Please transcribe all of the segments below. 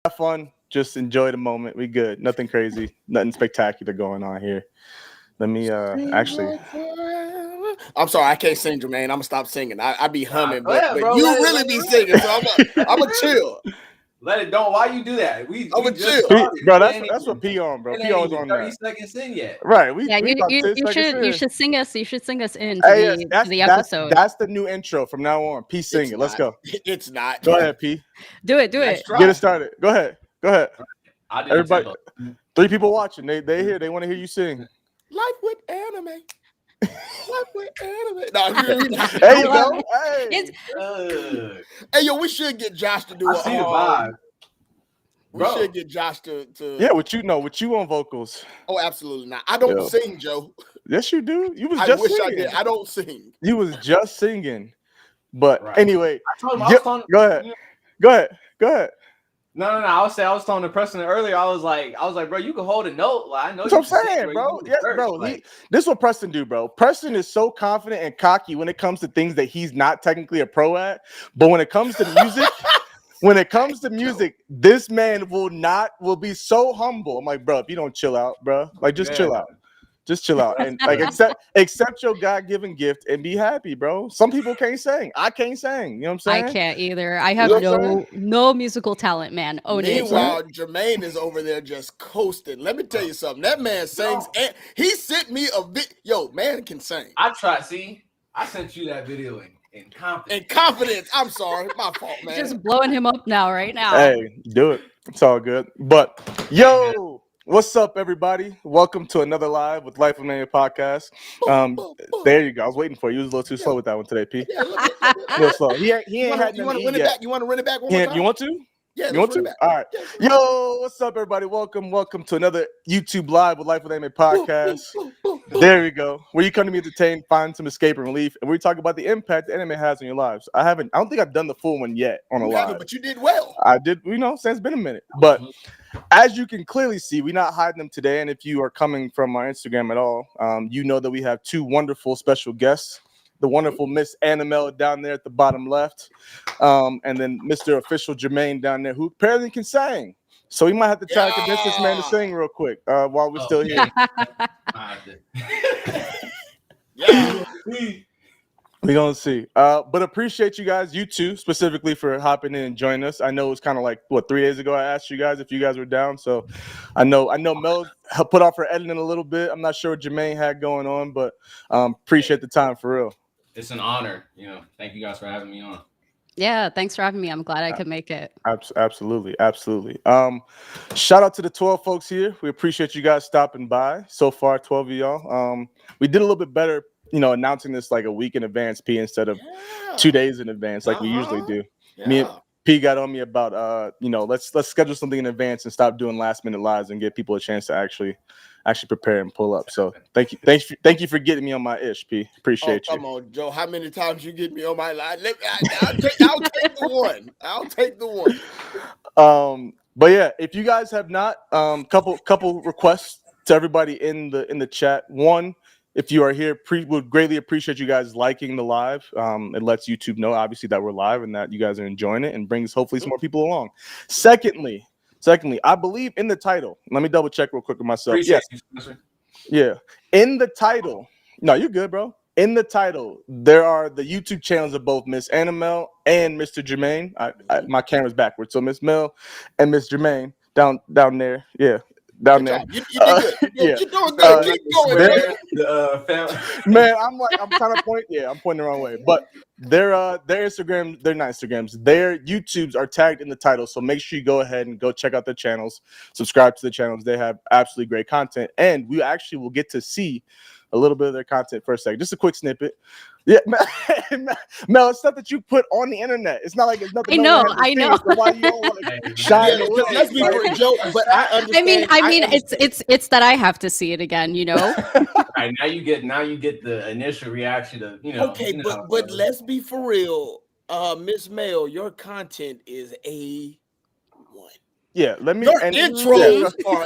have fun. Just enjoy the moment. We good. Nothing crazy. Nothing spectacular going on here. Let me actually. I'm sorry, I can't sing, Jermaine. I'm gonna stop singing. I be humming, Go ahead, but bro. you Let really it be rip. singing, so I'm a chill. Let it. Don't. Why you do that? I'm We a just chill. started. Bro, that's what P on, bro. It P ain't always even on 30 that. seconds in yet. Right. Yeah, We about 10 you seconds should in. sing us. You should sing us into Hey, yes, the episode. that's the new intro from now on. P sing It's it. Let's not. go. It's not. Go ahead, P. Do it. Next try. Get it started. Go ahead. I'll do Everybody, the tempo. 3 people watching. They here. They want to hear you sing. Life with anime. Life with anime. No, There you go. Hey. Hey, yo, we should get Josh to do I see the vibe. We should get Josh to. Yeah, what you on vocals? Oh, absolutely not. I don't sing, Joe. Yes, you do. You was I just wish singing. I did. I don't sing. You was just singing. But Right. anyway, I was telling, go ahead. No. I was telling the person earlier. I was like, bro, you can hold a note. Like, I know. That's what I'm saying, bro. Yes, bro. Like, this is what Preston do, bro. Preston is so confident and cocky when it comes to things that he's not technically a pro at. But when it comes to music, this man will be so humble. I'm like, bro, if you don't chill out, bro, like just chill out. Just chill out and like accept your God-given gift and be happy, bro. Some people can't sing. I can't sing. You know what I'm saying? I can't either. I have no musical talent, man. Meanwhile, Jermaine is over there just coasting. Let me tell you something. That man sings, and he sent me a bit. Yo, man can sing. I tried. See, I sent you that video in confidence. In confidence. I'm sorry, my fault, man. Just blowing him up right now. Hey, do it. It's all good. But yo. What's up, everybody? Welcome to another live with Life of Mania podcast. There you go. I was waiting for you. You was a little too slow with that one today, P. Yeah, a little slow. He ain't had you want to run it yet. back? You want to run it back one more time? You want to? Yeah, you want to? All right. Yo, what's up, everybody? Welcome to another YouTube Live with Life with Anime podcast. There we go. Where you come to be entertained, find some escape and relief, and we talk about the impact anime has on your lives. I don't think I've done the full one yet on a live. But you did well. I did. Since it's been a minute. But as you can clearly see, we're not hiding them today. And if you are coming from our Instagram at all, you know that we have 2 wonderful special guests. The wonderful Miss Annamel down there at the bottom left, and then Mr. Official Jermaine down there, who apparently can sing. So we might have to try to convince this man to sing real quick while we're still here. Yeah. We're going to see. But appreciate you guys, you two, specifically for hopping in and joining us. I know it was kind of like, 3 days ago I asked you guys if you guys were down. So I know Mel put off her editing a little bit. I'm not sure what Jermaine had going on, but appreciate the time for real. It's an honor. Thank you guys for having me on. Yeah, thanks for having me. I'm glad I could make it. Absolutely. Shout out to the 12 folks here. We appreciate you guys stopping by. So far, 12 of y'all. We did a little bit better, announcing this like a week in advance, P, instead of 2 days in advance like we usually do. Yeah. Me and P got on me about let's schedule something in advance and stop doing last minute lives and give people a chance to actually prepare and pull up. So thank you for getting me on my ish, P. Appreciate you. Come on, Joe. How many times you get me on my line? I'll take the one. I'll take the one. But yeah, if you guys have not, couple requests to everybody in the chat. One, if you are here, would greatly appreciate you guys liking the live. It lets YouTube know, obviously, that we're live and that you guys are enjoying it and brings hopefully some more people along. Secondly, I believe in the title. Let me double check real quick with myself. Appreciate yes. Yeah. In the title. No, you're good, bro. In the title, there are the YouTube channels of both Miss Annamel and Mr. Jermaine. My camera's backwards. So Miss Mel and Miss Jermaine down there. Yeah. Down there. You did good. You're doing good. Keep going, man. I'm kind of pointing. Yeah, I'm pointing the wrong way. But their Instagram, they're not Instagrams. Their YouTubes are tagged in the title. So make sure you go ahead and go check out their channels. Subscribe to the channels. They have absolutely great content, and we actually will get to see a little bit of their content for a second. Just a quick snippet. Yeah, Mel, it's stuff that you put on the internet. It's not like it's nothing. I know. So why you don't like shine away? Let's be real, Joe. But I understand. I mean, it's that I have to see it again. All right, now you get the initial reaction of Okay, but let's be for real. Miss Mel, your content is A1. Yeah, let me. Your intros are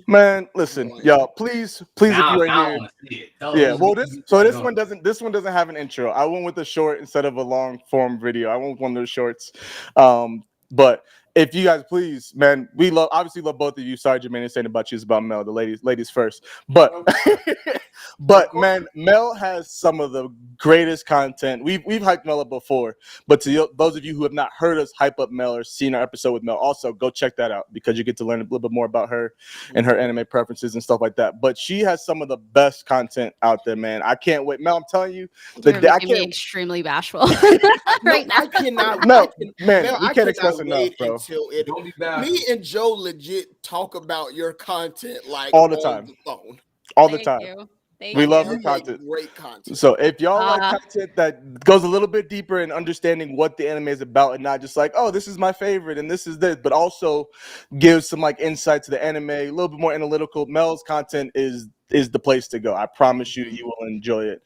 man, listen, y'all. Please, if you are here. Yeah, well, this one doesn't have an intro. I went with a short instead of a long form video. I went with one of those shorts. But if you guys please, man, we obviously love both of you. Sorry, Jermaine is saying about you is about Mel. The ladies first. But but man, Mel has some of the greatest content. We've hyped Mel up before, but to those of you who have not heard us hype up Mel or seen our episode with Mel, also go check that out because you get to learn a little bit more about her and her anime preferences and stuff like that. But she has some of the best content out there, man. I can't wait. Mel, I'm telling you, You're making me extremely bashful right now. I cannot. No, man, Mel, you I can't express cannot enough, wait bro. until it. Don't be bad. Me and Joe legit talk about your content like All the on time. the phone. All the Thank time. you. Thank We love you. your content. Great content. So if y'all like content that goes a little bit deeper in understanding what the anime is about and not just like, oh, this is my favorite and this is this, but also gives some like insight to the anime, a little bit more analytical, Mel's content is the place to go. I promise you will enjoy it.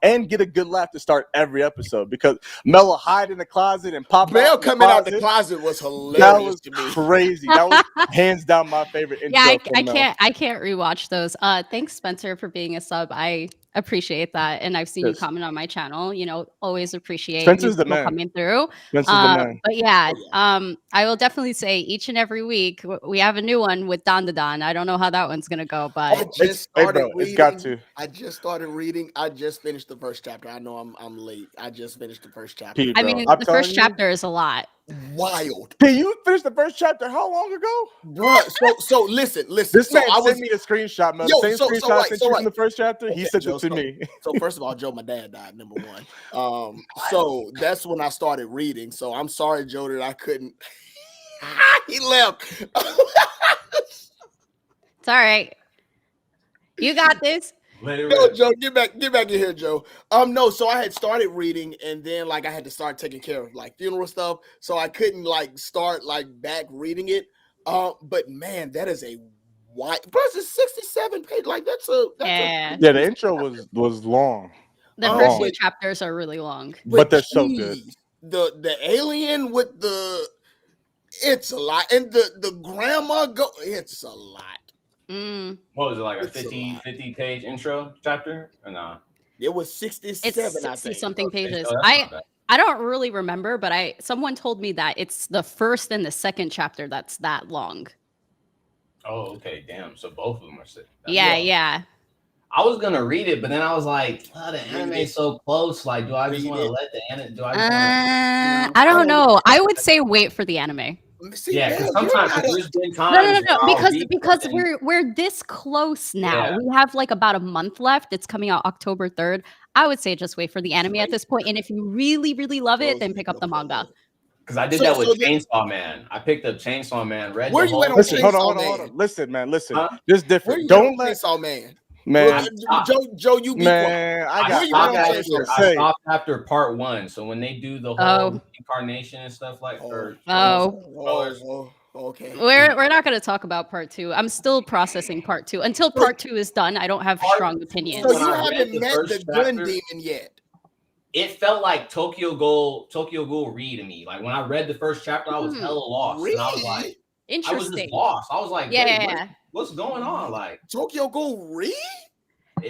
And get a good laugh to start every episode because Mel will hide in the closet and pop Mel out coming out the closet was hilarious. That was to me. crazy. That was hands down my favorite intro. Yeah, from I Mel. can't rewatch those. Thanks, Spencer, for being a sub. I appreciate that, and I've seen you Yes. comment on my channel. You know, always appreciate Spencer's new the people man. coming through. Spencer's the man. But yeah, I will definitely say each and every week we have a new one with Don the Don. I don't know how that one's gonna go, but I just started reading. It's got to. I just started reading. I just finished the first chapter. I know I'm late. I just finished the first chapter. Pete, I bro, mean, I'm the telling first you, chapter is a lot. Wild, Pete, you finished the first chapter how long ago? bro. So listen. This so man I was sent me a screenshot, man. Yo, The same so screenshot I right, sent so you right. from the first chapter. He Okay, sent Joe, it to me. So first of all, Joe, my dad died. Number one. So that's when I started reading. So I'm sorry, Joe, that I couldn't. He left. It's all right. You got this. No, Joe, get back in here, Joe. No, so I had started reading, and then like I had to start taking care of like funeral stuff, so I couldn't like start like back reading it. But man, that is a wide. Plus, it's 67 page. Like that's a Yeah. Yeah, the intro was long, The Oh, first few wait. chapters are really long. but they're so good. geez, The alien with the it's a lot, and the grandma it's a lot. Mm. What was it, like a It's a 50 page intro chapter or nah? It was 67. It's I 60 think. something Okay, pages. so that's not bad. I don't really remember, but someone told me that it's the first and the second chapter that's that long. Oh, okay, damn. So both of them are sick. That's Yeah, wild. yeah. I was gonna read it, but then I was like, oh, the anime's so close. Like, do I just want to let the anime? Do I just want I don't know. I would say wait for the anime. See, Yeah, Mel, because you're sometimes not a- there's been No, times. because we're this close now. Yeah. We have like about a month left. It's coming out October 3rd. I would say just wait for the anime at this point. And if you really, really love it, then pick up the manga. Because I did So- that with so the- Chainsaw Man. I picked up Chainsaw Man. Read Where the you whole at on Listen, thing. hold Chainsaw on. Man? Listen, man, listen. Huh? This Where different. you Don't at let Chainsaw Man. man. Joe, you be quiet. Man, I I got stopped, at nothing to I say. stopped after part 1. So when they do the whole incarnation and stuff like Okay. We're not going to talk about part 2. I'm still processing part 2. Until part 2 is done, I don't have strong opinions. So When you I read haven't the met first the gun chapter- demon yet. it felt like Tokyo Ghoul Read to me. Like when I read the first chapter, I was hella lost. And I was like, I was Interesting. just lost. I was like, Yeah. what's going on? Like Tokyo Ghoul Read?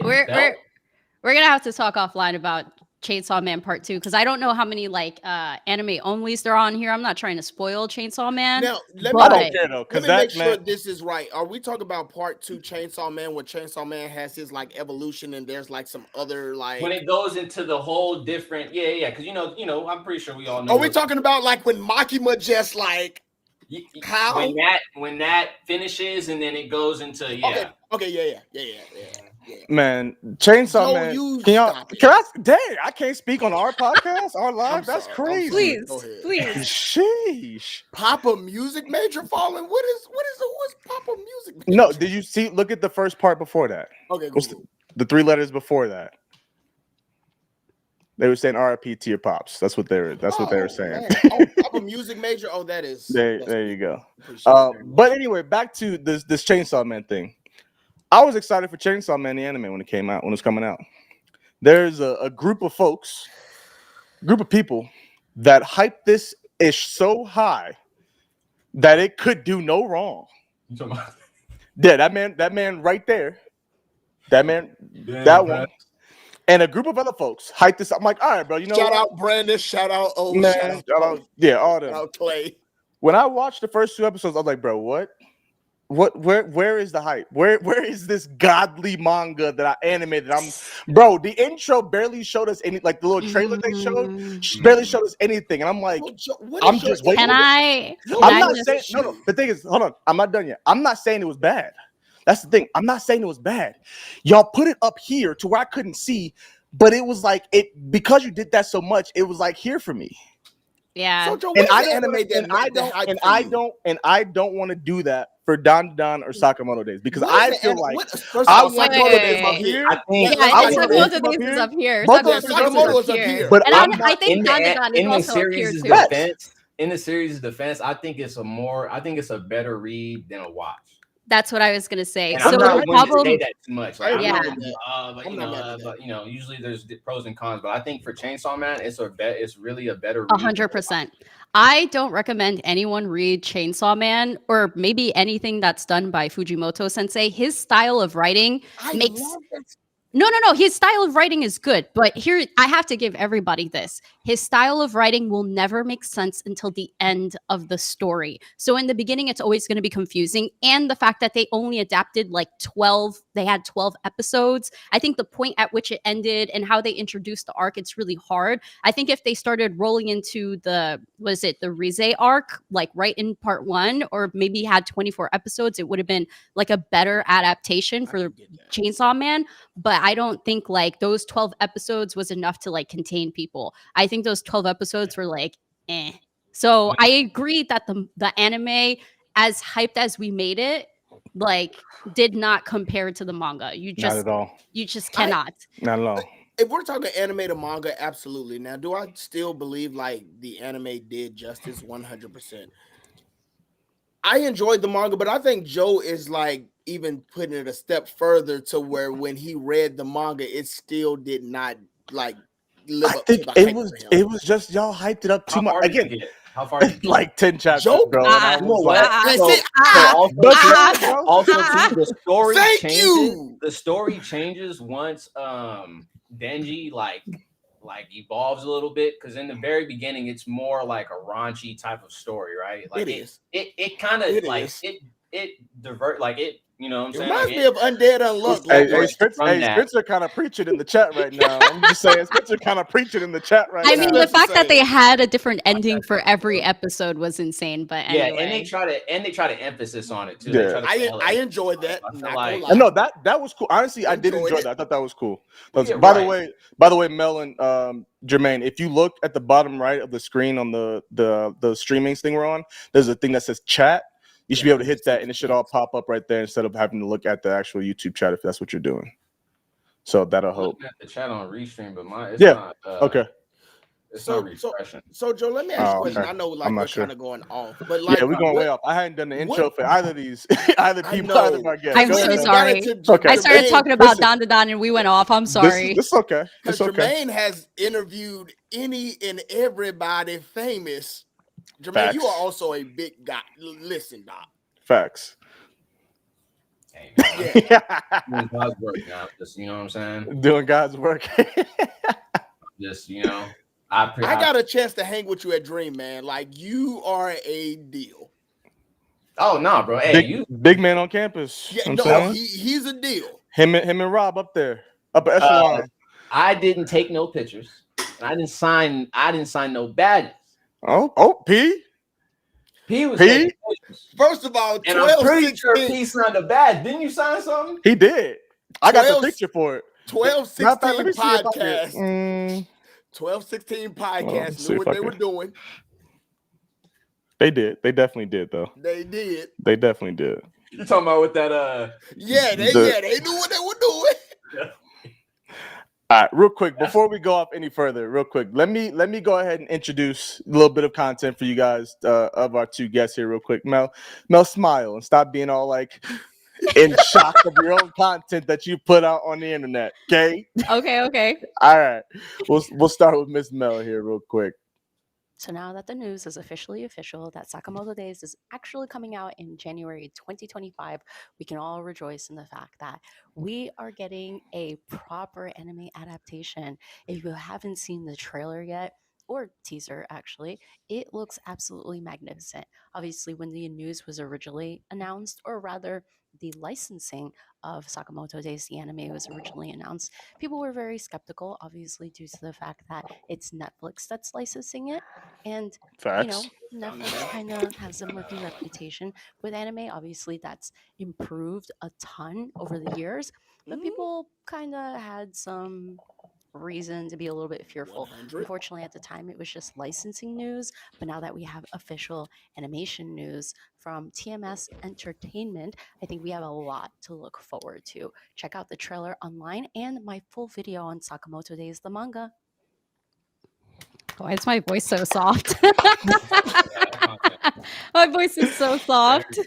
We're gonna have to talk offline about Chainsaw Man Part 2 because I don't know how many like anime onlys there are on here. I'm not trying to spoil Chainsaw Man. Now, let I me, don't care though, let because me make that sure man. this is right. Are we talking about part 2 Chainsaw Man when Chainsaw Man has his like evolution and there's like some other like when it goes into the whole different, because you know, I'm pretty sure we all know. Are we talking about like when Makima just like how when that finishes and then it goes into Okay, yeah. Man, Chainsaw Joe, Man. you Can y'all? stop it. Can I? Dang, I can't speak on our podcast, our live. I'm That's sorry, I'm crazy. Please, Go ahead. please. Sheesh. Papa Music Major falling. What's Papa Music Major? No, did you see? Look at the first part before that. Okay, What's cool. the 3 letters before that? They were saying RIP to your pops. That's what they were. That's what they were saying. Papa Music Major. Oh, that is. There you go. Appreciate it very much. But anyway, back to this Chainsaw Man thing. I was excited for Chainsaw Man the anime when it came out, when it was coming out. There's a group of folks, group of people that hyped this ish so high that it could do no wrong. Yeah, that man right there. That man, that one. And a group of other folks hyped this. I'm like, all right, bro, you know Shout what? out Brandon. Shout out Man, shout out yeah, all them. shout out Clay. when I watched the first 2 episodes, I was like, bro, what? Where is the hype? Where is this godly manga that I animated? Bro, the intro barely showed us any, like the little trailer they showed barely showed us anything. And I'm like, I'm just waiting. Can I I'm not just saying no. The thing is, hold on, I'm not done yet. I'm not saying it was bad. That's the thing. I'm not saying it was bad. Y'all put it up here to where I couldn't see, but it was like it because you did that so much, it was like here for me. Yeah. So, Joe, And what is the anime I don't want to do that for Don Don or Sakamoto Days because What is I the feel anime- like what- first of all, Wait, Sakamoto wait, Days wait, up wait. here. I think Yeah, I wanna Sakamoto put Days them is up up here. Both of Sakamoto them Days Sakamoto is is up here. but And I'm I not. think Dandadan is in the also up here series' too. defense, I think it's a better read than a watch. That's what I was gonna say. And So I'm the not one to problem, say that too much. Like, I'm yeah, not gonna be, that. usually there's the pros and cons, but I think for Chainsaw Man, it's really a better read. 100%. I don't recommend anyone read Chainsaw Man or maybe anything that's done by Fujimoto Sensei. His style of writing makes love that. no. His style of writing is good, but here I have to give everybody this. His style of writing will never make sense until the end of the story. So in the beginning, it's always going to be confusing. And the fact that they only adapted like 12, they had 12 episodes. I think the point at which it ended and how they introduced the arc, it's really hard. I think if they started rolling into the Rize arc, like right in part 1, or maybe had 24 episodes, it would have been like a better adaptation for Chainsaw Man. But I don't think like those 12 episodes was enough to like contain people. I think those 12 episodes were like, eh. So I agree that the anime, as hyped as we made it, like did not compare to the manga. Not at all. You just cannot. Not at all. If we're talking anime to manga, absolutely. Now, do I still believe like the anime did justice 100%? I enjoyed the manga, but I think Joe is like even putting it a step further to where when he read the manga, it still did not like live I up think to the hype for him. it was just y'all hyped it up too much. Again, How far did you get? like 10 chapters, Joe, bro. And I You know was what? like, Also, too, the story Thank changes. you. The story changes once Denji like evolves a little bit, because in the very beginning it's more like a raunchy type of story, right? Like it kind of like is. it divert, like it, you know what I'm It saying? reminds Like me of Undead Unluck. Hey, Spencer kind of preaching in the chat right now. I'm just saying, Spencer kind of preaching in the chat right now. I mean, the fact that they had a different ending for every episode was insane. But anyway. Yeah, and they try to emphasis on it too. Yeah. I enjoyed that. I feel Not like, gonna lie. No, that was cool. Honestly, I did enjoy that. I thought that was cool. Yeah, by right. the way, Mel and Jermaine, if you look at the bottom right of the screen on the streaming thing we're on, there's a thing that says chat. You should be able to hit that, and it should all pop up right there instead of having to look at the actual YouTube chat if that's what you're doing. So that'll help. At the chat on Restream, but not. Okay. It's not refreshing. So Joe, let me ask you a question. Okay. I know like I'm we're not sure. kind of going off, but like we're going way off. I hadn't done the intro for either of these, either people, know. either of our guests. I'm so sorry. Okay. I started talking about Dandadan and we went off. I'm sorry. This is okay. Because It's okay. Jermaine has interviewed any and everybody famous. Jermaine, Facts. you are also a big guy. Listen, Doc. Facts. Hey, doing God's work now. Just, you know what I'm saying? Doing God's work. Just, you know, I got a chance to hang with you at Dream, man. Like, you are a deal. Oh no, bro. Hey, big man on campus. Yeah, no, he's a deal. Him and Rob up there, upper echelon. I didn't take no pictures. And I didn't sign no badges. Oh, P was taking pictures. First of all, and I'm pretty sure P signed a badge. Didn't you sign something? He did. I got the picture for it. 12-16 podcast. 12-16 podcast knew what they were doing. They did. They definitely did, though. They did. They definitely did. You're talking about with that Yeah, they knew what they were doing. Yeah. All right, real quick, before we go off any further, real quick, let me go ahead and introduce a little bit of content for you guys of our two guests here, real quick. Mel, smile and stop being all like in shock of your own content that you put out on the internet. Okay. Okay. All right. We'll start with Miss Mel here, real quick. So now that the news is officially official that Sakamoto Days is actually coming out in January 2025, we can all rejoice in the fact that we are getting a proper anime adaptation. If you haven't seen the trailer yet, or teaser actually, it looks absolutely magnificent. Obviously, when the news was originally announced, or rather the licensing of Sakamoto Days, the anime, was originally announced, people were very skeptical, obviously due to the fact that it's Netflix that's licensing it. And Facts. Netflix kind of has a murky reputation with anime. Obviously, that's improved a ton over the years, but people kind of had some reason to be a little bit fearful. 100. Unfortunately, at the time, it was just licensing news. But now that we have official animation news from TMS Entertainment, I think we have a lot to look forward to. Check out the trailer online and my full video on Sakamoto Days, the manga. Why is my voice so soft? My voice is so soft.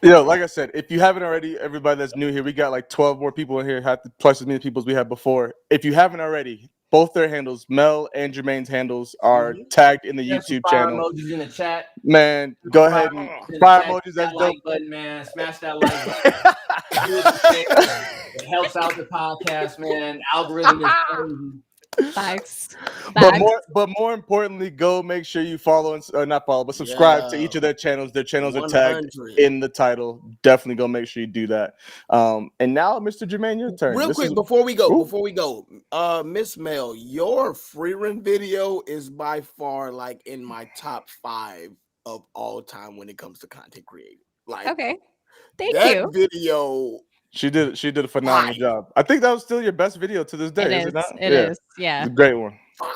Yo, like I said, if you haven't already, everybody that's new here, we got like 12 more people in here, twice as many people as we had before. If you haven't already, both their handles, Mel and Jermaine's handles, are tagged in the YouTube fire channel. emojis in the chat. Man, go ahead and fire emojis. That's like dope. button, man. Smash that like button. It helps out the podcast, man. Algorithm is crazy. Facts. But more importantly, go make sure you follow and not follow, but subscribe to each of their channels. Their channels are tagged 100. in the title. Definitely go make sure you do that. And now, Mr. Jermaine, your turn. Real quick before we go, Miss Mel, your free run video is by far like in my top 5 of all time when it comes to content creating. Like, Okay. Thank that you. video. She did a phenomenal job. I think that was still your best video to this day, is it not? It is. Yeah. It's a great one. Fire.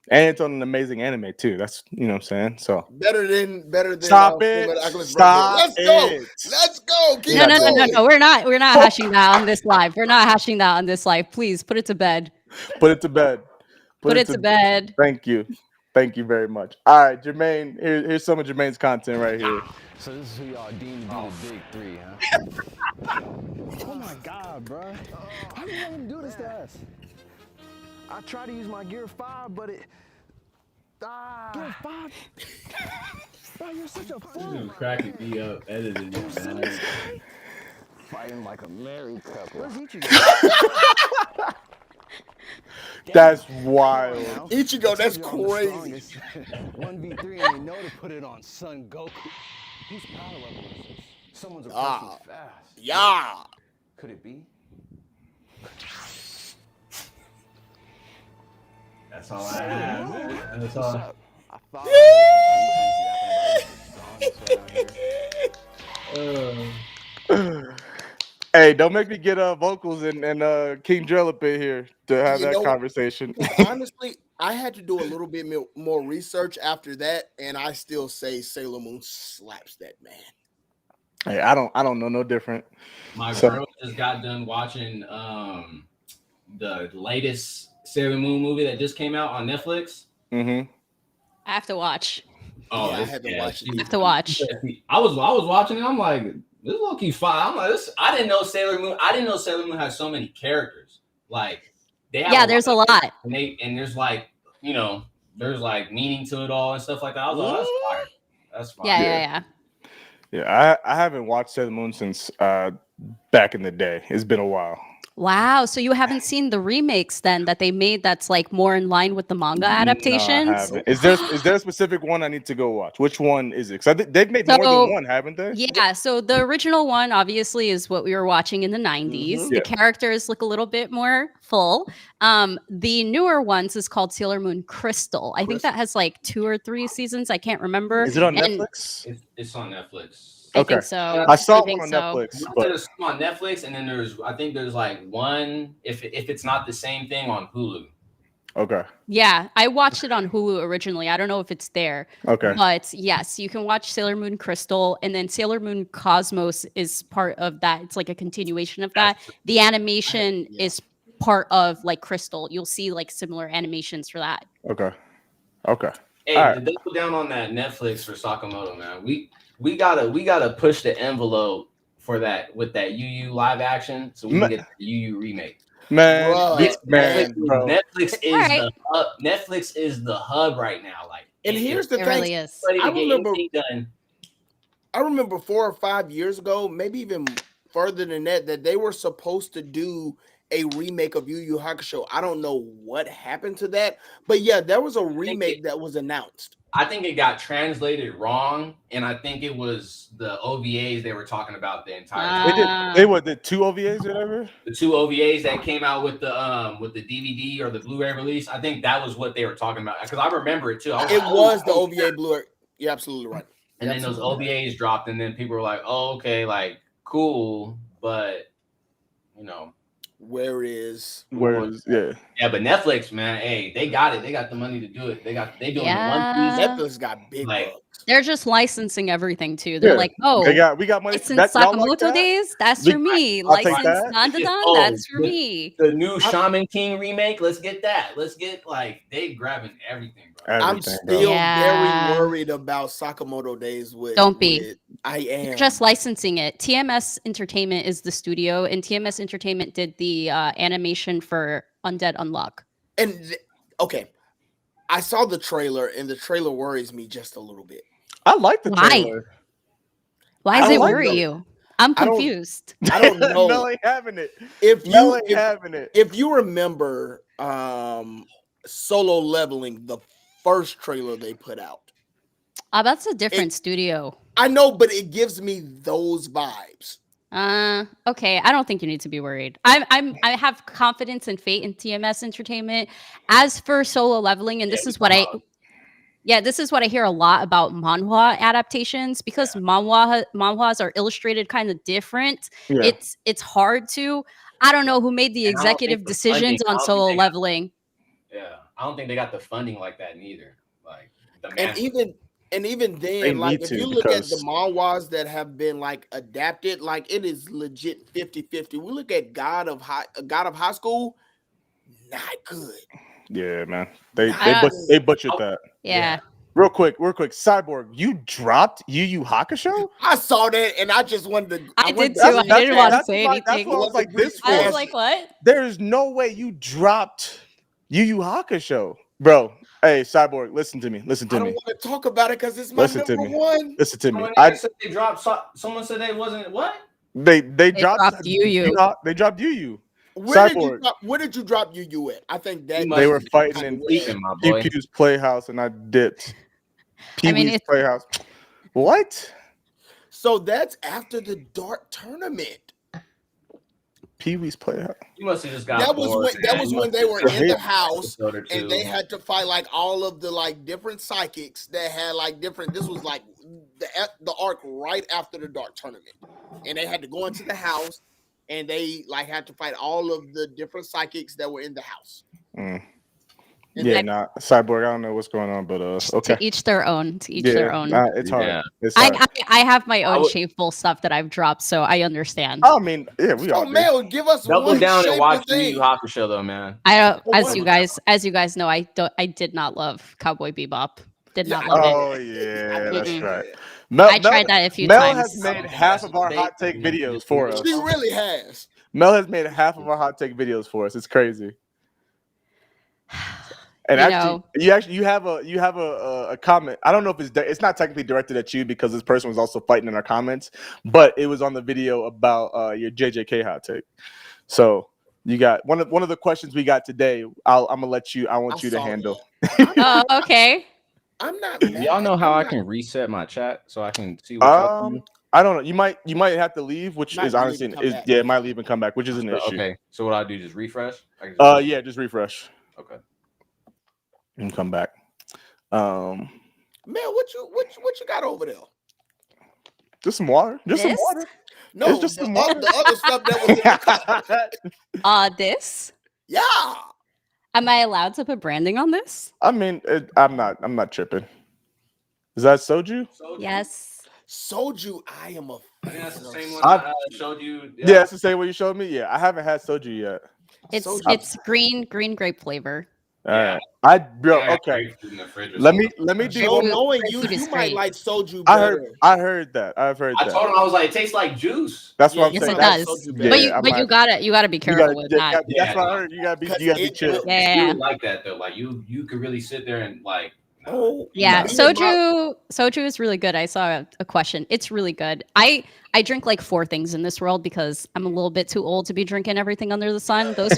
And it's on an amazing anime too. That's what I'm saying. So better than Stop it. Stop it. Let's go. Keep No. We're not hashing that on this live. We're not hashing that on this live. Please put it to bed. Put it to bed. Put it to bed. Thank you. Thank you very much. All right, Jermaine, here's some of Jermaine's content right here. So this is who y'all deem to be the big three, huh? Oh my God, bro. How do you let him do this to us? I try to use my Gear 5, but it... Gear 5? Bro, you're such a fool. You're cracking me up editing it, man. Fighting like a married couple. Where's Ichigo? That's wild. Ichigo, that's crazy. 1v3 and they know to put it on Son Goku. Whose power level is this? Someone's approaching fast. Yeah. Could it be? That's all I have. That's all. I thought Hey, don't make me get vocals and King Drill up in here to have that conversation. Honestly, I had to do a little bit more research after that, and I still say Sailor Moon slaps that man. Hey, I don't know no different. My girl just got done watching the latest Sailor Moon movie that just came out on Netflix. Mm-hmm. I have to watch. Oh, yeah, I had to watch it. I have to watch. I was watching it. I'm like, this low key fire. I'm like, I didn't know Sailor Moon. I didn't know Sailor Moon had so many characters. Like, they have there's a lot. And there's like, there's like meaning to it all and stuff like that. I was like, that's fire. That's fire. Yeah, I haven't watched Sailor Moon since back in the day. It's been a while. Wow. So you haven't seen the remakes then that they made that's like more in line with the manga adaptations? No, I haven't. Is there a specific one I need to go watch? Which one is it? Because they've made more than one, haven't they? Yeah. So the original one obviously is what we were watching in the 90s. Mm-hmm. The characters look a little bit more full. The newer ones is called Sailor Moon Crystal. I think that has like 2 or 3 seasons. I can't remember. Is it on Netflix? It's on Netflix. I think so. I saw one on Netflix. There's on Netflix, and then I think there's like one if it's not the same thing on Hulu. Okay. Yeah, I watched it on Hulu originally. I don't know if it's there. Okay. But yes, you can watch Sailor Moon Crystal, and then Sailor Moon Cosmos is part of that. It's like a continuation of that. The animation is part of like Crystal. You'll see like similar animations for that. Okay. Hey, to double down on that Netflix for Sakamoto, man. We gotta push the envelope for that with that UU live action, so we can get the UU remake. Man, Netflix is Netflix is the hub right now. Like, and here's the thing, really is. I remember 4 or 5 years ago, maybe even further than that, that they were supposed to do a remake of Yu Yu Hakusho. I don't know what happened to that, but yeah, there was a remake that was announced. I think it got translated wrong, and I think it was the OVAs they were talking about the entire time. They did 2 OVAs or whatever? The 2 OVAs that came out with the DVD or the Blu-ray release. I think that was what they were talking about because I remember it too. It was the OVA Blu-ray. You're absolutely right. And then those OVAs dropped, and then people were like, "Oh, okay, like cool," but you know, where is but Netflix, man, hey, they got it. They got the money to do it. They doing the One Piece. Netflix got big bucks. They're just licensing everything too. They're like, oh, we got money. License Sakamoto Days, that's for me. License Nandadan, that's for me. The new Shaman King remake, let's get that. Let's get they grabbing everything, bro. I'm still very worried about Sakamoto Days. Don't be. I am. They're just licensing it. TMS Entertainment is the studio, and TMS Entertainment did the animation for Undead Unlock. And okay, I saw the trailer, and the trailer worries me just a little bit. I like the trailer. Why does it worry you? I'm confused. I don't know. Mel ain't having it. If you remember Solo Leveling, the first trailer they put out. That's a different studio. I know, but it gives me those vibes. Okay. I don't think you need to be worried. I have confidence and faith in TMS Entertainment. As for Solo Leveling, and this is what this is what I hear a lot about manhwa adaptations because manhwas are illustrated kind of different. Yeah. It's hard to. I don't know who made the executive decisions on Solo Leveling. I don't think they got the funding like that neither. Like and even then, like if you look at the manhwas that have been adapted, it is legit 50-50. We look at God of High School, not good. Yeah, man. They butchered that. Yeah. Real quick. Cyborg, you dropped Yu Yu Hakusho? I saw that and I just wanted to. I did too. I didn't want to say anything. That's what I was like, I was like, what? There's no way you dropped Yu Yu Hakusho. Bro, hey, Cyborg, listen to me. I don't want to talk about it because it's my number one. Listen to me. They dropped. Someone said they wasn't what? They dropped Yu Yu. They dropped Yu Yu. Where did you drop Yu Yu at? I think that they were fighting in PQ's Playhouse, and I dipped. Pee-wee's Playhouse. What? So that's after the Dark Tournament. Pee-wee's Playhouse. You must have just got that was when they were in the house and they had to fight all of the different psychics that had different. This was the arc right after the Dark Tournament, and they had to go into the house. And they had to fight all of the different psychics that were in the house. Cyborg. I don't know what's going on, but okay. To each their own. Their own. It's hard. Yeah. It's hard. I have my own shameful stuff that I've dropped, so I understand. I mean, yeah, we all. Mel, give us double down and watch the Yu Yu Hakusho though, man. As you guys know, I did not love Cowboy Bebop. Did not love it. Oh yeah, that's right. I tried that a few times. Mel has made half of our hot take videos for us. She really has. Mel has made half of our hot take videos for us. It's crazy. And you have a comment. I don't know if it's not technically directed at you because this person was also fighting in our comments, but it was on the video about your JJK hot take. So you got one of the questions we got today. I want you to handle. Oh, okay. I'm not. Y'all know how I can reset my chat so I can see what I don't know. You might have to leave, which is honestly it might leave and come back, which is an issue. Okay. So what I do, just refresh? Just refresh. Okay. And come back. Man, what you got over there? Just some water. Some water. No, it's just some water. The other stuff that was in the cup. This? Yeah. Am I allowed to put branding on this? I mean, I'm not tripping. Is that soju? Yes. Soju, I am a fan. That's the same one I showed you. Yeah, it's the same one you showed me. Yeah, I haven't had soju yet. It's green grape flavor. All right. Okay. Let me do one. Knowing you might like soju better. I heard that. I've heard that. I told him I was like, it tastes like juice. That's what I'm saying. Yes, it does. But you gotta be careful with that. That's what I heard. You gotta be chill. You would like that though. Like you could really sit there and Oh, Yeah, me and my- soju is really good. I saw a question. It's really good. I drink like 4 things in this world because I'm a little bit too old to be drinking everything under the sun. Those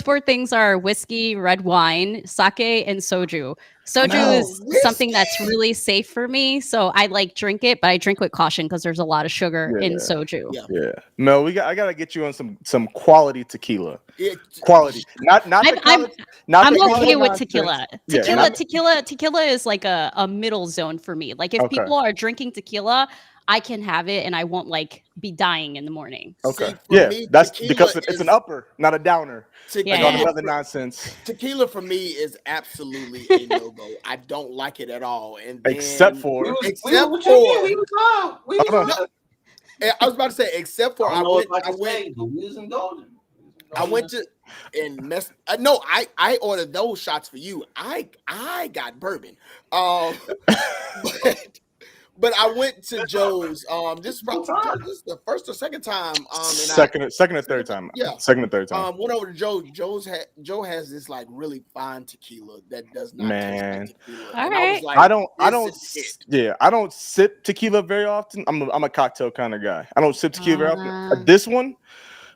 4 things are whiskey, red wine, sake, and soju. Soju No, is something that's whiskey? really safe for me, so I like drink it, but I drink with caution because there's a lot of sugar in Yeah. soju. Yeah. Yeah. Mel, I gotta get you on some quality tequila. It, Quality. Not the I'm college, not I'm the college okay with nonsense. tequila. Yeah, Tequila is like a middle zone for me. Like if Okay. people are drinking tequila, I can have it and I won't like be dying in the morning. Okay. see, for Yeah, me, that's tequila because it's an is upper, not a downer. Like all the Yeah. other nonsense. Tequila for me is absolutely a no go. I don't like it at all. And then Except for except what you for mean? We was live. We was Hold on. live. I was about to say, except for I I don't know went, if I I can went, say, but we was in golden. I went to and messed. No, I ordered those shots for you. I got bourbon. But but I went to Joe's. This is probably this is the first or second time. And second or third time. Yeah. Second or third time. Went over to Joe has this like really fine tequila that does not taste Man. like tequila. All And I was right. like, I don't this is it. I don't sip tequila very often. I'm a cocktail kind of guy. I don't sip tequila very often. This one,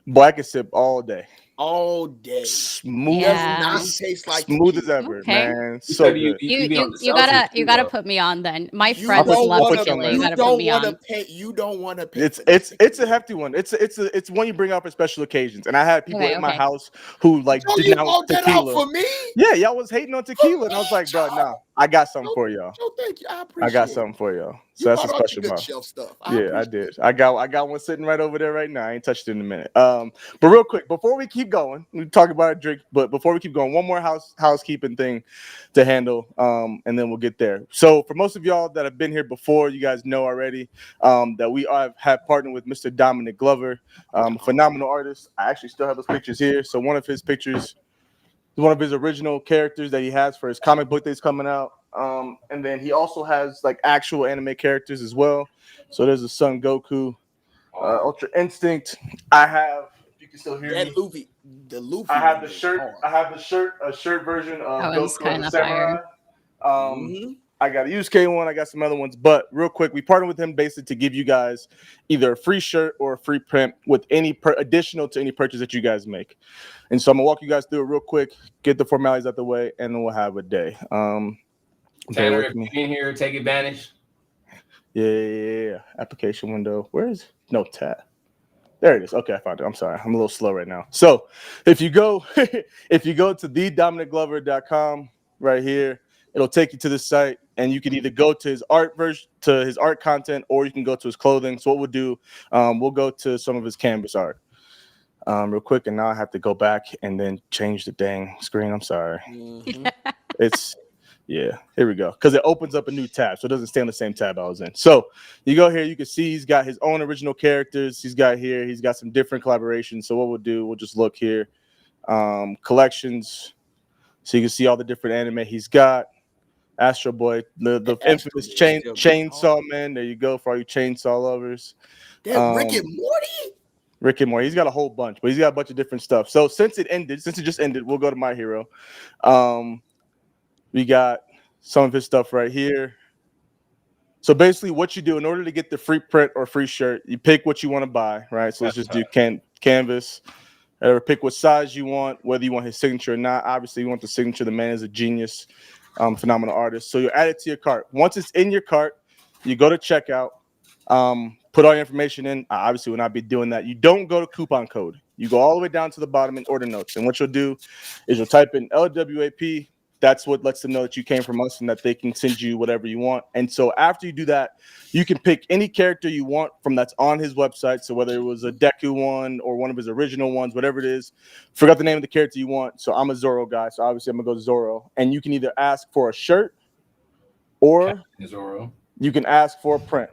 boy, I can sip all day. All day. Smooth, Does Yeah. not taste like smooth as tequila. ever, Okay. man. So good. You be on the you Celsius gotta too, you gotta though. put me on then. My You friends don't love I'll put you tequila. on You there. gotta put me on. You don't want to pay. It's for this it's a tequila. hefty one. It's one you bring out for special occasions. And I had people Okay, in my okay. house who like Joe, you denounce bought that out tequila. for me? Yeah, y'all was hating on tequila, and I was like, bro, Joe. nah, I got something Joe, for y'all. Joe, thank you. I I appreciate got it. something for y'all. You So that's a brought out special your good box. shelf stuff. Yeah, I did. I got one sitting right over there right now. I ain't touched it in a minute. But real quick, before we keep going, we talk about a drink. But before we keep going, one more housekeeping thing to handle, and then we'll get there. So for most of y'all that have been here before, you guys know already that we have partnered with Mr. Dominic Glover, a phenomenal artist. I actually still have those pictures here. So one of his pictures. One of his original characters that he has for his comic book that's coming out. And then he also has like actual anime characters as well. So there's a Son Goku, Ultra Instinct. I have, if you can still hear me, Luffy, the Luffy. I have one the is shirt. hard. I have a shirt version of That one's Goku as kinda a samurai. Mhm. I got a USK one. I got some other ones. But real quick, we partnered with him basically to give you guys either a free shirt or a free print with any additional to any purchase that you guys make. And so I'm gonna walk you guys through it real quick, get the formalities out the way, and then we'll have a day. Bear Tanner, with if me. you're in here, take advantage. Yeah. Application window. Where is no tab? There it is. Okay, I found it. I'm sorry. I'm a little slow right now. So if you go to thedominicglover.com right here, it'll take you to the site, and you can either go to his art version, to his art content, or you can go to his clothing. So what we'll do, we'll go to some of his canvas art real quick, and now I have to go back and then change the dang screen. I'm sorry. Mhm. It's yeah, here we go. Because it opens up a new tab, so it doesn't stay on the same tab I was in. So you go here, you can see he's got his own original characters. He's got some different collaborations. So what we'll do, we'll just look here, collections, so you can see all the different anime he's got. Astro Boy, the infamous Chainsaw Man. There you go for all you chainsaw lovers. That Rick and Morty. Rick and Morty. He's got a whole bunch, but he's got a bunch of different stuff. So since it just ended, we'll go to My Hero. We got some of his stuff right here. So basically what you do in order to get the free print or free shirt, you pick what you want to buy, right? So let's just do canvas. Or pick what size you want, whether you want his signature or not. Obviously, you want the signature. The man is a genius, phenomenal artist. So you add it to your cart. Once it's in your cart, you go to checkout, put all your information in. I obviously will not be doing that. You don't go to coupon code. You go all the way down to the bottom in order notes. And what you'll do is you'll type in LWAP. That's what lets them know that you came from us and that they can send you whatever you want. And so after you do that, you can pick any character you want from that's on his website. So whether it was a Deku one or one of his original ones, whatever it is, forgot the name of the character you want. So I'm a Zoro guy, so obviously I'm gonna go Zoro. And you can either ask for a shirt or Zoro. you can ask for a print.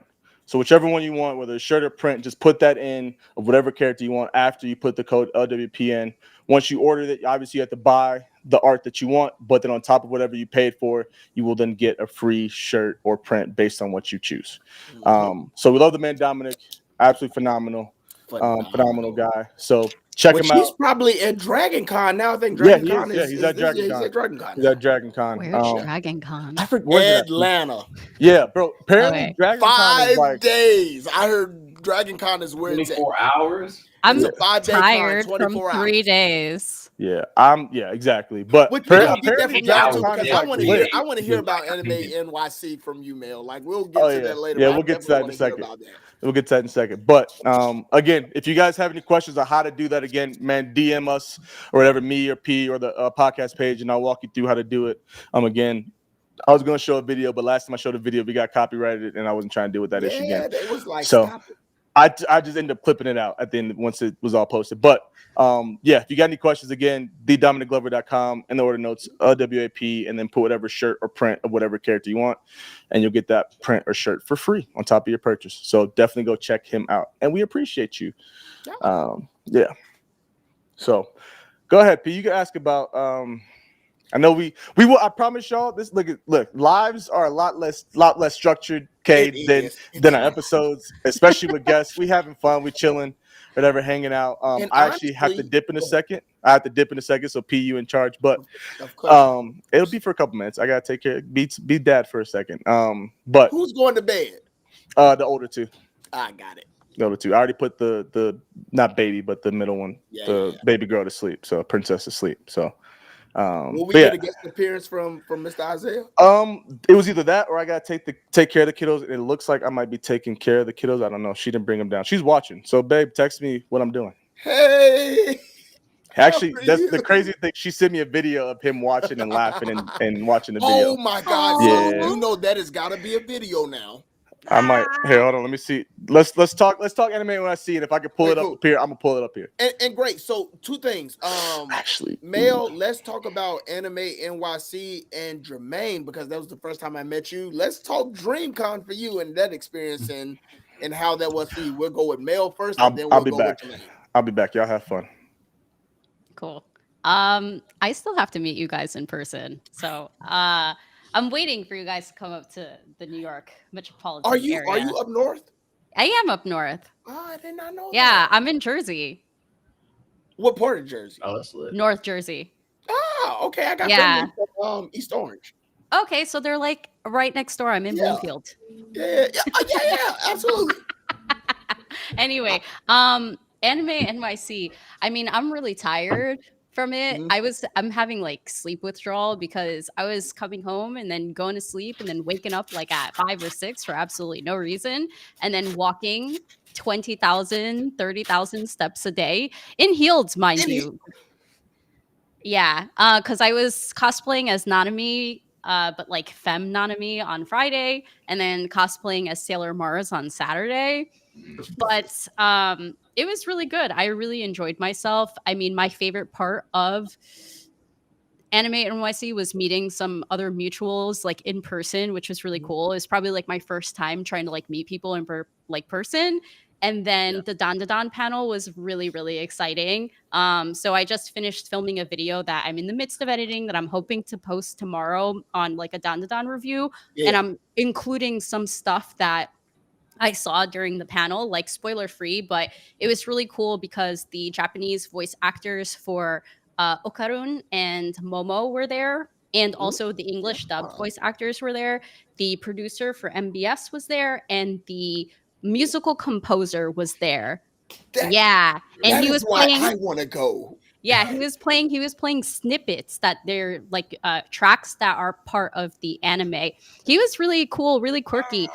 So whichever one you want, whether it's shirt or print, just put that in of whatever character you want after you put the code LWP in. Once you order it, obviously you have to buy the art that you want, but then on top of whatever you paid for, you will then get a free shirt or print based on what you choose. So we love the man Dominic, absolutely phenomenal guy. So Check him out. He's probably at Dragon Con now. I think Yeah, Dragon Con is he's at Dragon he's Con. at Dragon Con. He's at Dragon Con. Where's Dragon Con? I forget where's it at? Atlanta. Yeah, bro. Apparently, Okay. Dragon Con is 5 like days. I heard Dragon Con is where it's at. 24 hours. I'm It's a 5-day con, tired from 24 hours. 3 days. yeah, exactly. But Which we apparently, gonna get that Dragon from Con because is I like want to lit. hear. I want to hear about Anime NYC from you, Mel. Like we'll get Oh, to yeah. that later. Yeah, but I we'll get to that in a definitely wanna hear second. about that. We'll get to that in a second. But again, if you guys have any questions on how to do that, again, man, DM us or whatever, me or P or the podcast page, and I'll walk you through how to do it. Again, I was going to show a video, but last time I showed a video, we got copyrighted, and I wasn't trying to deal with that issue Yeah, again. they was like, So stop it. I just ended up clipping it out at the end once it was all posted. But yeah, if you got any questions, again, thedominiccglover.com in the order notes, WAP, and then put whatever shirt or print of whatever character you want, and you'll get that print or shirt for free on top of your purchase. So definitely go check him out, and we appreciate you. Yeah. So go ahead, P. You can ask about. I know we will. I promise y'all. This look. Lives are a lot less structured, than our episodes, especially with guests. We having fun. We chilling, whatever, hanging out. And I actually have to honestly- dip in a second. I have to dip in a second. So P, you in charge, but Of course. it'll be for a couple minutes. I gotta take care. Be dad for a second. But Who's going to bed? the older two. I got it. The older two. I already put the not baby, but the middle one, Yeah. baby girl to sleep. So princess to sleep. So. Will we But get a guest appearance from Mr. Isaiah? It was either that or I gotta take care of the kiddos. It looks like I might be taking care of the kiddos. I don't know. She didn't bring them down. She's watching. So, babe, text me what I'm doing. Hey. Actually, How are that's you? the crazy thing. She sent me a video of him watching and laughing and watching the video. Oh my God! Yeah. So you know that has got to be a video now. I might. Here, hold on. Let me see. Let's talk anime when I see it. If I can pull it up Cool. here, I'm gonna pull it up here. And great. So two things. Actually, Mel, let's talk about Anime NYC and Jermaine because that was the first time I met you. Let's talk DreamCon for you and that experience and how that was for you. We'll go with Mel first, and then we'll I'll be go back. with Jermaine. I'll be back. Y'all have fun. Cool. I still have to meet you guys in person. So I'm waiting for you guys to come up to the New York metropolitan area. Are you up north? I am up north. Oh, I did not know. Yeah, that. I'm in Jersey. What part of Jersey? Oh, that's lit. North Jersey. Oh, okay. I got Yeah. family from East Orange. Okay, so they're like right next door. I'm in Yeah. Bloomfield. Yeah, absolutely. Anyway, Anime NYC. I mean, I'm really tired from it. Mhm. I'm having like sleep withdrawal because I was coming home and then going to sleep and then waking up like at 5 or 6 for absolutely no reason and then walking 20,000, 30,000 steps a day in heels, mind you. Yeah, because I was cosplaying as Nanami, but like femme Nanami on Friday, and then cosplaying as Sailor Mars on Saturday. But it was really good. I really enjoyed myself. I mean, my favorite part of Anime NYC was meeting some other mutuals like in person, which was really cool. It's probably like my first time trying to like meet people in person. And then the Dandadan panel was really, really exciting. So I just finished filming a video that I'm in the midst of editing that I'm hoping to post tomorrow on like a Dandadan review. Yeah. And I'm including some stuff that I saw during the panel, like spoiler free, but it was really cool because the Japanese voice actors for Okarun and Momo were there. And also the English dubbed voice actors were there. The producer for MBS was there. And the musical composer was there. And That he is was why playing. I want to go. Yeah, he was playing snippets that they're like tracks that are part of the anime. He was really cool, really quirky.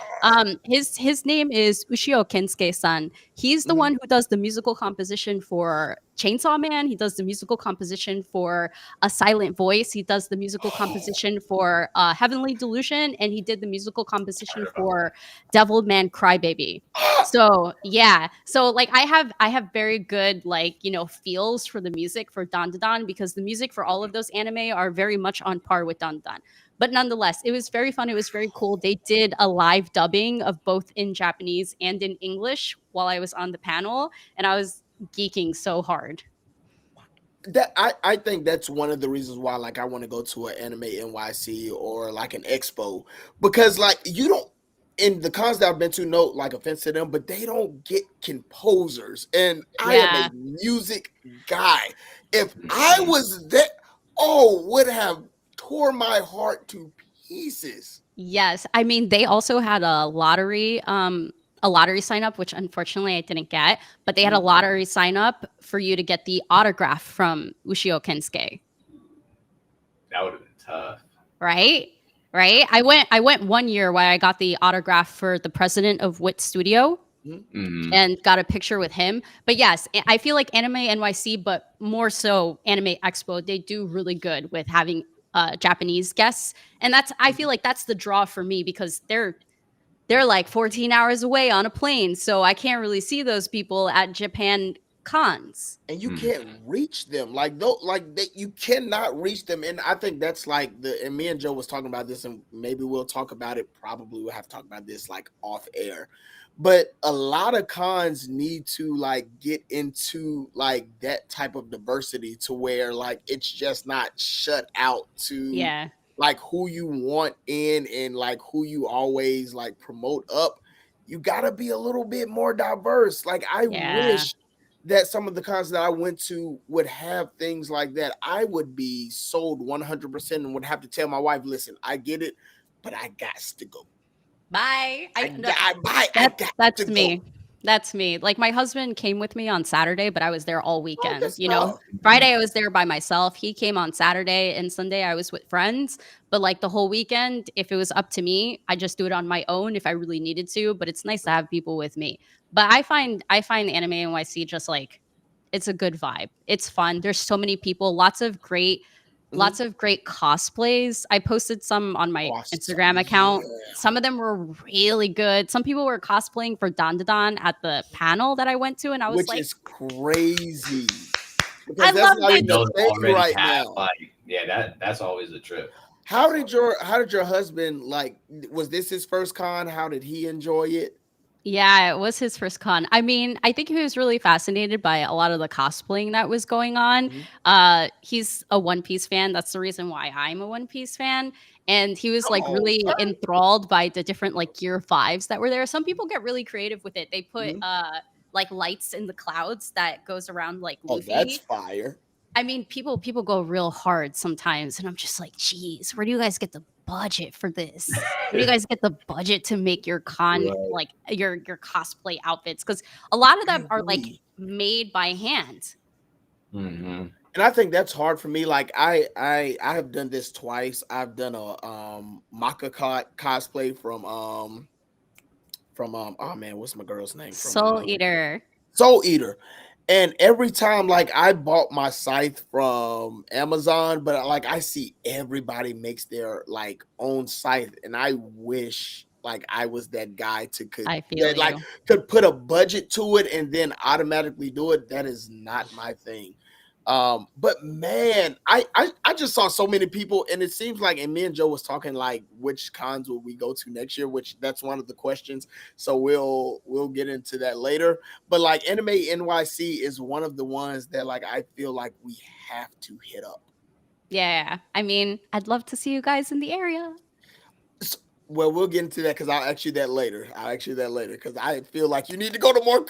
His name is Ushio Kensuke-san. He's the one who does the musical composition for Chainsaw Man. He does the musical composition for A Silent Voice. He does the musical composition for Heavenly Delusion, and he did the musical composition for Devilman Crybaby. So yeah, so like I have very good like feels for the music for Dandadan because the music for all of those anime are very much on par with Dandadan. But nonetheless, it was very fun. It was very cool. They did a live dubbing of both in Japanese and in English while I was on the panel, and I was geeking so hard. That I think that's one of the reasons why like I want to go to an Anime NYC or like an expo because like you don't and the cons that I've been to, no like offense to them, but they don't get composers. And I am Yeah. a music guy. If I was that, oh, would have tore my heart to pieces. Yes. I mean, they also had a lottery sign up, which unfortunately I didn't get, but they had a lottery sign up for you to get the autograph from Ushio Kensuke. That would have been tough. Right? Right? I went 1 year where I got the autograph for the president of Wit Studio. And got a picture with him. But yes, I feel like Anime NYC, but more so Anime Expo, they do really good with having Japanese guests. And I feel like that's the draw for me, because they're like 14 hours away on a plane. So I can't really see those people at Japan cons. And you can't reach them you cannot reach them. And I think that's like and me and Joe was talking about this, and maybe we'll talk about it. Probably we'll have to talk about this like off air. But a lot of cons need to like get into like that type of diversity to where like it's just not shut out to like who you want in and like who you always like promote up. You gotta be a little bit more diverse. Like I wish that some of the cons that I went to would have things like that. I would be sold 100% and would have to tell my wife, listen, I get it, but I got to go. Bye. That's me. That's me. Like my husband came with me on Saturday, but I was there all weekend. Oh, Friday I was there by myself. He came on Saturday, and Sunday I was with friends. But like the whole weekend, if it was up to me, I just do it on my own if I really needed to. But it's nice to have people with me. But I find Anime NYC just like, it's a good vibe. It's fun. There's so many people, lots of great cosplays. I posted some on my Instagram account. Some of them were really good. Some people were cosplaying for Dandadan at the panel that I went to, and I was which like, is crazy. I love it right now. Like, that's always a trip. How did your husband like? Was this his first con? How did he enjoy it? Yeah, it was his first con. I mean, I think he was really fascinated by a lot of the cosplaying that was going on. He's a One Piece fan. That's the reason why I'm a One Piece fan. And he was like really enthralled by the different like Gear 5s that were there. Some people get really creative with it. They put like lights in the clouds that goes around like Luffy. Oh, that's fire. I mean, people go real hard sometimes, and I'm just like, geez, where do you guys get the budget for this? Where do you guys get the budget to make your like your cosplay outfits? Because a lot of them are like made by hand. And I think that's hard for me. Like I have done this twice. I've done a Maka cosplay from oh man, what's my girl's name? Soul Eater. And every time, like, I bought my scythe from Amazon, but like I see everybody makes their like own scythe, and I wish like I was that guy could put a budget to it and then automatically do it. That is not my thing. But man, I just saw so many people, and it seems like, and me and Joe was talking like which cons will we go to next year, which that's one of the questions. So we'll get into that later. But like Anime NYC is one of the ones that like I feel like we have to hit up. Yeah, I mean, I'd love to see you guys in the area. Well, we'll get into that because I'll ask you that later. Because I feel like you need to go to more.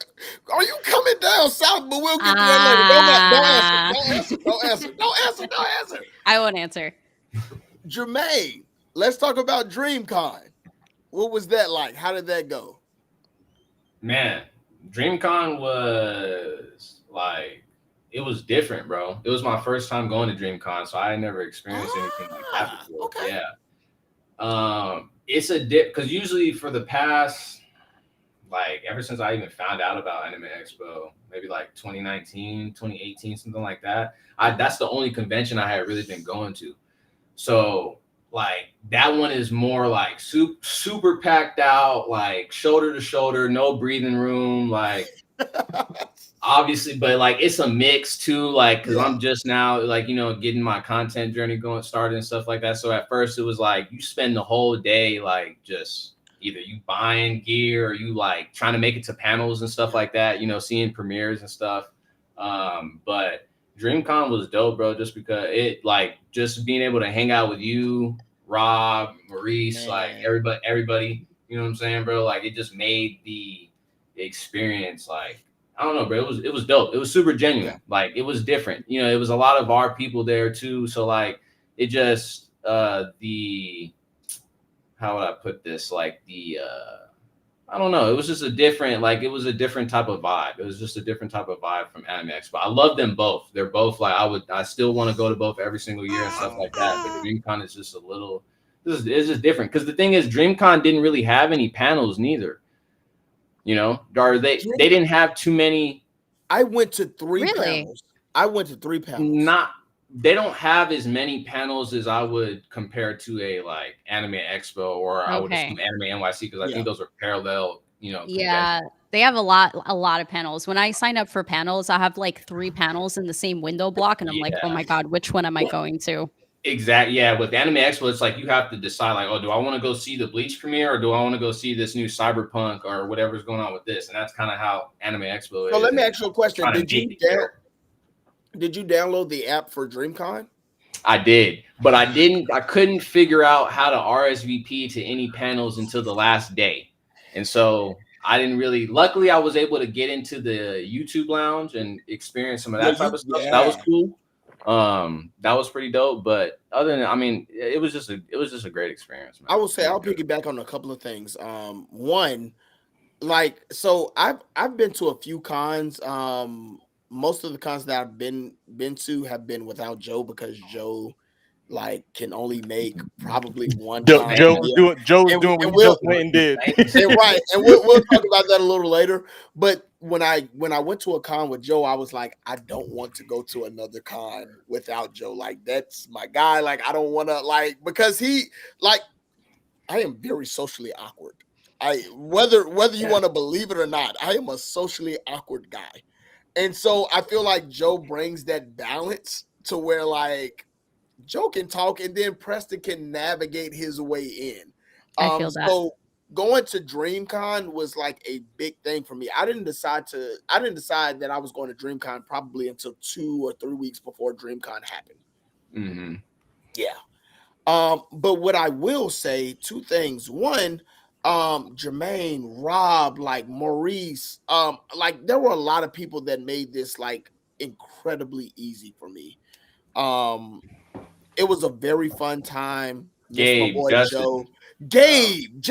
Are you coming down south? But we'll get to that later. Don't answer. I won't answer. Jermaine, let's talk about DreamCon. What was that like? How did that go? Man, DreamCon was like, it was different, bro. It was my first time going to DreamCon, so I had never experienced anything like that before. Okay. Yeah. It's a dip because usually for the past, like ever since I even found out about Anime Expo, maybe like 2019, 2018, something like that. That's the only convention I had really been going to. So like that one is more like super packed out, like shoulder to shoulder, no breathing room, like obviously, but like it's a mix too, like because I'm just now like getting my content journey started and stuff like that. So at first it was like you spend the whole day like just either you buying gear or you like trying to make it to panels and stuff like that, seeing premieres and stuff. But DreamCon was dope, bro, just because it like just being able to hang out with you, Rob, Maurice, like everybody, You know what I'm saying, bro? Like it just made the experience like I don't know, bro. It was dope. It was super genuine. Yeah. Like it was different. You know, it was a lot of our people there too. So like it just the how would I put this? Like the I don't know. It was just a different, like it was a different type of vibe. It was just a different type of vibe from Anime Expo. I love them both. They're both like I still want to go to both every single year and stuff like that. But DreamCon is just a little. It's just different because the thing is, DreamCon didn't really have any panels neither. You know, or they didn't have too many. I went to 3 Really? panels. I went to 3 panels. They don't have as many panels as I would compare to a like Anime Expo or I would assume Anime NYC because I think those are parallel, you know. Yeah, they have a lot of panels. When I sign up for panels, I have like 3 panels in the same window block, and I'm like, oh my god, which one am I going to? Exactly. Yeah, with Anime Expo, it's like you have to decide, like, oh, do I want to go see the Bleach premiere or do I want to go see this new Cyberpunk or whatever's going on with this? And that's kind of how Anime Expo is. So let me ask you a question: Did you download the app for DreamCon? I did, but I couldn't figure out how to RSVP to any panels until the last day, and so I didn't really. Luckily, I was able to get into the YouTube lounge and experience some of that type of stuff. That was cool. That was pretty dope. But other than, I mean, it was just a great experience, man. I will say I'll piggyback on a couple of things. One, like, so I've been to a few cons. Most of the cons that I've been to have been without Joe because Joe like can only make probably one. Joe was doing what Joe Clinton did. Right, and we'll talk about that a little later. But when I went to a con with Joe, I was like, I don't want to go to another con without Joe. Like that's my guy. Like I don't want to like because he like I am very socially awkward. Whether you want to believe it or not, I am a socially awkward guy. And so I feel like Joe brings that balance to where like Joe can talk and then Preston can navigate his way in. I feel that. So going to DreamCon was like a big thing for me. I didn't decide that I was going to DreamCon probably until 2 or 3 weeks before DreamCon happened. Mm-hmm. Yeah. But what I will say, 2 things. One, Jermaine, Rob, like Maurice, like there were a lot of people that made this like incredibly easy for me. It was a very fun time. Gabe, my boy Justin. Joe, Gabe,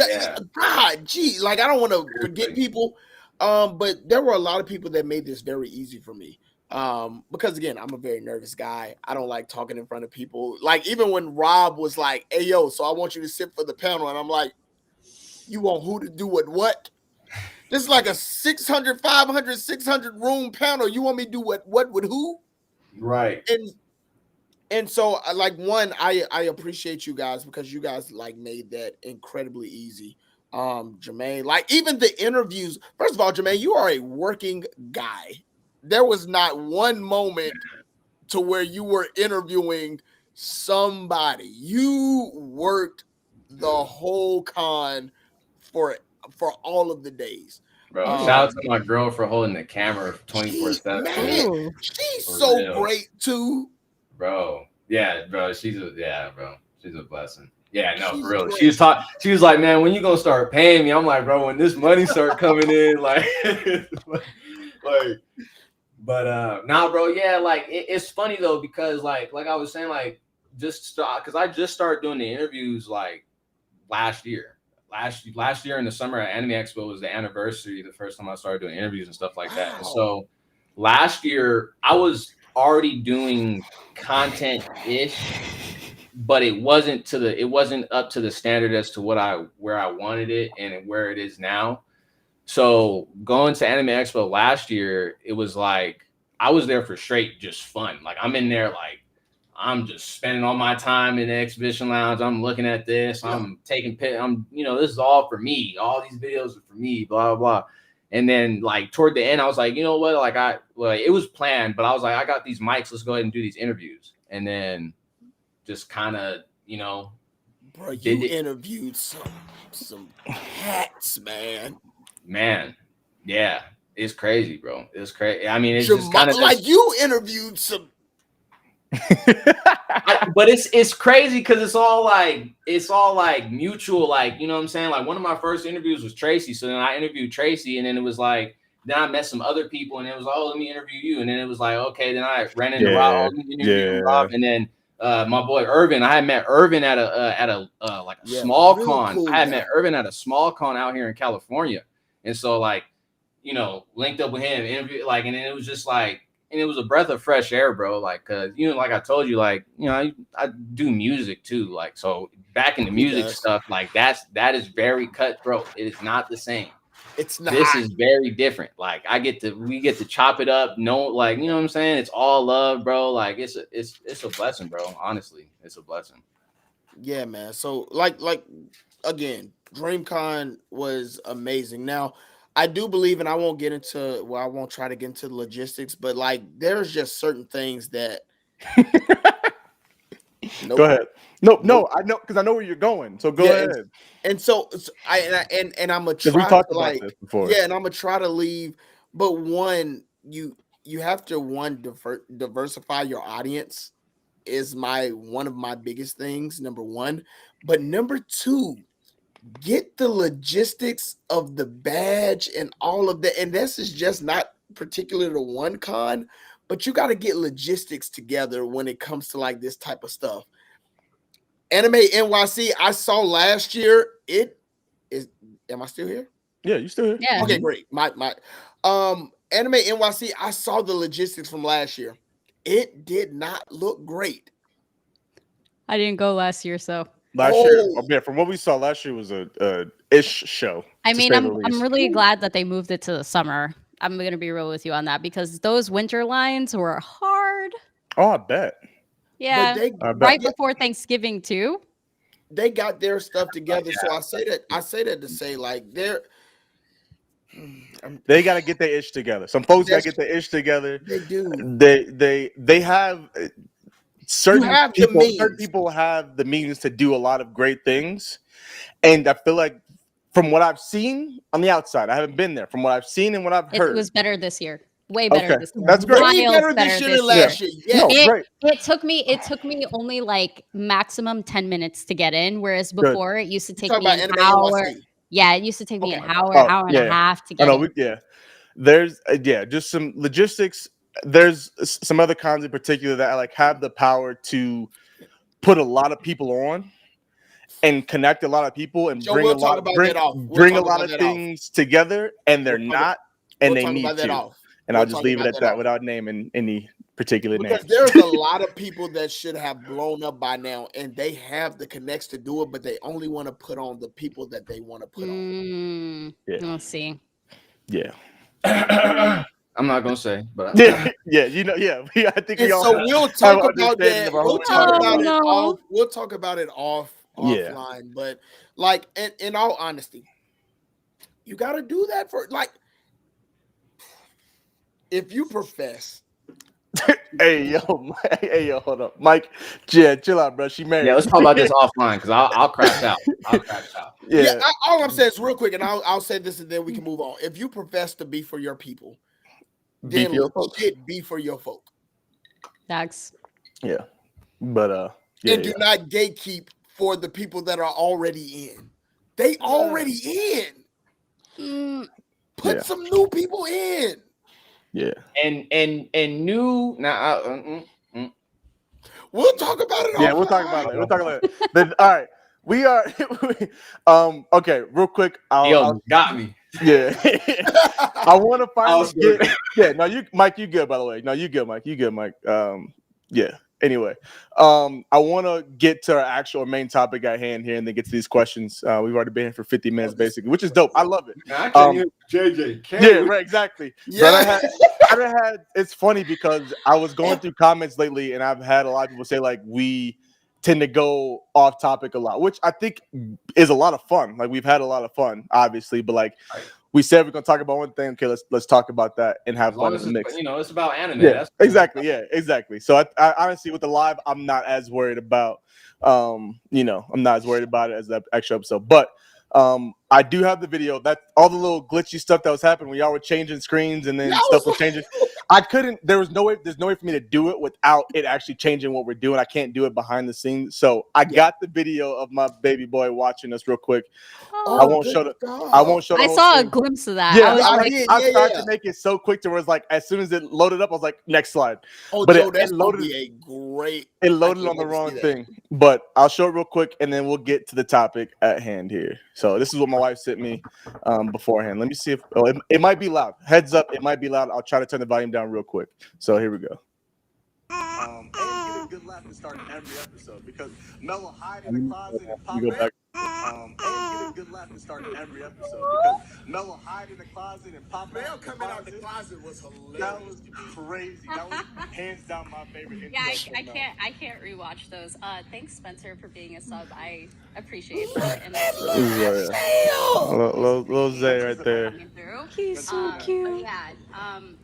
God, gee, like I don't want to forget people. But there were a lot of people that made this very easy for me. Because again, I'm a very nervous guy. I don't like talking in front of people. Like even when Rob was like, "Hey yo, so I want you to sit for the panel," and I'm like, "You want who to do what? This is like a 600, 500, 600 room panel. You want me to do what with who?" Right. And so like one, I appreciate you guys because you guys like made that incredibly easy. Jermaine, like even the interviews. First of all, Jermaine, you are a working guy. There was not one moment to where you were interviewing somebody. You worked the whole con for all of the days. Bro, shout out to my girl for holding the camera 24/7. Man, she's so great too. Bro. Yeah, bro. She's a blessing. Yeah, no, for real. Great. She was like, man, when you gonna start paying me? I'm like, bro, when this money start coming in, like nah, bro, yeah, like it's funny though, because like I was saying, like because I just started doing the interviews like last year in the summer at Anime Expo was the anniversary, the first time I started doing interviews and stuff like that. And so last year I was already doing content-ish, but it wasn't up to the standard as to where I wanted it and where it is now. So going to Anime Expo last year, it was like I was there for straight just fun. Like I'm in there like I'm just spending all my time in the exhibition lounge. I'm looking at this. I'm taking pictures. This is all for me. All these videos are for me, blah, blah, blah. And then like toward the end, I was like, you know what? Like it was planned, but I was like, I got these mics. Let's go ahead and do these interviews. And then just kind of, bro, you interviewed some hats, man. Man. Yeah. It's crazy, bro. It's crazy. I mean, it's just kind of like you interviewed some But it's crazy because it's all like mutual, like, you know what I'm saying? Like one of my first interviews was Tracy. So then I interviewed Tracy, and then it was like, then I met some other people, and it was like, oh, let me interview you. And then it was like, okay, then I ran into Rob, oh, let me interview Rob. And then my boy Irvin, I had met Irvin at a like a small con. Cool, I had met Irvin at a small con out here in California. And so like, you know, linked up with him, interviewed, like, and then it was just like, and it was a breath of fresh air, bro. Like, cause you know, like I told you, like, you know, I do music too. Like, so back in the music stuff, like that is very cutthroat. It is not the same. It's not. This is very different. Like we get to chop it up. No, like, you know what I'm saying? It's all love, bro. Like it's a blessing, bro. Honestly, it's a blessing. Yeah, man. So like again, DreamCon was amazing. Now, I do believe, and I won't try to get into the logistics, but like there's just certain things that Go ahead. No, I know, because I know where you're going. So go ahead. And so I'm gonna try. We talked about this before. Yeah, and I'm gonna try to leave. But one, you have to diversify your audience is one of my biggest things. Number one, but number two, get the logistics of the badge and all of that. And this is just not particular to one con, but you got to get logistics together when it comes to like this type of stuff. Anime NYC, I saw last year. It is. Am I still here? Yeah, you still here? Yeah. Okay, great. My Anime NYC, I saw the logistics from last year. It did not look great. I didn't go last year, so last year, yeah, from what we saw last year was a ish show. I mean, I'm really glad that they moved it to the summer. I'm gonna be real with you on that because those winter lines were hard. Oh, I bet. Yeah, right before Thanksgiving too. They got their stuff together. So I say that to say like they got to get their ish together. Some folks got to get their ish together. They do. They have certain people have the means to do a lot of great things, and I feel like from what I've seen on the outside, I haven't been there. From what I've seen and what I've heard, it was better this year. Way better this year. That's great. Way better this year than last year. Yeah. It took me only like maximum 10 minutes to get in, whereas before it used to take me an hour. Yeah, it used to take me an hour and a half to get in. There's just some logistics. There's some other cons in particular that like have the power to put a lot of people on and connect a lot of people and bring a lot of things together, and they're not, and they need to. And I'll just leave it at that without naming any particular name. Because there's a lot of people that should have blown up by now, and they have the connects to do it, but they only want to put on the people that they want to put on. Let's see. Yeah. I'm not gonna say, but I think we all. So we'll talk about that. We'll talk about it offline. But like, in all honesty, you got to do that for like. If you profess, hey yo, hold up, Mike. Yeah, chill out, bro. She married. Yeah, let's talk about this offline because I'll crash out. Yeah. All I'm saying is real quick, and I'll say this, and then we can move on. If you profess to be for your people, then legit be for your folk. Thanks. Yeah, but and do not gatekeep for the people that are already in. They already in. Put some new people in. Yeah, and new now. We'll talk about it. Yeah, we'll talk about it. Then, all right, we are. Okay, real quick. Got me. Yeah, I want to finally get. Yeah, no, Mike, you good, by the way. No, you good, Mike. You good, Mike. Yeah. Anyway, I want to get to our actual main topic at hand here, and then get to these questions. We've already been here for 50 minutes, basically, which is dope. I love it. I can't hear JJK. Yeah, right, exactly. Yeah. But it's funny because I was going through comments lately, and I've had a lot of people say like we tend to go off topic a lot, which I think is a lot of fun. Like we've had a lot of fun, obviously, but like. We said we're gonna talk about one thing. Okay, let's talk about that and have fun in the mix. You know, it's about anime. Yeah, exactly. Yeah, exactly. So I honestly, with the live, I'm not as worried about. I'm not as worried about it as the actual episode. But I do have the video. That all the little glitchy stuff that was happening when y'all were changing screens and then stuff was changing. I couldn't. There's no way for me to do it without it actually changing what we're doing. I can't do it behind the scenes. So I got the video of my baby boy watching us real quick. I won't show the I whole saw thing. a glimpse of that. Yeah, I tried to make it so quick to where it's like as soon as it loaded up, I was like, next slide. Oh, but Joe, that's it gonna loaded. be a great. It loaded on the wrong thing. But I'll show it real quick, and then we'll get to the topic at hand here. So this is what my wife sent me beforehand. Let me see if it might be loud. Heads up, it might be loud. I'll try to turn the volume down real quick. So here we go. And get a good laugh to start every episode because Mel will hide in the closet and pop back. And get a good laugh to start every episode because Mel will hide in the closet and pop back. Mel coming out the closet was hilarious. That was crazy. That was hands down my favorite. Yeah, I can't rewatch those. Thanks, Spencer, for being a sub. I appreciate that. And little Zay right there. He's so cute. Yeah,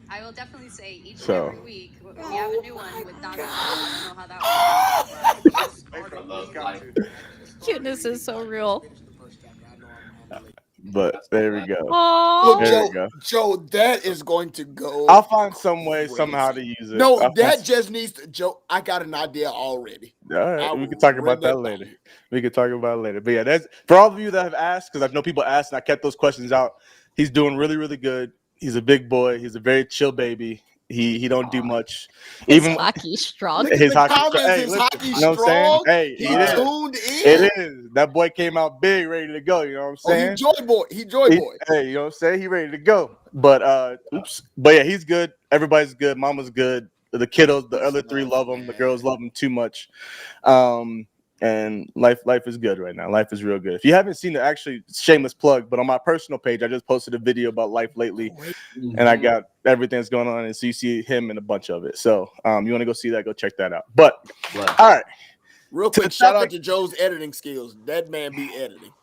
I will definitely say each and every week we have a new one with Donald. I don't know how that works. Cuteness is so real. But there we go. Oh, there we go. Joe, that is going to go. I'll find some way somehow to use it. No, that just needs to. Joe, I got an idea already. All right, we can talk about that later. We can talk about it later. But yeah, that's for all of you that have asked, because I know people asked and I kept those questions out. He's doing really, really good. He's a big boy. He's a very chill baby. He don't do much. Even hockey strong. His hockey hockey you know what I'm saying? Hey, he tuned in. It is. That boy came out big, ready to go. You know what I'm saying? He joy boy. Hey, you know what I'm saying? He ready to go. But But yeah, he's good. Everybody's good. Mama's good. The kiddos, the other three love him. The girls love him too much. And life is good right now. Life is real good. If you haven't seen it, actually, shameless plug, but on my personal page, I just posted a video about life lately, and I got everything that's going on, and so you see him in a bunch of it. So you want to go see that, go check that out. But all right, real quick, shout out to Joe's editing skills. That man be editing.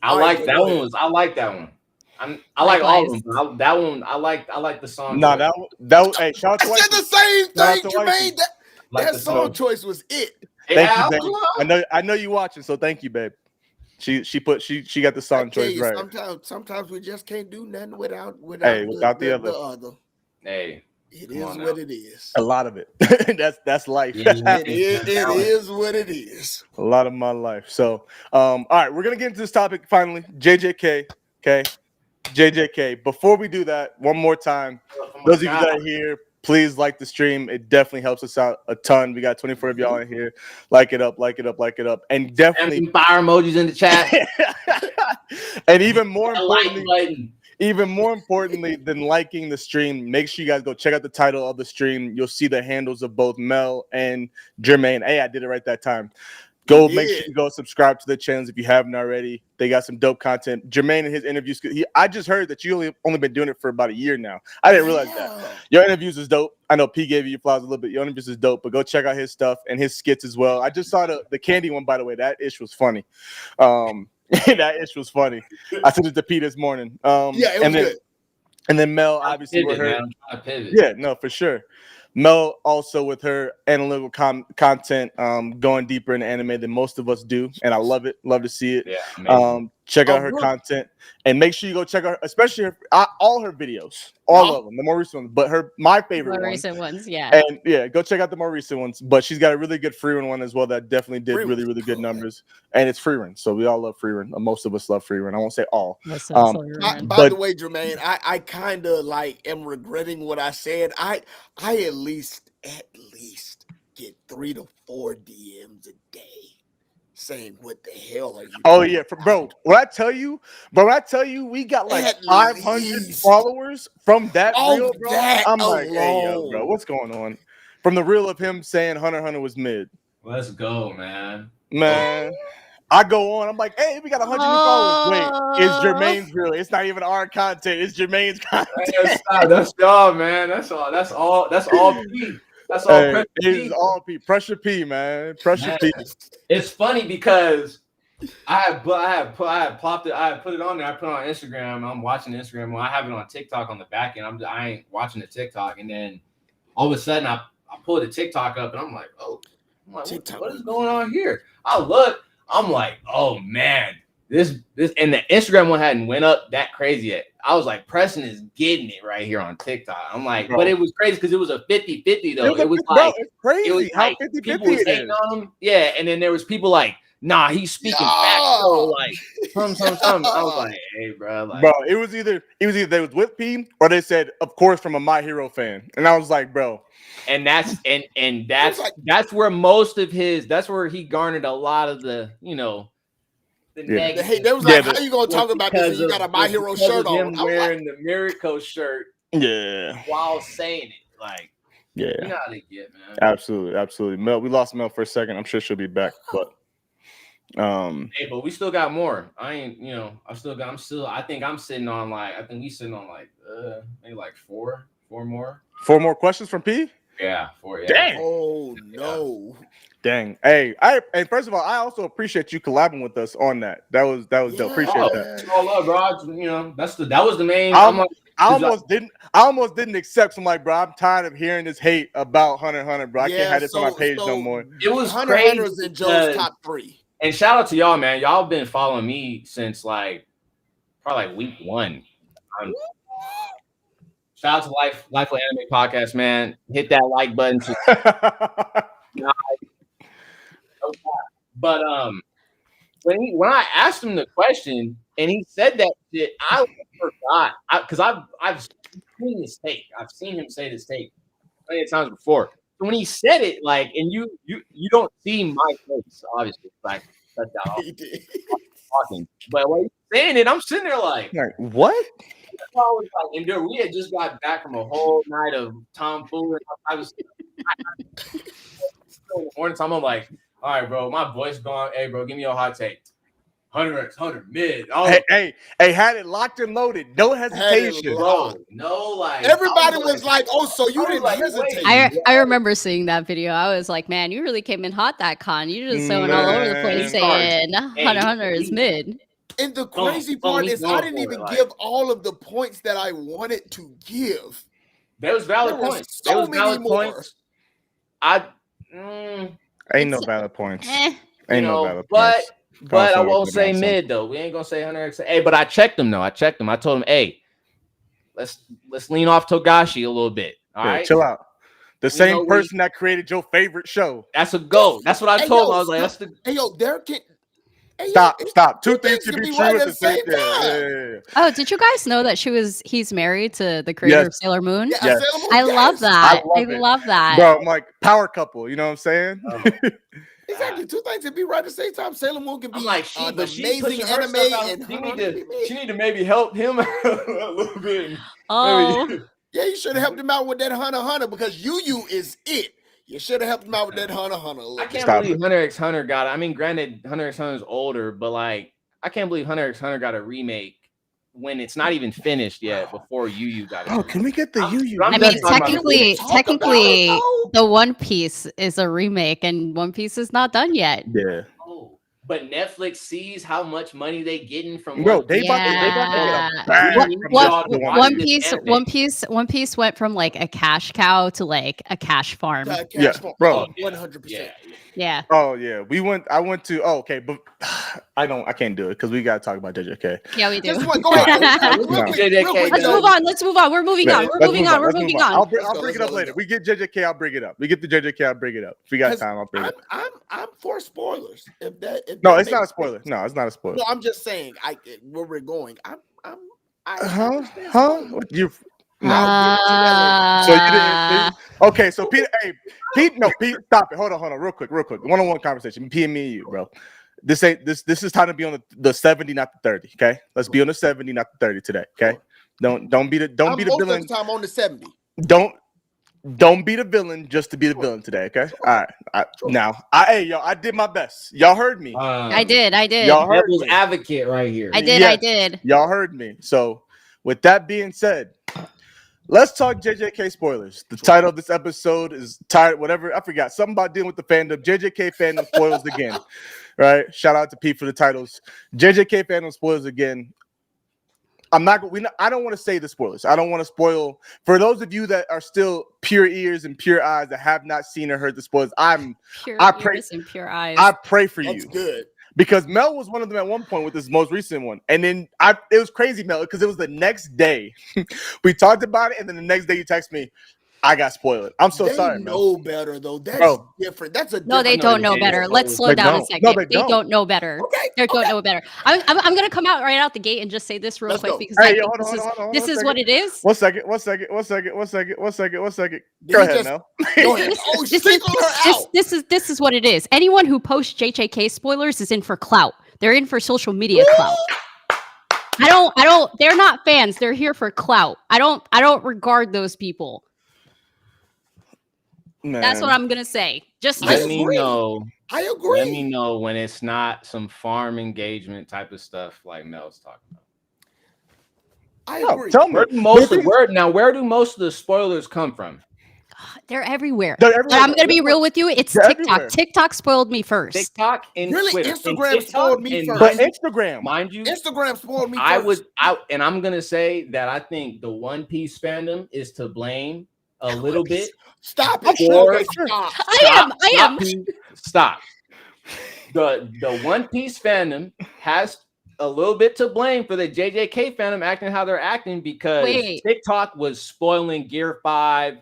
I like that one. I like that one. I like all of them. That one, I like the song. No, that hey, shout out to I said the same thing, Jermaine. That song choice was it. Thank you, babe. I know you watching, so thank you, babe. She got the song choice right. Sometimes we just can't do nothing without the other. Hey, it is what it is. A lot of it. that's life. It is what it is. A lot of my life. So, all right, we're gonna get into this topic finally. JJK, okay. JJK. Before we do that, one more time, those of you that are here, please like the stream. It definitely helps us out a ton. We got 24 of y'all in here. Like it up. And definitely fire emojis in the chat. And even more importantly than liking the stream, make sure you guys go check out the title of the stream. You'll see the handles of both Mel and Jermaine. Hey, I did it right that time. Go make sure you go subscribe to the channels if you haven't already. They got some dope content. Jermaine and his interviews. I just heard that you only been doing it for about a year now. I didn't realize that. Your interviews is dope. I know P gave you flowers a little bit. Your interviews is dope, but go check out his stuff and his skits as well. I just saw the candy one, by the way. That ish was funny. That ish was funny. I sent it to P this morning. It was good. And then Mel, obviously, with her. I'm trying to pivot. Yeah, no, for sure. Mel also with her analytical content, going deeper into anime than most of us do, and I love it. Love to see it. Yeah, check out her content, and make sure you go check out, especially all her videos, all of them, the more recent ones. But my favorite recent ones, yeah. And yeah, go check out the more recent ones. But she's got a really good free one as well that definitely did really good numbers, and it's free run. So we all love free run. Most of us love free run. I won't say all. By the way, Jermaine, I kind of am regretting what I said. I at least get 3 to 4 DMs a day saying, "What the hell are you?" Oh yeah, bro. When I tell you, we got like 500 followers from that reel, bro. I'm like, hey, yo, bro, what's going on? From the reel of him saying Hunter x Hunter was mid. Let's go, man. I go on. I'm like, hey, we got 100 followers. Wait, it's Jermaine's reel. It's not even our content. It's Jermaine's content. That's y'all, man. That's all. That's all. P. That's all. Hey, it's all P. Pressure P, man. Pressure P. It's funny because I put it on there. I put it on Instagram. I'm watching Instagram. Well, I have it on TikTok on the back end. I ain't watching the TikTok, and then all of a sudden I pull the TikTok up, and I'm like, what is going on here? I look. I'm like, oh man, This and the Instagram one hadn't went up that crazy yet. I was like, Preston is getting it right here on TikTok. I'm like, Bro. but it was crazy because it was a 50-50 though. It was bro, like it's crazy it was how like 50-50 people was it hating is. on him. Yeah, and then there was people like, nah, he's speaking facts though. Like some. I was like, hey, bro, like, bro, it was either they was with P or they said, of course, from a My Hero fan, and I was like, bro. And that's where most of that's where he garnered a lot of the the negative. Hey, they was like, how you gonna talk about this? And you got a My Hero shirt on. Him wearing the Miracle shirt, yeah, while saying it, like, yeah, you know how they get, man. Absolutely. Mel, we lost Mel for a second. I'm sure she'll be back, but hey, but we still got more. I ain't, I think I'm sitting on we sitting on maybe like four more. 4 more questions from P. Yeah, 4. Yeah. Dang. Oh no. Dang. Hey, first of all, I also appreciate you collabing with us on that. That was dope. Appreciate that. All up, bro. That was the main. I almost didn't accept. I'm like, bro, I'm tired of hearing this hate about Hunter x Hunter, bro. I can't have this on my page no more. It was Hunter crazy. Hunter's in Joe's top 3. And shout out to y'all, man. Y'all been following me since probably week 1. Shout out to Life of Anime Podcast, man. Hit that like button. But when I asked him the question and he said that shit, I forgot because I've seen this take. I've seen him say this take plenty of times before. So when he said it, and you don't see my face, obviously, cut that off. Talking, but when he's saying it, I'm sitting there like what? I was like, and dude, we had just got back from a whole night of tomfoolery. I was in the morning time. I'm like, all right, bro, my voice gone. Hey, bro, give me your hot take. Hunter x Hunter mid. Hey, had it locked and loaded. No hesitation. Bro, no, everybody was like, oh, so you didn't hesitate. I remember seeing that video. I was like, man, you really came in hot that con. You're just going all over the place saying Hunter x Hunter is mid. And the crazy part is I didn't even give all of the points that I wanted to give. There was valid points. There was valid points. Ain't no valid points. Ain't no valid points. But I won't say mid though. We ain't gonna say Hunter x. Hey, but I checked him though. I told him, hey, let's lean off Togashi a little bit. All right, chill out. The same person that created your favorite show. That's a go. That's what I told him. I was like, that's the. Hey yo, there can. Stop. Two things can be true at the same time. Yeah. Oh, did you guys know that he's married to the creator of Sailor Moon? Yes. I love that. I love that. Bro, I'm like power couple. You know what I'm saying? Exactly. Two things can be right at the same time. Sailor Moon can be an amazing anime, and she need to maybe help him out a little bit. Oh, yeah, you should have helped him out with that Hunter x Hunter because Yu is it. You should have helped him out with that Hunter x Hunter. I can't believe Hunter x Hunter got it. I mean, granted, Hunter x Hunter is older, but I can't believe Hunter x Hunter got a remake when it's not even finished yet before Yu got it. Oh, can we get the Yu? I mean, technically, the One Piece is a remake, and One Piece is not done yet. Yeah. But Netflix sees how much money they getting from Bro, One Piece. One Piece went from a cash cow to a cash farm. Bro, 100%. Yeah. Oh yeah, I went to. Oh, okay, but I can't do it because we gotta talk about JJK. Yeah, we do. Go ahead. Let's move on. We're moving on. We're moving on. I'll bring it up later. We get JJK. I'll bring it up. We get the JJK. I'll bring it up. If we got time, I'll bring it up. I'm for spoilers. No, it's not a spoiler. No, it's not a spoiler. No, I'm just saying. Where we're going. You. No. So you didn't. Okay, so Pete. Pete, stop it. Hold on, real quick. One-on-one conversation. P and me and you, bro. This is time to be on the 70, not the 30. Okay, let's be on the 70, not the 30 today. Okay, don't be the villain. Most of the time on the 70. Don't be the villain just to be the villain today. Okay, all right. I did my best. Y'all heard me. I did. Y'all heard me. Advocate right here. I did. Y'all heard me. So with that being said, let's talk JJK spoilers. The title of this episode is tired. Whatever, I forgot something about dealing with the fandom. JJK fandom spoils again. Right? Shout out to Pete for the titles. JJK fandom spoils again. I don't want to say the spoilers. I don't want to spoil for those of you that are still pure ears and pure eyes that have not seen or heard the spoilers. I pray for you. That's good. because Mel was one of them at one point with this most recent one, and then it was crazy, Mel, because it was the next day we talked about it, and then the next day you text me, I got spoiled. I'm so sorry, They man. know better though. That's Bro. different. That's a No, they different don't know they better. don't. Let's slow They down a don't. second. No, they They don't. don't know better. Okay, They okay. don't know better. I'm gonna come out right out the gate and just say this real Let's quick go. because Hey, I yo, think hold on, this is what it is. One second. Go Did he ahead, just- Mel. Go ahead. Oh, single her out. This is what it is. Anyone who posts JJK spoilers is in for clout. They're in for social media clout. I don't. They're not fans. They're here for clout. I don't regard those people. Man. That's what I'm gonna say. Just I Let me agree. know. I agree. Let me know when it's not some farm engagement type of stuff like Mel's talking about. I No, agree. tell me. Where do most of the spoilers come from? they're everywhere. They're But everywhere. I'm gonna be real with you. It's They're TikTok. everywhere. TikTok spoiled me first. TikTok and Really? Twitter. Instagram And TikTok, spoiled me and first. But mind- Instagram. Mind you, Instagram spoiled me I first. would out, and I'm gonna say that I think the One Piece fandom is to blame a little bit. Stop it. Or- Okay, stop. I am. Stop. The One Piece fandom has a little bit to blame for the JJK fandom acting how they're acting because Wait. TikTok was spoiling Gear 5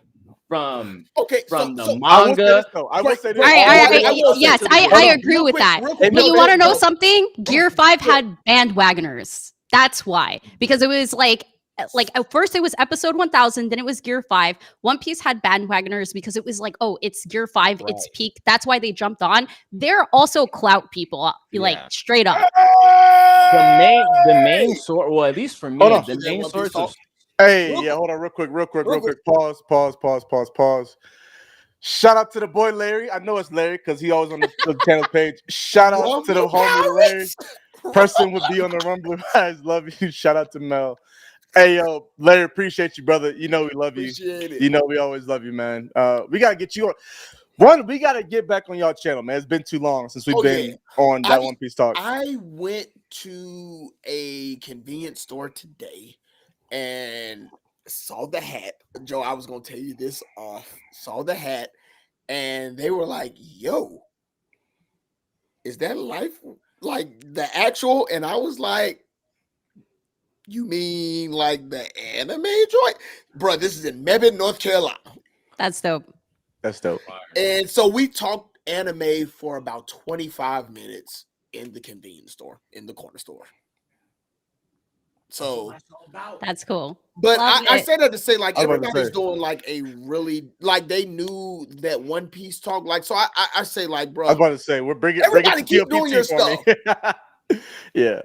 from Okay, the so I will say manga. this though. I will say this. All right. I will say Yes, to the I point. agree Real with quick, that. real quick, But you real want to quick, know bro. something? Gear 5 had bandwagoners. That's why. Because it was like at first it was episode 1000, then it was Gear 5. One Piece had bandwagoners because it was like, oh, it's Gear 5, it's peak. That's why they jumped on. They're also clout people, like Yeah. straight up. The main source, well, at least for me, Hold on. the main One Piece source talk. is Hey, Real yeah, quick. hold on, real quick. Real quick. Pause. Shout out to the boy Larry. I know it's Larry because he always on the channel page. Shout out to the Rumble homie Larry. Pirates. Person would be on the Rumble. Guys, love you. Shout out to Mel. Hey, yo, Larry, appreciate you, brother. You know we love you. Appreciate it. You know we always love you, man. We gotta get you on. One, we gotta get back on y'all channel, man. It's been too long since we've been on that One Piece talk. I went to a convenience store today and saw the hat. Joe, I was gonna tell you this off. Saw the hat, and they were like, "Yo, is that life like the actual?" And I was like, "You mean like the anime joint, bro? This is in Mebane, North Carolina." That's dope. That's dope. And so we talked anime for about 25 minutes in the convenience store, in the corner store. So, That's cool. but Love I it. said that to say, like, I was about to everybody's say. doing like a really, like, they knew that One Piece talk. Like, so I say, like, bro, I was about to say, we're bringing Everybody it keep doing your me. Yeah.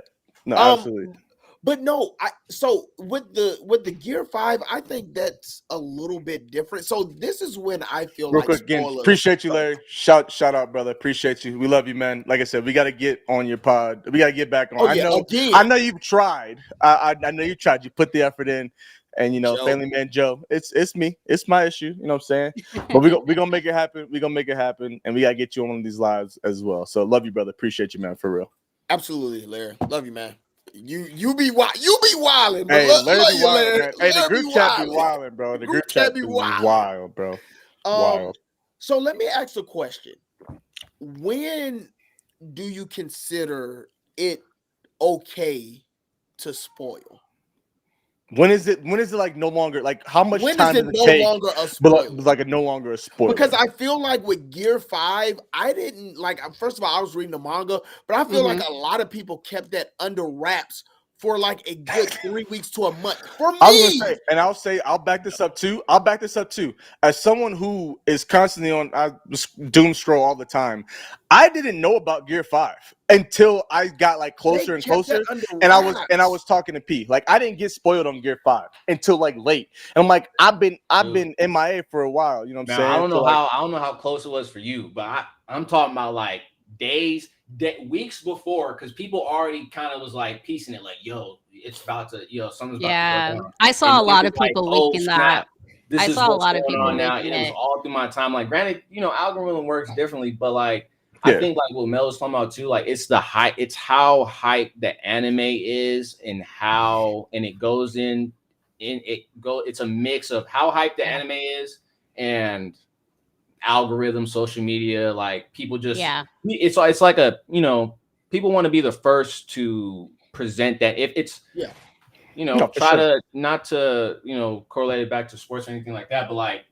No, absolutely. but no, so with the Gear 5, I think that's a little bit different. So this is when I feel Real like quick, again, spoilers appreciate you, start. Larry. Shout out, brother. Appreciate you. We love you, man. Like I said, we got to get on your pod. We got to get back on. Oh, yeah, again. I know you've tried. I know you tried. You put the effort in, and you know, Joe. family man Joe. It's me. It's my issue. You know what I'm saying? But we gonna make it happen. We gonna make it happen, and we gotta get you on one of these lives as well. So love you, brother. Appreciate you, man. For real. Absolutely, Larry. Love you, man. You be wild. You be wilding, bro. Hey, Love Larry be you, wild, Larry. man. Hey, the Larry group chat be wildin'. wilding, bro. The Group group chat be be wild. wild, bro. Wild. So let me ask a question. When do you consider it okay to spoil? When is it like no longer like how much When time is does it it no take? longer a But spoiler? like a no longer a spoiler. Because I feel like with Gear 5, I didn't like, first of all, I was reading the manga, but I feel like a lot of people kept that under wraps for like a good 3 weeks to a month. For me, I was gonna say, and I'll back this up too. As someone who is constantly on I doom scroll all the time, I didn't know about Gear 5 until I got like closer and closer. And I was talking to P. Like I didn't get spoiled on Gear 5 until like late. And I'm like, I've been MIA for a while. You know what I'm Now, saying? I don't know how close it was for you, but I'm talking about like weeks before, because people already kind of was like piecing it, like, yo, it's about to, something's about to go down. I saw And a lot it of was like, people oh, leaking snap. that. I This is saw a what's lot of going people on now. leaking It was it. all through my timeline. Granted, algorithm works differently, but like I think like what Mel was talking about too, like it's how hype the anime is and it goes it's a mix of how hype the anime is and algorithm, social media, like people just it's like a people want to be the first to present that. If it's try to not to correlate it back to sports or anything like that, but like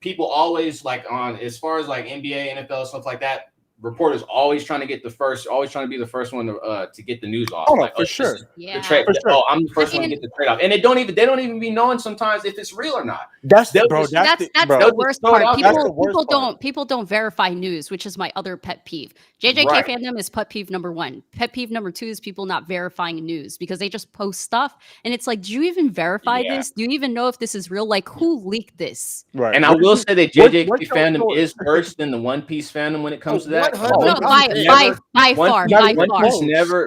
people always like on as far as like NBA, NFL, stuff like that. Reporters always trying to get the first, always trying to be the first one to get the news off. Oh, like, for sure. The trade. Oh, I'm the first one to get the trade off, and they don't even be knowing sometimes if it's real or not. That's the worst part. People don't verify news, which is my other pet peeve. JJK fandom is pet peeve number 1. Pet peeve number 2 is people not verifying news because they just post stuff, and it's like, do you even verify this? Do you even know if this is real? Like, who leaked this? Right. And I will say that JJK fandom is worse than the One Piece fandom when it comes to that. By far.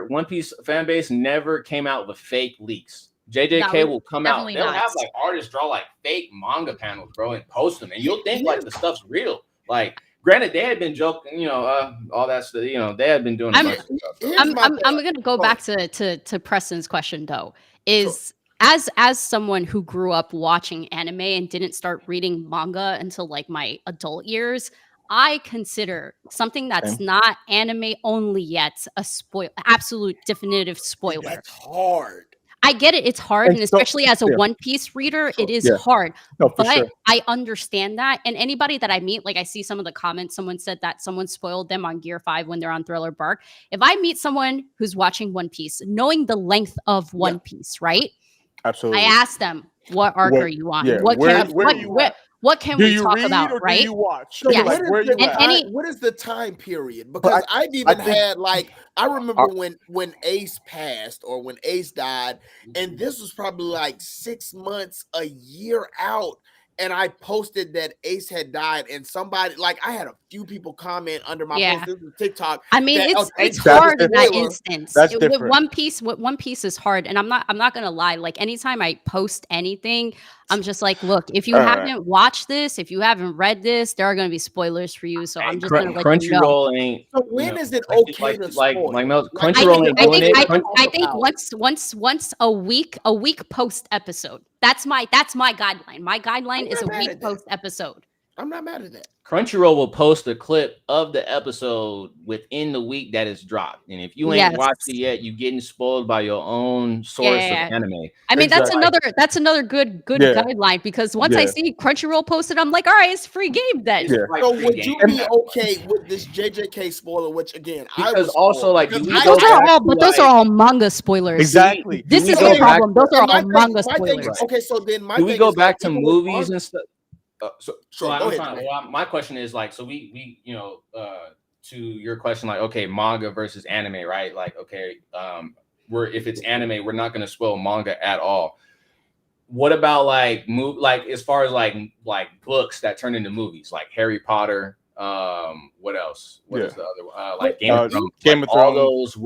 One Piece fan base never came out with fake leaks. JJK will come out. They'll have like artists draw like fake manga panels, bro, and post them, and you'll think like the stuff's real. Like, granted, they had been joking, all that stuff. They had been doing. I'm gonna go back to Preston's question though. As someone who grew up watching anime and didn't start reading manga until like my adult years, I consider something that's not anime only yet a absolute definitive spoiler. That's hard. I get it. It's hard. And especially as a One Piece reader, it is hard. But I understand that. And anybody that I meet, like I see some of the comments, someone said that someone spoiled them on Gear 5 when they're on Thriller Bark. If I meet someone who's watching One Piece, knowing the length of One Piece, right? Absolutely. I ask them, what arc are you on? What can we talk about, right? Do you watch? Yeah. What is the time period? Because I've even had like, I remember when Ace passed or when Ace died, and this was probably like 6 months, a year out. And I posted that Ace had died, and somebody like I had a few people comment under my post on TikTok. I mean, it's hard in that instance. With One Piece is hard, and I'm not gonna lie. Like anytime I post anything, I'm just like, look, if you haven't watched this, if you haven't read this, there are gonna be spoilers for you. So I'm just gonna let you know. Crunchyroll ain't. So when is it okay to spoil? Crunchyroll ain't doing it. I think once a week post episode. That's my guideline. My guideline is a week post episode. I'm not mad at that. Crunchyroll will post a clip of the episode within the week that it's dropped, and if you ain't watched it yet, you're getting spoiled by your own source of anime. I mean, that's another good guideline, because once I see Crunchyroll posted, I'm like, all right, it's free game then. So would you be okay with this JJK spoiler? Which again, because also like those are all manga spoilers. Exactly. This is the problem. Those are all manga spoilers. Okay, so then do we go back to movies and stuff? My question is like, so we to your question, like, okay, manga versus anime, right? Like, okay, if it's anime, we're not going to spoil manga at all. What about like as far as like books that turn into movies, like Harry Potter? What else? What is the other one? Like Game of Thrones. Game of Thrones.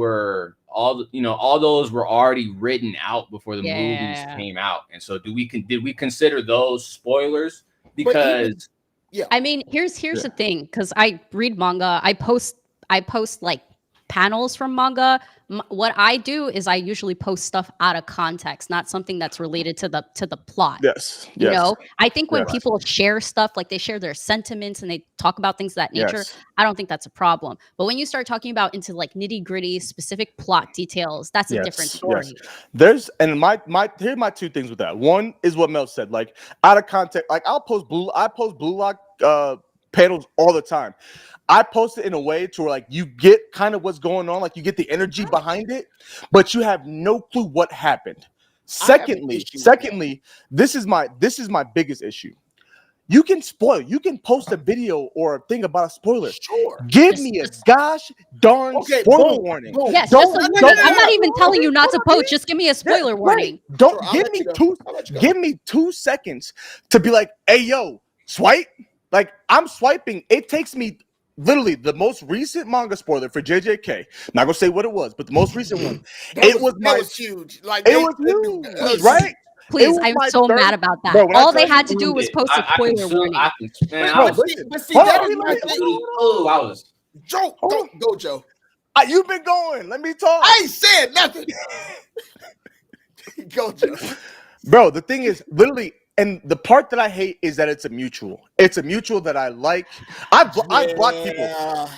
All those were already written out before the movies came out, and so did we consider those spoilers? Because I mean, here's the thing, because I read manga, I post like panels from manga. What I do is I usually post stuff out of context, not something that's related to the plot. You know, I think when people share stuff, like they share their sentiments and they talk about things of that nature, I don't think that's a problem. But when you start talking about into like nitty gritty specific plot details, that's a different story. There's here are my two things with that. One is what Mel said, like out of context. Like I post Blue Lock panels all the time. I post it in a way to where like you get kind of what's going on, like you get the energy behind it, but you have no clue what happened. Secondly, this is my biggest issue. You can post a video or a thing about a spoiler. Sure. Give me a gosh darn spoiler warning. Yes, I'm not even telling you not to post. Just give me a spoiler warning. Don't give me 2 seconds to be like, hey yo, swipe. Like I'm swiping. It takes me literally the most recent manga spoiler for JJK. Not gonna say what it was, but the most recent one. That was huge. Like it was huge, right? Please, I'm so mad about that. Bro, all they had to do was post a spoiler warning. But see, that is my thing. Joe, go, Joe. You've been going. Let me talk. I ain't said nothing. Go, Joe. Bro, the thing is, literally, and the part that I hate is that it's a mutual. It's a mutual that I like. I block people.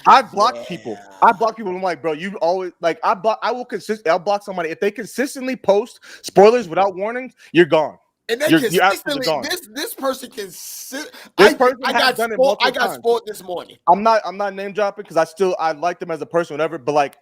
I block people. I block people. I'm like, bro, you always like I block. I will I'll block somebody if they consistently post spoilers without warning. You're gone. And they You're consistently gone. this person can sit. This person I got done it spoiled. I multiple got times. spoiled this morning. I'm not name dropping because I like them as a person, whatever. But like,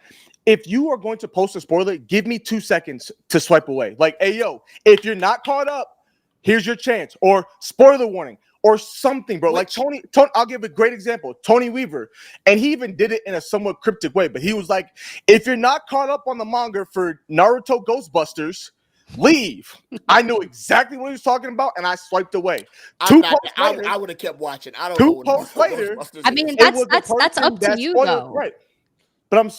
if you are going to post a spoiler, give me 2 seconds to swipe away. Like, hey yo, if you're not caught up, here's your chance, or spoiler warning, or something, bro. Like Tony, I'll give a great example. Tony Weaver, and he even did it in a somewhat cryptic way. But he was like, if you're not caught up on the manga for Naruto Ghostbusters, leave. I knew exactly what he was talking about, and I swiped away. I would have kept watching. I don't know. 2 posts later, I mean, that's up to you, though. Right. But I'm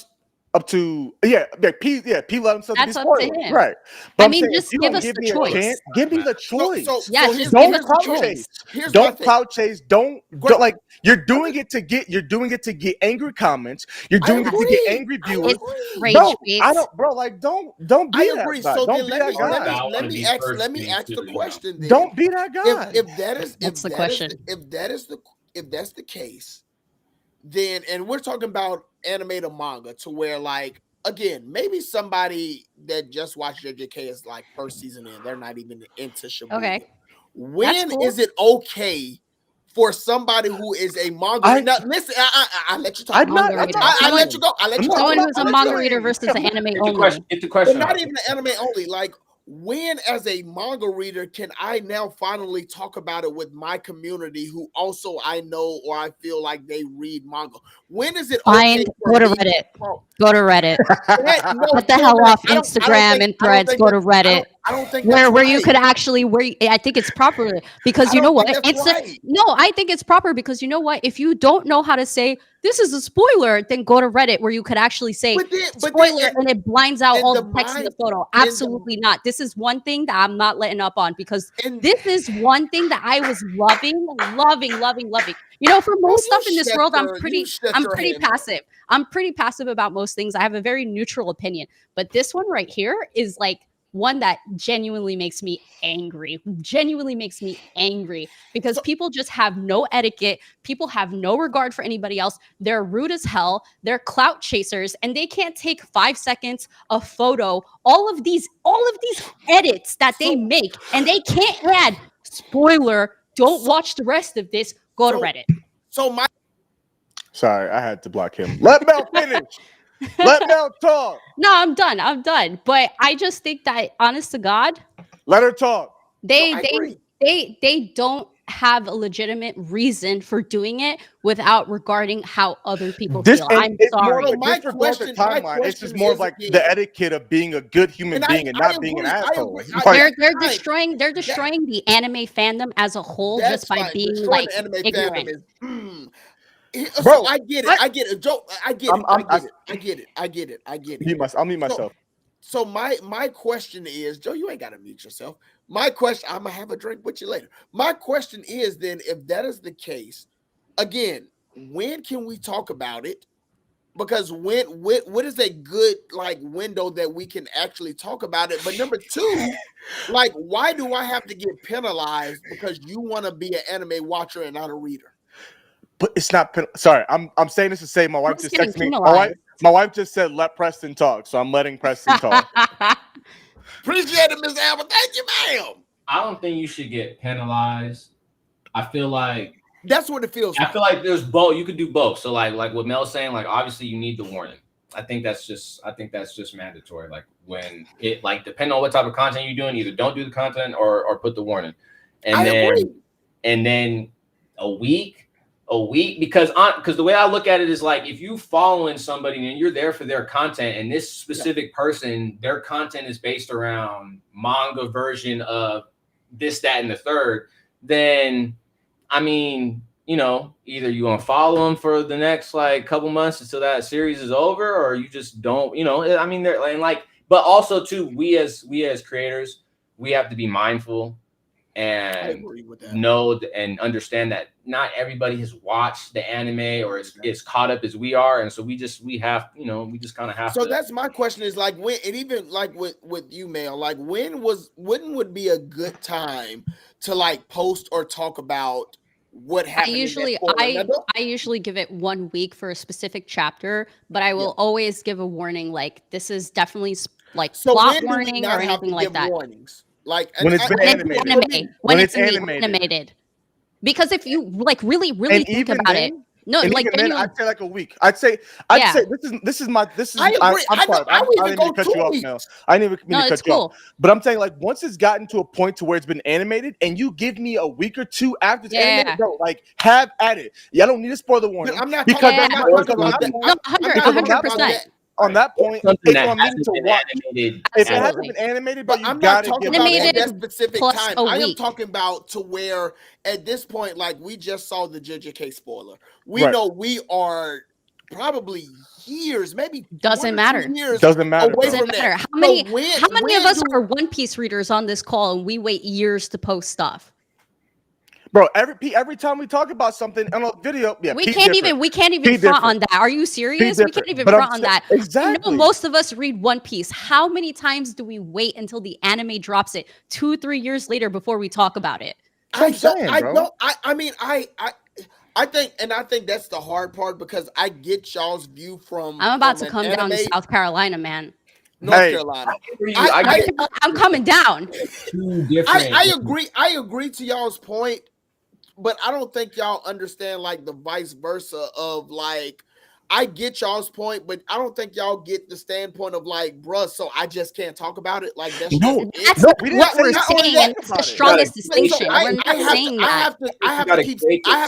up to P let himself That's be up spoiled. to him. Right. But I mean, saying, just if you give don't us give the me a choice. chance, give me the choice. Yes, just don't give us the clout choice. chase. Here's Don't clout chase. Don't like you're doing it to get angry comments. You're doing it to get angry viewers. It's rage Bro, bait. I don't, bro. Like, don't be I that agree. guy. So Don't then be let that me guy. let me ask the question. Then. Don't be that guy. That's the question. If that's the case, then and we're talking about animated manga to where like again maybe somebody that just watched JJK is like first season in, they're not even into Shibuya. Okay. When cool. is it okay for somebody who is a manga? Now listen, I let you talk. I let you go. I let you go. Someone who's a manga reader versus an anime only. Get the question. But not even an anime only. Like, when, as a manga reader, can I now finally talk about it with my community who also I know or I feel like they read manga? When is it Fine, okay? go to Reddit. Go to Reddit. What the hell off Instagram and Threads? Go to Reddit. I don't think where you could actually I think it's proper because you know what? I think it's proper because you know what? If you don't know how to say this is a spoiler, then go to Reddit where you could actually say spoiler and it blinds out all the text in the photo. Absolutely not. This is one thing that I'm not letting up on because this is one thing that I was loving. You know, for most stuff in this world, I'm pretty passive. I'm pretty passive about most things. I have a very neutral opinion, but this one right here is like one that genuinely makes me angry because people just have no etiquette. People have no regard for anybody else. They're rude as hell. They're clout chasers and they can't take 5 seconds a photo. All of these edits that they make and they can't add spoiler. Don't watch the rest of this. Go to Reddit. Sorry, I had to block him. Let Mel finish. Let Mel talk. No, I'm done. But I just think that, honest to God, let her talk. They don't have a legitimate reason for doing it without regarding how other people feel. I'm sorry. My question, it's just more of like the etiquette of being a good human being and not being an asshole. They're destroying the anime fandom as a whole just by being like ignorant. So I get it, Joe. I get it. I'll mute myself. So my question is, Joe, you ain't gotta mute yourself. My question, I'm gonna have a drink with you later. My question is then, if that is the case, again, when can we talk about it? Because what is a good like window that we can actually talk about it? But number two, like, why do I have to get penalized because you want to be an anime watcher and not a reader? But it's not. Sorry, I'm saying this to say my wife just texted me. My wife just said let Preston talk, so I'm letting Preston talk. Appreciate it, Ms. Albert. Thank you, ma'am. I don't think you should get penalized. I feel like that's what it feels like. I feel like there's both. You could do both. So like what Mel's saying, like obviously you need the warning. I think that's just mandatory. Like when it like depending on what type of content you're doing, either don't do the content or put the warning. And then a week because the way I look at it is like if you following somebody and you're there for their content and this specific person, their content is based around manga version of this, that, and the third, then I mean, you know, either you gonna follow them for the next like couple months until that series is over, or you just don't, you know. I mean, they're like, but also too, we as creators, we have to be mindful and know and understand that not everybody has watched the anime or is caught up as we are, and so we just kind of have to. So that's my question is like when, and even like with you, Mel, like when would be a good time to like post or talk about what happened? I usually give it 1 week for a specific chapter, but I will always give a warning, like this is definitely like plot warning or anything like that. Warnings? Like when it's been animated. When it's animated. Because if you like really think about it, no, and like then I'd say like a week. I'd say this is. I agree. I'm sorry. I didn't mean to cut you off, Mel. I didn't even mean to cut you off. But I'm saying like once it's gotten to a point to where it's been animated, and you give me a week or two after it's animated, bro, like have at it. Yeah, I don't need a spoiler warning. But I'm not because talking about that. No, 100%. On that point, it's on me to watch. If it hasn't been animated, but I'm not talking about animated at that specific time. I am week. talking about to where at this point, like we just saw the JJK spoiler. We know we are probably years, maybe doesn't matter. Doesn't matter. Doesn't matter. How many of us are One Piece readers on this call and we wait years to post stuff? Bro, every time we talk about something on a video, we can't even front on that. Are you serious? We can't even front on that. Exactly. You know, most of us read One Piece. How many times do we wait until the anime drops it 2-3 years later before we talk about it? I think that's the hard part because I get y'all's view from. I'm about to come down to South Carolina, man. North Carolina. I'm coming down. I agree to y'all's point, but I don't think y'all understand like the vice versa of like I get y'all's point, but I don't think y'all get the standpoint of like, bruh, so I just can't talk about it. Like that's what we're saying. It's the strongest distinction. We're not saying that. I have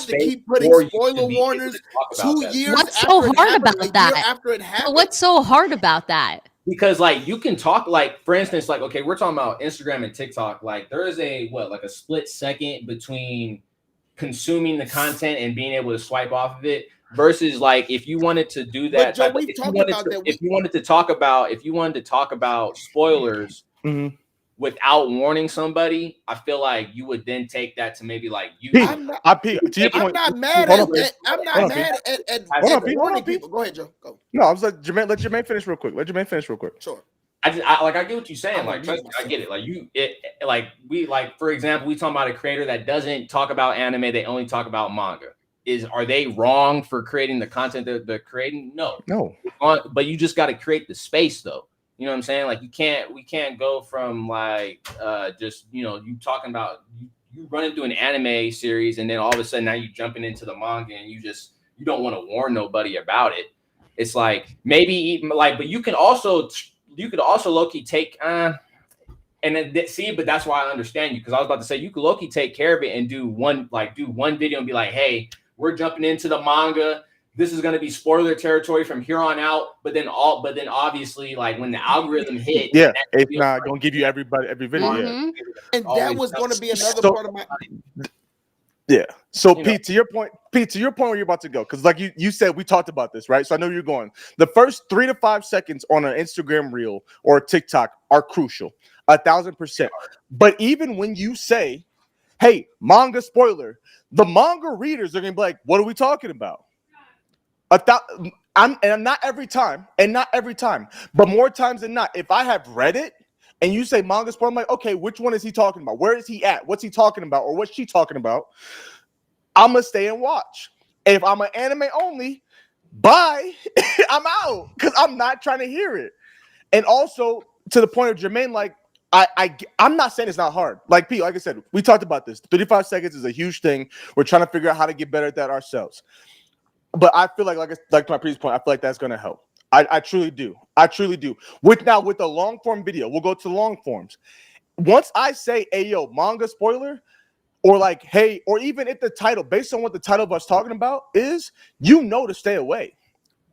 to keep putting spoiler warnings 2 years. What's so hard about that? After it happened. What's so hard about that? Because like you can talk like, for instance, like, okay, we're talking about Instagram and TikTok. Like there is a split second between consuming the content and being able to swipe off of it versus like if you wanted to do that, if you wanted to talk about spoilers without warning somebody, I feel like you would then take that to maybe like you. I'm not mad at warning people. Go ahead, Joe. Go. No, I was like, Jermaine, let Jermaine finish real quick. Sure. I get what you're saying. Like, trust me, I get it. For example, we talking about a creator that doesn't talk about anime; they only talk about manga. Are they wrong for creating the content that they're creating? No. But you just got to create the space, though. You know what I'm saying? Like, we can't go from like you talking about you running through an anime series, and then all of a sudden now you jumping into the manga, and you don't want to warn nobody about it. It's like maybe even like, but you could also low-key take and then see, but that's why I understand you, because I was about to say you could low-key take care of it and do one video and be like, hey, we're jumping into the manga. This is going to be spoiler territory from here on out. But then obviously, like when the algorithm hit, it's not going to give you every video. Mm-hmm. And that was going to be another part of my. Yeah. So Pete, to your point where you're about to go, because like you said, we talked about this, right? So I know you're going. The first 3 to 5 seconds on an Instagram reel or a TikTok are crucial, 1,000%. But even when you say, "Hey, manga spoiler," the manga readers are gonna be like, "What are we talking about?" Not every time, but more times than not, if I have read it and you say manga spoiler, I'm like, okay, which one is he talking about? Where is he at? What's he talking about? Or what's she talking about? I'm gonna stay and watch. If I'm an anime only, bye. I'm out because I'm not trying to hear it. And also to the point of Jermaine, like I'm not saying it's not hard. Like Pete, like I said, we talked about this. 35 seconds is a huge thing. We're trying to figure out how to get better at that ourselves. But I feel like to my previous point, I feel like that's gonna help. I truly do. With the long form video, we'll go to long forms. Once I say, "Hey, yo, manga spoiler," or like, "Hey," or even if the title, based on what the title of us talking about is, to stay away,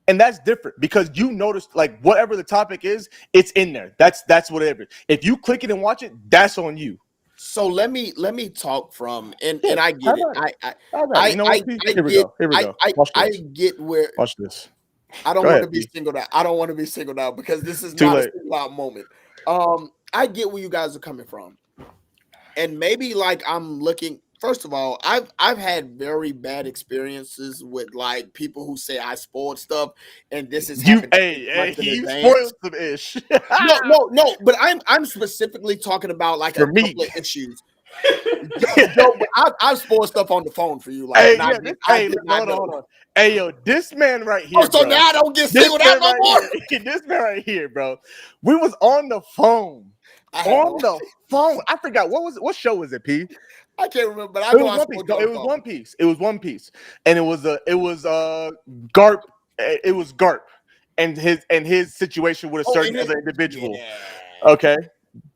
and that's different because you notice like whatever the topic is, it's in there. That's whatever. If you click it and watch it, that's on you. So let me talk from and I get it. I get where. Watch this. I don't want to be singled out. I don't want to be singled out because this is not a singled out moment. I get where you guys are coming from. and maybe like I'm looking. First of all, I've had very bad experiences with like people who say I spoiled stuff, and this has happened to me months in you advance. spoiled some ish. No. But I'm specifically talking about like For a me. couple of issues. Joe, I've spoiled stuff on the phone for you. Like, Hey, and I did not know. hold on. Hey, yo, this man right here, Oh, so bro. now I don't get This singled out man no right more. here. This man right here, bro. We was on the phone. The phone. I forgot what show was it, P? I can't remember, but I It know was I One Piece. spoke No, on it the was phone. One Piece. It was One Piece, and it was Garp. It was Garp, and his situation with a certain other individual. Yeah. Okay,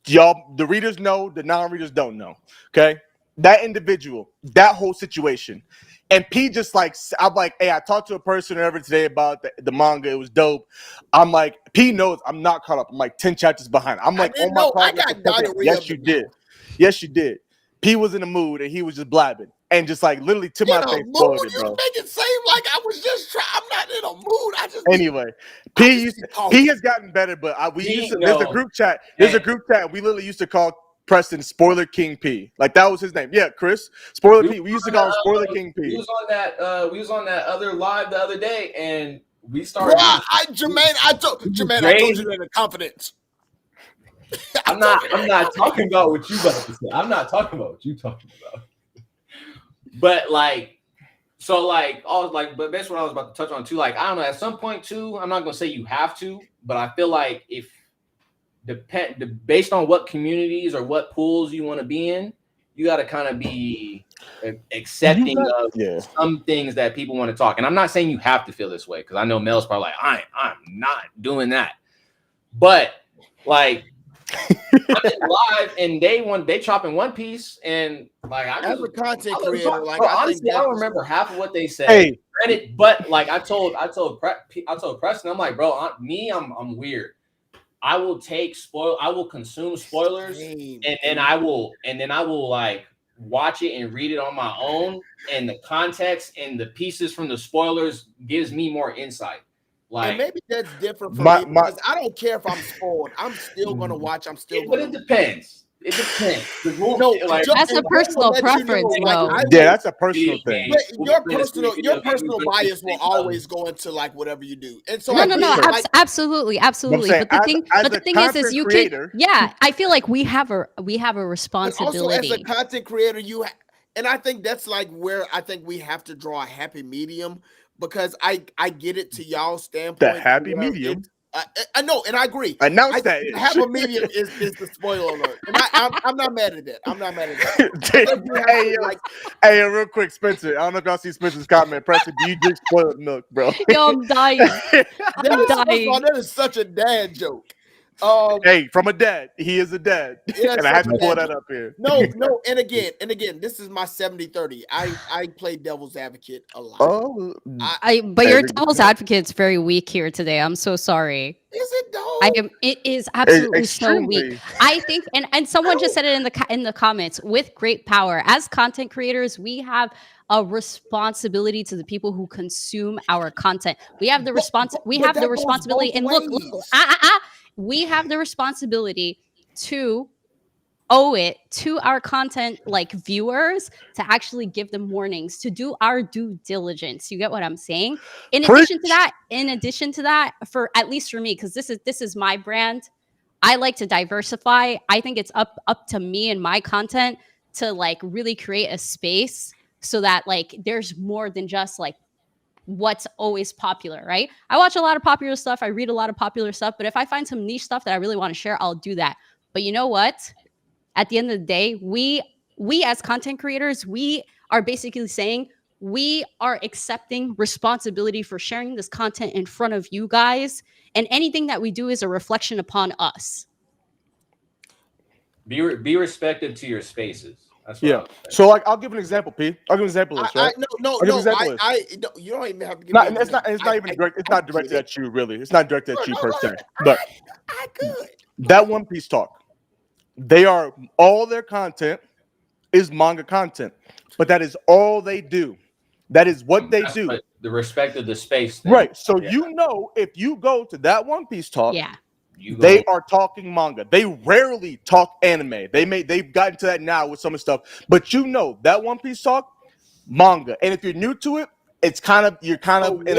y'all, the readers know, the non-readers don't know. Okay, that individual, that whole situation, and P just like I'm like, hey, I talked to a person or whatever today about the manga. It was dope. I'm like, P knows I'm not caught up. I'm like 10 chapters behind. I'm like, I didn't on my know. I progress. got diarrhea. Yes, you did. Yes, you did. P was in the mood and he was just blabbing and just like literally to my face spoiled it, bro. You make it seem like I was just trying. I'm not in a mood. I just Anyway, P has gotten better, but there's a group chat. There's a group chat. We literally used to call Preston Spoiler King P. Like that was his name. Yeah, Chris Spoiler P. We used to call him Spoiler King P. We was on that other live the other day, and we started. Jermaine, I told you that in confidence. I'm not talking about what you about to say. I'm not talking about what you talking about. But like, so like, but that's what I was about to touch on too. Like, I don't know. At some point too, I'm not gonna say you have to, but I feel like if based on what communities or what pools you want to be in, you got to kind of be accepting of some things that people want to talk. And I'm not saying you have to feel this way because I know Mel's probably like, I'm not doing that, but like. I'm live and they chopping One Piece and like as a content creator, like honestly, I don't remember half of what they said. Hey. Granted, but like I told Preston, I'm like, bro, I'm weird. I will consume spoilers and then I will like watch it and read it on my own, and the context and the pieces from the spoilers gives me more insight. Like, and maybe that's different for me because I don't care if I'm spoiled. I'm still gonna watch. I'm still gonna. But it depends. It depends. That's a personal preference, though. Yeah, that's a personal thing. But your personal bias will always go into like whatever you do. And so absolutely. But the thing is you can. Yeah, I feel like we have a responsibility. Also, as a content creator, and I think that's like where I think we have to draw a happy medium. Because I get it to y'all's standpoint. The happy medium. I know, and I agree. Announce that. Happy medium is the spoiler alert. And I'm not mad at that. I'm not mad at that. Hey, real quick, Spencer. I don't know if y'all see Spencer's comment. Preston, do you drink spoiled milk, bro? Yo, I'm dying. That is such a dad joke. Hey, from a dad, he is a dad, and I have to pull that up here. No, and again, this is my 70-30. I play devil's advocate a lot. Oh, but your devil's advocate's very weak here today. I'm so sorry. Is it though? It is absolutely so weak. I think, and someone just said it in the comments. With great power, as content creators, we have a responsibility to the people who consume our content. We have the responsibility, and look, we have the responsibility to owe it to our content like viewers to actually give them warnings, to do our due diligence. You get what I'm saying? In addition to that, for at least for me, because this is my brand, I like to diversify. I think it's up to me and my content to like really create a space so that like there's more than just like what's always popular, right? I watch a lot of popular stuff. I read a lot of popular stuff. But if I find some niche stuff that I really want to share, I'll do that. But you know what? At the end of the day, we as content creators, we are basically saying we are accepting responsibility for sharing this content in front of you guys. And anything that we do is a reflection upon us. Be respective to your spaces. That's what So like, I'll give an example, P. I'll give an example of this, right? You don't even have to give me it's not even direct. It's not directed at you, really. It's not directed at you per se. But I could. That One Piece talk, all their content is manga content, but that is all they do. That is what they do. The respect of the space thing. Right. So if you go to that One Piece talk, They are talking manga. They rarely talk anime. They've gotten to that now with some of the stuff. But you know that One Piece talk manga. And if you're new to it, it's kind of you're kind of in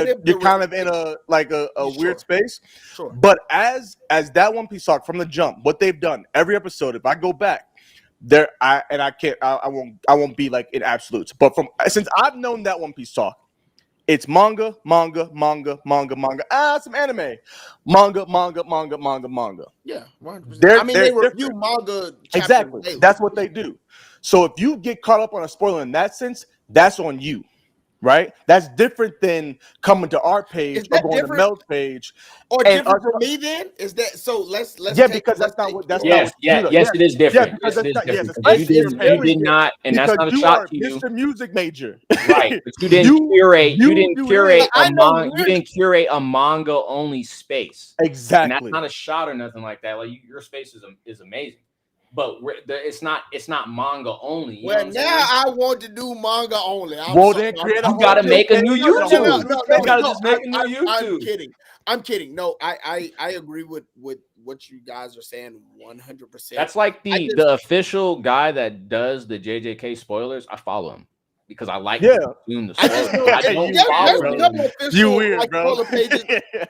a like a weird space. Sure. But as that One Piece talk from the jump, what they've done every episode, if I go back, I won't be like in absolutes. But since I've known that One Piece talk, it's manga. Some anime. Manga. Yeah, 100%. I mean, they review manga exactly. Daily. That's what they do. So if you get caught up on a spoiler in that sense, that's on you, right? That's different than coming to our page or going to Mel's page. Or different for me then? Is that so? Let's because that's not what yes, it is different. Yes, it is different. You did not, and that's not a shock to you. Mr. Music major, right? But you didn't curate a manga only space. Exactly, and that's not a shot or nothing like that. Like your space is amazing. But it's not manga only. Well, now I want to do manga only. You got to make a new YouTube. You got to just make a new YouTube. I'm kidding. No, I agree with what you guys are saying 100%. That's like the official guy that does the JJK spoilers. I follow him because I like doing the spoilers. You weird, bro. Spoiler pages.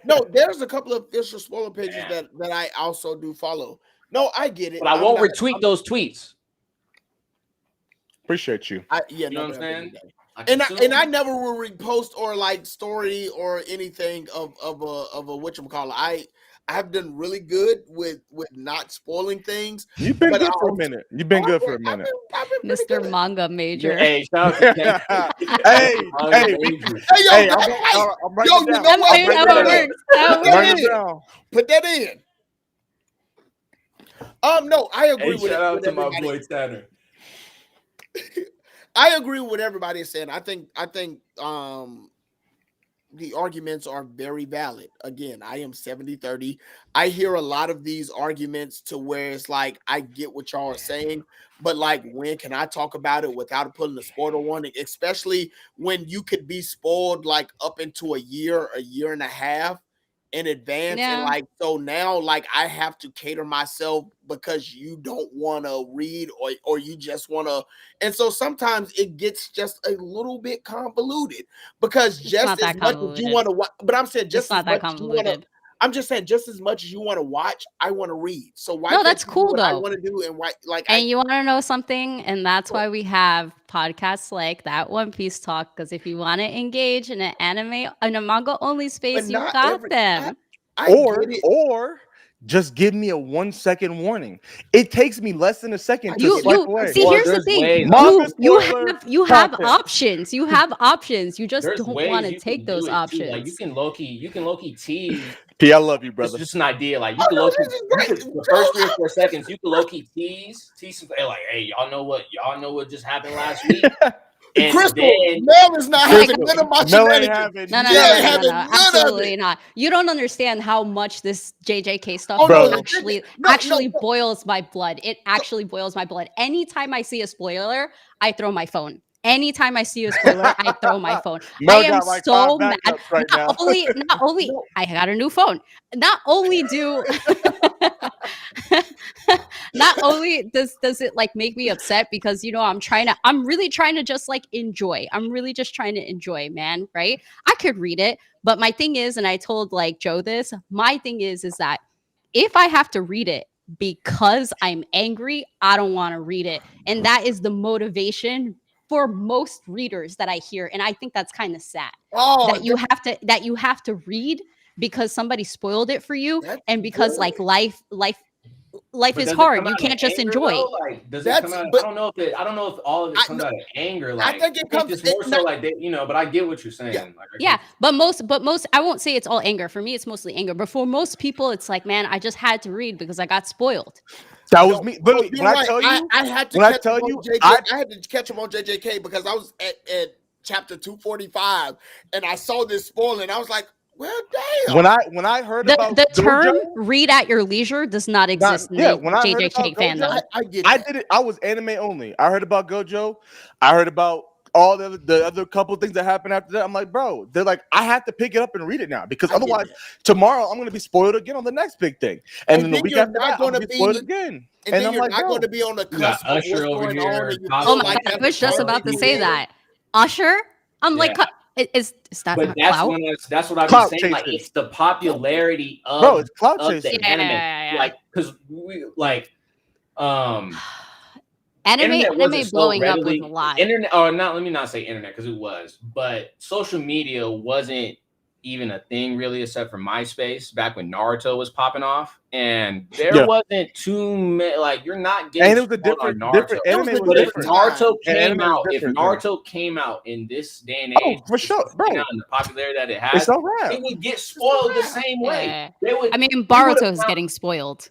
No, there's a couple of official spoiler pages that I also do follow. No, I get it. But I won't retweet those tweets. Appreciate you. You know what I'm saying? And I never will repost or like story or anything of a whatchamacallit. I have done really good with not spoiling things. You've been good for a minute. I've been Mr. Good. Manga major. Hey, shout out to Ken. hey, I'm writing you down. know what? Put that in. No, I agree with shout out to my boy Tanner. I agree with what everybody is saying. I think the arguments are very valid. Again, I am 70-30. I hear a lot of these arguments to where it's like I get what y'all are saying, but like when can I talk about it without putting a spoiler warning, especially when you could be spoiled like up into a year and a half in advance. And like so now like I have to cater myself because you don't want to read or you just want to, and so sometimes it gets just a little bit convoluted because just as much as you want to watch, but I'm saying just as much as you want to, I'm just saying just as much as you want to watch, I want to read. So why no, that's cool though. I want to do and why like and you want to know something, and that's why we have podcasts like that One Piece Talk, because if you want to engage in an anime in a manga only space, you got them. Or just give me a 1 second warning. It takes me less than a second to swipe away. See, here's the thing. You have options. You have options. You just don't want to take those options. Like you can low key tease. P, I love you, brother. It's just an idea. Like you can low key the first 3 or 4 seconds, you can low key tease some, like, hey, y'all know what just happened last week. And Crystal, Mel is not having none of my shenanigans. No, absolutely not. You don't understand how much this JJK stuff actually boils my blood. It actually boils my blood. Anytime I see a spoiler, I throw my phone. Anytime I see a spoiler, I throw my phone. I am so mad. Right not only I got a new phone. Not only does it like make me upset because I'm really trying to just like enjoy. I'm really just trying to enjoy, man. Right? I could read it, but my thing is, and I told like Joe this, my thing is that if I have to read it because I'm angry, I don't want to read it. And that is the motivation for most readers that I hear. And I think that's kind of sad that you have to read because somebody spoiled it for you. And because like life is hard. You can't just enjoy. Like, does it come out? I don't know if all of it comes out of anger. Like, I think it comes it's more so like but I get what you're saying. But most I won't say it's all anger. For me, it's mostly anger. But for most people, it's like, man, I just had to read because I got spoiled. That was me. Literally, I had to catch him on JJK because I was at chapter 245 and I saw this spoiler and I was like, well, damn. When I heard about the term "read at your leisure" does not exist in the JJK fandom. I get it. I did it. I was anime only. I heard about Gojo. I heard about all the other couple things that happened after that. I'm like, bro, they're like, I have to pick it up and read it now because otherwise tomorrow I'm gonna be spoiled again on the next big thing, and then the week after that I'm gonna be spoiled again. And then I'm you're like, not going to be on the cusp of what's Usher over going on. here. And you Oh feel Oh my like god, I that's was just part about to of say it. that. Usher? I'm like, Yeah. is that But not that's clout? when that's what I Clout was saying. Like, chasing. it's the popularity of, Bro, it's clout of chasing. the anime. Yeah. Like, because we like Anime internet wasn't so blowing up was readily a lot. internet, or not, let me not say internet because it was, but social media wasn't even a thing really, except for MySpace back when Naruto was popping off, and there wasn't too many. Like, you're not getting And it was a spoiled on different Naruto. anime was But if different. Naruto And came anime was out, if different, Naruto came out in this day and age, for sure, bro, and the popularity that it it's has, so rad. it would get spoiled the same way. Yeah. They would. I mean, we would've Boruto is found- getting spoiled.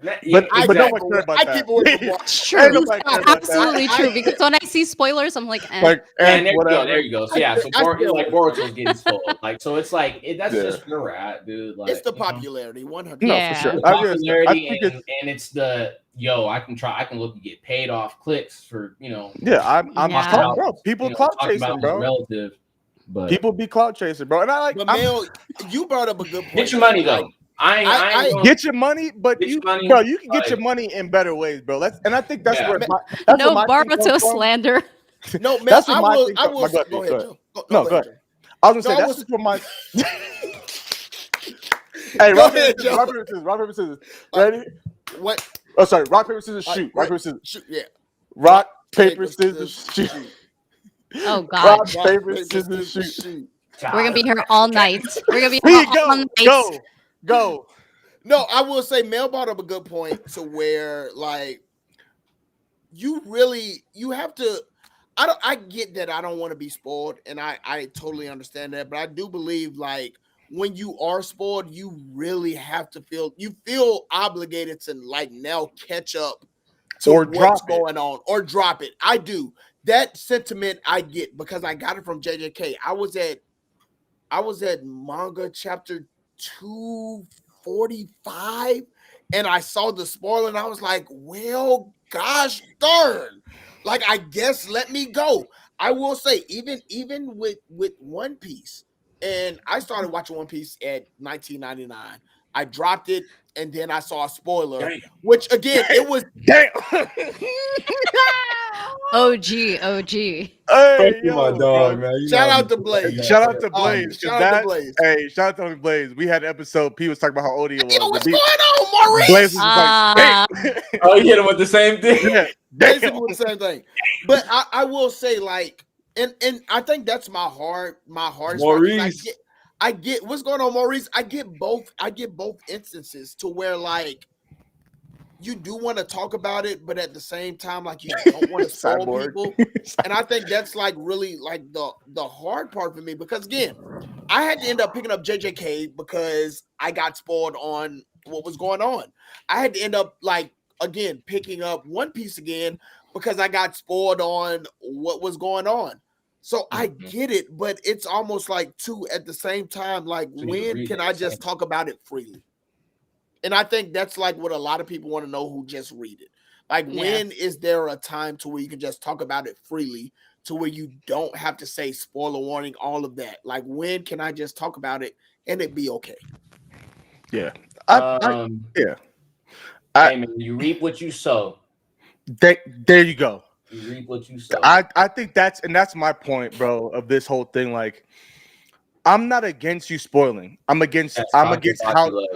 Yeah, But no exactly. one cared about I that. keep it with the It's Ain't true. nobody care about Absolutely that. true. Because when I see spoilers, I'm like, eh. Like, And there you whatever. go, there you go. So yeah, so like Boruto's getting spoiled. Like, so it's like that's just where we're at, dude. Like, it's the popularity, 100. No, Yeah. for sure. the popularity, and it's the I can look and get paid off clicks for I'm Yeah. clout, bro. People clout talking chasing, about bro. relative, but People be clout chasing, bro. And I like. But Mel, you brought up a good point. get your money though. I ain't Get your money, but Get your money, bro, you can get like- your money in better ways, bro. And I think that's Yeah. where that's No where my thing comes Boruto from. slander. No, man, That's what I my will. thing I comes- will. my gut- Go go ahead, ahead. Joe. No, go ahead. I was gonna say No, I that's was- just where my. Hey, Go rock, ahead, paper, Joe. rock, paper, scissors. Rock, paper, scissors. Ready? What? Oh, sorry. Rock, paper, scissors, shoot. Rock, What? paper, scissors. Shoot, yeah. Rock, paper, scissors, shoot. Oh God. Rock, paper, scissors, shoot. We're gonna be here all night. We're gonna be Here here you all night. go. No, I will say Mel brought up a good point to where like you have to. I get that I don't want to be spoiled, and I totally understand that, but I do believe like when you are spoiled, you really have to feel obligated to like now catch up to Or what's drop it. going on or drop it. I do. That sentiment I get because I got it from JJK. I was at manga chapter 245 and I saw the spoiler and I was like, well, gosh darn. Like, I guess let me go. I will say, even with One Piece, and I started watching One Piece at 1999. I dropped it, and then I saw a spoiler, which again, it was Damn. OG. Hey, Thank you, my yo, dog, bro. man. You shout know out to Blaze. Shout out to Blaze. 'cause Shout out to Blaze. Hey, shout out to Blaze. We had an episode. P was talking about how old he was. Yo, what's The going beat- on, Maurice? Blaze was just like, damn. Oh, you hit him with the same thing. Yeah, Basically damn. with the same thing. But I will say, like, and I think that's my hardest part, 'cause Maurice. I get what's going on, Maurice. I get both instances to where like you do want to talk about it, but at the same time, like you don't want to spoil Cyborg. people. And I think that's like really like the hard part for me because again, I had to end up picking up JJK because I got spoiled on what was going on. I had to end up like again picking up One Piece again because I got spoiled on what was going on. So I get it, but it's almost like two at the same time. Like, So you when read can it, I just talk about it freely? And I think that's like what a lot of people want to know who just read it. Like, when is there a time to where you can just talk about it freely to where you don't have to say spoiler warning, all of that? Like, when can I just talk about it and it be okay? Yeah. Hey man, you reap what you sow. There you go. You reap what you sow. I think that's my point, bro, of this whole thing. Like, I'm not against you spoiling. I'm against how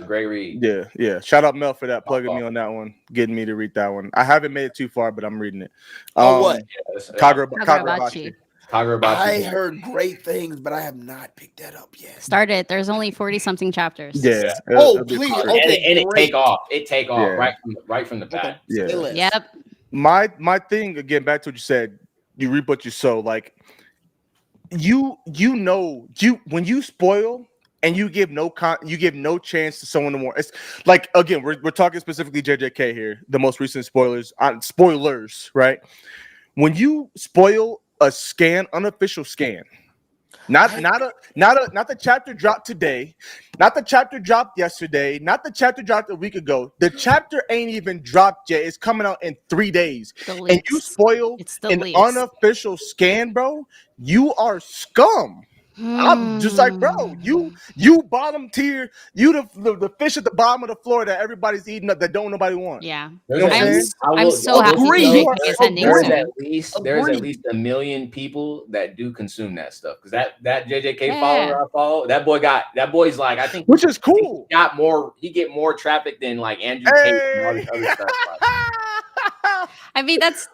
great read. Yeah. Shout out Mel for that, plugging me on that one, getting me to read that one. I haven't made it too far, but I'm reading it. What? Kagurabachi. I heard great things, but I have not picked that up yet. Started. There's only 40 something chapters. Yeah. Oh, please. And Okay, it take off. It take off Yeah. right from the bat. Yeah. Say less. Yep. My thing again, back to what you said, you reap what you sow. Like, when you spoil and you give no chance to someone to more. It's like, again, we're talking specifically JJK here, the most recent spoilers, right? When you spoil a unofficial scan, Not the chapter dropped today, not the chapter dropped yesterday, not the chapter dropped a week ago. The chapter ain't even dropped yet. It's coming out in 3 days. And you spoil an unofficial scan, bro. You are scum. I'm just like, bro, you bottom tier, you the fish at the bottom of the floor that everybody's eating up that don't nobody want. Yeah. You know what I'm saying? I'm so happy JJK is ending There's soon. at least 1 million people that do consume that stuff. Because that JJK follower I follow, that boy's like, I think, which is cool. He get more traffic than like Andrew Tate and all this other stuff. I mean, that's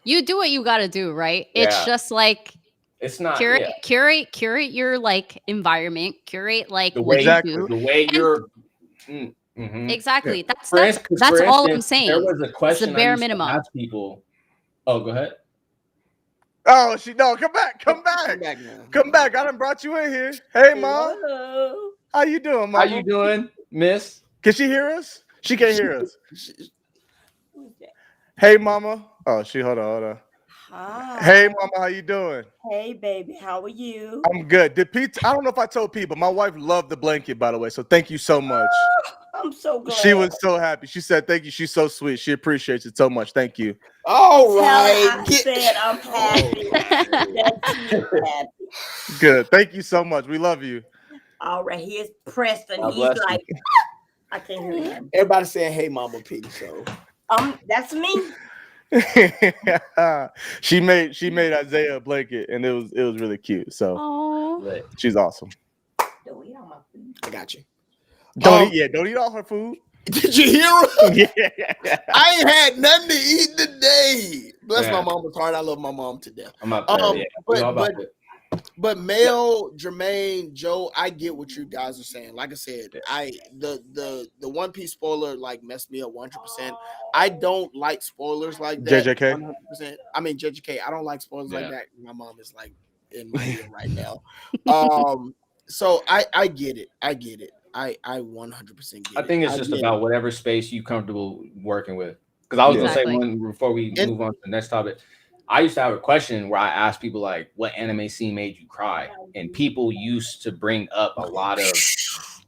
you do what you got to do, right? It's just like it's not curate your like environment, curate like the what way, you do, the way you're. Exactly. Yeah. That's all I'm saying. There was a question it's the bare I used minimum. to ask people. Oh, go ahead. Oh, come back. Come back. I done brought you in here. Hey, Mom. Hello. How you doing, Mom? How you doing, Miss? Can she hear us? She can't hear us. Hey, Mama. Oh, hold on. Hi. Hey, Mama, how you doing? Hey, baby, how are you? I'm good. I don't know if I told Pete, but my wife loved the blanket, by the way. So thank you so much. I'm so glad. She was so happy. She said, "Thank you." She's so sweet. She appreciates it so much. Thank you. All right. I said I'm happy. That you're happy. Good. Thank you so much. We love you. All right. Here's Preston. God He's bless you. like, I can't hear him. Everybody saying, "Hey, Mama P." So that's me. she made Isaiah a blanket, and it was really cute. So she's awesome. Don't eat all my food. I got you. Don't eat all her food. Did you hear her? Yeah. I ain't had nothing to eat today. Bless my mama's heart. I love my mom to death. I'm up there. But Mel, Jermaine, Joe, I get what you guys are saying. Like I said, the One Piece spoiler like messed me up 100%. I don't like spoilers like that. JJK. 100%. I mean JJK. I don't like spoilers like that. My mom is like in my ear right now. So I get it. I 100% get it. I think it's just about whatever space you comfortable working with. Because I was gonna say one before we move on to the next topic. I used to have a question where I asked people like, what anime scene made you cry? And people used to bring up a lot of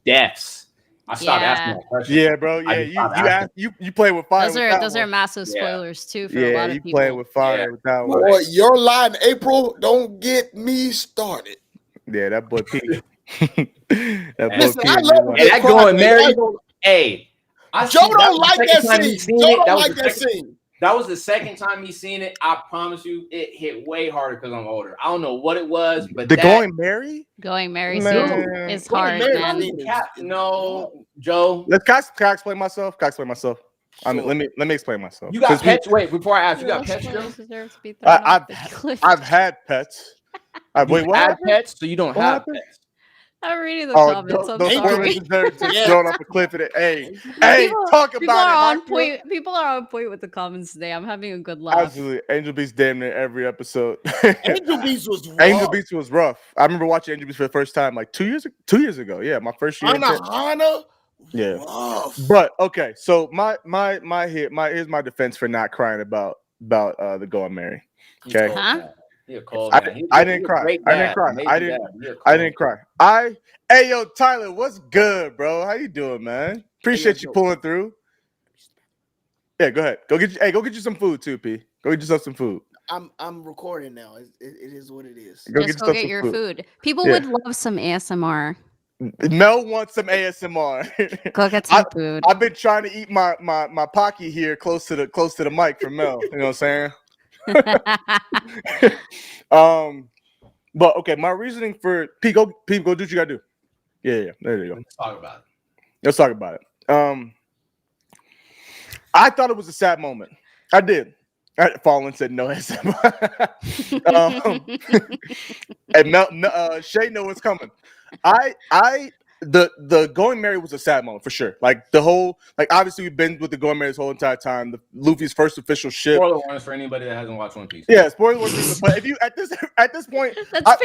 deaths. I stopped asking that question. Yeah, bro. Yeah, you play with fire. Those are massive spoilers too for a lot of people. Yeah, you play with fire with that one. Boy, your line, April, don't get me started. Yeah, that boy P. I love that going Mary. Hey, Joe don't like that scene. Joe don't like that scene. That was the second time he's seen it. I promise you, it hit way harder because I'm older. I don't know what it was, but Going Mary scene is hard, man. No, Joe. Can I explain myself? I mean, let me explain myself. You got pets? Wait, before I ask, you got pets, Joe? I've had pets. Wait, what? Had pets, so you don't have pets. I'm reading the comments. I'm sorry. Throwing up a cliff at it. Hey, talk about it. People are on point with the comments today. I'm having a good laugh. Absolutely. Angel Beats damn near every episode. Angel Beats was rough. Angel Beats was rough. I remember watching Angel Beats for the first time like 2 years ago. Yeah, my first year. Hana. Yeah. Rough. But okay, so here's my defense for not crying about the Going Mary. Okay. Huh? I didn't cry. I didn't cry. Hey yo, Tyler, what's good, bro? How you doing, man? Appreciate you pulling through. Yeah, go ahead. Go get you some food too, P. Go get yourself some food. I'm recording now. It is what it is. Just go get your food. People would love some ASMR. Mel wants some ASMR. Go get some food. I've been trying to eat my Pocky here close to the mic for Mel. You know what I'm saying? But okay, my reasoning for P, go do what you gotta do. Yeah, there you go. Let's talk about it. I thought it was a sad moment. I did. Fallen said no ASMR. And Shay know what's coming. The Going Mary was a sad moment for sure. Like the whole, obviously we've been with the Going Mary this whole entire time. The Luffy's first official ship. Spoiler warnings for anybody that hasn't watched One Piece. Yeah, spoiler warnings. But if you at this point, that's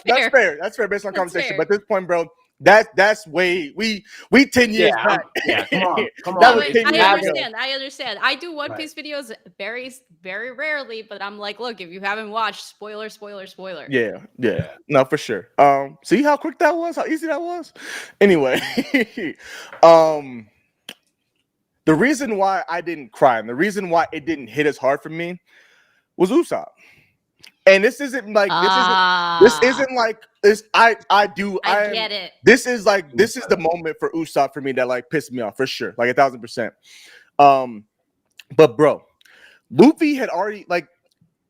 fair. That's fair based on conversation. But at this point, bro, that's way we 10 years back. Yeah, come on. I understand. I do One Piece videos very rarely, but I'm like, look, if you haven't watched, spoiler. Yeah. No, for sure. See how quick that was? How easy that was? Anyway, the reason why I didn't cry and the reason why it didn't hit as hard for me was Usopp. And this isn't like this isn't like this. I get it. This is the moment for Usopp for me that like pissed me off for sure, like 1,000%. But bro, Luffy had already like,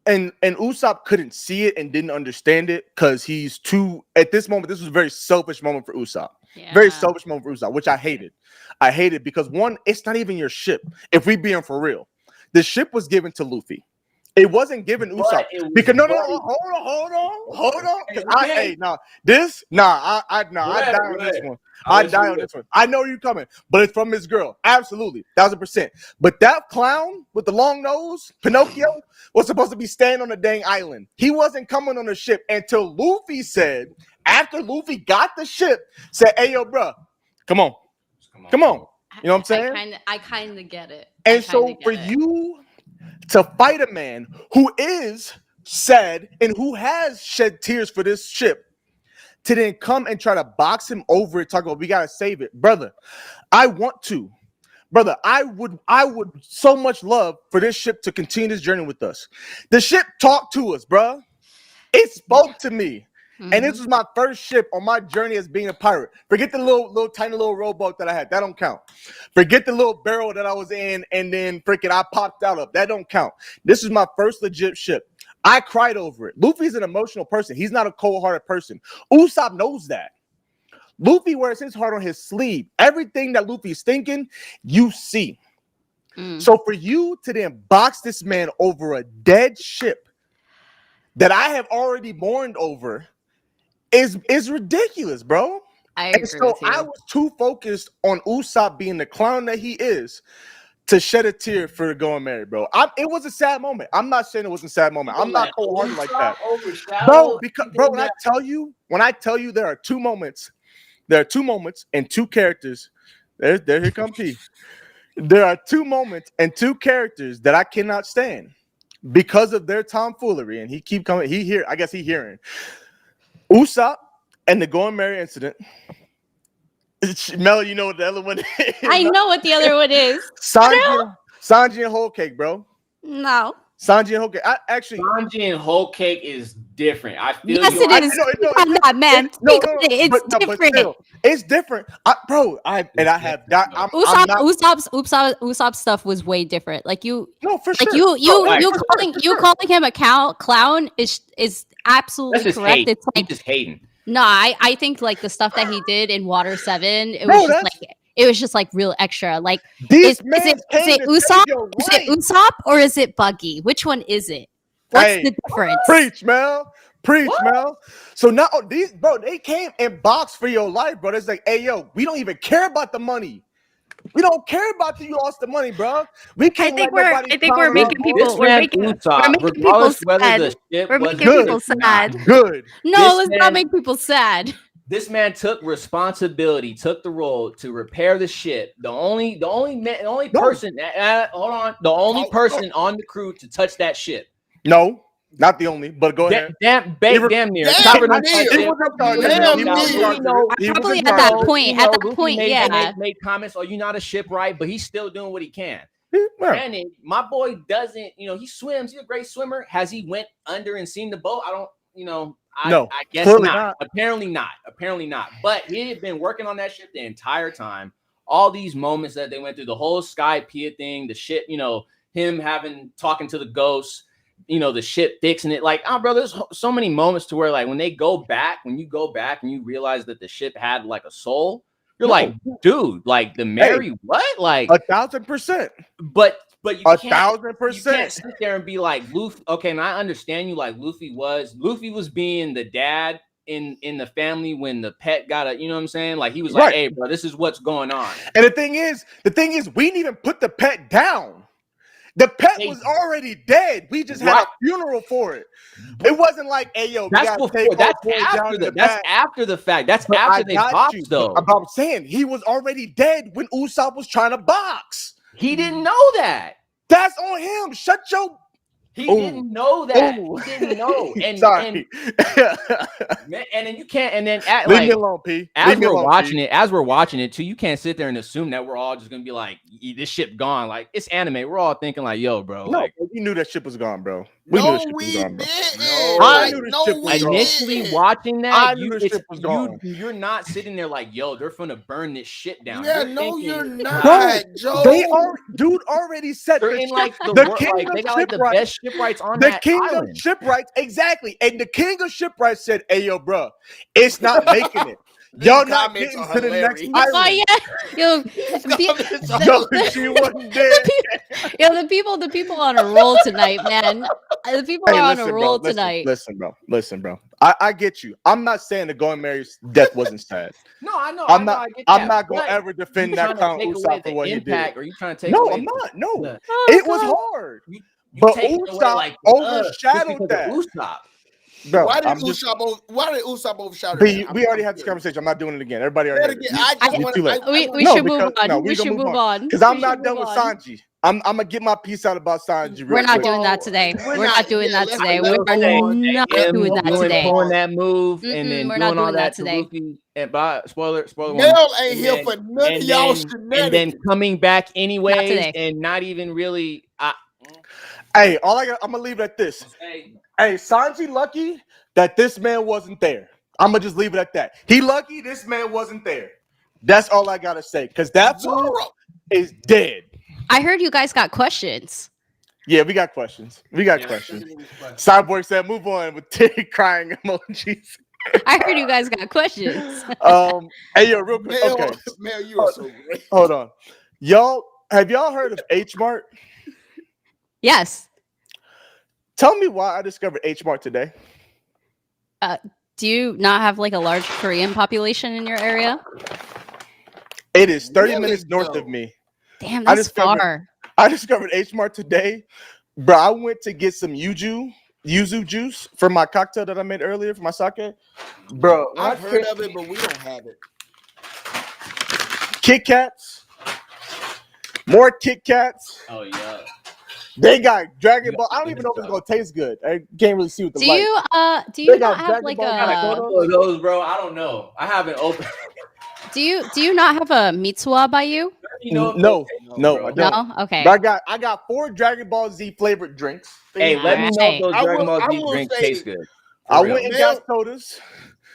and Usopp couldn't see it and didn't understand it because he's too at this moment. This was a very selfish moment for Usopp. Yeah. Very selfish moment for Usopp, which I hated. I hated because one, it's not even your ship. If we being for real, the ship was given to Luffy. It wasn't given Usopp because hold on. I die on this one. I die on this one. I know you're coming, but it's from his girl. Absolutely, 1,000%. But that clown with the long nose, Pinocchio, was supposed to be staying on the dang island. He wasn't coming on the ship until Luffy said, after Luffy got the ship, said, "Hey, yo, bro, come on. You know what I'm saying?" I kind of get it. And so for you to fight a man who is sad and who has shed tears for this ship, to then come and try to box him over it, talk about we gotta save it, brother. I would so much love for this ship to continue this journey with us. The ship talked to us, bro. It spoke to me. Mm-hmm. And this was my first ship on my journey as being a pirate. Forget the little tiny little rowboat that I had. That don't count. Forget the little barrel that I was in and then freaking I popped out of. That don't count. This is my first legit ship. I cried over it. Luffy's an emotional person. He's not a cold-hearted person. Usopp knows that. Luffy wears his heart on his sleeve. Everything that Luffy's thinking, you see. So for you to then box this man over a dead ship that I have already mourned over is ridiculous, bro. I agree with you. I was too focused on Usopp being the clown that he is to shed a tear for going married, bro. It was a sad moment. I'm not saying it wasn't a sad moment. I'm not cold-hearted like that, bro. Because bro, when I tell you there are two moments and two characters. Here comes P. There are two moments and two characters that I cannot stand because of their tomfoolery, and he keep coming. I guess he hearing. Usopp and the going married incident. Mel, you know what the other one is? I know what the other one is. Sanji and Whole Cake, bro. No. Sanji and Whole Cake. Sanji and Whole Cake is different. I feel yes, you. It is. I'm not, man. It's different. Still, it's different, bro. Usopp's stuff was way different. Like you, no, for like sure. You calling him a clown is absolutely correct. Hate. It's like he's just hating. No, I think like the stuff that he did in Water 7, it was just like real extra. Like is it Usopp? Is it Usopp or is it Buggy? Which one is it? What's the difference? Preach, Mel. So now they came and boxed for your life, bro. It's like, hey, yo, we don't even care about the money. We don't care about you lost the money, bro. I think we're making people sad. Good. No, let's not make people sad. This man took responsibility, took the role to repair the ship. The only person on the crew to touch that ship. No, not the only, but go ahead. Damn near. Probably at that point, yeah. Made comments, "Oh, you're not a shipwright," but he's still doing what he can. Granted, my boy doesn't, he swims. He's a great swimmer. Has he went under and seen the boat? I don't, I guess not. Apparently not. But he had been working on that ship the entire time. All these moments that they went through, the whole Sky Pia thing, the ship, him talking to the ghosts, the ship fixing it. Like, bro, there's so many moments to where, like, when you go back and you realize that the ship had like a soul, you're like, dude, like the Mary, what? Like 1,000%. But you can't 1,000%. You can't sit there and be like, Luffy. Okay, and I understand you. Like Luffy was being the dad in the family when the pet got you know what I'm saying? Like he was like, hey, bro, this is what's going on. And the thing is, we didn't even put the pet down. The pet was already dead. We just had a funeral for it. It wasn't like, hey, yo, that's after the fact. That's after they boxed, though. I'm saying he was already dead when Usopp was trying to box. He didn't know that. That's on him. Shut your He didn't know that. He didn't know. And sorry. And then you can't. And then at, leave me alone, P. As we're watching it too, you can't sit there and assume that we're all just gonna be like, this ship gone. Like, it's anime. We're all thinking like, yo, bro. No, like, we knew that ship was gone, bro. We knew the ship was gone, bro. I knew the ship was gone. Initially watching that, I knew the ship was gone. You're not sitting there like, yo, they're gonna burn this shit down. Yeah, you're not, Joe. They are, dude already said they're in like the king of they got like the best shipwrights on the that king island. of shipwrights, exactly. And the king of shipwrights said, "Hey, yo, bro, it's not making it. Y'all not getting to the next island." Oh yeah, yo, she wasn't dead. Yo, the people on a roll tonight, man. The people are on a roll tonight. Listen, bro. I get you. I'm not saying that Going Mary's death wasn't sad. No, I know. I'm not gonna But ever defend that Count Usopp for what he did. Or you trying to take No, away I'm not. No, Oh, it was God. hard. You But take it away, Usopp like, overshadowed just because of that. Usopp. Bro, Why did Usopp overshadow that? We already had this conversation. I'm not doing it again. Everybody already heard it. We No, should move because- on. no, we should move on. Because I'm We not should done move with on. Sanji. I'm gonna get my piece out about Sanji. We're not quick. doing that today. We're not doing that today. let's We're say, not doing that today. Pulling that move and then we're doing not all doing that that to today. Luffy. And by spoiler one. Mel ain't and here then- for none of y'all shenanigans. and then coming back anyways today. and not even really. Hey, I'm gonna leave it at this. Hey, Sanji lucky that this man wasn't there. I'm gonna just leave it at that. He lucky this man wasn't there. That's all I gotta say. Cause that fool is dead. I heard you guys got questions. Yeah, we got questions. Cyborg said, "Move on," with tear crying emojis. I heard you guys got questions. Hey, yo, real quick. Okay, Mel, you are so great. hold on. Have y'all heard of H Mart? Yes. Tell me why I discovered H Mart today. Do you not have like a large Korean population in your area? It is 30 Really, minutes north though? of me. Damn, I that's discovered- far. I discovered H Mart today. Bro, I went to get some yuzu juice for my cocktail that I made earlier for my sake. Bro, I've heard of it, but we don't have it. Kit Kats. More Kit Kats. Oh yeah. They got Dragon Ball. I don't even know if it's gonna taste good. I can't really see what the Do light. you They not got have Dragon like Ball a Those, bro. I don't know. I haven't opened. do you not have a mitsuwa by you? No, bro. I don't. No? Okay. But I got 4 Dragon Ball Z flavored drinks. Hey, let me know if those I Dragon will- Ball I Z will drinks say- taste good. I real. went and got sodas.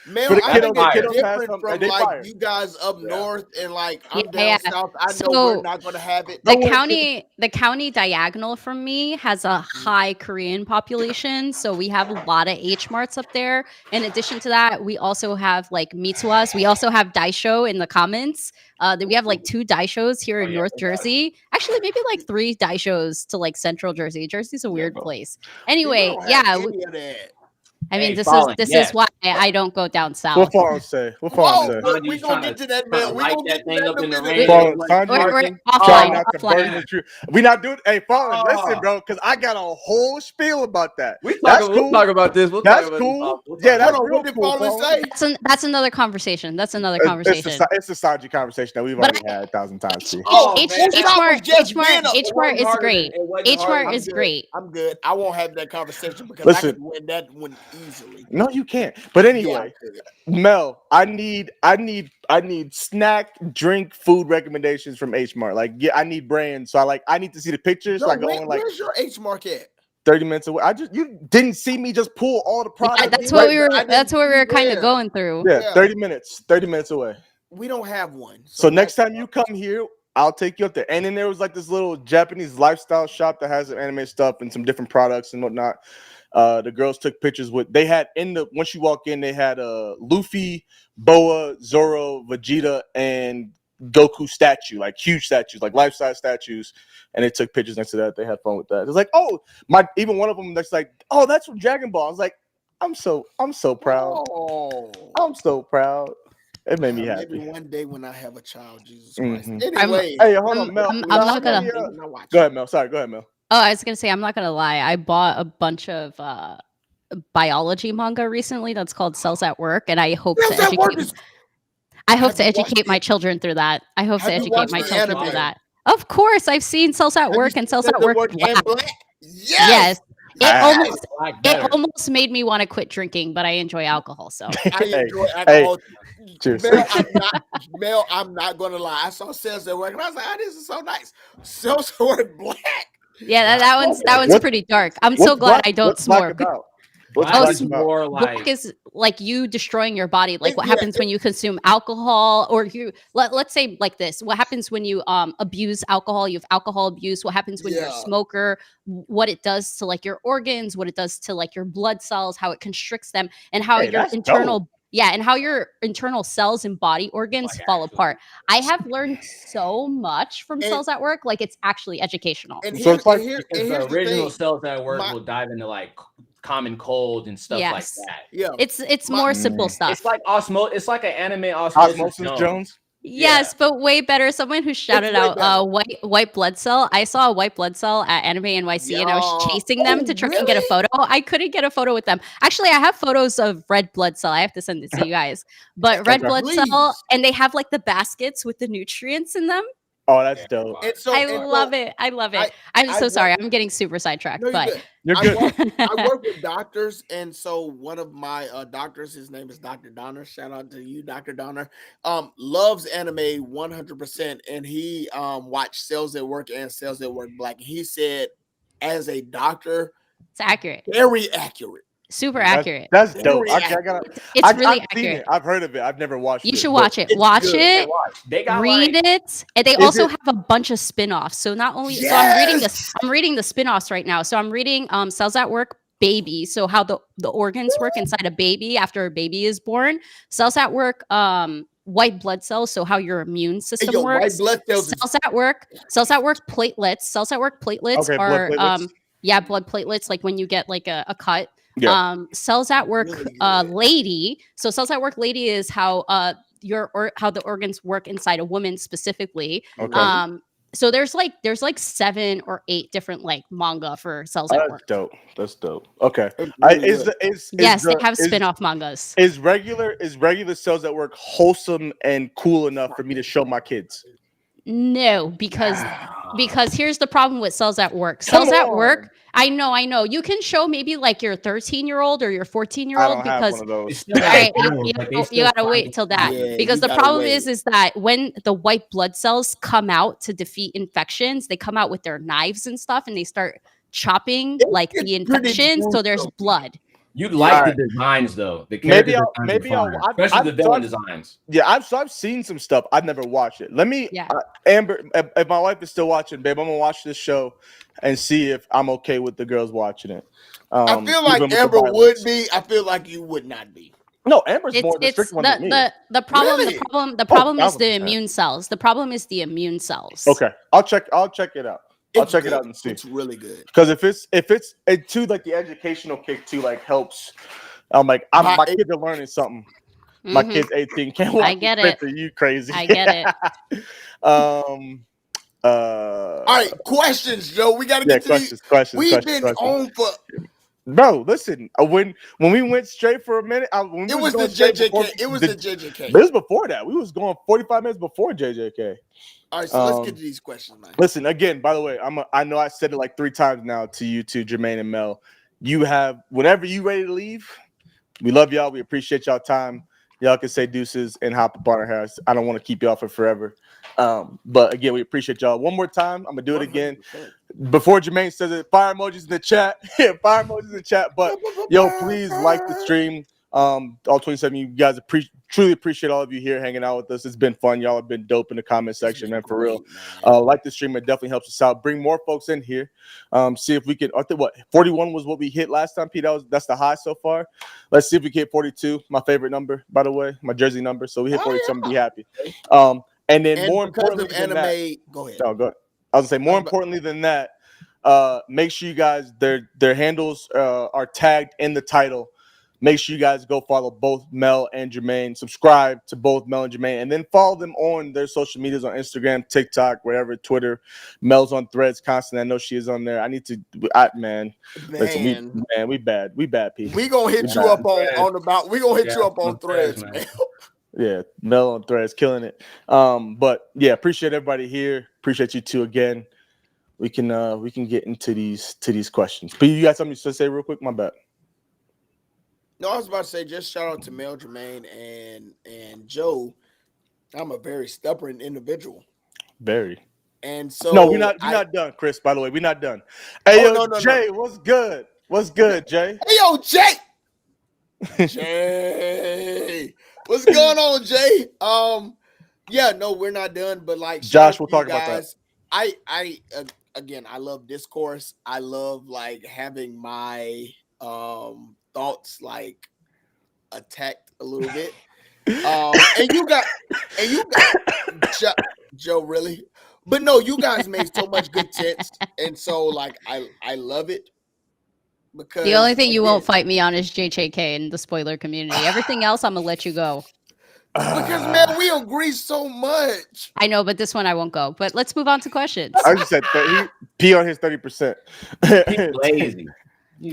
Man, For the I kiddos, think it's the kiddos have different some- from they like fire. you guys up north and like I'm Yeah. down south. I know So, we're not gonna have it. The county diagonal from me has a high Korean population, so we have a lot of H Marts up there. In addition to that, we also have like mitsuwas. We also have daisho in the comments. We have like 2 daishos here in North Jersey. Actually, maybe like 3 daishos to like Central Jersey. Jersey's a weird place. Anyway, We don't have yeah. any of that. I mean, Hey, this Fallen, is yes. why I don't go down What south. Fallen say? What Whoa, Fallen say? look, we gonna get to that, man. We light gonna that get thing to up in the that ring. Fallen, Like, Sanji, We're try offline. not to offline. burn the truth. We not doing. Hey, Fallen, Oh. listen, bro, because I got a whole spiel about that. We'll That's talk cool. about this. We'll That's talk about cool. We'll Yeah, talk that's about Hold on, real what did cool. Fallen Fallen. say? That's another conversation. That's another It's conversation. a Sanji conversation that we've But already had 1,000 times. Too. Oh, H man, that was just being a- H Mart is great. H Mart is good. great. I'm good. I won't have that conversation because Listen. I can win that one easily. No, you can't. But anyway, Yeah, Mel, I need snack, drink, food recommendations from H Mart. Like, yeah, I need brands. So I need to see the pictures. So I go in like where's your H Mark at? 30 minutes away. You didn't see me just pull all the products. Yeah, that's Right, what we were. I didn't That's what we were see kind of there. going through. Yeah, Yeah. 30 minutes. 30 minutes away. We don't have one. So next time you come here, I'll take you up there. And then there was like this little Japanese lifestyle shop that has some anime stuff and some different products and whatnot. The girls took pictures with. They had once you walk in, they had Luffy, Boa, Zoro, Vegeta, and Goku statue, like huge statues, like life-size statues. And they took pictures next to that. They had fun with that. It's like, oh, even one of them that's like, oh, that's from Dragon Ball. I was like, I'm so proud. Oh. I'm so proud. It made me happy. Maybe one day when I have a child, Jesus Christ. Mhm. Anyway, Hey, hold on, Mel. I'm not gonna- Go ahead, Mel. Sorry, go ahead, Mel. Oh, I was gonna say I'm not gonna lie. I bought a bunch of biology manga recently. That's called Cells at Work, and I hope to educate. I hope to educate my children through that. I hope to educate my children through that. Of course, I've seen Cells at Work and Cells at Work. Black? Yes, It almost made me want to quit drinking, but I enjoy alcohol. So I enjoy alcohol. Cheers. Mel, I'm not gonna lie. I saw Cells at Work and I was like, oh, this is so nice. Cells at Work Black. yeah, that one's pretty dark. I'm so glad I don't smoke. Black is more black is like you destroying your body. Like what happens when you consume alcohol, or let's say like this. What happens when you abuse alcohol? You have alcohol abuse. What happens when you're a smoker? What it does to like your organs, what it does to like your blood cells, how it constricts them, and how your internal and how your internal cells and body organs fall apart. I have learned so much from Cells at Work. Like it's actually educational. And so it's like the original Cells at Work will dive into like common cold and stuff like that. Yeah, it's more simple stuff. It's like it's like an anime Osmosis Jones. Yes, but way better. Someone who shouted out white blood cell. I saw a white blood cell at Anime NYC and I was chasing them to try and get a photo. I couldn't get a photo with them. Actually, I have photos of red blood cell. I have to send it to you guys. But red blood cell, and they have like the baskets with the nutrients in them. Oh, that's dope. I love it. I love it. I'm so sorry. I'm getting super sidetracked, but you're good. I work with doctors, and so one of my doctors, his name is Dr. Donner. Shout out to you, Dr. Donner. Loves anime 100%, and he watched Cells at Work and Cells at Work Black. He said, as a doctor, it's accurate, very accurate. Super accurate. That's dope. It's really accurate. I've heard of it. I've never watched it. You should watch it. Watch it. Read it. And they also have a bunch of spin-offs. So not only so I'm reading the spin-offs right now. So I'm reading Cells at Work Baby. So how the organs work inside a baby after a baby is born. Cells at Work white blood cells, so how your immune system works. White blood cells. Cells at Work platelets. Cells at Work platelets are blood platelets, like when you get like a cut. Yeah. Cells at Work lady. So Cells at Work lady is how how the organs work inside a woman specifically. Okay. So there's like 7 or 8 different like manga for Cells at Work. That's dope. Okay. They have spin-off mangas. Is regular Cells at Work wholesome and cool enough for me to show my kids? No, because here's the problem with Cells at Work. Cells at Work, I know. You can show maybe like your 13-year-old or your 14-year-old because you gotta wait till that. Because the problem is that when the white blood cells come out to defeat infections, they come out with their knives and stuff and they start chopping like the infections, so there's blood. You'd like the designs though. The especially the villain designs. Yeah, I've seen some stuff. I've never watched it. Let me, Amber, if my wife is still watching, babe, I'm gonna watch this show and see if I'm okay with the girls watching it. I feel like Amber would be. I feel like you would not be. No, Amber's more the strict one than me. The problem is the immune cells. The problem is the immune cells. Okay, I'll check it out. I'll check it out and see. It's really good. Because if it's too like the educational kick too like helps. I'm like my kids are learning something. Mm-hmm. My kid's 18. Can't watch. I get it. You crazy? I get it. All right, questions, Joe. We gotta get to questions. We've been on for. Bro, listen. When we went straight for a minute, it was the JJK. It was the JJK. It was before that. We was going 45 minutes before JJK. All right, so let's get to these questions, man. Listen, again, by the way, I know I said it like 3 times now to you two, Jermaine and Mel. You have whenever you ready to leave, we love y'all. We appreciate y'all time. Y'all can say deuces and hop up on our house. I don't want to keep y'all for forever. But again, we appreciate y'all. One more time, I'm gonna do it again. Before Jermaine says it, fire emojis in the chat. Fire emojis in the chat. But yo, please like the stream. All 27 you guys truly appreciate all of you here hanging out with us. It's been fun. Y'all have been dope in the comment section, man, for real. Like the stream, it definitely helps us out. Bring more folks in here. See if we can. I think 41 was what we hit last time, Pete. That's the high so far. Let's see if we can hit 42. My favorite number, by the way, my jersey number. So we hit 42. I'm gonna be happy. And then more importantly than that, go ahead. No, go ahead. I was gonna say more importantly than that, make sure you guys their handles are tagged in the title. Make sure you guys go follow both Mel and Jermaine. Subscribe to both Mel and Jermaine, and then follow them on their social medias on Instagram, TikTok, wherever, Twitter. Mel's on Threads constantly. I know she is on there. I need to, listen, we bad people. We gonna hit you up on about. We gonna hit you up on Threads, man. Yeah, Mel on Threads, killing it. But yeah, appreciate everybody here. Appreciate you two again. we can get into these questions. But you got something to say real quick? My bad. No, I was about to say just shout out to Mel, Jermaine, and Joe. I'm a very stubborn individual. Very. And so no, we're not done, Chris. By the way, we're not done. Hey, yo, Jay, what's good? What's good, Jay? Hey, yo, Jay. Jay, what's going on, Jay? Yeah, no, we're not done. But like, Josh, we'll talk about that. I again, I love discourse. I love like having my thoughts like attacked a little bit. And you got Joe, really? But no, you guys made so much good sense, and so like I love it. Because the only thing you won't fight me on is JJK in the spoiler community. Everything else, I'm gonna let you go. Because man, we agree so much. I know, but this one I won't go. But let's move on to questions. I just said he pee on his 30%. He's lazy.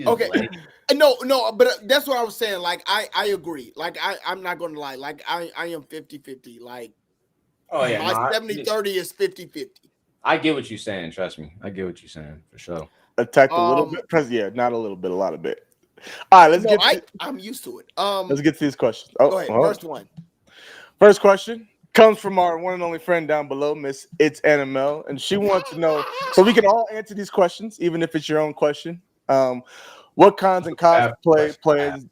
Okay. Lazy. No, but that's what I was saying. Like I agree. Like I'm not gonna lie. Like I am 50-50. Like oh yeah, my 70-30 is 50-50. I get what you're saying. Trust me, I get what you're saying for sure. Attacked a little bit, yeah, not a little bit, a lot of bit. All right, I'm used to it. Let's get to these questions. Go ahead. First one. First question comes from our one and only friend down below, Miss It's Annamel, and she wants to know, so we can all answer these questions, even if it's your own question. What cons and cosplay plans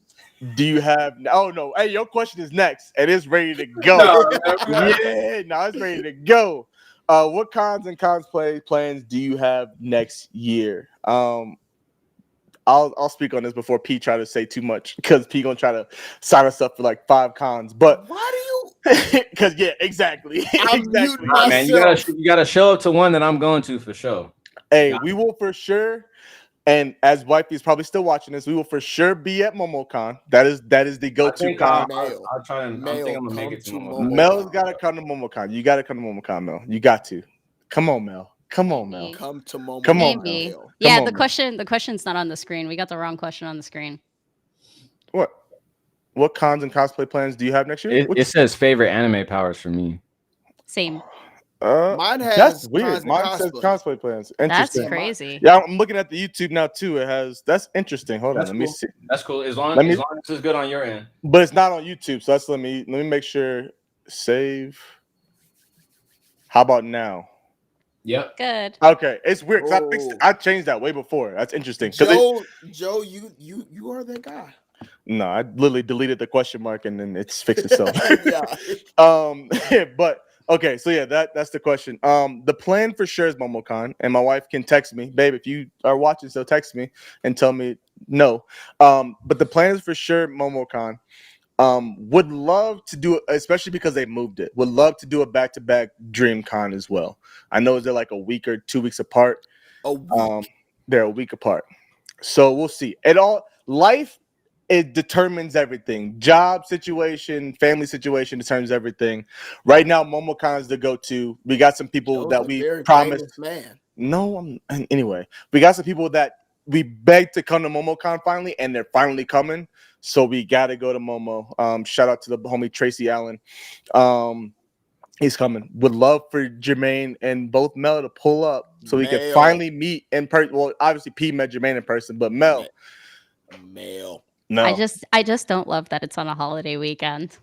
do you have? Oh no, hey, your question is next, and it's ready to go. It's ready to go. What cons and cosplay plans do you have next year? I'll speak on this before P try to say too much, because P gonna try to sign us up for like 5 cons. But why do you? Because yeah, exactly. Exactly. Man, you gotta show up to one that I'm going to for sure. Hey, we will for sure. And as Wifey's probably still watching this, we will for sure be at MomoCon. That is the go-to con. I'll try and I think I'm gonna make it to MomoCon. Mel's gotta come to MomoCon. You gotta come to MomoCon, Mel. You got to. Come on, Mel. Come on, Mel. Come to MomoCon. Come on, Mel. Yeah, the question's not on the screen. We got the wrong question on the screen. What cons and cosplay plans do you have next year? It says favorite anime powers for me. Same. Mine has that's weird. Mine says cosplay plans. Interesting. That's crazy. Yeah, I'm looking at the YouTube now too. It has that's interesting. Hold on, let me see. That's cool. As long as it's good on your end. But it's not on YouTube, so let me make sure. Save. How about now? Yep. Good. Okay, it's weird because I changed that way before. That's interesting. Joe, you are that guy. No, I literally deleted the question mark and then it's fixed itself. But okay, so yeah, that's the question. The plan for sure is MomoCon, and my wife can text me, babe, if you are watching, so text me and tell me no. But the plan is for sure MomoCon. Would love to do it, especially because they moved it. Would love to do a back-to-back DreamCon as well. I know they're like a week or 2 weeks apart. They're a week apart, so we'll see. Life, it determines everything. Job situation, family situation determines everything. Right now, MomoCon is the go-to. We got some people that we promised. Anyway, we got some people that we begged to come to MomoCon finally, and they're finally coming. So we gotta go to Momo. Shout out to the homie Tracy Allen. He's coming. Would love for Jermaine and both Mel to pull up so we can finally meet in person. Well, obviously P met Jermaine in person, but Mel. No. I just don't love that it's on a holiday weekend.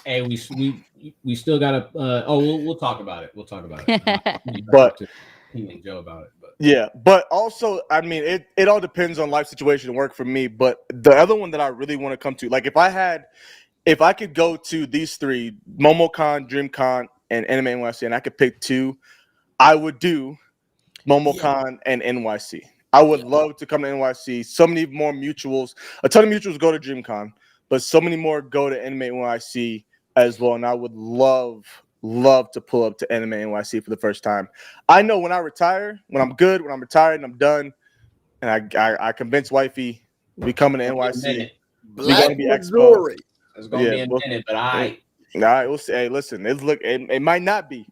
Hey, we still gotta. We'll talk about it. We'll talk about it. But P and Joe about it. But yeah, but also, I mean, it all depends on life situation and work for me. But the other one that I really want to come to, like if I could go to these 3, MomoCon, DreamCon, and Anime NYC, and I could pick 2, I would do MomoCon and NYC. I would love to come to NYC. So many more mutuals. A ton of mutuals go to DreamCon, but so many more go to Anime NYC as well. And I would love to pull up to Anime NYC for the first time. I know when I retire, when I'm good, when I'm retired and I'm done, and I convince Wifey, we coming to NYC. We're gonna be expo. It's gonna be a minute, but All right, we'll see. Hey, listen, it might not be,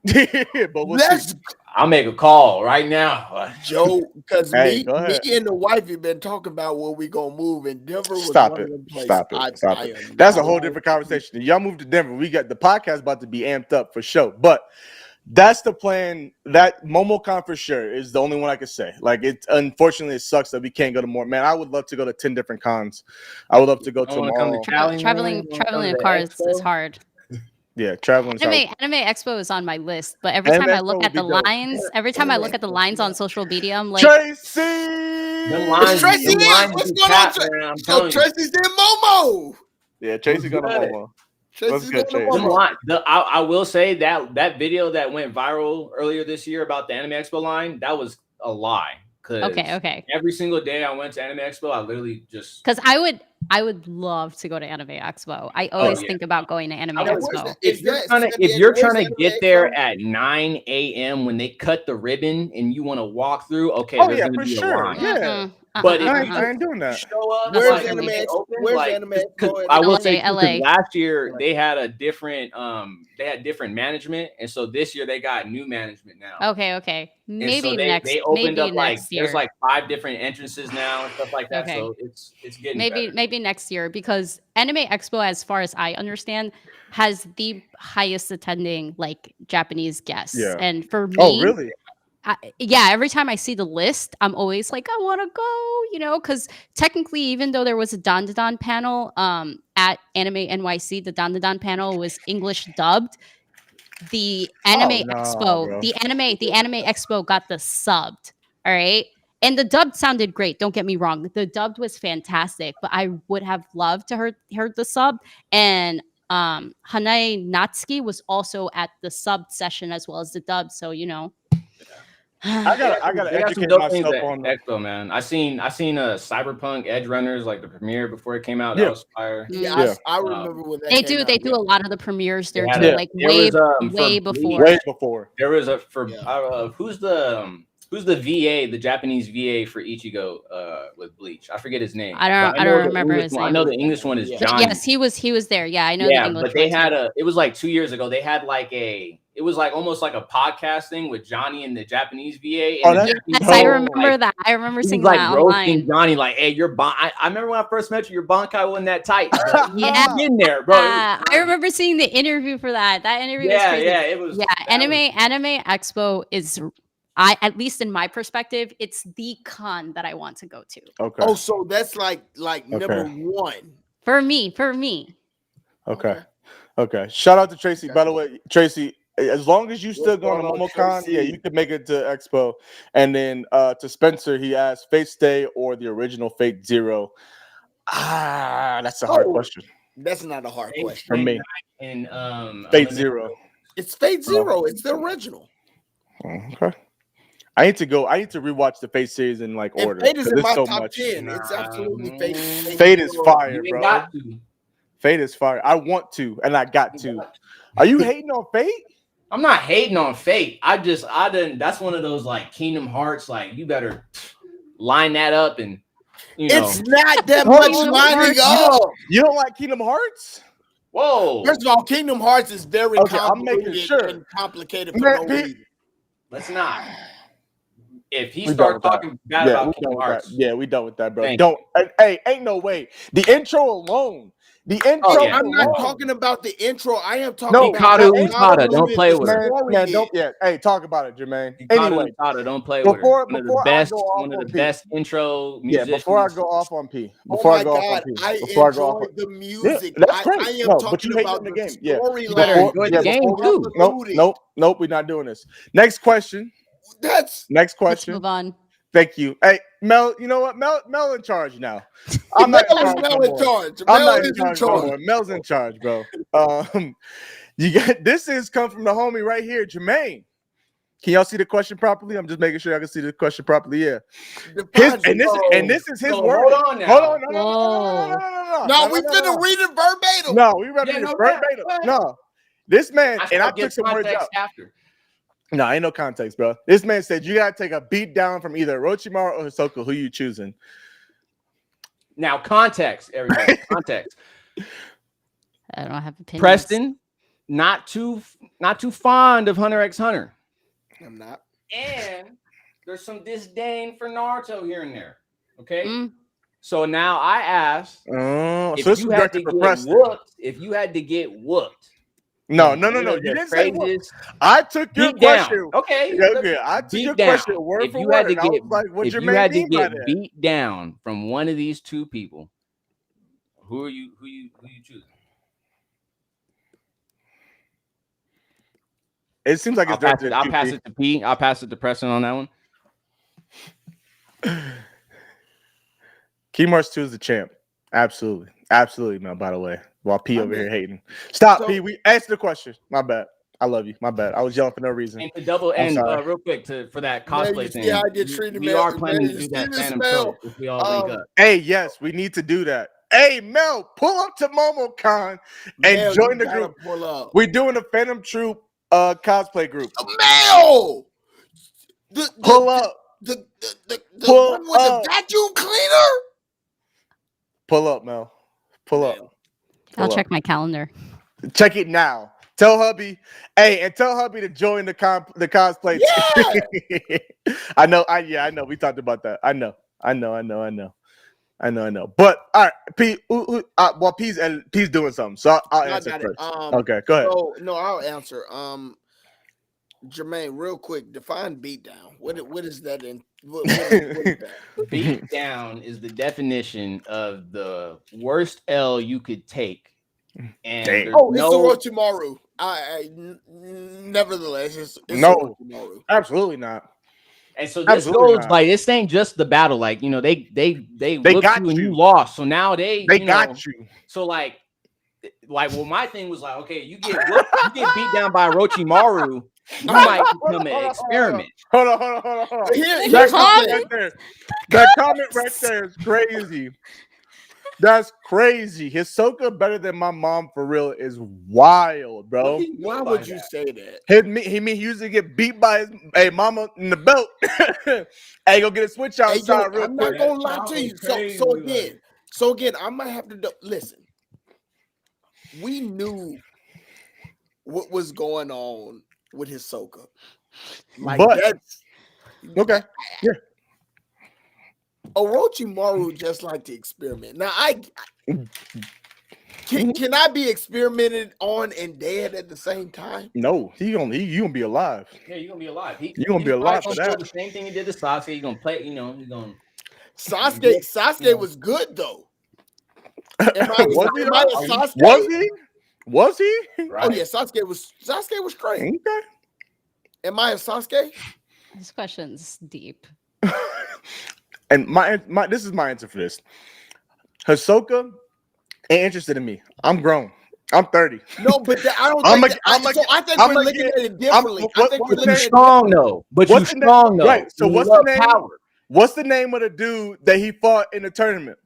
but we'll see. I'll make a call right now, Joe, because me and the wife have been talking about where we gonna move, and Denver was Stop it. That's a whole different conversation. Y'all moved to Denver. We got the podcast about to be amped up for sure. But That's the plan. That MomoCon for sure is the only one I could say. Like, it unfortunately it sucks that we can't go to more. Man, I would love to go to 10 different cons. I would love to go to them all. Traveling in cars is hard. Yeah, traveling. Anime Expo is on my list, but every time I look at the lines, on social media, I'm like, Tracy. It's Tracy in. What's going on, Tracy? So Tracy's in Momo. Yeah, Tracy's gonna Momo. Tracy's going to Momo. I will say that video that went viral earlier this year about the Anime Expo line, that was a lie. Okay. Every single day I went to Anime Expo, I literally just because I would love to go to Anime Expo. I always think about going to Anime Expo. If you're trying to get there at 9 a.m. when they cut the ribbon and you want to walk through, okay, there's gonna be a line. Yeah. But I ain't doing that. Show up, where's Anime Expo? Where's Anime Expo? I will say LA. Last year they had a different different management, and so this year they got new management now. Okay. Maybe they opened up next year. There's like 5 different entrances now and stuff like that. Okay. So it's getting better. Maybe next year, because Anime Expo, as far as I understand, has the highest attending like Japanese guests. Yeah. And for me, oh really? Every time I see the list, I'm always like, I want to go, because technically, even though there was a Dandadan panel at Anime NYC, the Dandadan panel was English dubbed. The Anime Expo, the Anime Expo got the subbed. All right. And the dubbed sounded great. Don't get me wrong. The dubbed was fantastic, but I would have loved to heard the sub. And Hanae Natsuki was also at the subbed session as well as the dubbed. So, I gotta educate myself on Expo, man. I seen Cyberpunk Edge Runners, like the premiere before it came out. Yeah. That was fire. Yeah, I remember when that they came do out. a lot of the premieres there Yeah. too, like way Way before. There was who's the VA, the Japanese VA for Ichigo with Bleach? I forget his name. I don't remember his name. I know the English one is Johnny. Yes, he was there. Yeah, I know the English but they one had too. it was like 2 years ago. They had it was like almost like a podcast thing with Johnny and the Japanese VA. And Yes, I remember that. I remember seeing that online. Johnny, like, hey, your I remember when I first met you, your Bankai wasn't that tight. Yeah, in there, bro. I remember seeing the interview for that. That interview was crazy. Yeah, it was. Yeah, Anime Expo is, at least in my perspective, it's the con that I want to go to. Okay. Oh, so that's like number one for me. Okay. Shout out to Tracy. By the way, Tracy, as long as you still going to MomoCon, you could make it to Expo. And then to Spencer, he asked Fate Stay or the original Fate Zero. That's a hard question. That's not a hard question for me. And Fate Zero. It's Fate Zero. It's the original. Okay. I need to rewatch the Fate series in order. Fate is in my so top much. 10. It's absolutely Fate. Fate is fire, bro. Fate is fire. I want to, and I got to. Are you hating on Fate? I'm not hating on Fate. I didn't. That's one of those like Kingdom Hearts. Like, you better line that up, and it's not that much lining up. You don't like Kingdom Hearts? Whoa! First of all, Kingdom Hearts is very complicated and complicated for no reason. Let's not. If he starts talking bad about Kingdom Hearts, we done with that, bro. Hey, ain't no way. The intro alone. I'm not talking about the intro. I am talking about Utada. Don't play with it. Man, hey, talk about it, Jermaine. Anyway, Utada, don't play with it. One of the best intro musicians. Yeah, before I go off on P. I enjoy the music. That's great. I am talking about the game. Nope, we're not doing this. Next question. Next question. Let's move on. Thank you. Hey, Mel, you know what? Mel in charge now. I'm not in charge. Mel's in charge, bro. This is come from the homie right here, Jermaine. Can y'all see the question properly? I'm just making sure I can see the question properly. Yeah. This is his word. Hold on. No, we finna read it verbatim. No, we read it verbatim. No. This man, and I took some words out. After. No, ain't no context, bro. This man said you gotta take a beat down from either Orochimaru or Hisoka. Who you choosing? Now, context, everybody. Context. I don't have opinions. Preston, not too fond of Hunter x Hunter. I'm not. And there's some disdain for Naruto here and there. Okay. So now I asked, if you had to get whooped, No. One of You the didn't say what. craziest. I took your Beat down. question. Okay. Okay, I took Beat your down. question word If for you word. had to And I was get, like, what if you Jermaine had to mean by get that? beat down from one of these two people, who you choosing? It seems like it's directed I'll at pass you, it to P. I'll pass it to Preston on that one. Keymar's 2 is the champ. Absolutely, man. By the way, while P I over mean, here hating. Stop, so- P. We answer the question. My bad. I love you. My bad. I was yelling for no reason. And to double I'm and sorry. real quick for that Man, cosplay you thing, see how I get treated, we man. are planning Man, to you do see that this Phantom smell? show if we all link up. Hey, yes, we need to do that. Hey, Mel, pull up to MomoCon and Mel, join you the gotta group. pull up. We're doing a Phantom Troop cosplay group. Mel! Pull up. The Pull one with up. the vacuum cleaner? Pull up, Mel. Pull up. Mel. I'll Pull check up. my calendar. Check it now. Tell hubby, and tell hubby to join the cosplay. Yeah. I know. We talked about that. I know. But all right, P. Well, P's doing something, so I'll answer got it. first. Okay, go ahead. So, no, I'll answer. Jermaine, real quick, define beatdown. What is that in? What is that? Beat down is the definition of the worst L you could take. And Dang. there's Oh, it's no Orochimaru. Nevertheless, it's No. Orochimaru. Absolutely not. And so this Absolutely goes not. like this ain't just the battle. Like, you know, they looked got you and you. you lost. So now they got you. So like well, my thing was like, okay, you get beat down by Orochimaru, you might become an experiment. Hold on. Here's That the comment thing. right there. That comment right there is crazy. That's crazy. Hisoka better than my mom for real is wild, bro. Why would you say that? He usually get beat by his mama in the belt. Hey, go get a switch outside real I'm quick. not gonna lie to you. So again, I might have to listen. We knew what was going on with Hisoka. Like But- that's Okay. Yeah. Orochimaru just like to experiment. Now can I be experimented on and dead at the same time? No, you gonna be alive. Yeah, you're gonna be alive. You gonna be alive for that. The same thing he did to Sasuke. You're gonna play, you know, he's gonna Sasuke was good though. Am I a Sasuke? Was he? right. Oh yeah, Sasuke was great. Okay. Am I a Sasuke? This question's deep. And my this is my answer for this. Hisoka ain't interested in me. I'm grown. I'm 30. No, but I don't I'm think. a- I'm a- I think I'm we're a- looking at it differently. what- I think what- we're what's looking You're at it strong though, but you're What's the name- strong though. Right, so You what's love the name? Power. What's the name of the dude that he fought in the tournament?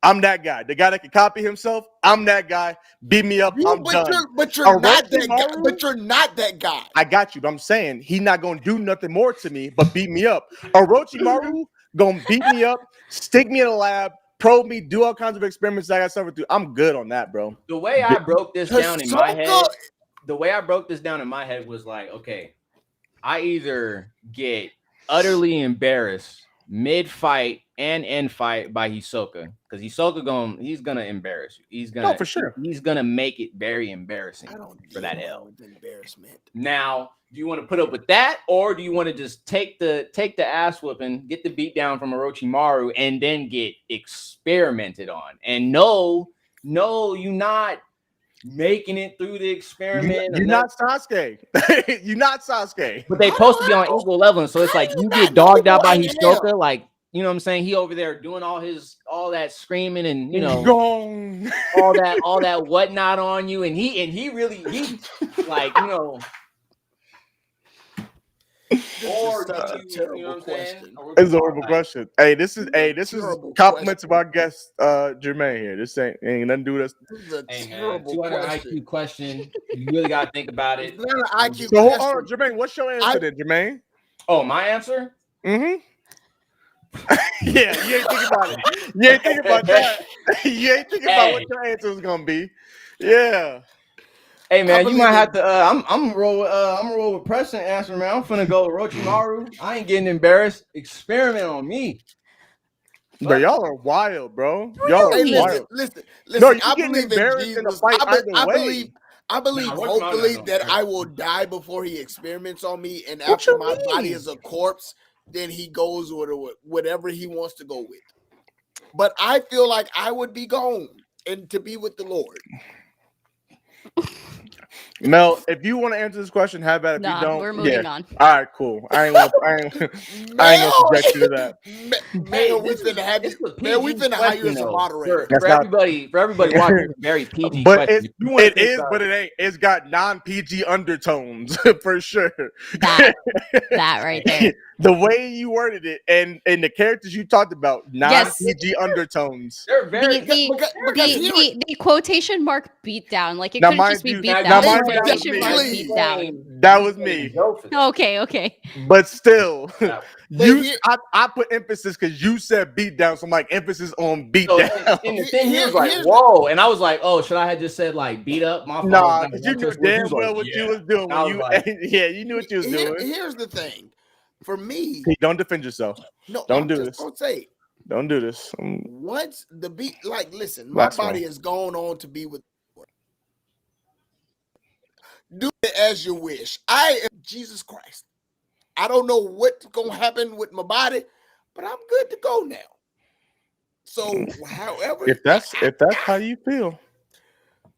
I'm that guy. The guy that can copy himself. I'm that guy. Beat me up. I'm done. But you're not that guy. Orochimaru? But you're not that guy. I got you, but I'm saying he not gonna do nothing more to me but beat me up. Orochimaru gonna beat me up, stick me in a lab, probe me, do all kinds of experiments that I got suffered through. I'm good on that, bro. The way I broke this down in my head, Hisoka- was like, okay, I either get utterly embarrassed mid-fight and end fight by Hisoka, because Hisoka he's gonna embarrass you. He's gonna for sure. He's gonna make it very embarrassing I don't for that deal L. with embarrassment. Now, do you want to put up with that, or do you want to just take the ass whooping, get the beat down from Orochimaru, and then get experimented on? And no, you're not making it through the experiment. You're not Sasuke. You're not Sasuke. But they supposed to be on equal level, so it's like you get dogged out by Hisoka, like, you know what I'm saying? He over there doing all that screaming and, you know, Gong. all that whatnot on you, and he really like, you know. Or This is such a you know terrible what I'm saying? question. It's a horrible question. Hey, this is Terrible compliments of question. our guest Jermaine here. This ain't nothing to do with us. This is a Hey man, terrible 200 question. IQ question. You really gotta think about it. It's not an IQ So hold question. on, Jermaine, what's your answer then, Jermaine? Oh, my answer? Mm-hmm. Yeah, you ain't thinking about it. You ain't thinking about that. You ain't thinking about what your answer is gonna be. Yeah. Hey man, you believe might it. have to. I'm gonna roll with Preston answer, man. I'm finna go with Orochimaru. I ain't getting embarrassed. Experiment on me. But y'all are wild, bro. Y'all are Hey, wild. listen. No, you I getting believe in embarrassed in a Jesus. fight either way. I believe, hopefully, that I will die before he experiments on me, and What after you my body mean? is a corpse, then he goes with whatever he wants to go with. But I feel like I would be gone and to be with the Lord. Mel, if you want to answer this question, have at it. If you Nah, don't, we're yeah. moving on. All right, cool. I ain't gonna subject you to that. Man, we finna have you. Man, we finna hire you as a moderator. For everybody watching. It's a very PG But question. it is, but it ain't. It's got non-PG undertones for sure. That right there. The way you worded it and the characters you talked about, non-PG undertones. They're very The quotation mark beat down. Like it Now, couldn't mind just be you- beat now, down. mind you, Quotation that was mark me. beat down. That was me. Okay. But still, But I put emphasis because you said beat down, so I'm like emphasis on beat So, down. and the thing he was like, whoa, and I was like, oh, should I have just said like beat up? My fault. Nah, because you knew damn well what you was doing when you yeah, you knew what you was doing. Here's the thing. For me, hey, don't defend yourself. No, don't do this. Don't say it. Don't do this. Once the beat, like, listen, my body has gone on to be with. Do it as you wish. I am Jesus Christ. I don't know what's gonna happen with my body, but I'm good to go now. So, however, if that's how you feel.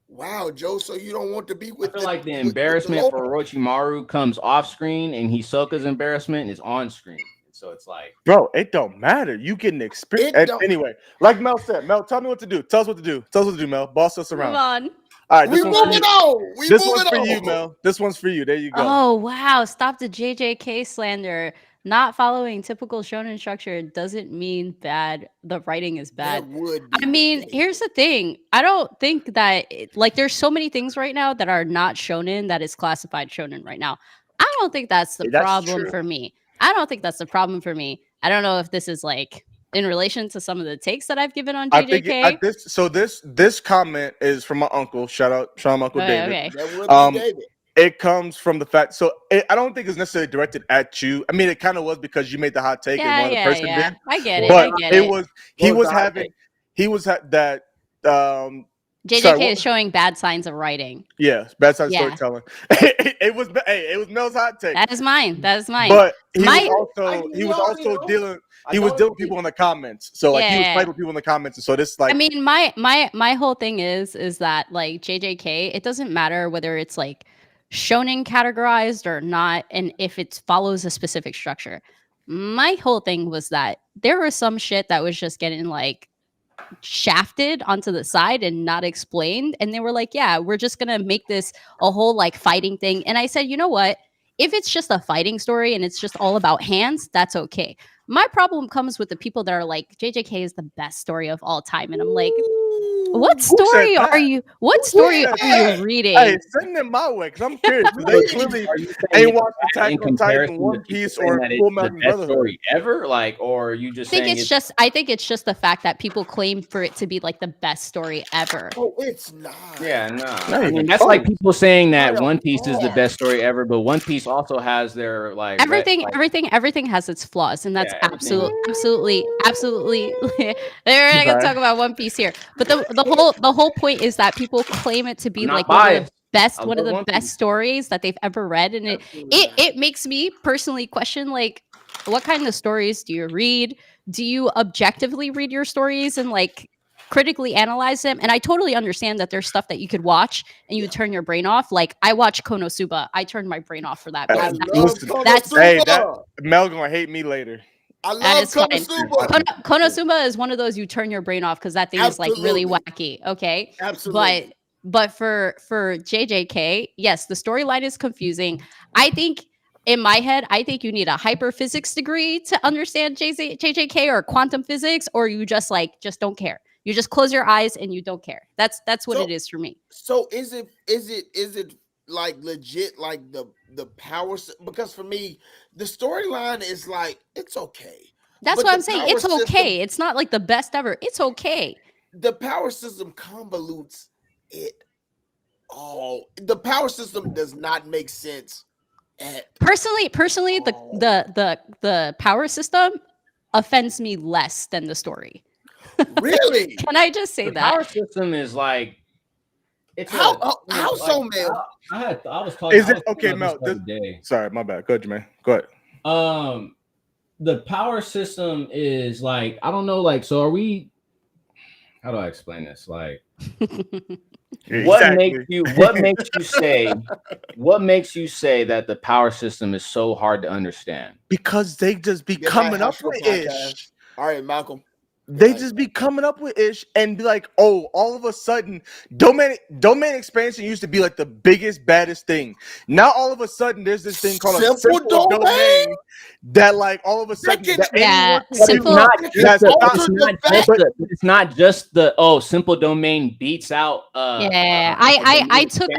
Wow, Joe. So you don't want to be with? I feel like the embarrassment for Orochimaru comes off screen, and Hisoka's embarrassment is on screen. So it's like, bro, it don't matter. You get an experience anyway. Like Mel said, Mel, tell me what to do. Tell us what to do. Tell us what to do, Mel. Boss us around. Come on. All right, we moving on. This one's for you, Mel. This one's for you. There you go. Oh wow! Stop the JJK slander. Not following typical shonen structure doesn't mean bad. The writing is bad. I mean, here's the thing. I don't think that like there's so many things right now that are not shonen that is classified shonen right now. I don't think that's the problem for me. I don't think that's the problem for me. I don't know if this is like in relation to some of the takes that I've given on JJK. This comment is from my uncle. Shout out Uncle David. Okay. That would be David. It comes from the fact, so I don't think it's necessarily directed at you. I mean, it kind of was because you made the hot take and one other person did. I get it. But I get it. That JJK is showing bad signs of writing. Yeah, bad signs of storytelling. it was Mel's hot take. That is mine. But he was also dealing with people in the comments. So like he was fighting with people in the comments. And so this like I mean, my whole thing is that like JJK, it doesn't matter whether it's like shonen categorized or not, and if it follows a specific structure. My whole thing was that there was some shit that was just getting like shafted onto the side and not explained, and they were like, yeah, we're just gonna make this a whole like fighting thing. And I said, you know what, if it's just a fighting story and it's just all about hands, that's okay. My problem comes with the people that are like, JJK is the best story of all time, and I'm like, what story are you reading? Hey, send them my way because I'm curious. They clearly ain't watched Attack on Titan, One Piece, or Full Metal Brotherhood story ever. Like, or you just? I think it's just the fact that people claim for it to be like the best story ever. Oh, it's not. Yeah, no. I mean, that's like people saying that One Piece is the best story ever, but One Piece also has their like everything has its flaws, and that's absolutely. They're not gonna talk about One Piece here, but the whole point is that people claim it to be like one of the best stories that they've ever read, and it makes me personally question like, what kind of stories do you read? Do you objectively read your stories and like critically analyze them? And I totally understand that there's stuff that you could watch and you would turn your brain off. Like I watch Konosuba, I turned my brain off for that. Mel gonna hate me later. I love Konosuba. Konosuba is one of those you turn your brain off because that thing is like really wacky. Okay, absolutely. But for JJK, yes, the storyline is confusing. I think in my head, I think you need a hyperphysics degree to understand JJK or quantum physics, or you just don't care. You just close your eyes and you don't care. That's what it is for me. So is it like legit like the power? Because for me, the storyline is like it's okay. That's what I'm saying. It's okay. It's not like the best ever. It's okay. The power system convolutes it all. The power system does not make sense. Personally, the power system offends me less than the story. Really? Can I just say the that? power system is like it's how so, Mel? I was talking. Is I it was okay, talking Mel? about this the other day. Sorry, my bad. Go ahead, Jermaine. Go ahead. The power system is like, I don't know, like, so are we, how do I explain this? Like, what makes you say that the power system is so hard to understand? Because they just be coming up with ish. All right, Malcolm. They just be coming up with ish and be like, oh, all of a sudden, domain expansion used to be like the biggest, baddest thing. Now all of a sudden, there's this thing called a simple domain that, like, all of a sudden, it's not just the simple domain beats out. I took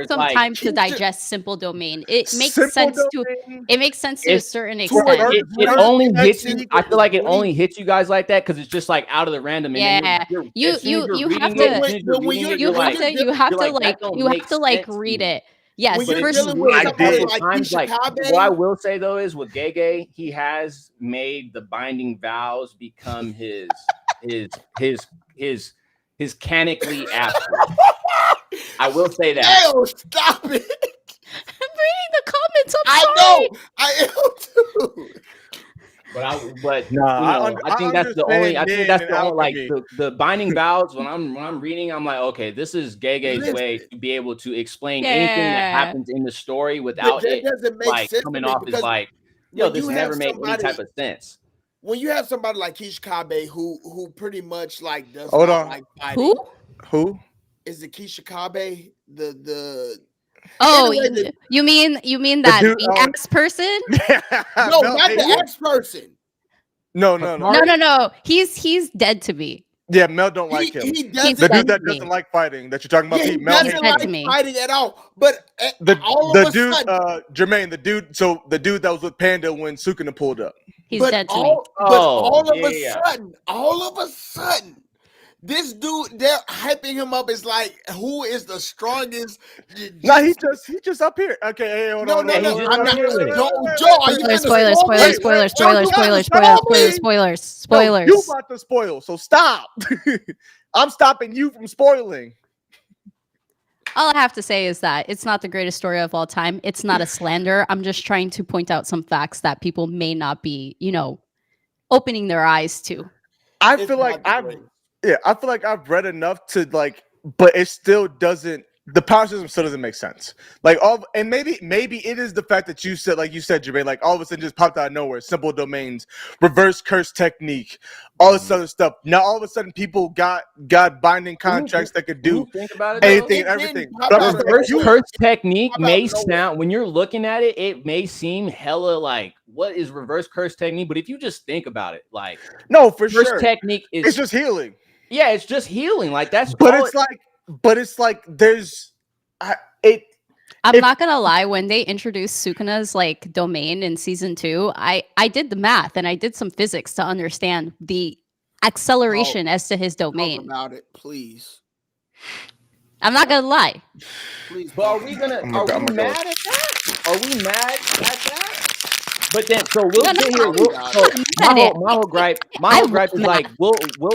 some time to digest simple domain. It makes sense to a certain extent. It only hits you. I feel like it only hits you guys like that because it's just like out of the random. And you have to read it. Yes, what I will say though is with Gege, he has made the binding vows become his canically after. I will say that. Hell, stop it! I'm reading the comments. I know. I am too. I think that's the only. I think that's the only. Like the binding vows. When I'm reading, I'm like, okay, this is Gege's way to be able to explain anything that happens in the story without it like coming off as like, yo, this never made any type of sense. When you have somebody like Kishikabe who pretty much like does like fighting. Who is it? Kishikabe the. Oh, you mean that the X person? No, not the X person. No. He's dead to me. Yeah, Mel don't like him. The dude that doesn't like fighting that you're talking about. He doesn't like fighting at all. But the dude, Jermaine, the dude that was with Panda when Sukuna pulled up. He's dead to me. But all of a sudden. This dude, they're hyping him up. It's like, who is the strongest? No, he just up here. Okay, hey, hold on. No. Joe, are you spoilers. You about to spoil, so stop. I'm stopping you from spoiling. All I have to say is that it's not the greatest story of all time. It's not a slander. I'm just trying to point out some facts that people may not be, opening their eyes to. I feel like I've read enough to like, but it still doesn't. The power system still doesn't make sense. Like and maybe it is the fact that you said, Jermaine, like all of a sudden just popped out of nowhere. Simple domains, reverse curse technique, all this other stuff. Now all of a sudden people got binding contracts that could do anything and everything. Reverse curse technique may sound, when you're looking at it, it may seem hella like, what is reverse curse technique? But if you just think about it, like, no, for sure, technique is it's just healing. Yeah, it's just healing. Like that's. But it's like there's I'm not gonna lie, when they introduced Sukuna's like domain in season 2, I did the math and I did some physics to understand the acceleration as to his domain. Talk about it, please. I'm not gonna lie. Please. But are we mad at that? Are we mad at that? But then, so we'll sit here. My whole gripe is like, we'll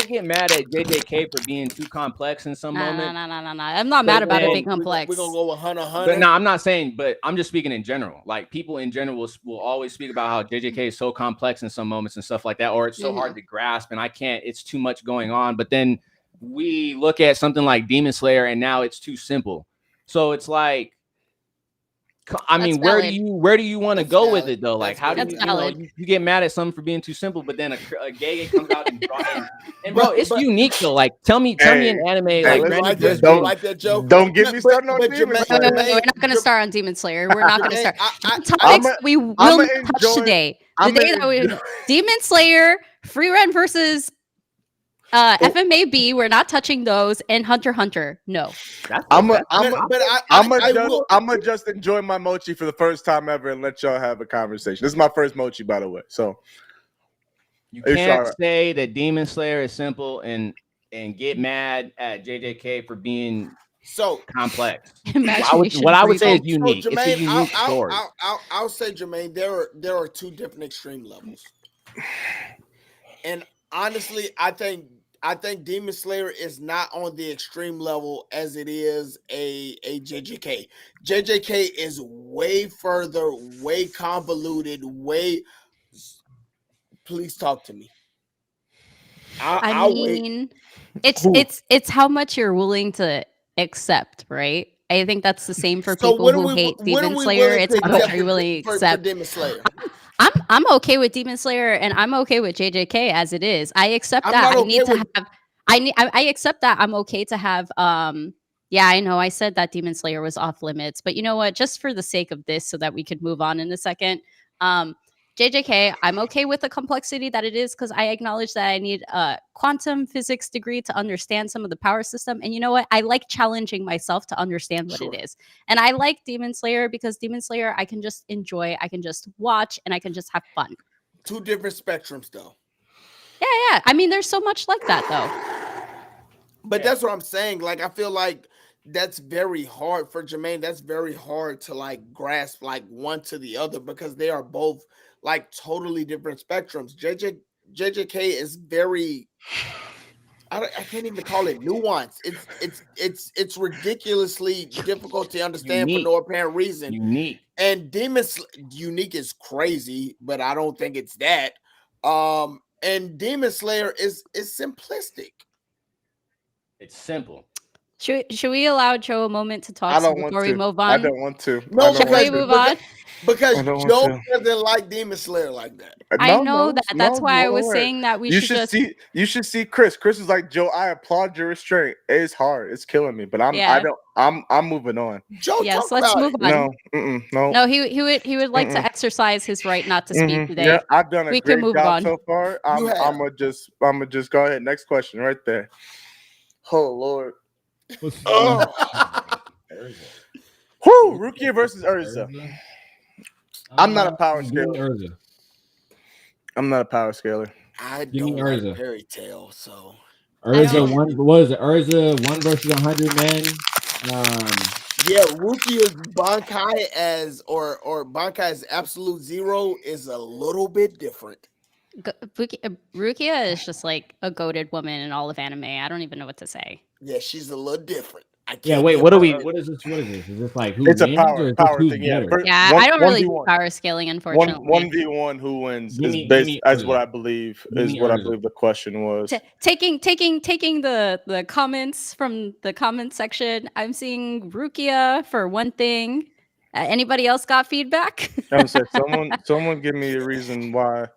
get mad at JJK for being too complex in some moment. No. I'm not mad about it being complex. We're gonna go with Hunter. But no, I'm not saying. But I'm just speaking in general. Like people in general will always speak about how JJK is so complex in some moments and stuff like that, or it's so hard to grasp, and I can't. It's too much going on. But then we look at something like Demon Slayer, and now it's too simple. So it's like. I mean, where do you want to go with it though? Like, how do you get mad at something for being too simple, but then a Gege comes out and bro, it's unique though. Like, tell me an anime like that, Joe. Don't get me started on Demon Slayer. We're not gonna start on Demon Slayer. We're not gonna start. Topics we will not touch today. The day that we Demon Slayer, Free Run versus FMAB, we're not touching those, and Hunter x Hunter, no. I'm gonna just enjoy my mochi for the first time ever and let y'all have a conversation. This is my first mochi, by the way. So you can't say that Demon Slayer is simple and get mad at JJK for being so complex. What I would say is unique. So, Jermaine, it's a unique story. I'll say, Jermaine, there are two different extreme levels, and honestly, I think I think Demon Slayer is not on the extreme level as it is a JJK. JJK is way further, way convoluted, way. Please talk to me. I I'll wait. mean, it's Who? it's how much you're willing to accept, right? I think that's the same for So people who hate what are Demon we Slayer. willing It's to how much accept are you willing to for accept. Demon Slayer? I'm okay with Demon Slayer and I'm okay with JJK as it is. I accept I'm that. not I okay need to with. have I accept that. I'm okay to have yeah, I know I said that Demon Slayer was off limits, but you know what? Just for the sake of this so that we could move on in a second. JJK, I'm okay with the complexity that it is because I acknowledge that I need a quantum physics degree to understand some of the power system. And you know what? I like challenging myself to understand what Sure. it is. And I like Demon Slayer because Demon Slayer I can just enjoy, I can just watch, and I can just have fun. Two different spectrums, though. Yeah. I mean, there's so much like that, though. But that's what I'm saying. Like, I feel like that's very hard for Jermaine. That's very hard to like grasp like one to the other because they are both like totally different spectrums. JJK is very. I can't even call it nuance. It's ridiculously difficult to understand for Unique. no apparent reason. Unique. And Unique is crazy, but I don't think it's that. And Demon Slayer is simplistic. It's simple. Should we allow Joe a moment to talk I don't before want we to. move I on? don't want to. No, I don't Should want we to. move on? Because I don't want Joe to. doesn't like Demon Slayer like that. I know that. That's why I was saying that we you should just see. You should see Chris. Chris is like, Joe, I applaud your restraint. It's hard. It's killing me, but Yeah. I'm moving on. Joe, yes. talk Let's about move it. on. No. No, he would like to Mm-mm. exercise his right not to speak today. Yeah, I've done a We can great move job on. so far. You have. I'm gonna just go ahead. Next question, right there. Oh Lord. Whoo! Rukia versus Urza. I'm not a power scaler. I'm not a power scaler. I Give me don't like Urza. fairy tale, so Urza one. What is it? Urza 1 versus 100 men. yeah, Rukia's Bankai as or Bankai as absolute zero is a little bit different. Rukia is just like a goated woman in all of anime. I don't even know what to say. Yeah, she's a little different. I can't. Yeah. Wait. give What are her we? Urza. What is this? What is this? Is this like who It's a wins or power is this who's thing. Yeah, better? Yeah, I don't really do power scaling, unfortunately. 1v1 who wins Give is me based as Urza. what I believe Give is me what I Urza. believe the question was. Taking the comments from the comment section, I'm seeing Rukia for one thing. Anybody else got feedback? I would say someone give me a reason why.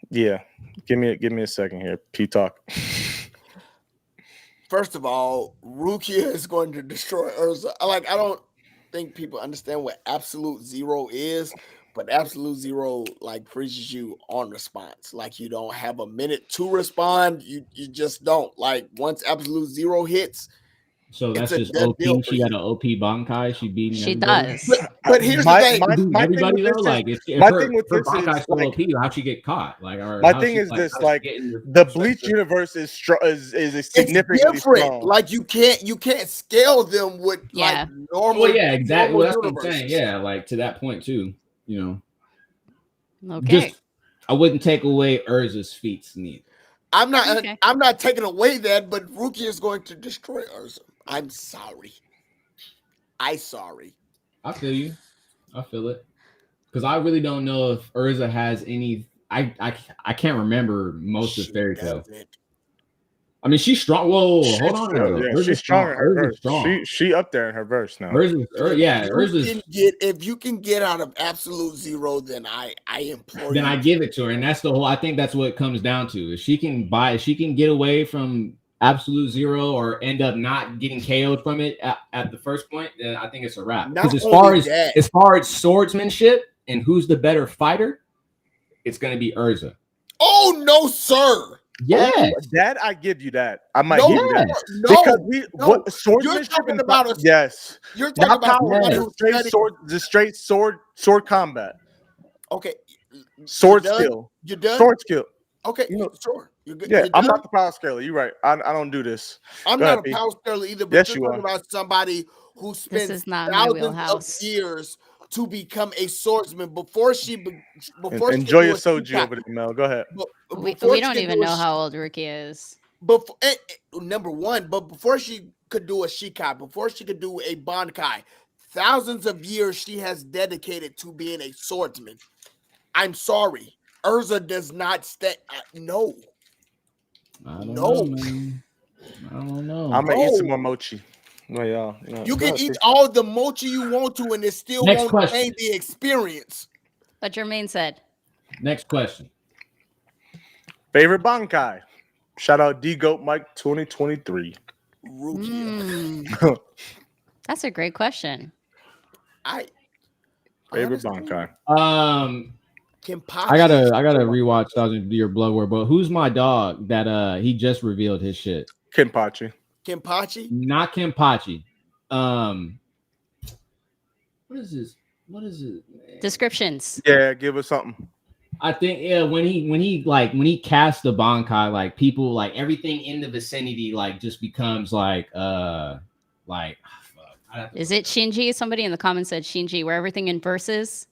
Yeah, give me a second here. P talk. First of all, Rukia is going to destroy Urza. I don't think people understand what absolute zero is, but absolute zero like freezes you on response. Like you don't have a minute to respond. You just don't. Like once absolute zero hits. So that's it's a just dead OP. deal for She got you. an OP Bankai. She beating She everybody. does. But here's my the thing. thing Everybody with though, this like is, if my her, thing with her this is Bankai's still like, OP, how'd she get caught? Like, or my how's thing she, is this: how's she like getting your the perspective? Bleach universe is It's significantly different. strong. Like you can't scale them with Yeah. like normal. Well, yeah, exactly. normal Well, that's what I'm universes. saying. Yeah, like to that point too. You know, Okay. just I wouldn't take away Urza's feats neither. I'm not. Okay. I'm not taking away that, but Rukia is going to destroy Urza. I'm sorry. Sorry. I feel you. I feel it because I really don't know if Urza has any. I can't remember most of Fairy Tail. I mean, she's strong. Whoa, hold on. Yeah, she's strong in her verse. She up there in her verse now. If you can get out of absolute zero, then I implore you. Then I give it to her, and that's the whole. I think that's what it comes down to. If she can get away from absolute zero or end up not getting KO'd from it at the first point, then I think it's a wrap. Because as far as swordsmanship and who's the better fighter, it's going to be Urza. Oh no, sir. Yeah, that I give you that. I might give you that because swordsmanship you're talking about yes. You're talking about straight sword combat. Okay, sword skill. You're done. Sword skill. Okay, sure. You're good. Yeah, you're I'm not the power scaler. You're right. I don't do this. I'm not a power scaler either. But yes, you're talking about somebody who spends thousands of years to become a swordsman before she Enjoy your could do a soju over there, Mel. Go ahead. We before she don't could even do a know how old Rukia is. before number one, but before she could do a shikai, before she could do a bankai, thousands of years she has dedicated to being a swordsman. I'm sorry, Urza does not stay. No, I don't no, know, man. I don't know. I'm gonna eat some no. more mochi. No, y'all. You Go can ahead, eat P. all the mochi you want to, and it still Next won't question. change the experience. But Jermaine said, Next question. Favorite bankai. Shout out D Goat Mike 2023. Rukia. That's a great question. Favorite Honestly, bankai. Kenpachi. I gotta rewatch Thousand Year Blood War, but who's my dog that he just revealed his shit? Kenpachi. Not Kenpachi. What is this? What is it? Man? Descriptions. Yeah, give us something. I think when he casts the Bankai, like people, like everything in the vicinity like just becomes like fuck. Is it Shinji? Somebody in the comments said Shinji, where everything inverses.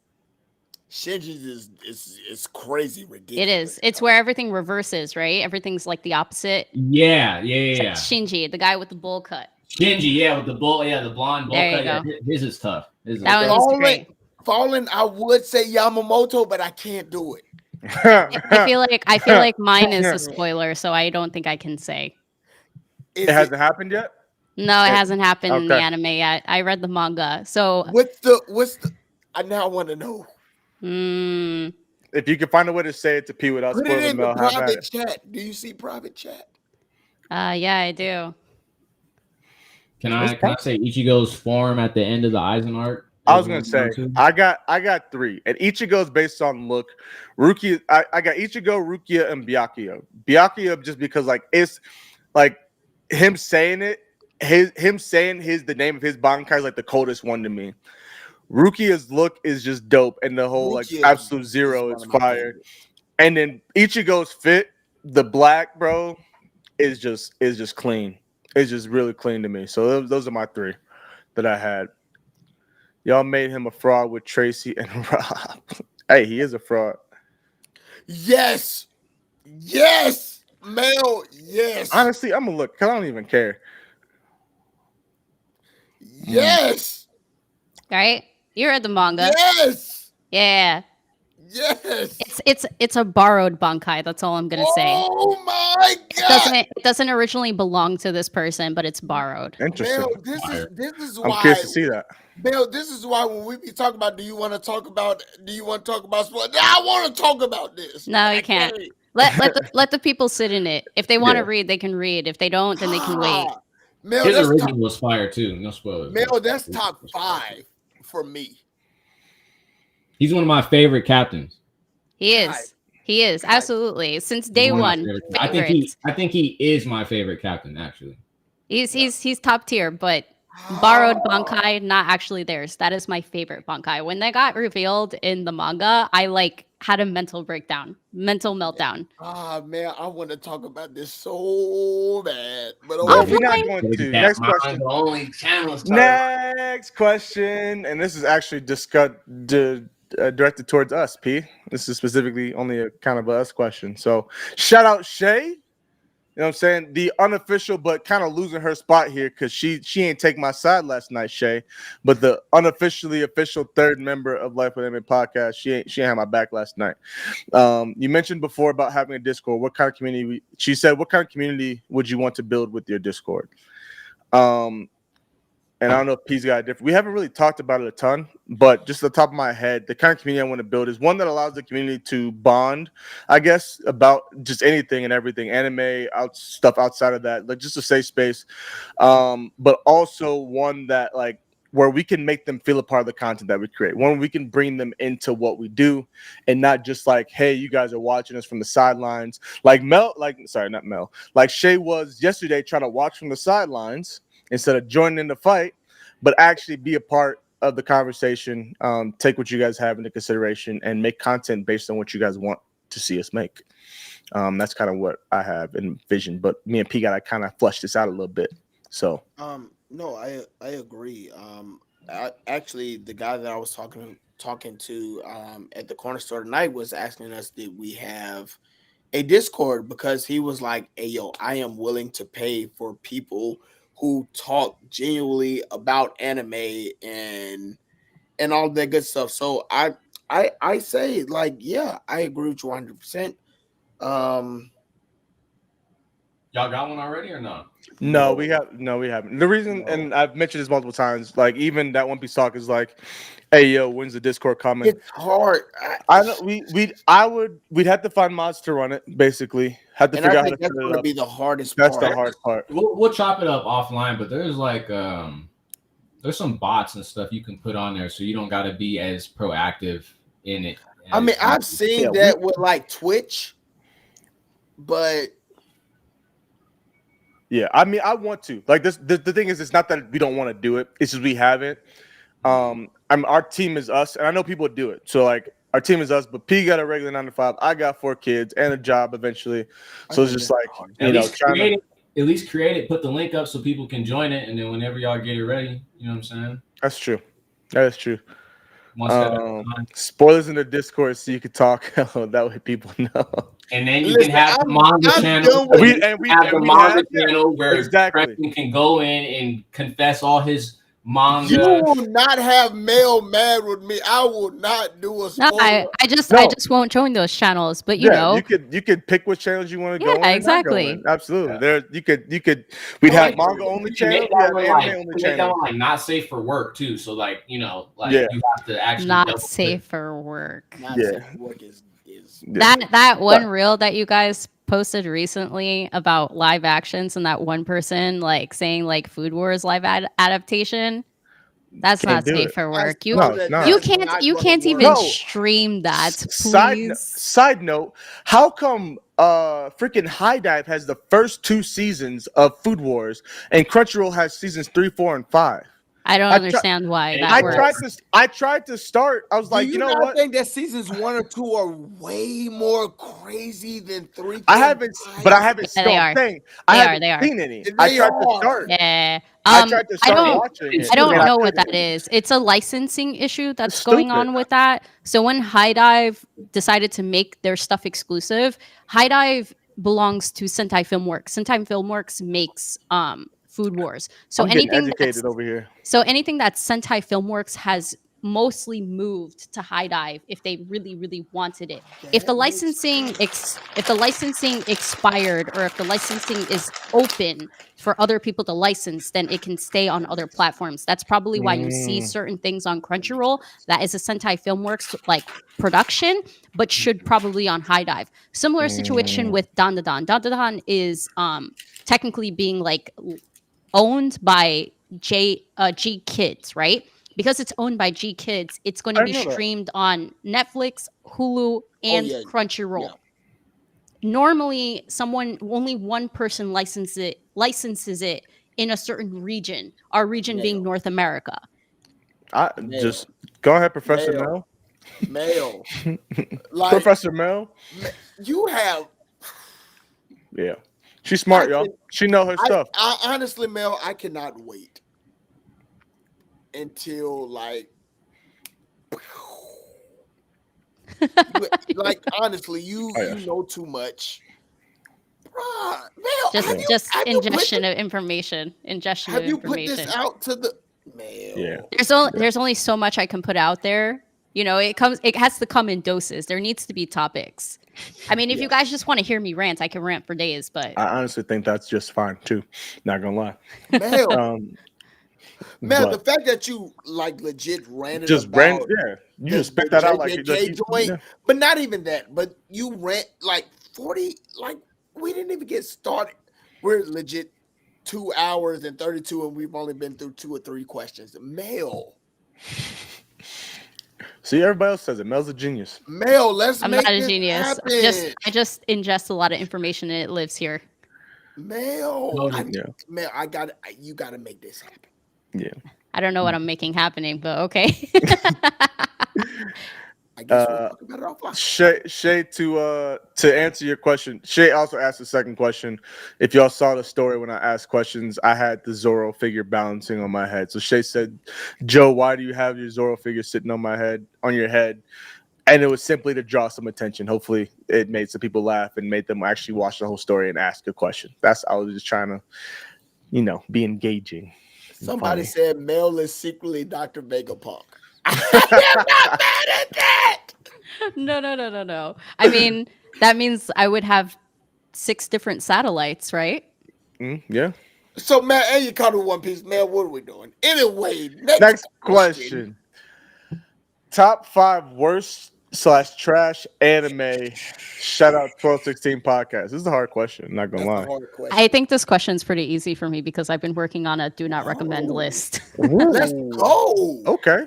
Shinji is crazy ridiculous. It is. It's where everything reverses, right? Everything's like the opposite. Yeah. Shinji, the guy with the bowl cut. Shinji, yeah, with the bull, the blonde bowl cut. Yeah, his is tough. That one's great. Fallen, I would say Yamamoto, but I can't do it. I feel like mine is a spoiler, so I don't think I can say. It hasn't happened yet? No, it hasn't happened in the anime yet. I read the manga. So what's the I now want to know. If you can find a way to say it to P without Put spoiling it in Mel, the private chat. Do you see private chat? Yeah, I do. Can I say Ichigo's form at the end of the Aizen arc? I was gonna say I got three, and Ichigo's based on look. Rukia, I got Ichigo, Rukia, and Byakuya. Byakuya just because like it's like him saying it, him saying the name of his Bankai is like the coldest one to me. Rukia's look is just dope, and the whole like absolute zero is fire. And then Ichigo's fit, the black bro, is just clean. It's just really clean to me. So those are my three that I had. Y'all made him a fraud with Tracy and Rob. Hey, he is a fraud. Yes, Mel. Yes. Honestly, I'm gonna look because I don't even care. Yes. Right? You read the manga. Yes. Yeah. Yes. It's a borrowed Bankai. That's all I'm gonna say. Oh my god! It doesn't originally belong to this person, but it's borrowed. Interesting. Mel, this is why I'm curious to see that. Mel, this is why when we be talking about, do you want to talk about sports? I want to talk about this. No, you can't. Let the people sit in it. If they want to read, they can read. If they don't, then they can wait. Mel, his original was fire too. No spoilers. Mel, that's top 5 for me. He's one of my favorite captains. He is. He is absolutely since day one. I think he is my favorite captain. Actually, he's top tier, but borrowed Bankai, not actually theirs. That is my favorite Bankai. When they got revealed in the manga, I had a mental meltdown. Man, I want to talk about this so bad, but we're not going to. Next question. Only channels. Next question, and this is actually directed towards us, P. This is specifically only a kind of us question. So shout out Shay. You know what I'm saying? The unofficial, but kind of losing her spot here because she ain't take my side last night, Shay. But the unofficially official third member of Life with Anime podcast, she ain't have my back last night. You mentioned before about having a Discord. What kind of community? She said, what kind of community would you want to build with your Discord? And I don't know if P's got a different. We haven't really talked about it a ton, but just at the top of my head, the kind of community I want to build is one that allows the community to bond, I guess, about just anything and everything, anime, stuff outside of that, like just a safe space. But also one that where we can make them feel a part of the content that we create. One, we can bring them into what we do and not just like, hey, you guys are watching us from the sidelines. Like Shay was yesterday trying to watch from the sidelines instead of joining in the fight, but actually be a part of the conversation, take what you guys have into consideration, and make content based on what you guys want to see us make. That's kind of what I have envisioned, but me and P got to kind of flush this out a little bit. So, no, I agree. actually, the guy that I was talking to at the corner store tonight was asking us, did we have a Discord, because he was like, "Hey, yo, I am willing to pay for people who talk genuinely about anime and all that good stuff." So I say, like, yeah, I agree with you 100%. Um, Y'all got one already or no? No, we haven't. The reason, No. and I've mentioned this multiple times, like even that One Piece talk is like, "Hey, yo, when's the Discord coming?" It's hard. I know we'd have to find mods to run it. Basically, have to And I figure out how think to that's set it going to up. be the hardest That's part. the hard part. We'll chop it up offline, but there's like there's some bots and stuff you can put on there, so you don't got to be as proactive in it. I mean, I've seen that with like Twitch, but yeah, I mean, I want to like this. The thing is, it's not that we don't want to do it; it's just we haven't. Our team is us, and I know people do it. So like, our team is us, but P got a regular 9 to 5. I got 4 kids and a job eventually. So it's just like at least create it, put the link up so people can join it, and then whenever y'all get it ready, you know what I'm saying? That's true. That is true. One step at a time. Spoilers in the Discord so you could talk. That way people know. And then you can have the manga channel. We have the manga channel where exactly. Preston can go in and confess all his manga. You will not have Mel mad with me. I will not do a spoiler. No, I just won't join those channels. But you know, you could pick which channels you want to go in. Yeah, exactly. In. Absolutely. There you could. We'd have manga only channels. We have anime only channels. Like not safe for work too. So like you like you have to actually not safe for work. Not safe for work is that one reel that you guys posted recently about live actions and that one person like saying like Food Wars live adaptation. That's not safe for work. You can't even stream that. Please. Side note, how come freaking High Dive has the first 2 seasons of Food Wars and Crunchyroll has seasons 3, 4, and 5? I don't understand why that works. I tried to start. I was like, you know what? I think that seasons 1 or 2 are way more crazy than 3. I haven't seen any. I tried to start. Yeah. I tried to start watching it. I don't know what that is. It's a licensing issue that's going on with that. So when High Dive decided to make their stuff exclusive, High Dive belongs to Sentai Filmworks. Sentai Filmworks makes Food Wars. So I'm getting educated over here. So anything that Sentai Filmworks has mostly moved to High Dive if they really, really wanted it. If the licensing expired or if the licensing is open for other people to license, then it can stay on other platforms. That's probably why you see certain things on Crunchyroll that is a Sentai Filmworks like production, but should probably on High Dive. Similar situation with Dandadan. Dandadan is technically being like owned by G Kids, right? Because it's owned by G Kids, it's going to be streamed on Netflix, Hulu, and Crunchyroll. Yeah. Normally, only one person licenses it in a certain region. Our region being North America. Just go ahead, Professor Mel. Like, Professor Mel. You have. Yeah, she's smart, y'all. She know her stuff. I honestly, Mel, I cannot wait until like honestly, you know too much. Bruh, Mel, just ingestion of information. Have you put this out to the Mel? Yeah. There's only so much I can put out there. You know, it has to come in doses. There needs to be topics. I mean, if you guys just want to hear me rant, I can rant for days, but I honestly think that's just fine too. Not gonna lie. Mel, Mel, the fact that you like legit ranted you just spit that out like JJK joint, but not even that. But you rant like 40, like we didn't even get started. We're legit 2 hours and 32, and we've only been through 2 or 3 questions. Mel. See, everybody else says it. Mel's a genius. Mel, I'm not a genius. I just ingest a lot of information and it lives here. Mel, Mel, you got to make this happen. Yeah. I don't know what I'm making happening, but okay. I guess we'll talk about it offline. Shay, to answer your question, Shay also asked a second question. If y'all saw the story when I asked questions, I had the Zorro figure balancing on my head. So Shay said, "Joe, why do you have your Zorro figure sitting on your head?" And it was simply to draw some attention. Hopefully, it made some people laugh and made them actually watch the whole story and ask a question. I was just trying to, be engaging. Somebody said Mel is secretly Dr. Vegapunk. I'm not mad at that. No. I mean, that means I would have 6 different satellites, right? Yeah. So, man, and you caught One Piece. Man, what are we doing? Anyway, next question. Top 5 worst/trash anime. Shout out 1216 podcast. This is a hard question. I'm not gonna lie. I think this question's pretty easy for me because I've been working on a do not recommend list. Let's go. Okay.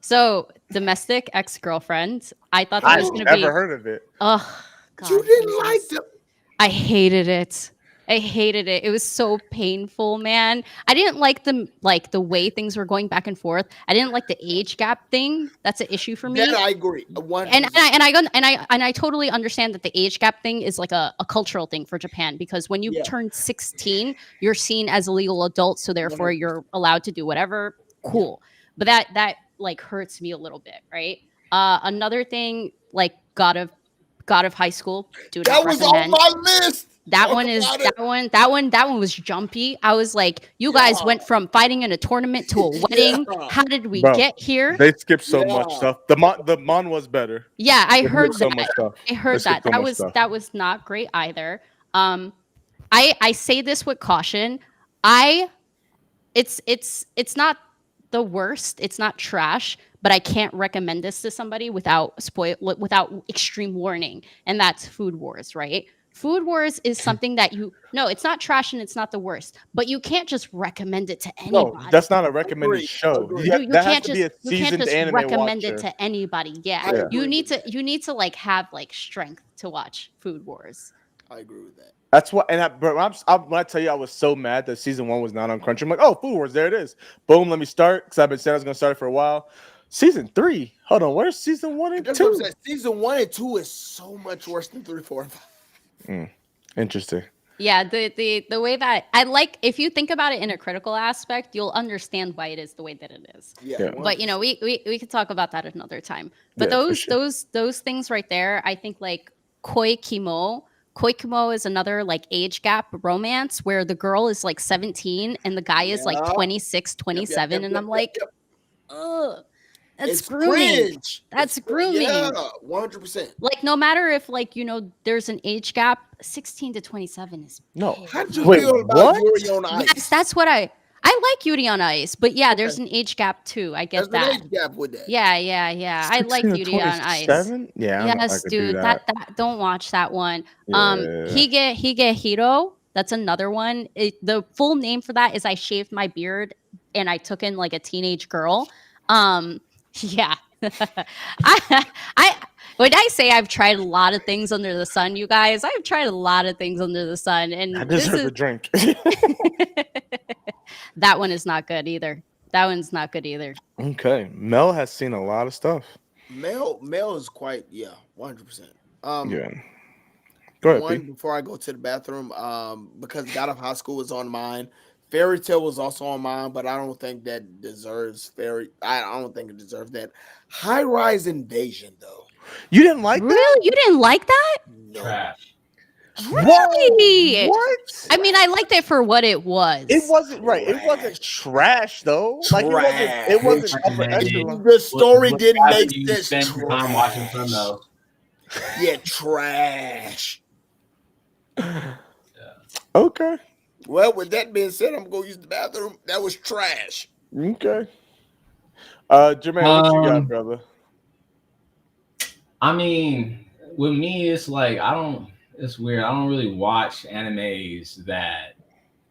So, Domestic Ex-Girlfriend. I thought that was going to be. I've never heard of it. Oh, God. You didn't like them. I hated it. It was so painful, man. I didn't like the way things were going back and forth. I didn't like the age gap thing. That's an issue for me. That I agree. And I totally understand that the age gap thing is like a cultural thing for Japan because when you turn 16, you're seen as a legal adult, so therefore you're allowed to do whatever. Cool. But that like hurts me a little bit, right? Another thing, like God of High School. That was on my list. That one was jumpy. I was like, you guys went from fighting in a tournament to a wedding. How did we get here? They skipped so much stuff. The mon was better. Yeah, I heard so that. Much stuff. I heard that. That was not great either. I say this with caution. It's not the worst. It's not trash, but I can't recommend this to somebody without extreme warning, and that's Food Wars, right? Food Wars is something that it's not trash and it's not the worst, but you can't just recommend it to anybody. No, that's not a recommended show. You can't just recommend it to anybody. Yeah. You need to like have like strength to watch Food Wars. I agree with that. That's what, when I tell you I was so mad that season 1 was not on Crunchyroll. I'm like, oh, Food Wars, there it is. Boom, let me start because I've been saying I was going to start it for a while. Season 3, hold on, where's season 1 and 2? Season 1 and 2 is so much worse than 3, 4, and 5. Interesting. Yeah, the way that I like, if you think about it in a critical aspect, you'll understand why it is the way that it is. Yeah. But we could talk about that another time. But those things right there, I think like Koi Kimo is another like age gap romance where the girl is like 17 and the guy is like 26, 27, and I'm like, ugh. That's grooming. Cringe. That's grooming. Yeah, 100%. Like, no matter if, like, there's an age gap, 16 to 27 is big. No. How did you feel about Yuri on Ice? Yes, that's what I like Yuri on Ice, but yeah, there's an age gap too. I get that. There's an age gap with that. Yeah. I like Yuri on Ice. Yeah. Yes, dude. That don't watch that one. Hige Hiro. That's another one. The full name for that is I shaved my beard and I took in like a teenage girl. Yeah. When I say I've tried a lot of things under the sun, you guys, I've tried a lot of things under the sun, and I deserve a drink. That one is not good either. Okay, Mel has seen a lot of stuff. Mel is quite 100%. Yeah. Go ahead. Before I go to the bathroom, because God of High School is on mine. Fairy Tale was also on mine, but I don't think that deserves I don't think it deserves that. High Rise Invasion, though. You didn't like that? Really? You didn't like that? No. Trash. Really? What? I mean, I liked it for what it was. It wasn't right. It wasn't trash though. Like it wasn't upper echelon. The story didn't make sense. Spend time watching from those. Yeah, trash. Okay. Well, with that being said, I'm gonna use the bathroom. That was trash. Okay. Jermaine, what you got, brother? I mean, with me, it's like it's weird. I don't really watch animes that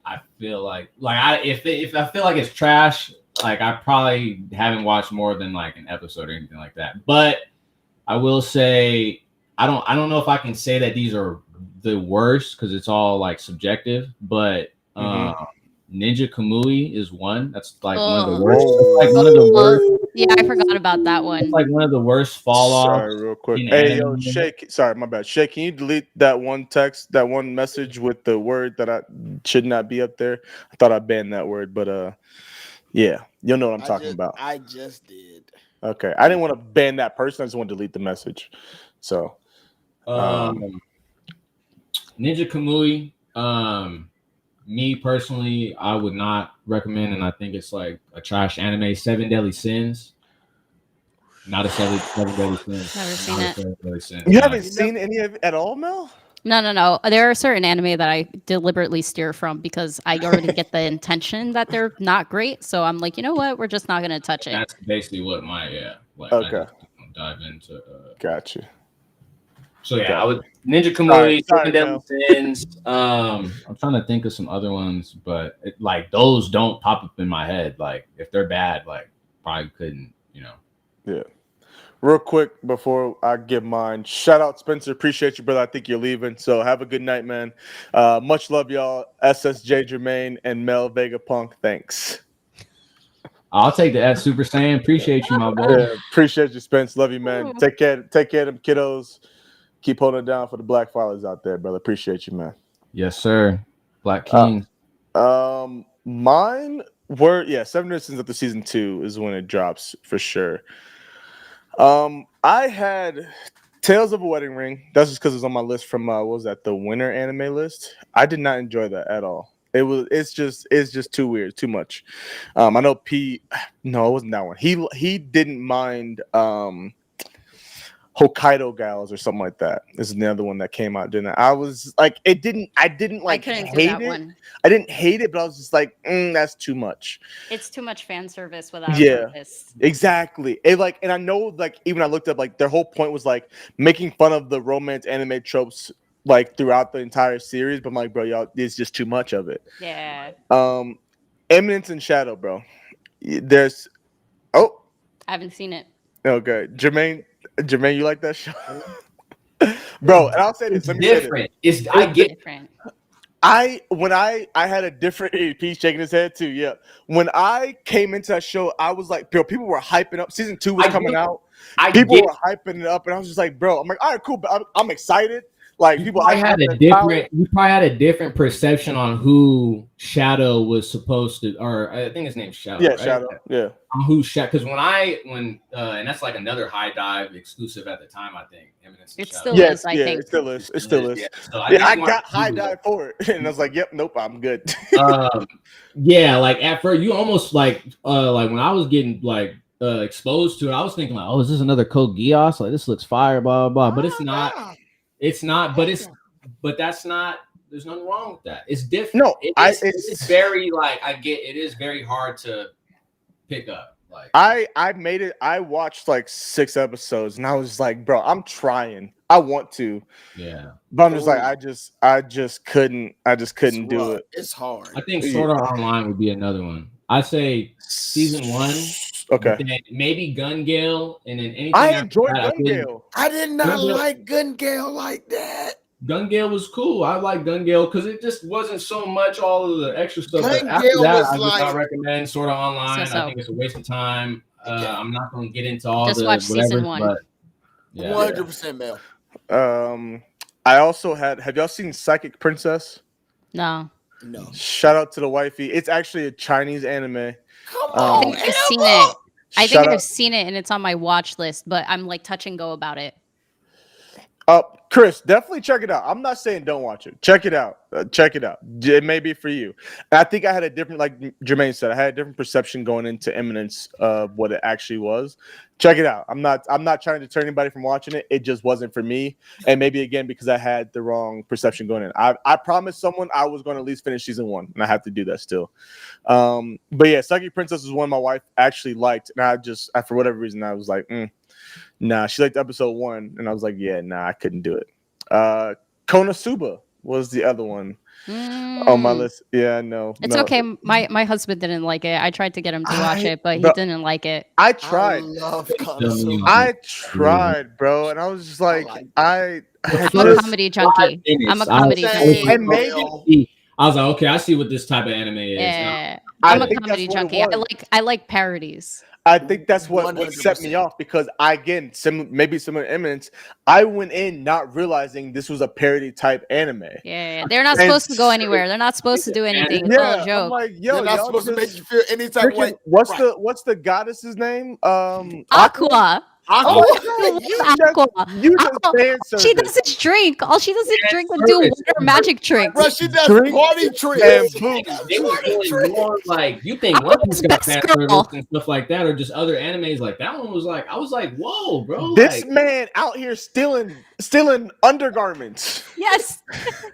I feel like if I feel like it's trash, like I probably haven't watched more than like an episode or anything like that. But I will say I don't know if I can say that these are the worst because it's all like subjective, but Ninja Kamui is one. That's like one of the Oh. worst. It's like one of the worst. Yeah, I forgot about that one. It's like one of the worst fall off. Sorry, real quick. in Hey, yo, anime. Shake. Sorry, my bad. Shake, can you delete that one text, that one message with the word that I should not be up there? I thought I banned that word, but yeah, you'll know what I'm talking about. I just did. Okay, I didn't want to ban that person. I just want to delete the message. So, Ninja Kamui. Me personally, I would not recommend, and I think it's like a trash anime. 7 Deadly Sins. Not a seven Deadly Sins. Never seen it. Deadly Sins. you haven't seen any of it at all, Mel? No. There are certain anime that I deliberately steer from because I already get the intention that they're not great. So I'm like, you know what? We're just not gonna touch it. That's basically what my Okay. I just don't dive into. Gotcha. So yeah, Gotcha. I would Ninja Kamui, Sorry, 7 Deadly Sins. I'm trying to think of some other ones, but like those don't pop up in my head. Like if they're bad, like probably couldn't, Yeah. Real quick before I give mine, shout out Spencer. Appreciate you, brother. I think you're leaving. So have a good night, man. Much love, y'all. SSJ Jermaine and Mel Vega Punk. Thanks. I'll take the S Super Saiyan. Appreciate you, my boy. Yeah, appreciate you, Spence. Love you, man. Take care of them kiddos. Keep holding it down for the Black fathers out there, brother. Appreciate you, man. Yes, sir. Black King. Mine were 7 Minutes of the season 2 is when it drops for sure. I had Tales of a Wedding Ring. That's just because it's on my list from what was that, the winter anime list. I did not enjoy that at all. It's just too weird, too much. I know no, it wasn't that one. He didn't mind Hokkaido Gals or something like that. This is the other one that came out, didn't it? I was like, I didn't like couldn't hate do that it. one. I didn't hate it, but I was just like, that's too much. It's too much fan service without Yeah, purpose. exactly. And I know, like, even I looked up, like, their whole point was like making fun of the romance anime tropes like throughout the entire series. But I'm like, bro, y'all, it's just too much of it. Yeah. Eminence and Shadow, bro. I haven't seen it. Okay, Jermaine, you like that show? Bro, and I'll say this. Let me different. Say this. I get different. I had a different piece shaking his head too. Yeah, when I came into that show, I was like, bro, people were hyping up. Season 2 was coming out. People were hyping it up, and I was just like, bro, I'm like, all right, cool, but I'm excited. Like people, you probably had a different perception on who Shadow was supposed to, or I think his name's Shadow. Yeah, right? Shadow. Yeah. On who Shadow? Because and that's like another High Dive exclusive at the time. I think Eminence and Shadow. Still is. I think it still is. It still is. Yeah, so I got High Dive for it, and I was like, yep, nope, I'm good. Yeah, like at first, you almost like when I was getting like exposed to it, I was thinking like, oh, is this another Code Geass? Like this looks fire, blah blah blah. But it's not. It's not. But that's not. There's nothing wrong with that. It's different. No, it's very like I get. It is very hard to pick up. Like I made it. I watched like 6 episodes, and I was like, bro, I'm trying. I want to. Yeah. But I'm just like, I just couldn't do it. It's hard. I think Sword Art Online would be another one. I say season 1. Okay. Maybe Gun Gale, and then anything. I enjoyed Gun Gale. I did not like Gun Gale like that. Gun Gale was cool. I like Gun Gale because it just wasn't so much all of the extra stuff. Gun But after Gale that, was I would like- not recommend Sword Art Online. So. I think it's a waste of time. I'm not going to get into all Just the watch whatever, season 1. but yeah. 100% Mel. I also have y'all seen Psychic Princess? No. Shout out to the wifey. It's actually a Chinese anime. Come I on, think I've seen it. I think Shout I've out- seen it, and it's on my watch list, but I'm like touch and go about it. Chris, definitely check it out. I'm not saying don't watch it. Check it out. Check it out. It may be for you. And I think I had a different, like Jermaine said, I had a different perception going into Eminence of what it actually was. Check it out. I'm not trying to deter anybody from watching it. It just wasn't for me. And maybe again because I had the wrong perception going in. I promised someone I was going to at least finish season 1, and I have to do that still. But yeah, Psychic Princess was one my wife actually liked, and I for whatever reason I was like, nah, she liked episode 1, and I was like, yeah, nah, I couldn't do it. Konosuba was the other one on my list. Yeah, no. It's okay. My husband didn't like it. I tried to get him to watch it, but he didn't like it. I tried. I love Konosuba. I tried, bro, and I was just like, I'm a comedy junkie. I'm a comedy junkie. And I was like, okay, I see what this type of anime is. Yeah, I I'm a think comedy that's what it junkie. was. I like parodies. I think that's what set me 100%. off because maybe similar eminence. I went in not realizing this was a parody type anime. Yeah, they're not And- supposed to go anywhere. They're not supposed to do anything. It's all a Yeah, I'm joke. like, yo, They're not y'all supposed to make just you feel any type of way. freaking- what's the goddess's name? Aqua. Aqua. Aqua. You just Aqua. fan All she service. does is drink. All she does is drink and do service. water magic tricks. Bro, she does Drink party tricks. and boom. They were Party doing tricks. more like you think One Piece got Best fan girl. service and stuff like that, or just other animes like that one was like I was like, whoa, bro. This like, man out here stealing undergarments. Yes.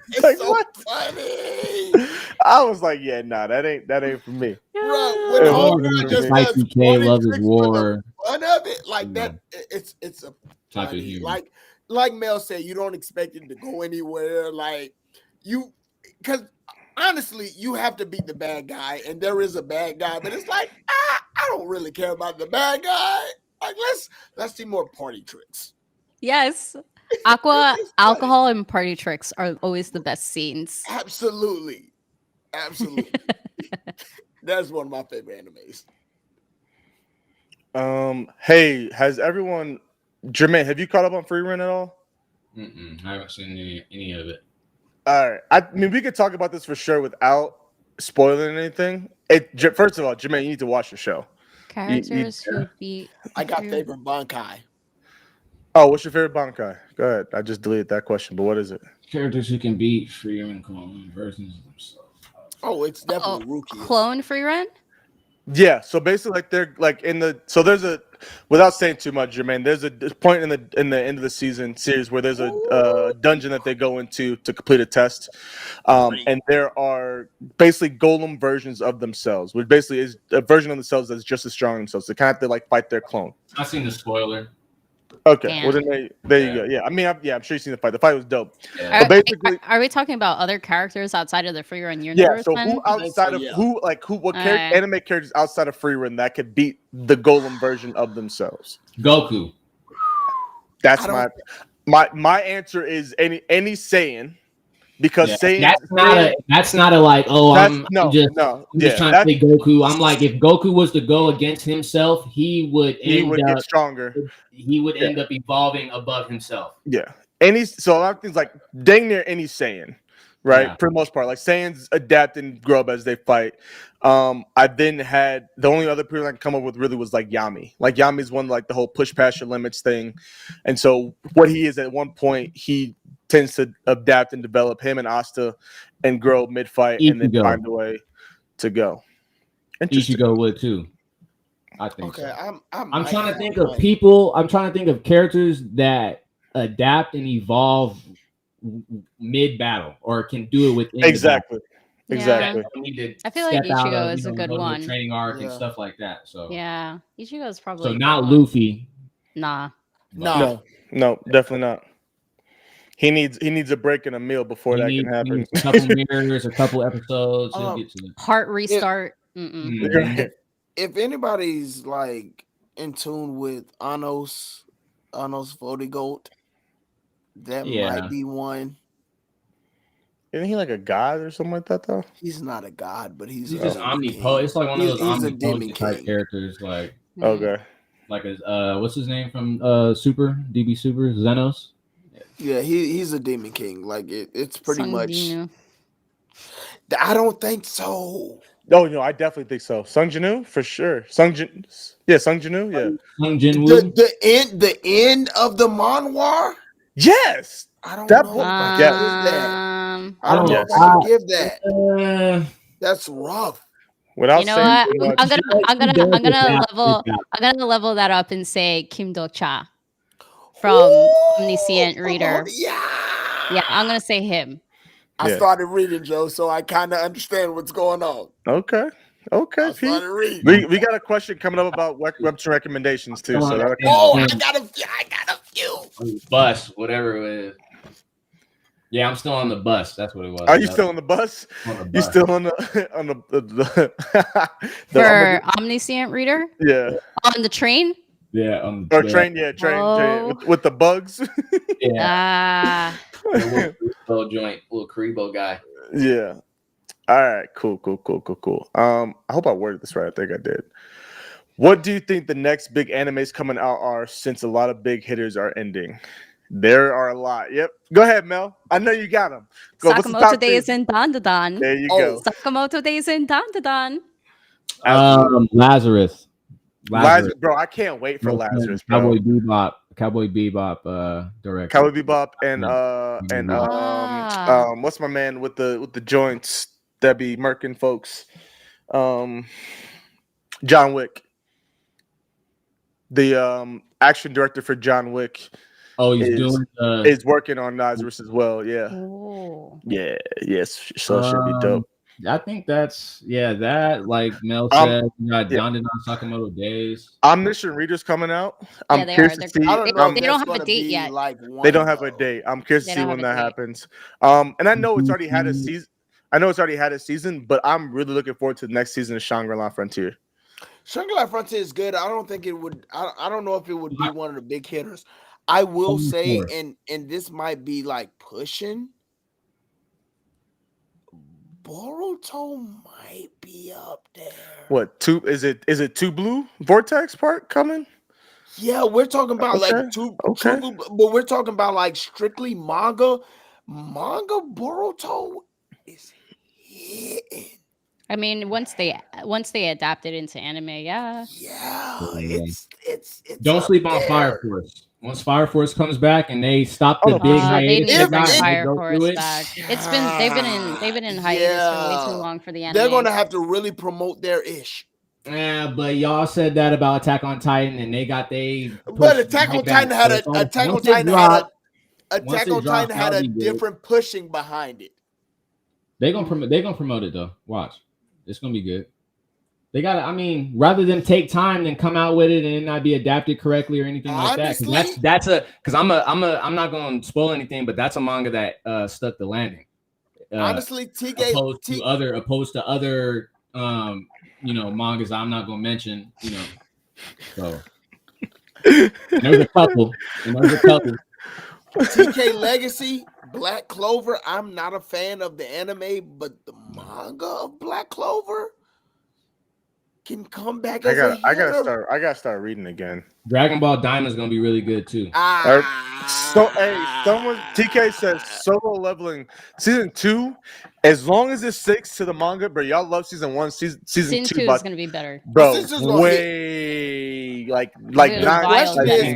It's Like, so what? funny. I was like, yeah, nah, that ain't for me. Bro, when Yeah, homegirl just like does JJK, party Love is tricks for the War fun of it, like that, it's a type of funny. humor. Like Mel said, you don't expect it to go anywhere. Like because honestly, you have to beat the bad guy, and there is a bad guy, but it's like I don't really care about the bad guy. Like let's see more party tricks. Yes. Aqua, alcohol, and party tricks are always the best scenes. Absolutely. That's one of my favorite animes. Hey, has everyone, Jermaine, have you caught up on Free Run at all? I haven't seen any of it. All right. I mean, we could talk about this for sure without spoiling anything. First of all, Jermaine, you need to watch the show. Characters who beat. I got favorite Bankai. Oh, what's your favorite Bankai? Go ahead. I just deleted that question, but what is it? Characters who can beat free and clone versions of themselves. Oh, it's definitely Rookie. Clone free run? Yeah, so basically, like they're like there's a, without saying too much, Jermaine, there's a point in the end of the series where there's a dungeon that they go into to complete a test, and there are basically golem versions of themselves, which basically is a version of themselves that's just as strong as themselves. They kind of have to like fight their clone. I've seen the spoiler. Okay, Damn. well then there you go. Yeah, I mean, I'm sure you've seen the fight. The fight was dope. Yeah. But basically, Are we talking about other characters outside of the free run universe? yeah. So then? who outside so, of yeah. what anime characters outside of Free Run that could beat the golem version of themselves? Goku. That's my answer is any Saiyan, because Saiyan that's not a like, oh, I'm just trying to play Goku. I'm like, if Goku was to go against himself, he would get stronger. He would end up evolving above himself. Yeah. So a lot of things like dang near any Saiyan, right? Yeah. For the most part, like Saiyans adapt and grow up as they fight. I then had the only other people I can come up with really was like Yami. Like Yami's one like the whole push past your limits thing, and so what he is at one point he tends to adapt and develop him and Asta and grow mid fight and then find a way to go. Ichigo would too. I think. Okay, so. I'm trying to think of people. I'm trying to think of characters that adapt and evolve mid battle or can do it within exactly. Yeah. Exactly. I feel like Ichigo is a good one. Training arc and stuff like that. So yeah, Ichigo is probably so not Luffy. Nah. No, definitely not. He needs a break and a meal before that can happen. A couple mirrors, a couple episodes. He'll get to it. Heart restart. If anybody's like in tune with Anos Vodigold, that might be one. Isn't he like a god or something like that though? He's not a god, but he's just omnipotent. It's like one of those omnipotent type characters. Like okay, like what's his name from Super DB Super Xenos? Yeah, he's a demon king. Like it's pretty much. Dinu. I don't think so. Oh no, I definitely think so. Sung Jinu for sure. Sung Jinu, yeah. Sung Jinwoo. The end of the manhwa. Yes, I don't know. I don't know if I can give that. That's rough. Without you know what? I'm gonna level that up and say Kim Do-cha from Omniscient Reader. Yeah, I'm gonna say him. I started reading, Joe, so I kind of understand what's going on. Okay. I started reading. We got a question coming up about webtoon recommendations too. So I got a few. Bus, whatever it is. Yeah, I'm still on the bus. That's what it was. Are you still on the bus? You still on the for Omniscient Reader? Yeah. On the train? Yeah. Train with the bugs. Yeah. Little joint, little Karibo guy. Yeah. All right, cool. I hope I worded this right. I think I did. What do you think the next big animes coming out are, since a lot of big hitters are ending? There are a lot. Yep. Go ahead, Mel. I know you got them. Go. What's the Sakamoto top two? Days and Dandadan. There you go. Sakamoto Days and Dandadan. Lazarus. Bro, I can't wait for Lazarus, bro. Cowboy Bebop director. Cowboy Bebop and what's my man with the joints that be murking folks? John Wick. The action director for John Wick. Oh, is working on Lazarus as well. Yeah. Oh. Yeah. Yes. So it should be dope. I think that's that like Mel said, you got Dandadan Sakamoto Days. Omniscient Reader's coming out. I'm curious to see. I don't know. They don't have a date yet. They don't have a date. I'm curious to see when that happens. And I know it's already had a season. But I'm really looking forward to the next season of Shangri-La Frontier. Shangri-La Frontier is good. I don't think it would. I don't know if it would be one of the big hitters. I will say, and this might be like pushing. Boruto might be up there. What two is it? Is it Two Blue Vortex part coming? Yeah, we're talking about like two, but we're talking about like strictly manga. Manga Boruto is hitting. I mean, once they adapt it into anime, yeah. It's don't sleep on Fire Force. Once Fire Force comes back and they stop the big hiatus, they need to bring Fire Force back. It's been they've been in hiatus for way too long for the anime. They're going to have to really promote their ish. Yeah, but y'all said that about Attack on Titan, and they got But Attack on Titan had a different pushing behind it. They're gonna promote it though. Watch, it's gonna be good. They got. I mean, rather than take time than come out with it and not be adapted correctly or anything like that. Because I'm not going to spoil anything, but that's a manga that stuck the landing. Honestly, TK opposed to other mangas I'm not going to mention. So there's a couple. TK Legacy, Black Clover. I'm not a fan of the anime, but the manga of Black Clover can come back. I gotta start reading again. Dragon Ball Diamond is gonna be really good too. Someone TK says Solo Leveling season 2. As long as it sticks to the manga, bro, y'all love season 1. Season 2 is gonna be better, bro. Way like way. How are they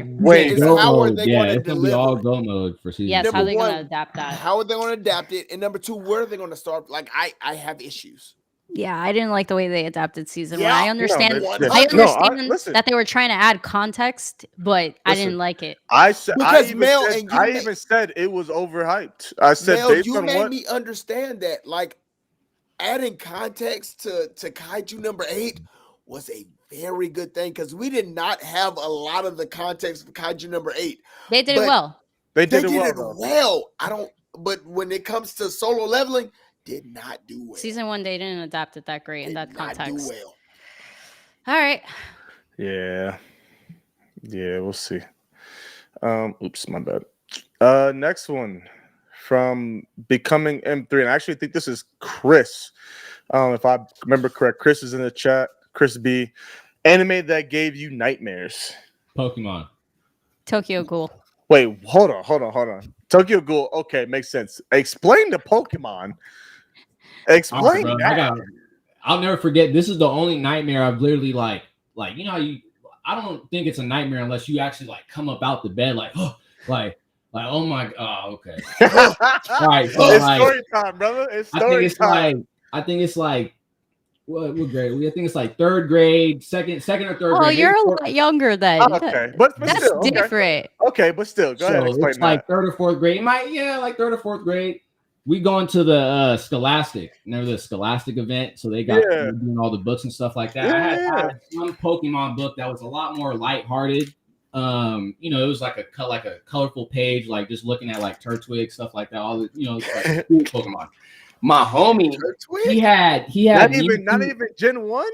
going to deliver? Be all go mode for season. Yes, how are they going to adapt that? How are they going to adapt it? And number 2, where are they going to start? Like I have issues. Yeah, I didn't like the way they adapted season 1. I understand that they were trying to add context, but I didn't like it. I even said it was overhyped. I said Mel, you made me understand that. Like adding context to Kaiju number 8 was a very good thing because we did not have a lot of the context for Kaiju number 8. They did it well. They did it well. But when it comes to Solo Leveling, did not do well. Season 1, they didn't adapt it that great in that context. Not do well. All right. Yeah, we'll see. Oops, my bad. Next one from Becoming M3, and I actually think this is Chris. If I remember correct, Chris is in the chat. Chris B. Anime that gave you nightmares. Pokemon. Tokyo Ghoul. Wait, hold on. Tokyo Ghoul. Okay, makes sense. Explain the Pokemon. Explain that. I'll never forget. This is the only nightmare I've literally like you know how I don't think it's a nightmare unless you actually like come up out the bed like oh my okay. All right, so it's story time, brother. It's story time. I think it's like what grade? I think it's like third grade, second or third grade. Oh, you're a lot younger then. Okay, but that's still different. Okay, but still, go ahead. Explain it's like third or fourth grade. Like third or fourth grade. We going to the Scholastic. Remember the Scholastic event? So they got doing all the books and stuff like that. I had one Pokemon book that was a lot more lighthearted. It was like a colorful page, like just looking at like Turtwig, stuff like that. All the like cool Pokemon. My homie, he had not even Gen 1.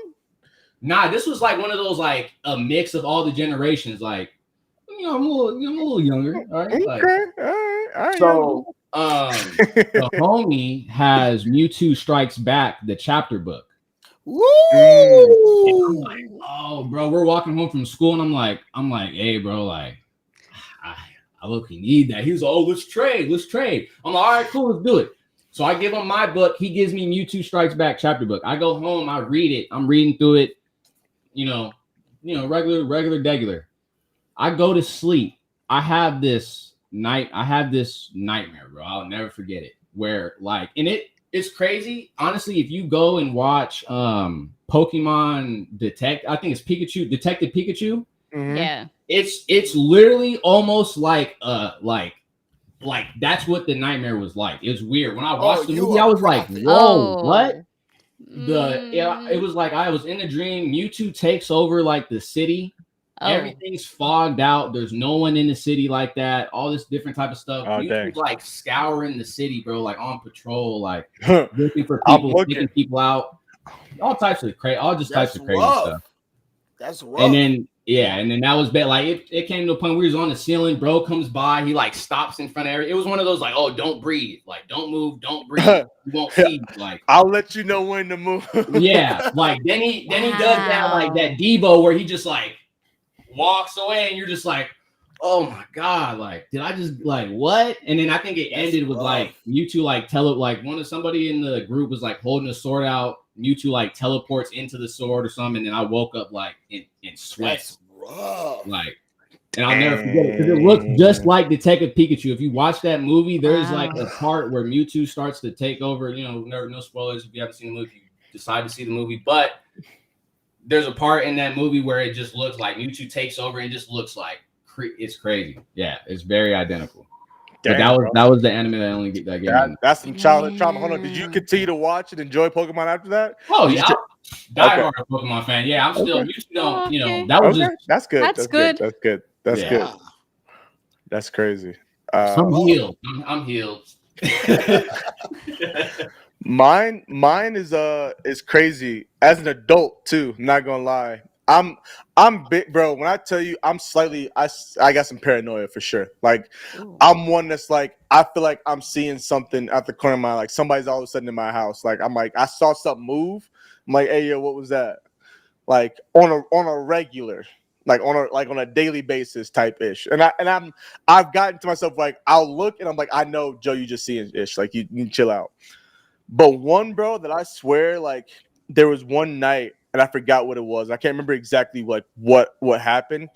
Nah, this was like one of those like a mix of all the generations. Like I'm a little younger. All right. Okay. All right. So The homie has Mewtwo Strikes Back, the chapter book. Woo! And I'm like, oh, bro, we're walking home from school, and I'm like, hey, bro, like, I look, he need that. He was like, oh, let's trade. I'm like, all right, cool, let's do it. So I give him my book. He gives me Mewtwo Strikes Back chapter book. I go home, I read it. I'm reading through it, regular. I go to sleep. I have this nightmare, bro. I'll never forget it. Where like, and it's crazy. Honestly, if you go and watch Pokemon I think it's Detective Pikachu. Mm-hmm. Yeah. It's literally almost like that's what the nightmare was like. It was weird. When I watched the movie, I was like, whoa, what? It was like I was in a dream. Mewtwo takes over like the city. Everything's fogged out. There's no one in the city like that. All this different type of stuff. Mewtwo's like scouring the city, bro, like on patrol, like looking for people, taking people out. All types of crazy stuff. That's rough. And then that was bad. Like it came to a point where he was on the ceiling. Bro comes by, he like stops in front of everything. It was one of those like, oh, don't breathe, like don't move, don't breathe. You won't see. Like I'll let you know when to move. Yeah, like then he does that like that Devo where he just like walks away, and you're just like, oh my god, like did I just like what? And then I think it ended with like Mewtwo like somebody in the group was like holding a sword out. Mewtwo like teleports into the sword or something, and then I woke up like in sweat. That's rough. Like, and I'll never forget it because it looks just like Detective Pikachu. If you watch that movie, there's like a part where Mewtwo starts to take over. No spoilers if you haven't seen the movie. If you decide to see the movie, but there's a part in that movie where it just looks like Mewtwo takes over and it just looks like it's crazy. Yeah, it's very identical. But that was the anime that I only get that game. That's some childhood trauma. Hold on, did you continue to watch and enjoy Pokemon after that? Oh yeah, diehard Pokemon fan. Yeah, I'm still. That was just. That's good. That's good. That's good. That's crazy. I'm healed. I'm healed. Mine is crazy as an adult too. Not gonna lie. I'm big, bro. When I tell you, I got some paranoia for sure. Like, I'm one that's like, I feel like I'm seeing something at the corner of my eye. Like, somebody's all of a sudden in my house. Like, I'm like, I saw something move. I'm like, hey, yo, what was that? Like, on a regular, like on a daily basis type ish. And I've gotten to myself like, I'll look and I'm like, I know, Joe, you just seeing ish. Like, you can chill out. But one, bro, that I swear, like, there was one night. And I forgot what it was. I can't remember exactly like what happened,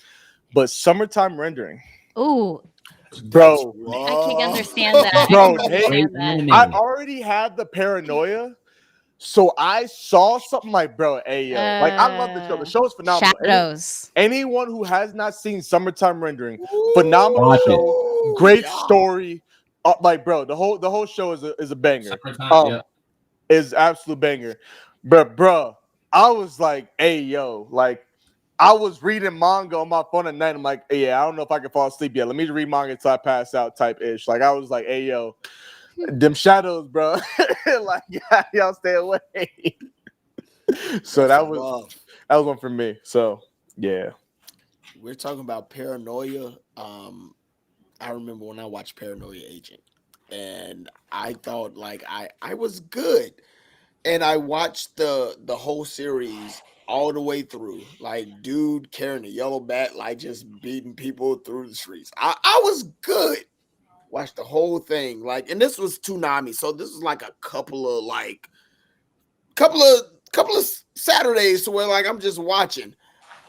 but summertime rendering. Ooh, bro, I can understand that. Bro, I already had the paranoia, so I saw something like, bro, hey yo, like I love the show. The show is phenomenal. Shadows. Anyone who has not seen summertime rendering, phenomenal show, great story. Like, bro, the whole show is a banger. Is absolute banger, bro. I was like, hey, yo, like, I was reading manga on my phone at night. I'm like, hey, yeah, I don't know if I can fall asleep yet. Let me read manga until I pass out type ish. Like, I was like, hey, yo, them shadows, bro. Like, y'all stay away. So that was one for me. So, yeah. We're talking about paranoia. I remember when I watched Paranoia Agent, and I thought, like, I was good. And I watched the whole series all the way through. Like, dude carrying a yellow bat, like just beating people through the streets. I was good. Watched the whole thing. Like, and this was Toonami, so this was like a couple of Saturdays to where like I'm just watching.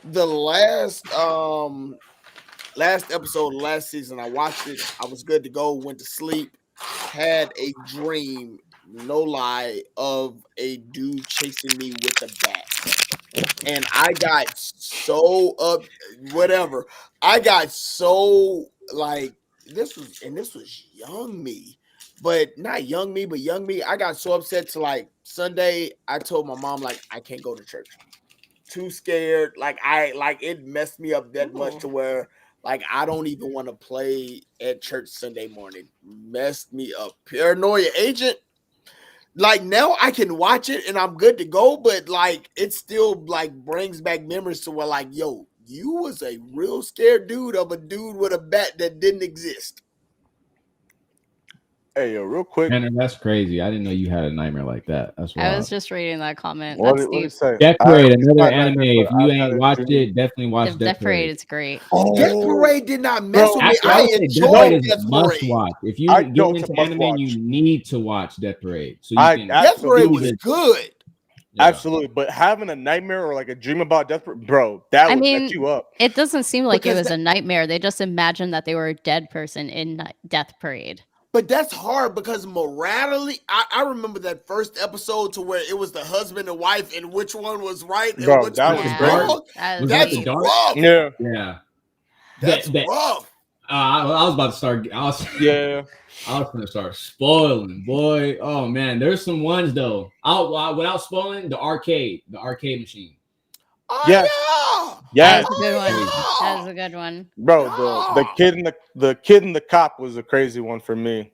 The last episode of last season, I watched it. I was good to go, went to sleep, had a dream. No lie, of a dude chasing me with a bat. And I got so whatever. I got so like this was young me. But not young me, but young me. I got so upset to like Sunday. I told my mom, like, I can't go to church. Too scared. Like it messed me up that much to where like I don't even want to play at church Sunday morning. Messed me up. Paranoia Agent. Like now I can watch it and I'm good to go, but like it still like brings back memories to where like, yo, you was a real scared dude of a dude with a bat that didn't exist. Hey, yo, real quick. And that's crazy. I didn't know you had a nightmare like that. That's why I was just reading that comment. What That's did he deep. say? Death I Parade, always another got anime. nightmares, If but you I've had ain't a watched dream. it, definitely watch Death Parade is great. Death Oh, Parade did not mess bro. with me. Actually, I I would say Death enjoyed Parade is Death a must Parade. watch. If you I get know it's into a must anime, watch. you need to watch Death Parade. So you I can Death Parade was absolutely, good. yeah. absolutely. But having a nightmare or like a dream about death, bro, that I would mean, mess you up. it doesn't seem like it Because was a nightmare. They just imagined that they were a dead person in Death Parade. But that's hard because morality, I remember that first episode to where it was the husband and wife and which one was right and Bro, which that one was was crazy. wrong. That Was was that That's the dark? rough. Yeah, Yeah. That's That- rough. I was about to start. yeah. I was gonna start spoiling, boy. Oh man, there's some ones though. Without spoiling, the arcade machine. Oh, Yes. yeah. Yes, That was a good one. Oh, That was a good one. bro. The yeah. kid and the cop was a crazy one for me.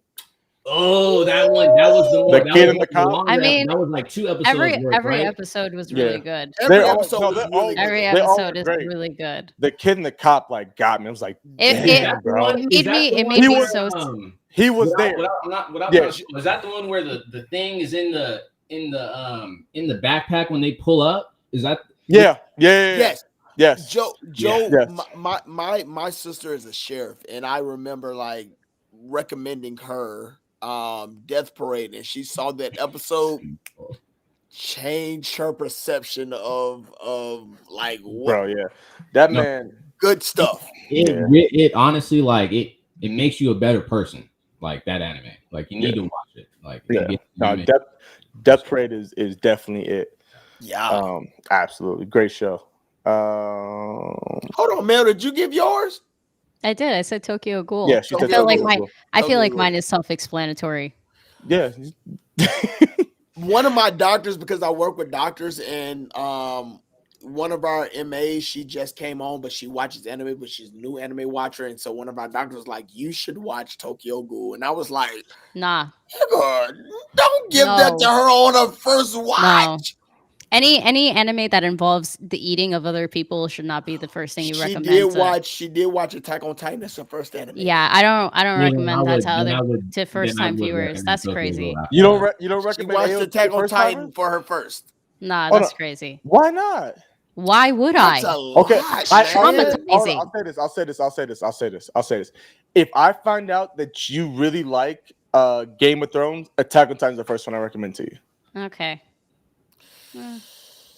Oh, that one. That was the The one. That kid was and the one of the cop. longer I mean, that was like 2 episodes worth, every right? episode was Yeah. really good. Every They're all- episode no, was they're really all- good. Every They all episode were is great. really good. The kid and the cop like got me. I was like, It- damn, Is that the bro. one? It Is made that me- the it one made me where, so- He was there. Without Yeah. trying to spoil, is that the one where the thing is in the backpack when they pull up? Is that Yeah. Yes. Yes. Joe, Yes. my sister is a sheriff, and I remember like recommending her Death Parade, and she saw that episode, changed her perception of like what Bro, yeah. That No. man. good stuff. it honestly like it makes you a better person, like that anime. Like you need to watch it. Like Yeah. you No, make- Death Parade is definitely it. Yeah. Absolutely. Great show. Hold on, Mel. Did you give yours? I did. I said Tokyo Ghoul. Yeah, she Tokyo said I feel like Tokyo mine. Ghoul. I feel Tokyo like Ghoul. mine is self-explanatory. Yeah. One of my doctors, because I work with doctors, and one of our MAs, she just came on, but she watches anime, but she's a new anime watcher. And so one of our doctors was like, you should watch Tokyo Ghoul. And I was like, Nah. nigga, don't give that to No. her on her first watch. Any anime that involves the eating of other people should not be the first thing you She recommend. did watch Attack on Titan. That's her first anime. Yeah, I don't Well, then recommend that to then other to then first I time would viewers. recommend That's Tokyo crazy. Ghoul after You don't that. you don't She recommend watched AOT Attack on first Titan timer? for her first. Nah, Hold that's on. crazy. Why not? Why would That's I? a lot, Okay, man. I'll say this. If I find out that you really like Game of Thrones, Attack on Titan is the first one I recommend to you. Okay.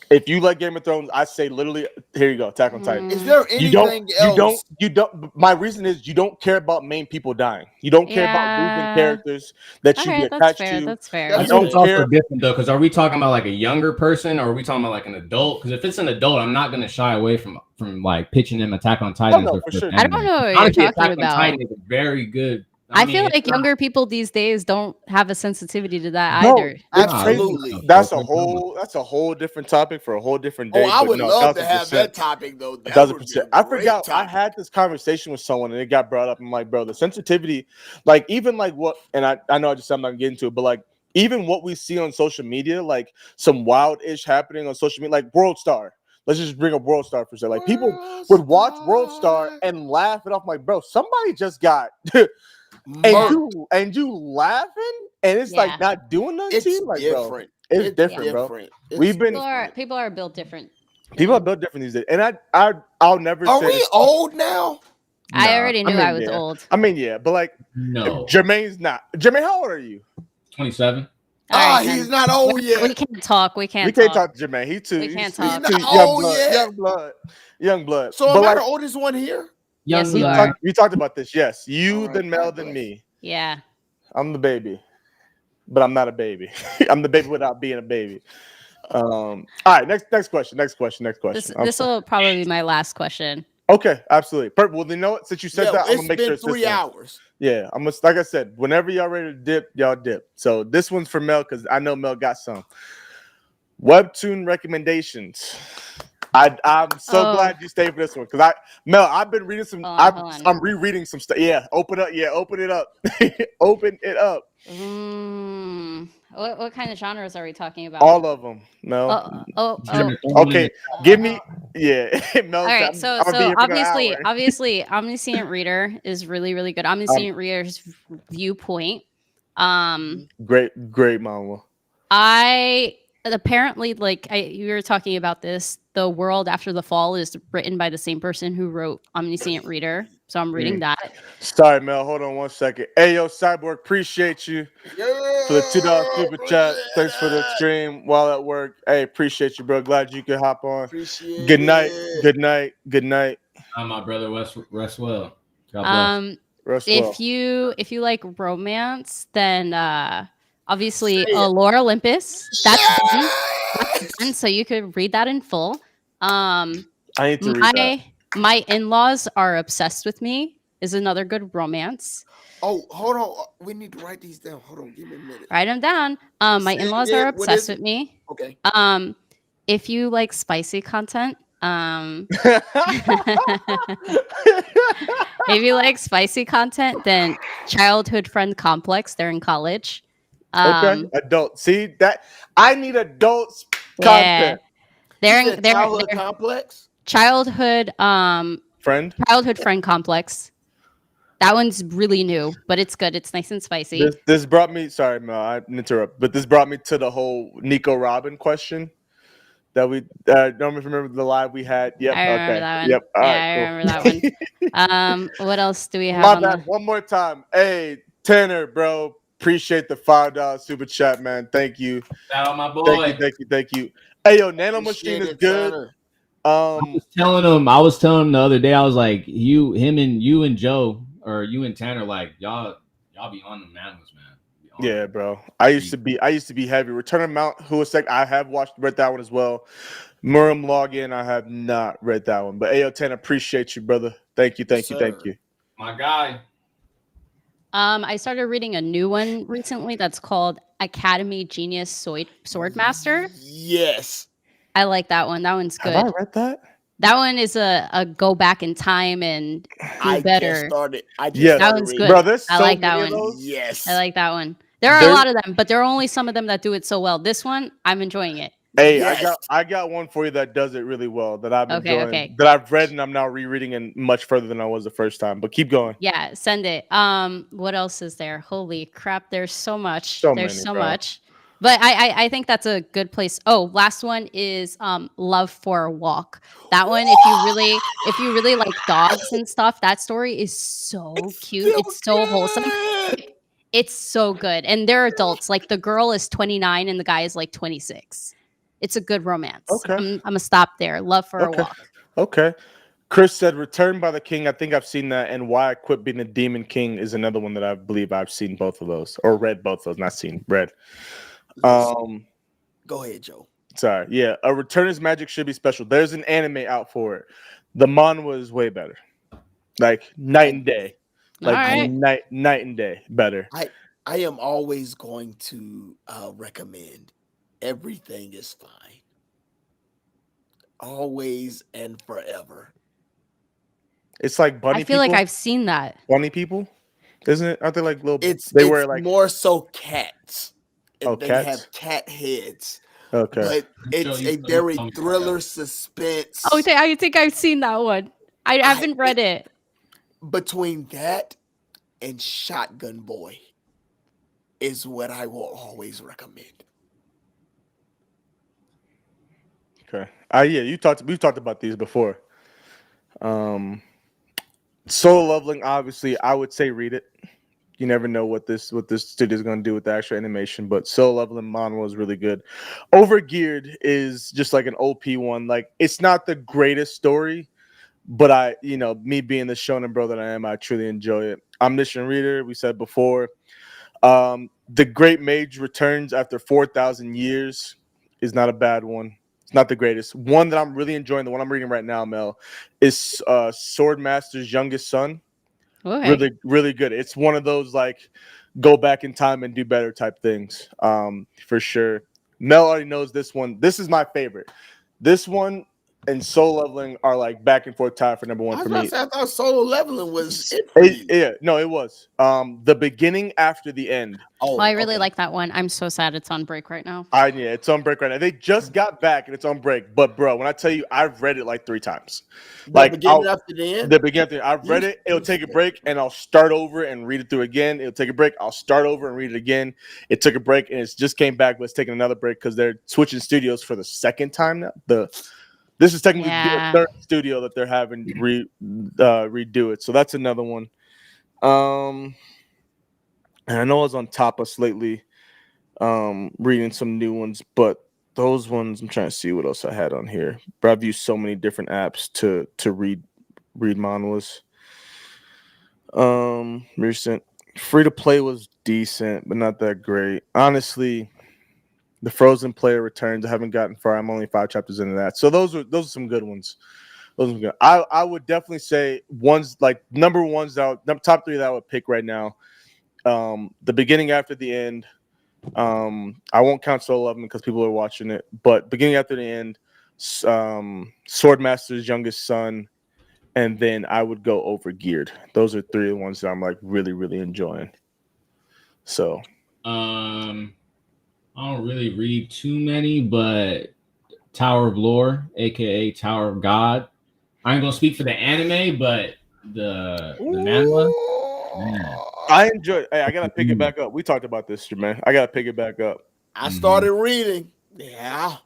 If you like Game of Thrones, I say literally, here you go, Attack on Titan. Is there anything else? You don't. My reason is you don't care about main people dying. You don't care about losing Yeah. characters that you Okay, be that's attached fair. to. That's fair. That's I You think don't it's also care. different though, because are we talking about like a younger person or are we talking about like an adult? Because if it's an adult, I'm not gonna shy away from like pitching them Attack on Titan. no, as their for first sure. I anime. don't know what Honestly, you're talking Attack on about. Titan is a very good. I mean, feel it's like not- younger people these days don't have a sensitivity to that No, either. Absolutely. That's a whole different topic for a whole different day. Oh, I but would no, love to 1000%. have that topic though. That 1000%. would be a I great forgot. I topic. had this conversation with someone and it got brought up. I'm like, bro, the sensitivity, like even like what, and I know I just said I'm not getting into it, but like even what we see on social media, like some wild ish happening on social media, like World Star. Let's just bring up World Star for a second. Like people would watch World Star and laugh it off. Like, bro, somebody just got and you laughing and it's like not doing nothing It's to you. Like, bro, different. it's different, bro. It's We've been People are built different. people are built different these days, and I'll never. Are say we this. old now? I Nah, already knew I was yeah. old. I mean, yeah, but like, No. Jermaine's not. Jermaine, how old are you? 27. He's not old yet. We can't talk. We can't talk to Jermaine. He too. We can't he's talk. too He's not old yet. young blood. So but am I like, the oldest one here? Yes, Young you blood. are. we talked about this. Yes, you, All right, then Mel, God then bless. me. Yeah. I'm the baby, but I'm not a baby. I'm the baby without being a baby. All right, next question. This will probably be my last question. Okay, absolutely. Perfect. Well, you know what? Since you said that, I'm It's gonna make been sure it's 3 this one. hours. Yeah, I'm gonna, like I said, whenever y'all ready to dip, y'all dip. So this one's for Mel because I know Mel got some webtoon recommendations. I'm so glad you stayed for this one because I've been reading some. I'm rereading some stuff. Yeah, open up. Yeah, open it up. Open it up. What kind of genres are we talking about? All of them. Mel. Okay, give me. Yeah. Mel, all right. So obviously, Omniscient Reader is really, really good. Omniscient Reader's Viewpoint. Great manga. I apparently you were talking about this. The World After the Fall is written by the same person who wrote Omniscient Reader, so I'm reading that. Sorry, Mel. Hold on 1 second. Hey, yo, Cyborg, appreciate you for the $2 super chat. Thanks for the stream while at work. Hey, appreciate you, bro. Glad you could hop on. Good night. Good night. Good night. My brother rest well. God bless. If you like romance, then obviously Lore Olympus. That's done. That's done, so you could read that in full. I need to read that. My in-laws are obsessed with me is another good romance. Oh, hold on. We need to write these down. Hold on, give me a minute. Write them down. My in-laws are obsessed with me. Okay. If you like spicy content, if you like spicy content, then Childhood Friend Complex. They're in college. Okay, adult. See that? I need adults content. They're Childhood Complex. Childhood Friend. Childhood Friend Complex. That one's really new, but it's good. It's nice and spicy. This brought me. Sorry, Mel, I interrupt. But this brought me to the whole Nico Robin question that we don't remember the live we had. Yep. I remember that one. Yep. All right, I cool. remember that one. What else do we have? My bad. One more time. Hey, Tanner, bro. Appreciate the $5 super chat, man. Thank you. Shout out my boy. Thank you. Hey, yo, Nano Machine is good. Tanner. I was telling him the other day. I was like, you and Joe, or you and Tanner, like y'all be on the manuals, man. Yeah, bro. I used to be heavy. Return of Mount Huasek. I have read that one as well. Murim Login. I have not read that one. But Ayo 10, appreciate you, brother. Thank you. My guy. I started reading a new one recently that's called Academy Genius Swordmaster. Yes. I like that one. That one's good. Have I read that? That one is a go back in time and do better. That one's good. Bro, there's I so like that many one. of those. Yes. I like that one. There are a lot of them, but there are only some of them that do it so well. This one, I'm enjoying it. Hey, I got one for you that does it really well that I've enjoying, that I've read and I'm now rereading and much further than I was the first time. But keep going. Yeah, send it. What else is there? Holy crap, there's so much. There's so much. But I think that's a good place. Oh, last one is Love for a Walk. That one, if you really like dogs and stuff, that story is so cute. It's so wholesome. It's so good. And they're adults. Like the girl is 29 and the guy is like 26. It's a good romance. Okay. I'm gonna stop there. Love for a Walk. Okay. Chris said Return by the King. I think I've seen that. And Why I Quit Being a Demon King is another one that I believe I've seen both of those. Or read both of those. Not seen, read. Go ahead, Joe. Sorry. Yeah. A Return is Magic should be special. There's an anime out for it. The manhwa is way better. Like night and day. Like night and day better. I am always going to recommend Everything is Fine. Always and forever. It's like bunny. I feel like I've seen that. Bunny people, isn't it? Aren't they like little? It's wear like more so cats. Oh, they cats? have cat heads. Okay, but it's a very thriller suspense. Oh, I think I've seen that one. I haven't read it. Between that and Shotgun Boy is what I will always recommend. Okay. We've talked about these before. Solo Leveling, obviously, I would say read it. You never know what this studio is going to do with the actual animation, but Solo Leveling manhwa is really good. Overgeared is just like an OP one. Like it's not the greatest story, but me being the shonen bro that I am, I truly enjoy it. Omniscient Reader, we said before. The Great Mage Returns After 4,000 Years is not a bad one. It's not the greatest. One that I'm really enjoying, the one I'm reading right now, Mel, is Swordmaster's Youngest Son. Okay. Really, really good. It's one of those like go back in time and do better type things. For sure. Mel already knows this one. This is my favorite. This one, and Solo Leveling are like back and forth tied for number one for me. I thought Solo Leveling was it for you. Yeah, no, it was. The beginning after the end. Oh, I really like that one. I'm so sad it's on break right now. Yeah, it's on break right now. They just got back and it's on break. But bro, when I tell you, I've read it like 3 times. Like beginning after the end. The beginning. I've read it. It'll take a break and I'll start over and read it through again. It'll take a break. I'll start over and read it again. It took a break and it's just came back, but it's taking another break because they're switching studios for the second time now. This is technically the third studio that they're having redo it. So that's another one. And I know I was on top of us lately, reading some new ones, but those ones I'm trying to see what else I had on here. But I've used so many different apps to read manhwas. Recent free to play was decent, but not that great. Honestly, the Frozen Player Returns. I haven't gotten far. I'm only 5 chapters into that. So those are some good ones. Those are good. I would definitely say ones like number ones top 3 that I would pick right now. The beginning after the end. I won't count Solo Leveling because people are watching it, but beginning after the end, Swordmaster's Youngest Son, and then I would go Overgeared. Those are 3 of the ones that I'm like really, really enjoying. So, I don't really read too many, but Tower of Lore, aka Tower of God. I ain't gonna speak for the anime, but the manhwa. Man. I enjoy. Hey, I gotta pick it back up. We talked about this, man. I gotta pick it back up. I started reading. Yeah.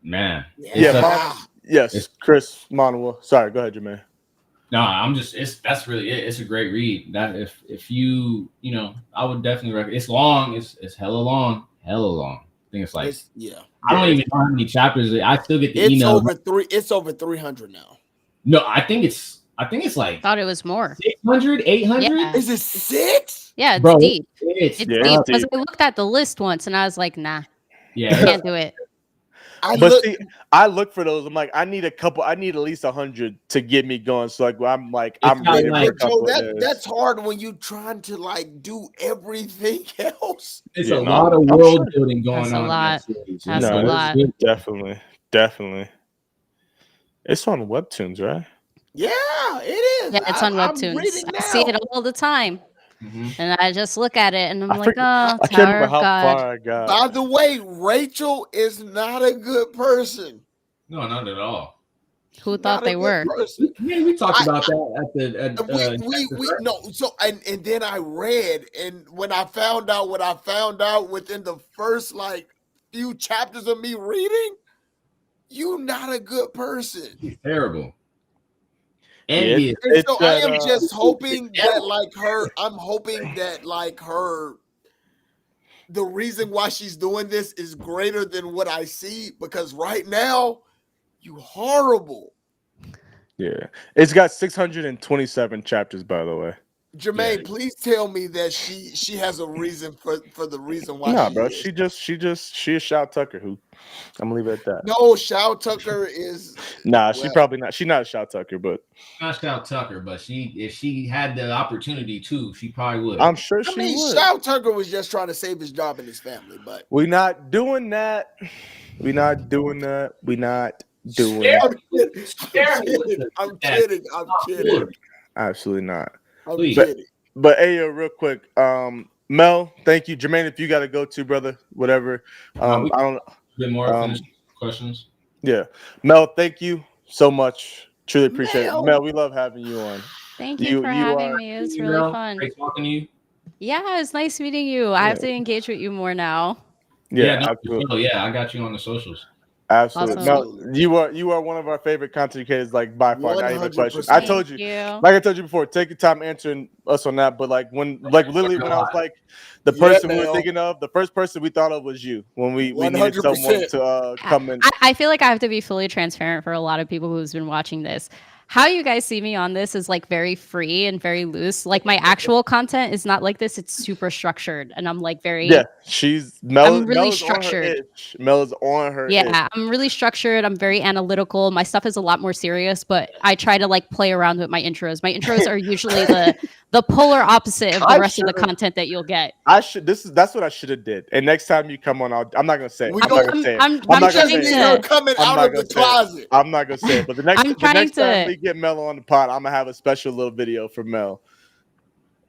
Man. Yes, Chris Manhwa. Sorry, go ahead, Jermaine. No, that's really it. It's a great read. That if you I would definitely recommend. It's long. It's hella long. I think it's like I don't even know how many chapters. I still get the email. It's over 300 now. No, I think it's like. Thought it was more. 600, 800. Yeah. Is it 6? Yeah, it's Bro, deep. It's deep because I looked at the list once and I was like, nah. Yeah, I can't do it. I look for those. I'm like, I need at least 100 to get me going. So like, I'm ready for a couple. That's hard when you trying to like do everything else. It's a lot of world building going on. That's a lot. Definitely. It's on Webtoons, right? Yeah, it is. Yeah, it's on Webtoons. I see it all the time. Mm-hmm. And I just look at it and I'm like, I can't remember how far I got. By the way, Rachel is not a good person. No, not at all. Who thought they were? Yeah, we talked about that no. So and then I read, and when I found out what I found out within the first like few chapters of me reading, you not a good person. He's terrible. And so I am just hoping that like her, I'm hoping that like her, the reason why she's doing this is greater than what I see, because right now, you horrible. Yeah. It's got 627 chapters, by the way. Jermaine, please tell me that she has a reason for the reason why. Nah, bro. She is Shao Tucker. Who I'm gonna leave it at that. No, Shao Tucker is. Nah, she probably not. She's not Shao Tucker, but not Shao Tucker. But if she had the opportunity to, she probably would. I'm sure she would. Shao Tucker was just trying to save his job and his family, but we're not doing that. We're not doing that. I'm kidding. Absolutely not. I'm but hey, real quick, Mel, thank you, Jermaine. If you got to go to, brother, whatever. I don't. A bit more questions. Yeah, Mel, thank you so much. Truly appreciate it, Mel. We love having you on. Thank you for having me. It was really fun. Great talking to you. Yeah, it's nice meeting you. I have to engage with you more now. Yeah, I got you on the socials. Absolutely. Awesome. No, you are one of our favorite content creators, like by far. 100%. Not even a question. I told you, like I told you before, take your time answering us on that. But like literally when I was like the person we were thinking of, the first person we thought of was you when we needed someone to come in. I feel like I have to be fully transparent for a lot of people who's been watching this. how you guys see me on this is like very free and very loose. Like my actual content is not like this. It's super structured, and I'm like very Yeah, I'm really Mel's on her structured. itch. Mel is on her itch. Yeah, I'm really structured. I'm very analytical. My stuff is a lot more serious, but I try to like play around with my intros. My intros are usually the polar opposite of the rest of the content that you'll get. That's what I should have did. And next time you come on, I'm not gonna say it. We I'm not gonna say it. I'm not just gonna need say her it. coming I'm out not of the gonna say it. closet. I'm not gonna say it. But the next trying time to- we get Mel on the pod, I'm gonna have a special little video for Mel.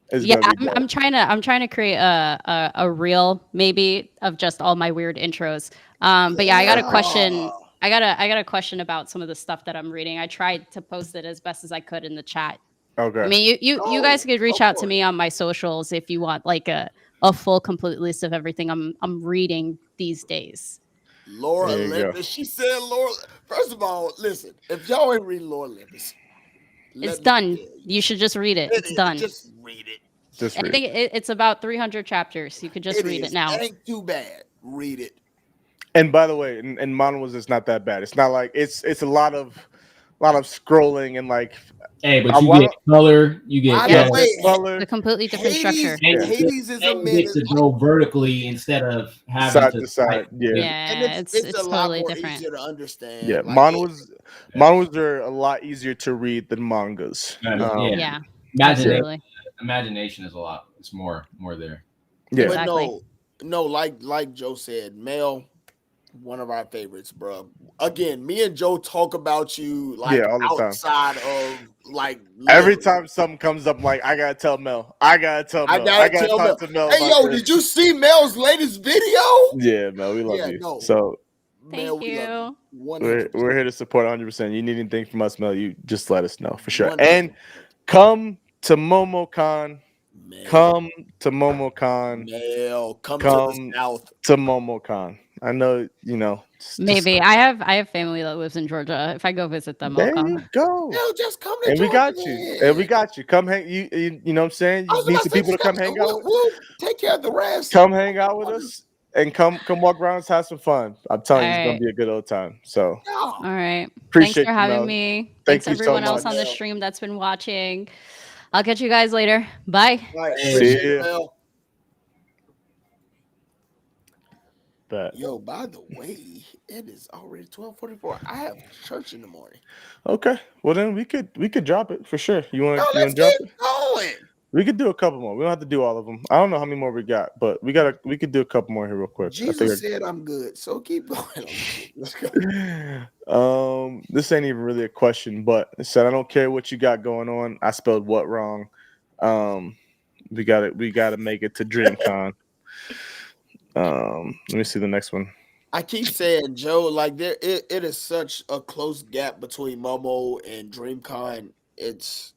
It's Yeah, gonna be dope. I'm trying to create a reel maybe of just all my weird intros. But yeah, I got a question. I got a question about some of the stuff that I'm reading. I tried to post it as best as I could in the chat. Okay. I mean, you guys could reach out to me on my socials if you want like a full complete list of everything I'm reading these days. Laura There you go. Olympus. She said Laura. First of all, listen, if y'all ain't reading Laura Olympus, It's done. You should just read it. It's done. Just read it. Just I read. think it's about 300 chapters. You could just read it now. It ain't too bad. Read it. And by the way, in Monowas, it's not that bad. It's not like it's a lot of scrolling and like. Hey, but you get color. You get color. A completely different structure. Hades is a you get to go vertically instead of having side to side. Yeah. Yeah, it's a lot totally more different. easier to understand. Yeah, Like, manhwas are a lot easier to read than mangas. Yeah, absolutely. Imagination is a lot. It's more there. Yeah, Exactly. But no, like Joe said, Mel, one of our favorites, bro. Again, me and Joe talk about you like all the time. outside of like every time something comes up, like I gotta tell Mel. I gotta talk to Mel. Hey, yo, did you see Mel's latest video? Yeah, Mel, we love you. No. So thank you. We're here to support 100%. You need anything from us, Mel, you just let us know for sure. 100%. And come to MomoCon. Come to MomoCon. Mel, come to the south. To MomoCon. I know, Maybe I have family that lives in Georgia. If I go visit them, there I'll come. you go. Mel, just come to and Georgia, we got you. And we got you. Come hang. You know what I'm saying? You need some people to come hang out. We'll take care of the rest. Come hang out with us. And come walk around and have some fun. I'm telling you, it's gonna be a good old time. So all right. Appreciate Thanks for having Mel. me. Thank Thanks you everyone so else much. on the stream that's been watching. I'll catch you guys later. Bye. See you. Yo, by the way, it is already 12:44. I have church in the morning. Okay. Well then we could drop it for sure. You want to drop it? Going. We could do a couple more. We don't have to do all of them. I don't know how many more we got, but we could do a couple more here real quick. Jesus said I'm good, so keep going. Let's go. This ain't even really a question, but it said I don't care what you got going on. I spelled what wrong. We gotta make it to DreamCon. Let me see the next one. I keep saying, Joe, like it is such a close gap between Momo and DreamCon. It's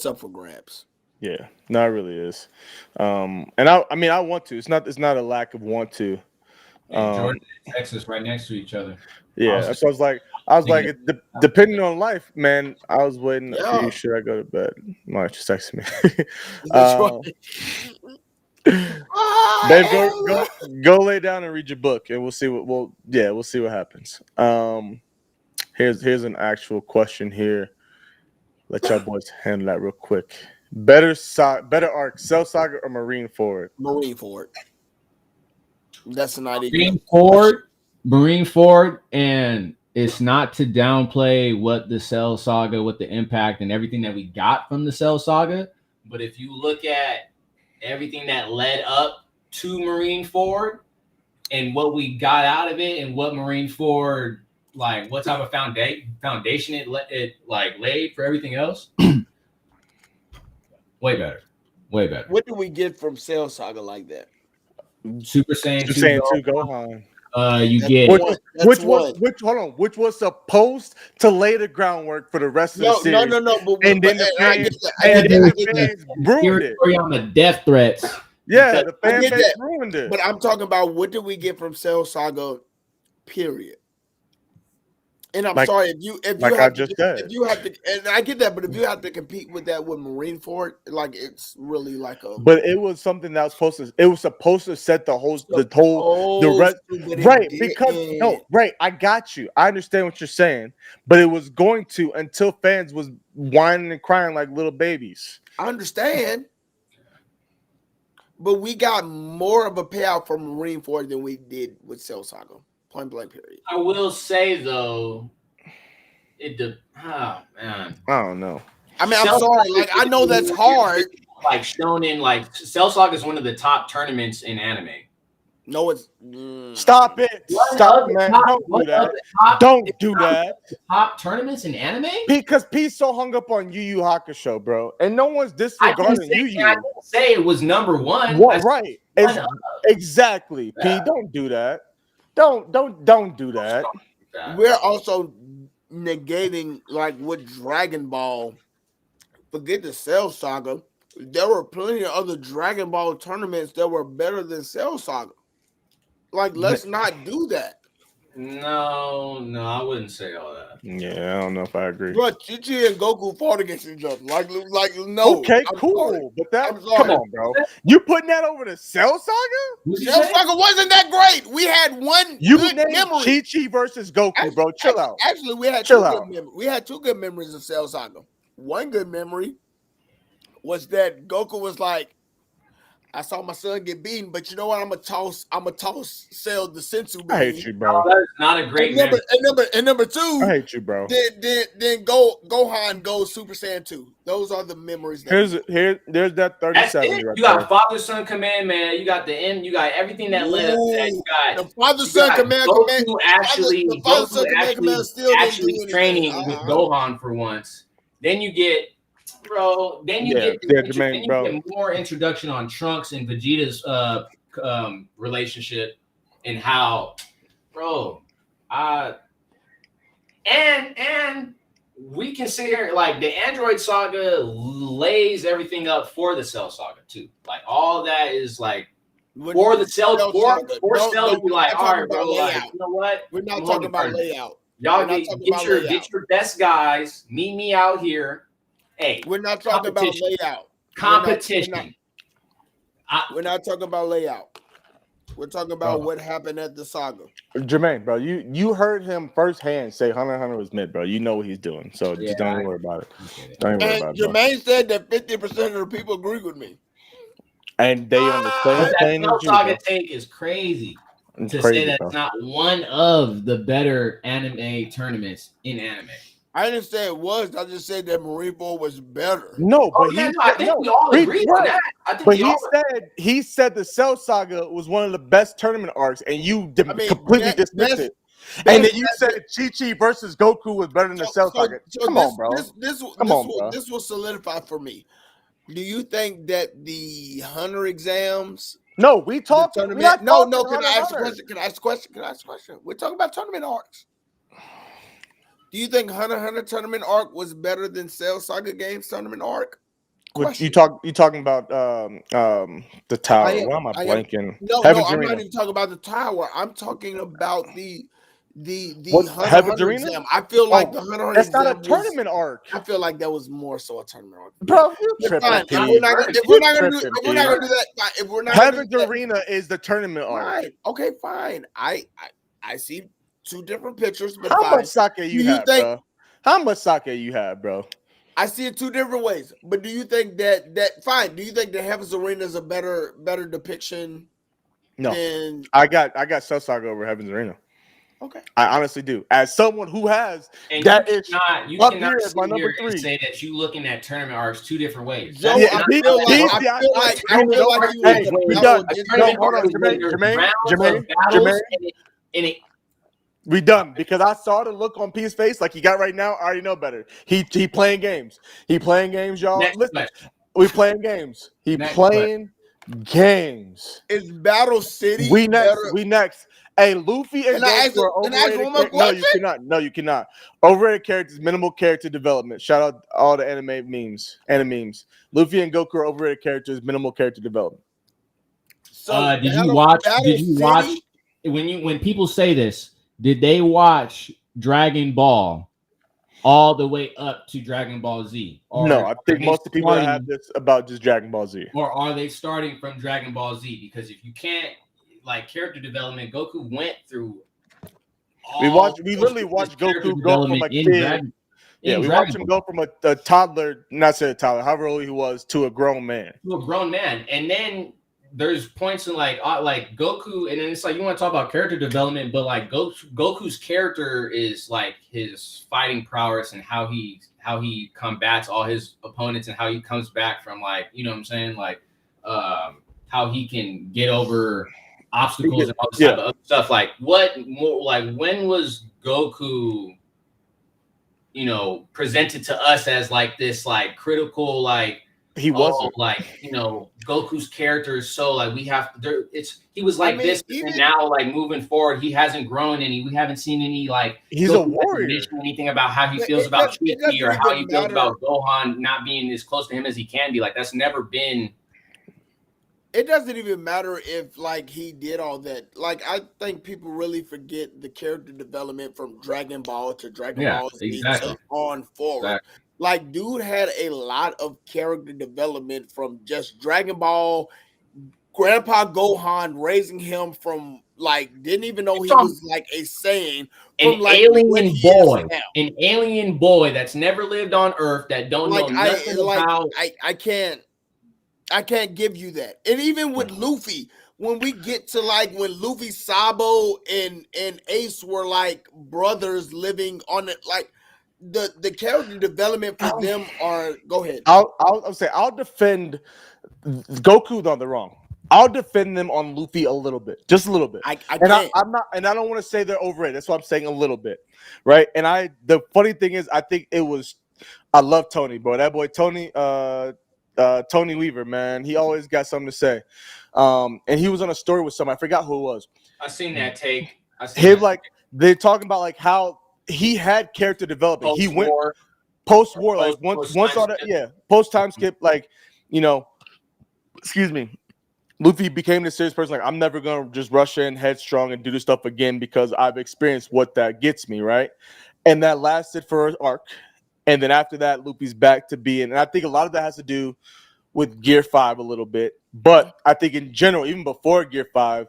up for grabs. Yeah, no, it really is. And I want to. It's not a lack of want to. Georgia and Texas right next to each other. Yeah, that's what I was like, depending on life, man. I was waiting. Yeah. Should I go to bed? Why don't you text me? Babe, go lay down and read your book, and we'll see what happens. Here's an actual question here. Let y'all boys handle that real quick. Better arc, Cell Saga or Marine Forward? Marine Forward. That's an idea. Marine Forward, and it's not to downplay what the Cell Saga, what the impact and everything that we got from the Cell Saga, but if you look at everything that led up to Marine Forward and what we got out of it and what Marine Forward, like what type of foundation it laid for everything else, way better. What do we get from Cell Saga like that? Super Saiyan 2 Gohan. Which was supposed to lay the groundwork for the rest of the series. No. And then the fans ruined it. On the death threats. Yeah, the fan base ruined it. But I'm talking about what did we get from Cell Saga, period. And I'm Like- sorry if you like I have just to, said. if you have to, and I get that, but if you have to compete with that with Marineford, like it's really like a. But it was something that was supposed to set the rest right, because no, right, I got you. I understand what you're saying, but it was going to until fans was whining and crying like little babies. I understand, but we got more of a payout from Marineford than we did with Cell Saga. Point blank period. I will say though, man. I don't know. I mean, I'm sorry. Like, I know that's hard. Like Shonen, like Cell Saga is one of the top tournaments in anime. No, it's stop it. Stop, man. Don't do that. Don't do that. Top tournaments in anime? Because P's so hung up on Yu Yu Hakusho, bro, and no one's disregarding Yu Yu. I didn't say it was number one. What? Right? Exactly. P, don't do that. Don't do that. We're also negating like with Dragon Ball. Forget the Cell Saga. There were plenty of other Dragon Ball tournaments that were better than Cell Saga. Like, let's not do that. No, I wouldn't say all that. Yeah, I don't know if I agree. But Chi-Chi and Goku fought against each other. Like no. Okay, cool. But come on, bro. You putting that over the Cell Saga? Cell Saga wasn't that great. We had one good memory. Chi-Chi versus Goku, bro. Chill out. Actually, we had two good memories of Cell Saga. One good memory was that Goku was like, I saw my son get beaten, but you know what? I'm gonna toss Cell the sensu bean. I hate you, bro. That is not a great memory. And number two, I hate you, bro. Then Gohan goes Super Saiyan 2. Those are the memories. There's that 37. Right, you got Father Son Command, man. You got the end. You got everything that led up to that. You got the Father Son Command. Goku actually training with Gohan for once. Then you get. Bro, then you get more introduction on Trunks and Vegeta's relationship and how, bro, and we can sit here like the Android Saga lays everything up for the Cell Saga too. Like all that is like for the Cell to be like, all right, bro, like, you know what? We're not talking about layout. Y'all get your best guys, meet me out here. Hey, we're not talking about layout. Competition. We're not talking about layout. We're talking about what happened at the saga. Jermaine, bro, you heard him firsthand say Hunter x Hunter was mid, bro. You know what he's doing, so just don't even worry about it. Don't even worry about it. Jermaine said that 50% of the people agree with me, and they understand. That saga take is crazy. Say that it's not one of the better anime tournaments in anime. I didn't say it was. I just said that Marineford was better. No, but I think we all agree on that. He said the Cell Saga was one of the best tournament arcs, and you completely dismissed it. And then you said Chi-Chi versus Goku was better than the Cell Saga. Come on, bro. This will solidify for me. Do you think that the Hunter exams? No, we talked. No. Can I ask a question? Can I ask a question? We're talking about tournament arcs. Do you think Hunter x Hunter tournament arc was better than Cell Saga Games tournament arc? You talking about the tower? Why am I blanking? No, I'm not even talking about the tower. I'm talking about the Hunter exam. I feel like the Hunter that's not a tournament arc. I feel like that was more so a tournament arc. Bro, you tripping. If we're not gonna do that, if we're not Heaven's Arena is the tournament arc. Right. Okay, fine. I see two different pictures, but how much sake you have, bro? How much sake you have, bro? I see it two different ways. But do you think that fine? Do you think the Heaven's Arena is a better depiction? No, I got Cell Saga over Heaven's Arena. Okay, I honestly do. As someone who has and that you is cannot sit my number here and 3. say that you looking at tournament arcs two different ways. Joe, I feel like Jermaine. We done because I saw the look on P's face like he got right now. I already know better. He playing games. He playing games, y'all. Listen, we playing games. Playing games. Is Battle City? We next. Hey, Luffy and Goku are overrated. No, you cannot. Overrated characters, minimal character development. Shout out all the anime memes. Luffy and Goku are overrated characters, minimal character development. Did you watch when people say this? Did they watch Dragon Ball all the way up to Dragon Ball Z? Or No, I think are they most of the people that have starting- this about just Dragon Ball Z. Or are they starting from Dragon Ball Z? Because if you can't, like, character development, Goku went through We literally his watched character Goku go from development a in kid. Yeah, we watched him Ball. go from a toddler, not say a toddler, however old he was, to a grown man. To a grown man. And then there's points in like Goku, and then it's like you want to talk about character development, but like Goku's character is like his fighting prowess and how he combats all his opponents and how he comes back from, like, you know what I'm saying, like how he can get over obstacles and all this type of other stuff. Like what more, like when was Goku, you know, presented to us as like this like critical, like he wasn't, like, you know, Goku's character is so like we have there, he was like this, and now like moving forward he hasn't grown any, we haven't seen any like he's Goku a warrior, anything about how he feels about Shiki or how he feels about Gohan not being as close to him as he can be. Like that's never been. It doesn't even matter if like he did all that. Like I think people really forget the character development from Dragon Ball to Dragon Ball Z to on forward. Exactly. Like dude had a lot of character development from just Dragon Ball. Grandpa Gohan raising him from like didn't even know he was like a Saiyan. An like alien boy, an alien boy that's never lived on Earth, that don't know nothing about. I can't give you that. And even with Luffy, when we get to like when Luffy, Sabo, and Ace were like brothers living on it, like the character development for them are. Go ahead. I'll say I'll defend Goku's on the wrong. I'll defend them on Luffy a little bit, just a little bit. I'm not, and I don't want to say they're overrated. That's why I'm saying a little bit, right? And the funny thing is, I think it was. I love Tony, bro. That boy Tony. Tony Weaver, man, he always got something to say. And he was on a story with somebody. I forgot who it was. I seen that take. They're talking about like how he had character development. He went post-war, like once all that, post-time skip, like, you know, excuse me. Luffy became this serious person. Like, I'm never gonna just rush in headstrong and do this stuff again because I've experienced what that gets me, right? And that lasted for an arc. And then after that, Luffy's back to being, and I think a lot of that has to do with Gear 5 a little bit. But I think in general, even before Gear 5,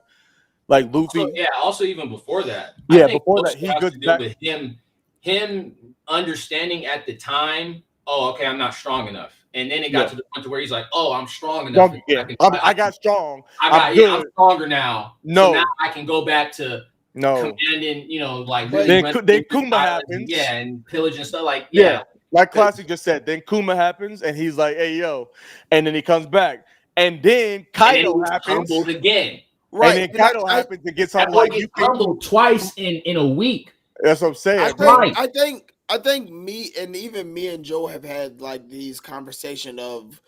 like Luffy. Also even before that. Yeah, before that, he goes back with him understanding at the time, oh, okay, I'm not strong enough. And then it got to the point where he's like, oh, I'm strong enough. I got strong. I'm stronger now. So now I can go back to commanding, you know, like then Kuma happens, and pillage and stuff, like like Classic just said. Then Kuma happens, and he's like, "Hey, yo," and then he comes back, and then Kaido happens humbled again, right? And then Kaido happens and gets humbled like you humbled twice in a week. That's what I'm saying. I think me and Joe have had like these conversation of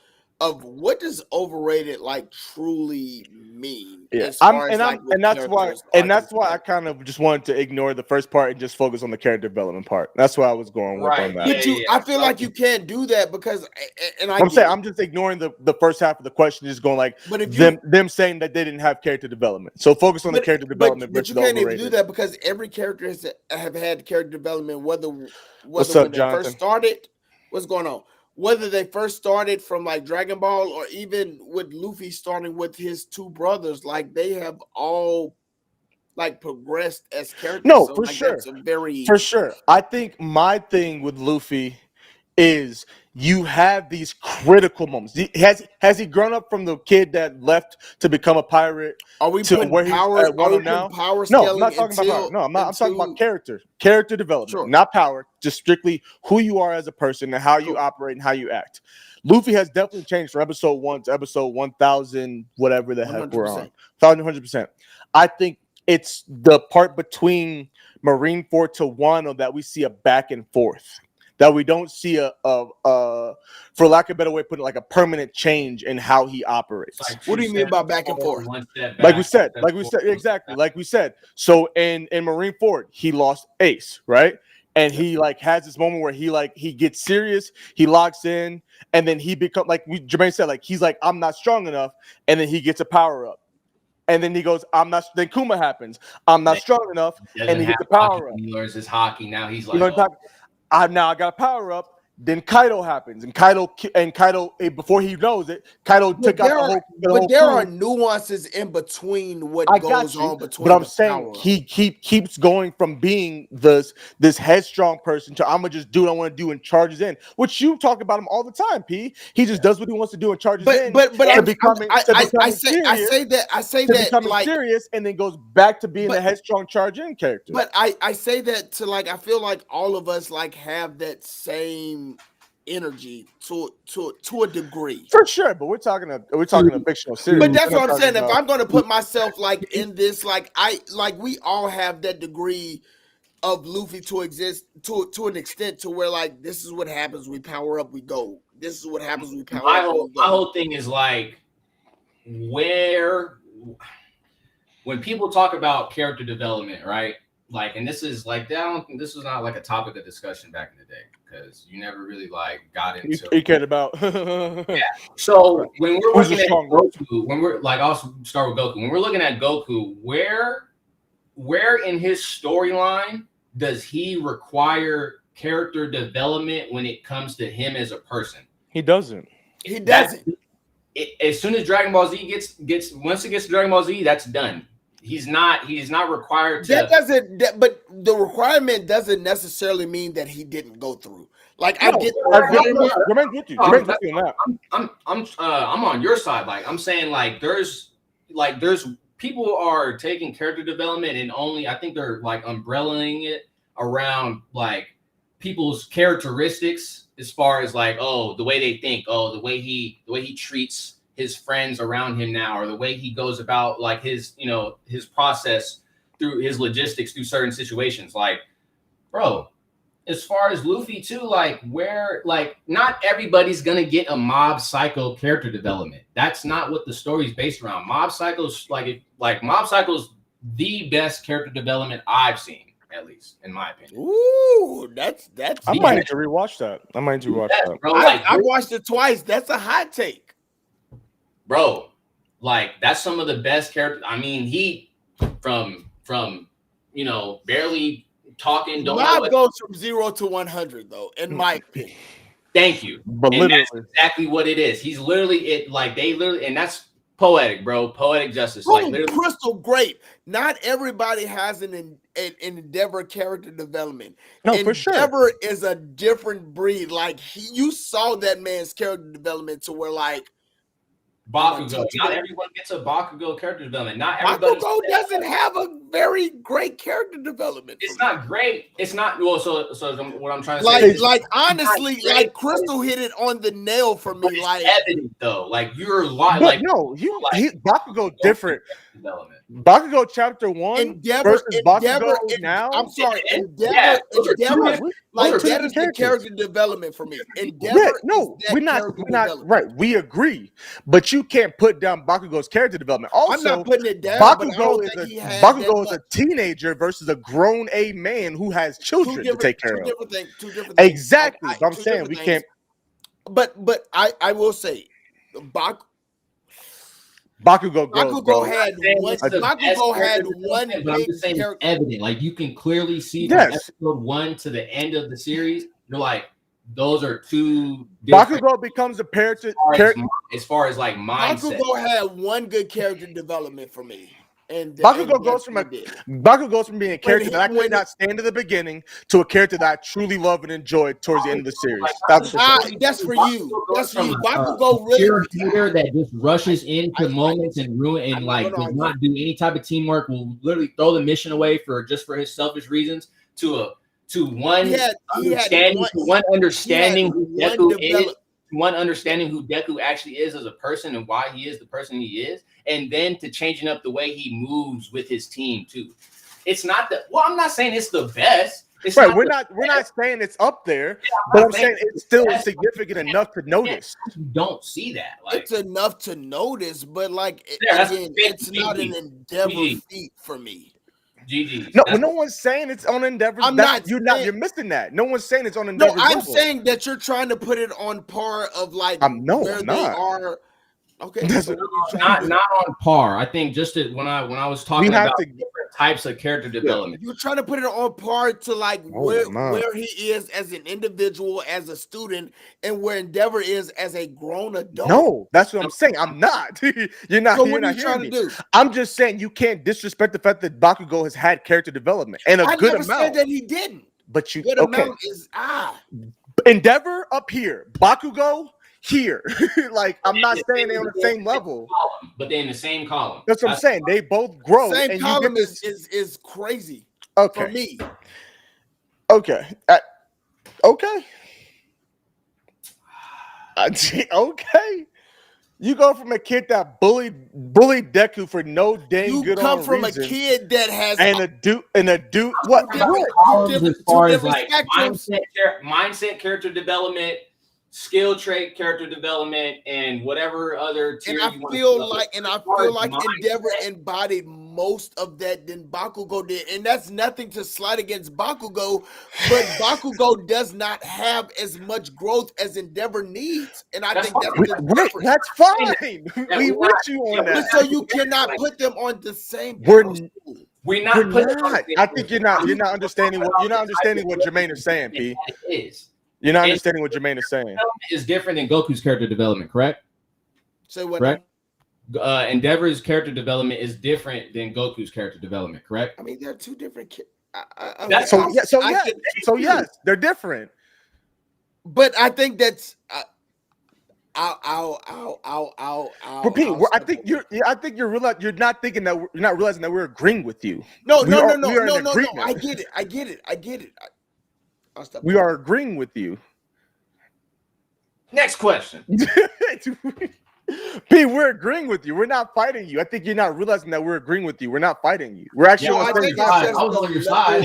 what does overrated like truly mean. Yeah, that's why I kind of just wanted to ignore the first part and just focus on the character development part. That's why I was going with on that. But I feel like you can't do that because, I'm just ignoring the first half of the question, just going like, but if them saying that they didn't have character development. So focus on the character development. But you can't even do that because every character have had character development. Whether What's up, when they Jonathan? first started, what's going on? Whether they first started from like Dragon Ball or even with Luffy starting with his two brothers, like they have all like progressed as characters. No, so, for like, sure. For sure. I think my thing with Luffy is you have these critical moments. Has he grown up from the kid that left to become a pirate? Are we to putting where power? He's at Wano now? No, I'm not talking about power. No, I'm talking about character development, not power. Just strictly who you are as a person and how you operate and how you act. Luffy has definitely changed from episode 1 to episode 1000, whatever the heck we're on. 100%. I think it's the part between Marineford to Wano that we see a back and forth. That we don't see for lack of a better way of putting it, like a permanent change in how he operates. Like what do you mean by back and forth? Like we said, exactly. Like we said. So in Marineford, he lost Ace, right? And he like has this moment where he gets serious, he locks in, and then he becomes like Jermaine said, like he's like, I'm not strong enough, and then he gets a power up. And then he goes, I'm not. Then Kuma happens. I'm not strong enough, and he gets the power up. He learns his hockey. Now he's like, now I got a power up. Then Kaido happens, and Kaido before he knows it, Kaido took out the whole. But there are nuances in between what goes on between. But I'm saying he keeps going from being this headstrong person to I'm gonna just do what I want to do and charges in. Which you talk about him all the time, P. He just does what he wants to do and charges in. But I say that becoming like serious and then goes back to being a headstrong charge in character. But I say that to like I feel like all of us like have that same energy to a degree, for sure. But we're talking a fictional series. But that's what I'm saying. If I'm going to put myself like in this, like we all have that degree of Luffy to exist to an extent to where like this is what happens. We power up, we go. This is what happens. We power up. My whole thing is like when people talk about character development, right? Like, and this is like this was not like a topic of discussion back in the day because you never really like got into. You cared about. Yeah. So when we're looking at Goku, I'll start with Goku. When we're looking at Goku, where in his storyline does he require character development when it comes to him as a person? He doesn't. As soon as Dragon Ball Z gets once it gets to Dragon Ball Z, that's done. He's not required to. But the requirement doesn't necessarily mean that he didn't go through. Like no, I get. I'm on your side. Like I'm saying, like there's people are taking character development and only I think they're like umbrellaing it around like people's characteristics as far as like the way they think, the way he treats his friends around him now, or the way he goes about like his process through his logistics through certain situations. Like, bro, as far as Luffy too, like not everybody's gonna get a Mob Psycho character development. That's not what the story's based around. Mob Psycho's Mob Psycho's the best character development I've seen, at least in my opinion. Ooh, that's. I might need to rewatch that. That, bro. I watched it twice. That's a hot take. Bro, like that's some of the best characters. I mean, he from barely talking. Mob goes from 0 to 100 though, in my opinion. Thank you. But and literally, that's exactly what it is. He's literally it. Like they literally, and that's poetic, bro. Poetic justice. Like literally, crystal great. Not everybody has an Endeavor character development. No, for sure. Endeavor is a different breed. Like you saw that man's character development to where like. Bakugo. Not everyone gets a Bakugo character development. Not everybody. Bakugo doesn't have a very great character development. It's not great. It's not. Well, so what I'm trying to say is, like honestly, like Crystal hit it on the nail for me. Like evident though, like you're Bakugo different. Bakugo chapter 1 versus Bakugo now. I'm sorry, Endeavor. Like that is the character development for me. Endeavor. We're not right. We agree, but you can't put down Bakugo's character development. Also, I'm not putting it down. Bakugo is a teenager versus a grown man who has children to take care of. Two different things. Exactly. I'm saying we can't. But I will say, Bakugo had one big character. Evident, like you can clearly see from episode 1 to the end of the series. You're like, those are two. Bakugo becomes a character as far as like mindset. Bakugo had one good character development for me. And Bakugo goes from being a character that I could not stand at the beginning to a character that I truly love and enjoy towards the end of the series. That's for you. That's for you. Bakugo really that just rushes into moments and ruin and does not do any type of teamwork. Will literally throw the mission away for his selfish reasons to one understanding who Deku actually is as a person and why he is the person he is, and then to changing up the way he moves with his team too. It's not I'm not saying it's the best. It's right. We're not saying it's up there, but I'm saying it's still significant enough to notice. You don't see that. Like, it's enough to notice, but it's not an Endeavor feat for me. GG. No one's saying it's on Endeavor. You're missing that. No one's saying it's on Endeavor. No, I'm saying that you're trying to put it on par of like where they are Okay, That's so what- what are you trying to do? Not on par. I think just when I was talking have about to- different types of character development. You're trying to put it on par to like Oh, my. where he is as an individual, as a student, and where Endeavor is as a grown adult. No, that's what I'm saying. I'm not. You're not. So You're what are not you trying hearing to me. do? I'm just saying you can't disrespect the fact that Bakugo has had character development and a I good never amount. said that he didn't. But you Good okay? amount is Endeavor up here, Bakugo here. Like I'm not saying they're on the same level, but they're in the same column. That's what I'm saying. They both grow. Same and column you get is crazy okay. for me. Okay. Okay. Okay. You go from a kid that bullied Deku for no dang You good come on from reason, a kid that has and a dude. What? Columns as far as like spectrums. mindset, character development, skill trait, character development, and whatever other tier And I you want to feel put up. like, As far as mindset, Endeavor embodied most of that than Bakugo did, and that's nothing to slight against Bakugo, but Bakugo does not have as much growth as Endeavor needs, and I That's think that's fine. the Right, difference. that's fine. Yeah, We we're with not- you on yeah, that. But so you cannot put them on the same. We're pedestal. We're not We're putting not. I think you're not understanding what Jermaine is saying, P. It is. You're not understanding what Jermaine is saying. Is different than Goku's character development, correct? Say what? Correct. Endeavor's character development is different than Goku's character development, correct? I mean, they're two different. That's So I yes, they're different. But I think that's. I'll Repeat. I'll I think you're not thinking that you're not realizing that we're agreeing with you. No. We are in agreement. I get it. I'll stop. We are agreeing with you. Next question. P, we're agreeing with you. We're not fighting you. I think you're not realizing that we're agreeing with you. We're not fighting you. We're actually on the same side. I was on your side.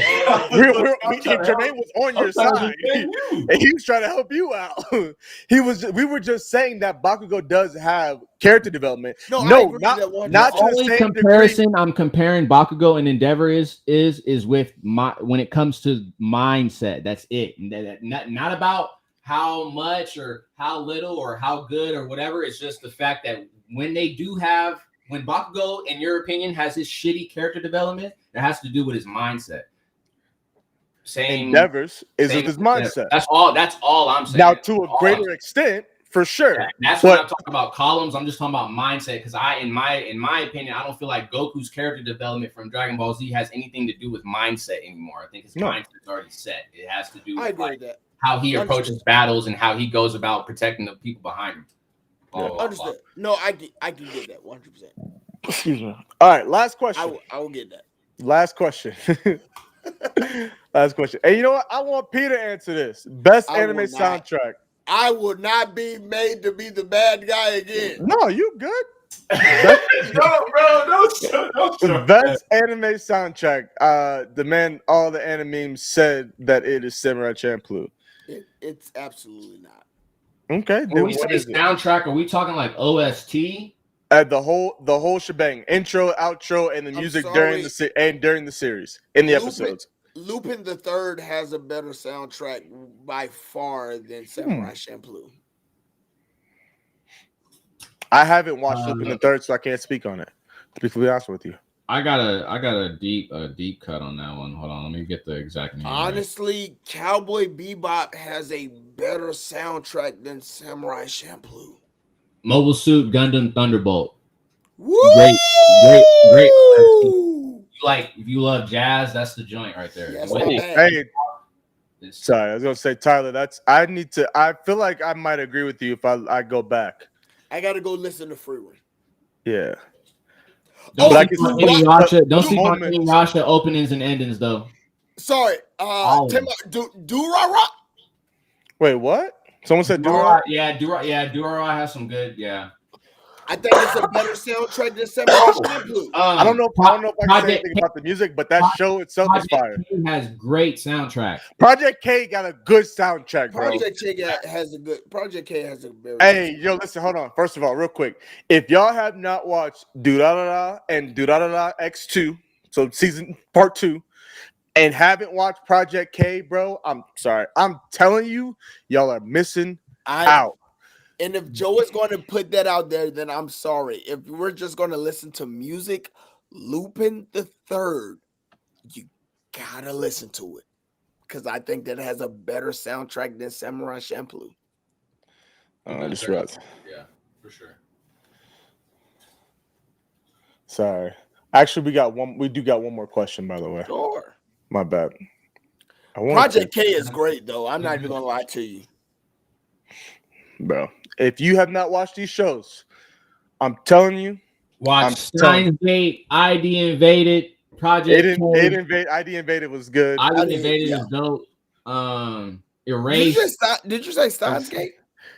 Jermaine was on your side, and he was trying to help you out. We were just saying that Bakugo does have character development. No, not The to the only same comparison degree. I'm comparing Bakugo and Endeavor is with when it comes to mindset. That's it. Not about how much or how little or how good or whatever. It's just the fact that when Bakugo, in your opinion, has his shitty character development, it has to do with his mindset. Endeavors is with his mindset. That's all I'm saying. Now, to a greater extent, for sure. Yeah, that's when I'm talking about columns. I'm just talking about mindset because in my opinion, I don't feel like Goku's character development from Dragon Ball Z has anything to do with mindset anymore. I think his mindset's already set. It has to do with that. How he approaches battles and how he goes about protecting the people behind him. Understood. No, I can get that 100%. Excuse me. All right, last question. I will get that. Last question. Last question. And you know what? I want Peter to answer this. Best anime soundtrack. I will not be made to be the bad guy again. No, you good. No, bro, no. Best anime soundtrack. The man, all the anime said that it is Samurai Champloo. It's absolutely not. Okay. When we say soundtrack, are we talking like OST? The whole shebang, intro, outro, and the music during the series in the episodes. Lupin the Third has a better soundtrack by far than Samurai Champloo. I haven't watched Lupin the Third, so I can't speak on it. To be completely honest with you, I got a deep cut on that one. Hold on, let me get the exact name. Honestly, right. Cowboy Bebop has a better soundtrack than Samurai Champloo. Mobile Suit Gundam Thunderbolt. Woo! Great. If you love jazz, that's the joint right there. Yes, hey, sorry, I was gonna say, Tyler. I feel like I might agree with you if I go back. I gotta go listen to Freeway. Yeah. Don't sleep on Inuyasha openings and endings though. Sorry, Durara. Wait, what? Someone said Durara? Yeah, Durara has some good. Yeah. I think it's a better soundtrack than Samurai Champloo. I don't know if I can say anything about the music, but that show itself is fire. Project K has great soundtrack. Project K got a good soundtrack, bro. Project K has a very. Hey, yo, listen, hold on. First of all, real quick, if y'all have not watched Durarara and Durarara X2, so season part 2, and haven't watched Project K, bro, I'm sorry. I'm telling you, y'all are missing out. And if Joe is going to put that out there, then I'm sorry. If we're just going to listen to music, Lupin the Third, you gotta listen to it because I think that has a better soundtrack than Samurai Champloo. Just right. Yeah, for sure. Sorry. Actually, we do got one more question, by the way. Sure. My bad. Project K is great, though. I'm not even gonna lie to you, bro. If you have not watched these shows, I'm telling you, watch Steins Gate, ID Invaded, Project K. ID Invaded was good. ID Invaded is dope. Erased. Did you say Steins Gate?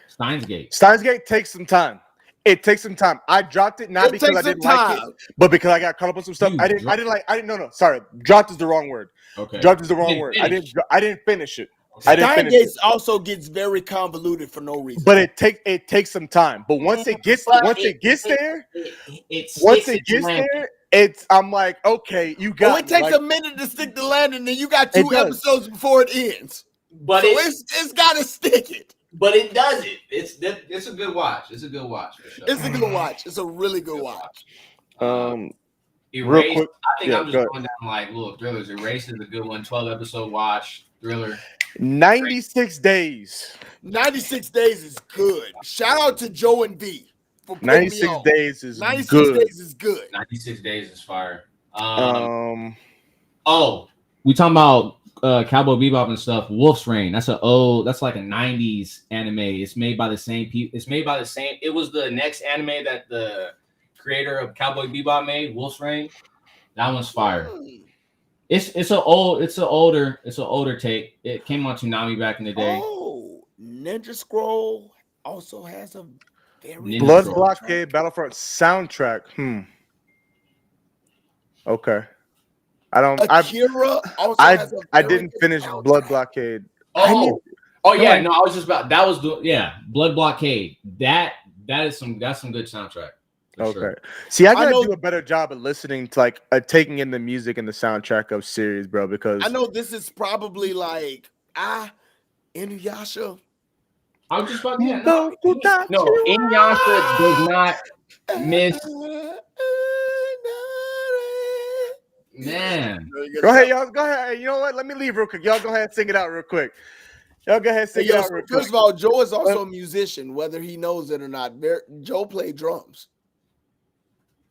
Steins Gate. Steins Gate takes some time. It takes some time. I dropped it not because I didn't like it, but because I got caught up on some stuff. Sorry. Dropped is the wrong word. Okay. Dropped is the wrong word. I didn't finish it. Steins Gate also gets very convoluted for no reason. But it takes some time. But once it gets there, I'm like, okay, you got it takes a minute to stick the landing, and then you got 2 episodes before it ends. But it's gotta stick it. But it does it. It's a good watch. It's a good watch for sure. It's a good watch. It's a really good watch. Erased. Real quick, I think I'm just going down like little thrillers. Erased is a good one. 12-episode watch. Thriller. 96 days. 96 days is good. Shout out to Joe and V for 96 days is 96 good. days is good. 96 days is fire. We talking about Cowboy Bebop and stuff. Wolf's Rain. That's like a 90s anime. It's made by the same people. It was the next anime that the creator of Cowboy Bebop made, Wolf's Rain. That one's fire. It's an older take. It came on Toonami back in the day. Oh, Ninja Scroll also has a very Blood Blockade Battlefront soundtrack. Okay. Akira also has a I didn't finish soundtrack. Blood Blockade. Blood Blockade. That's some good soundtrack. Okay. Sure. See, I gotta do a better job of listening to taking in the music and the soundtrack of series, bro. Because I know this is probably like Inuyasha. I was just about no, Inuyasha does not miss. Man, go ahead, y'all. Go ahead. You know what? Let me leave real quick. Y'all go ahead and sing it out real quick. Y'all go ahead and sing it out real quick. First of all, Joe is also a musician, whether he knows it or not. Joe played drums.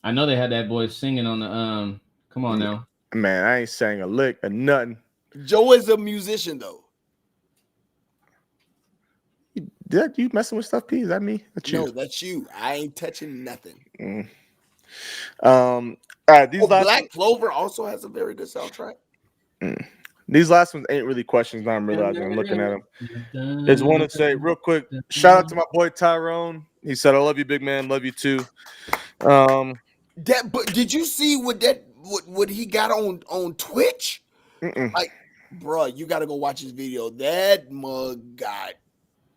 I know they had that boy singing on the come on now. Man, I ain't sang a lick or nothing. Joe is a musician though. You messing with stuff, P? Is that me? That's you. No, that's you. I ain't touching nothing. All right, Black Clover also has a very good soundtrack. These last ones ain't really questions. Now I'm realizing I'm looking at them. Just want to say real quick, shout out to my boy Tyrone. He said, "I love you, big man. Love you too." But did you see what he got on Twitch? Like, bro, you got to go watch his video. That mug got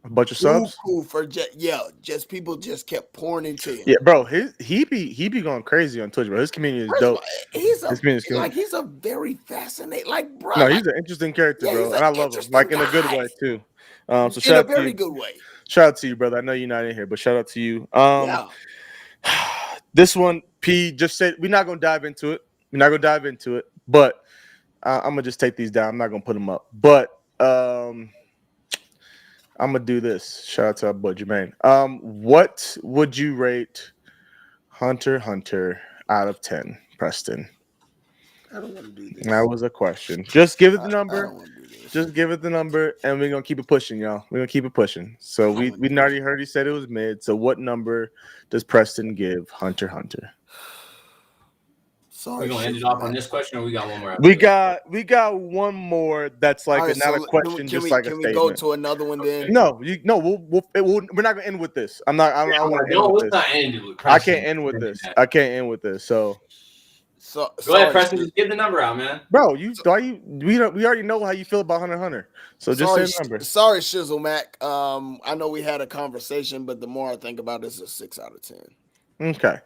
a bunch of subs. For just people just kept pouring into him. Yeah, bro, he be going crazy on Twitch, bro. His community is dope. He's a very fascinating, bro. No, he's an interesting character, bro, and I love him, in a good way too. So in a very good way. Shout out to you, brother. I know you're not in here, but shout out to you. This one, P just said we're not gonna dive into it. But I'm gonna just take these down. I'm not gonna put them up, but I'm gonna do this. Shout out to our boy Jermaine. What would you rate Hunter x Hunter out of 10, Preston? I don't want to do this. That was a question. Just give it the number. Just give it the number, and we're gonna keep it pushing, y'all. We're gonna keep it pushing. So we already heard he said it was mid. So what number does Preston give Hunter x Hunter? We're gonna end it off on this question, or we got one more? We got one more that's like not a question, just like a statement. Can we go to another one then? No, we're not gonna end with this. I don't want to end with this. I can't end with this. So go ahead, Preston. Just give the number out, man. Bro, we already know how you feel about Hunter x Hunter. So just say the number. Sorry, Shizzle Mac. I know we had a conversation, but the more I think about it, it's a 6 out of 10. Okay.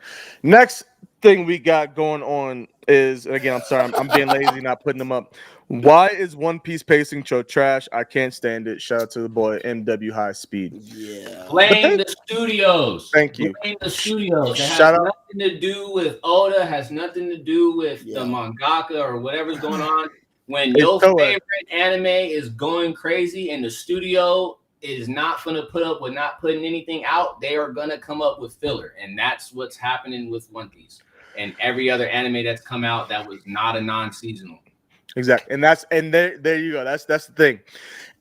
Next thing we got going on is, and again, I'm sorry, I'm being lazy, not putting them up. Why is One Piece pacing so trash? I can't stand it. Shout out to the boy MW High Speed. Yeah. Blame the studios. Thank you. Blame the studios. It has Shout out. nothing to do with Oda. Has nothing to do with Yeah. the mangaka or whatever's going on. When It's your Toei. favorite anime is going crazy and the studio is not going to put up with not putting anything out, they are going to come up with filler, and that's what's happening with One Piece and every other anime that's come out that was not a non-seasonal. Exactly, and there you go. That's the thing.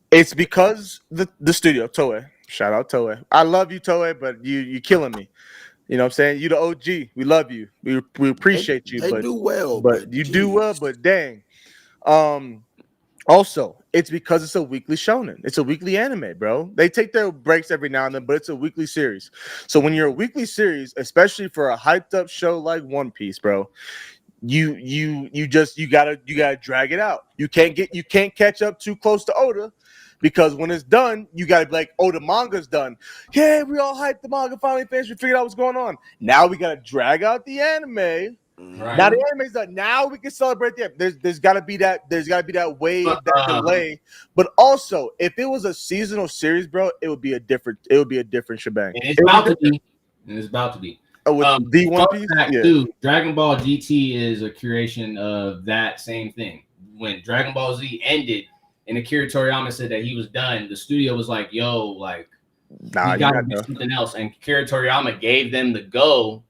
It's because the studio Toei. Shout out Toei. I love you, Toei, but you killing me. You know what I'm saying? You the OG. We love you. We appreciate you. They But do well, but you do well. But dang. Also, it's because it's a weekly shonen. It's a weekly anime, bro. They take their breaks every now and then, but it's a weekly series. So when you're a weekly series, especially for a hyped up show like One Piece, bro, you gotta drag it out. You can't catch up too close to Oda, because when it's done, you gotta be like, oh, the manga's done. Yeah, we all hyped, the manga finally finished. We figured out what's going on. Now we gotta drag out the anime. Right. Now the anime's done. Now we can celebrate the end. There's gotta be that wave, that delay. But also, if it was a seasonal series, bro, it would be a different shebang. And it's about to be. And it's about to be. Oh, with the One Piece, yeah. Too, Dragon Ball GT is a creation of that same thing. When Dragon Ball Z ended and Akira Toriyama said that he was done, the studio was like, yo, like, we gotta do something else. And Akira Toriyama gave them the go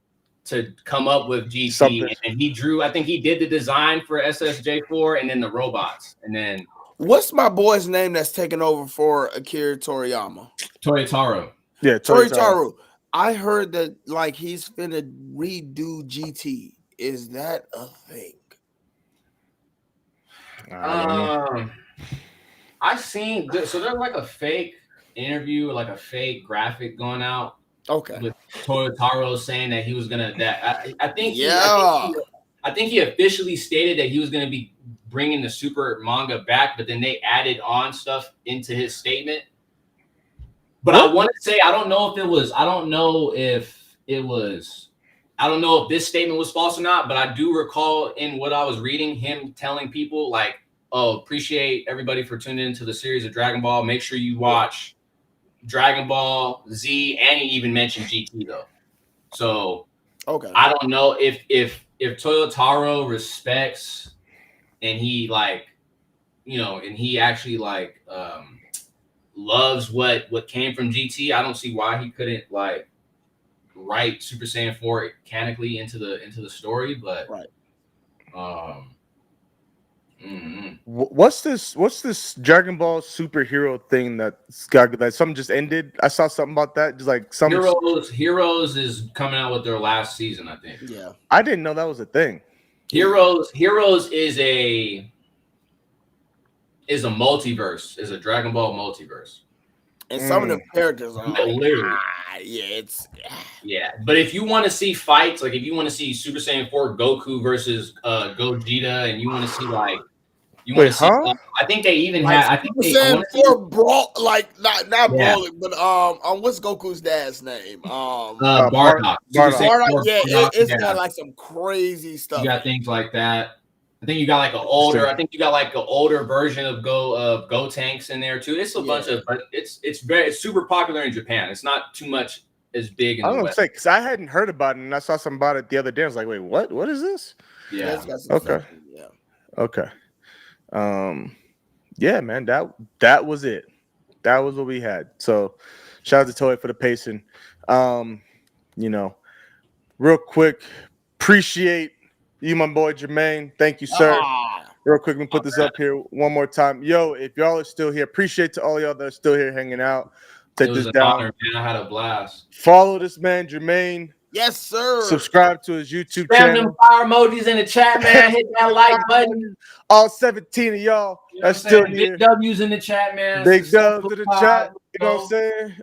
to come up with GT. And he drew, I think he did the design for SSJ4 and then the robots. And then what's my boy's name that's taking over for Akira Toriyama? Toyotaro. Yeah, Toyotaro. I heard that like he's finna redo GT. Is that a thing? I've seen so there's like a fake interview, like a fake graphic going out. Okay. With Toyotaro saying that he was gonna I think he officially stated that he was gonna be bringing the super manga back, but then they added on stuff into his statement. But I want to say I don't know if this statement was false or not, but I do recall in what I was reading him telling people like, oh, appreciate everybody for tuning into the series of Dragon Ball. Make sure you watch Dragon Ball Z, and he even mentioned GT though. So okay, I don't know if Toyotaro respects and he like, you know, and he actually like loves what came from GT. I don't see why he couldn't like write Super Saiyan 4 canonically into the story, but right. What's this Dragon Ball superhero thing that something just ended? I saw something about that. Just like some Heroes is coming out with their last season, I think. Yeah, I didn't know that was a thing. Heroes is a multiverse, is a Dragon Ball multiverse. And some of the characters are literally. Yeah. But if you want to see fights, like if you want to see Super Saiyan 4 Goku versus Gogeta, and you want to see like I think they even like, had. I think Super Saiyan 4 brawl, like not brawling, but what's Goku's dad's name? Bardock. Bardock. Yeah, it's got like some crazy stuff. You got things like that. I think you got like an older version of Go Tanks in there too. It's a bunch of, but it's super popular in Japan. It's not too much as big in the West. Because I hadn't heard about it, and I saw something about it the other day. I was like, wait, what? What is this? Yeah. Okay. Okay. Yeah, man. That was it. That was what we had. So, shout out to Toei for the pacing. You know, real quick, appreciate you, my boy Jermaine. Thank you, sir. Real quick, let me put this up here one more time. Yo, if y'all are still here, appreciate to all y'all that are still here hanging out. Take this down. Honor, man. I had a blast. Follow this man, Jermaine. Yes, sir. Subscribe to his YouTube Spam channel. them fire emojis in the chat, man. Hit that like button. All 17 of y'all that's still here. Big W's in the chat, man. Big W's in the chat. You know what I'm saying?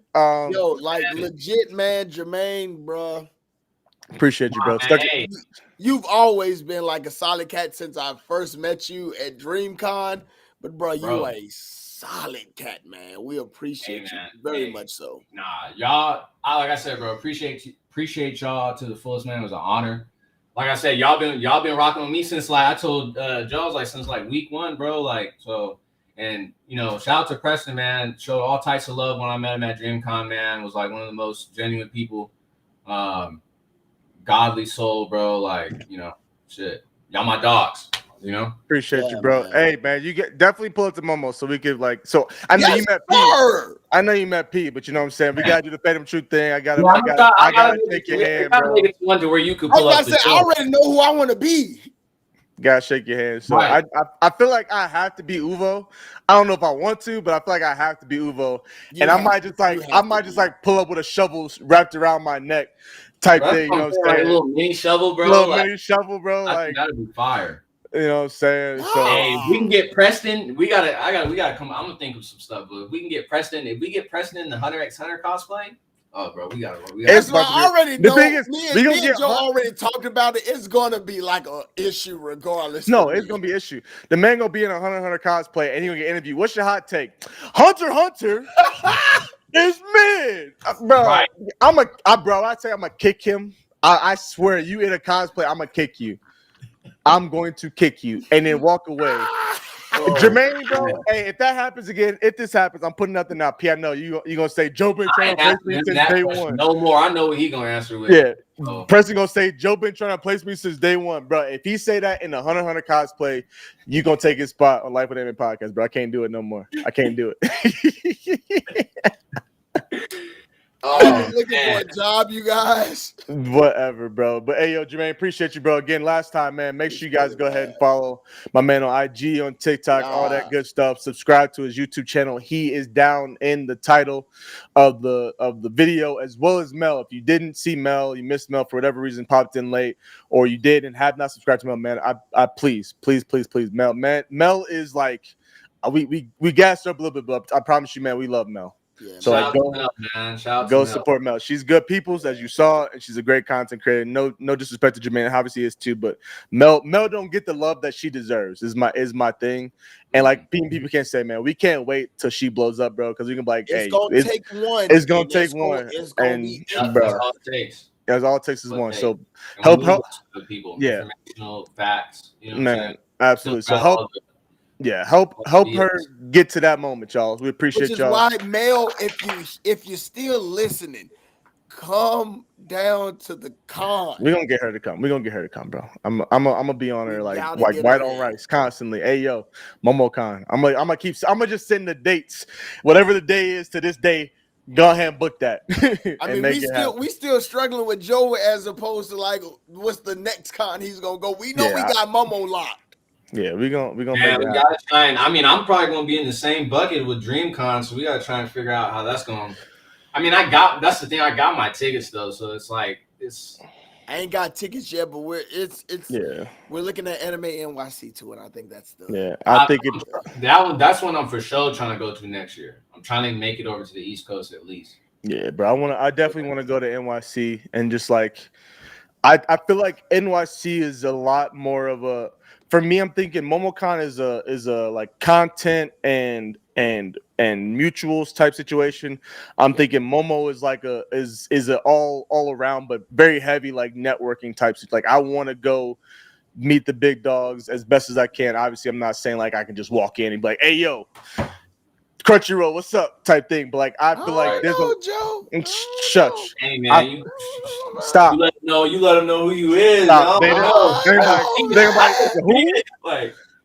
Yo, like legit, man, Jermaine, bro. Appreciate you, bro. Hey. You've always been like a solid cat since I first met you at DreamCon. But bro, you a solid cat, man. We appreciate you very much so. Nah, y'all, like I said, bro, appreciate y'all to the fullest, man. It was an honor. like I said, y'all been rocking with me since like I told Joe, I was like since like week 1, bro. Like so, and you know, shout out to Preston, man. Showed all types of love when I met him at DreamCon, man. Was like one of the most genuine people. Godly soul, bro. Like, you know, shit. Y'all my dogs, you know? Appreciate you, bro. Man. Hey, man, you definitely pull up to Momo so we could like. So I know you met P. I know you met P, but you know what I'm saying. We gotta do the Fandom Truth thing. I gotta shake your hand, bro. Make it one to where you could pull up. I already know who I want to be. Gotta shake your hand. So right. I feel like I have to be Uvo. I don't know if I want to, but I feel like I have to be Uvo. And I might just like pull up with a shovel wrapped around my neck type thing. You know what I'm saying? Like a little mini shovel, bro. Mini shovel, bro. Like that'd be fire. You know what I'm saying? So hey, we can get Preston. We gotta come. I'm gonna think of some stuff, but if we can get Preston, in the Hunter x Hunter cosplay, oh, bro, we gotta. That's what I already know. Me and Joe already talked about it. It's gonna be like an issue regardless. No, it's gonna be an issue. The man gonna be in a Hunter cosplay and he gonna get interviewed. What's your hot take? Hunter is mid, bro. Right. I say I'm gonna kick him. I swear, you in a cosplay, I'm gonna kick you. I'm going to kick you and then walk away. Jermaine, bro. Hey, if that happens again, if this happens, I'm putting nothing out. P, I know you gonna say Joe been trying to place me since day one. No more. I know what he gonna answer with. Yeah. Preston gonna say Joe been trying to place me since day one, bro. If he say that in the Hunter cosplay, you gonna take his spot on Life with Anime podcast, bro. I can't do it no more. I can't do it. I'm looking for a job, you guys. Whatever, bro. But hey, yo, Jermaine, appreciate you, bro. Again, last time, man. Make sure you guys go ahead and follow my man on IG, on TikTok, all that good stuff. Subscribe to his YouTube channel. He is down in the title of the video, as well as Mel. If you didn't see Mel, you missed Mel for whatever reason, popped in late, or you did and have not subscribed to Mel, man. I please, Mel, man. Mel is like we gassed up a little bit, but I promise you, man, we love Mel. Yeah, so like, go support Mel. She's good peoples, as you saw, and she's a great content creator. No disrespect to Jermaine, obviously is too, but Mel don't get the love that she deserves. Is my thing. And like people can't say, man, we can't wait till she blows up, bro, because we can be like, hey, it's gonna take one. And bro, all it takes. That's all it takes is one. So help the people. Yeah, informational facts. You know man, absolutely. So help. Yeah, help her get to that moment, y'all. We appreciate y'all. Which is why, Mel, if you're still listening, come down to the con. We're gonna get her to come. Bro. I'm gonna be on her like white on rice constantly. Hey yo, MomoCon. I'm gonna just send the dates, whatever the day is to this day. Go ahead and book that. I mean, we still struggling with Joe as opposed to like what's the next con he's gonna go. We know we got Momo locked. Yeah, we gonna we gotta try and I'm probably gonna be in the same bucket with DreamCon, so we gotta try and figure out how that's going. I mean, that's the thing. I got my tickets though, so it's like I ain't got tickets yet, but we're looking at Anime NYC too, and I think that's that's one I'm for sure trying to go to next year. I'm trying to make it over to the East Coast at least. Yeah, bro. I definitely want to go to NYC and just like I feel like NYC is a lot more of a. For me, I'm thinking MomoCon is a like content and mutuals type situation. I'm thinking Momo is like is a all around but very heavy like networking types. Like I want to go meet the big dogs as best as I can. Obviously, I'm not saying like I can just walk in and be like, "Hey, yo, Crunchyroll, what's up?" type thing. But like I feel like there's Joe. Shush. Hey man, stop. You let them know who you is. Stop.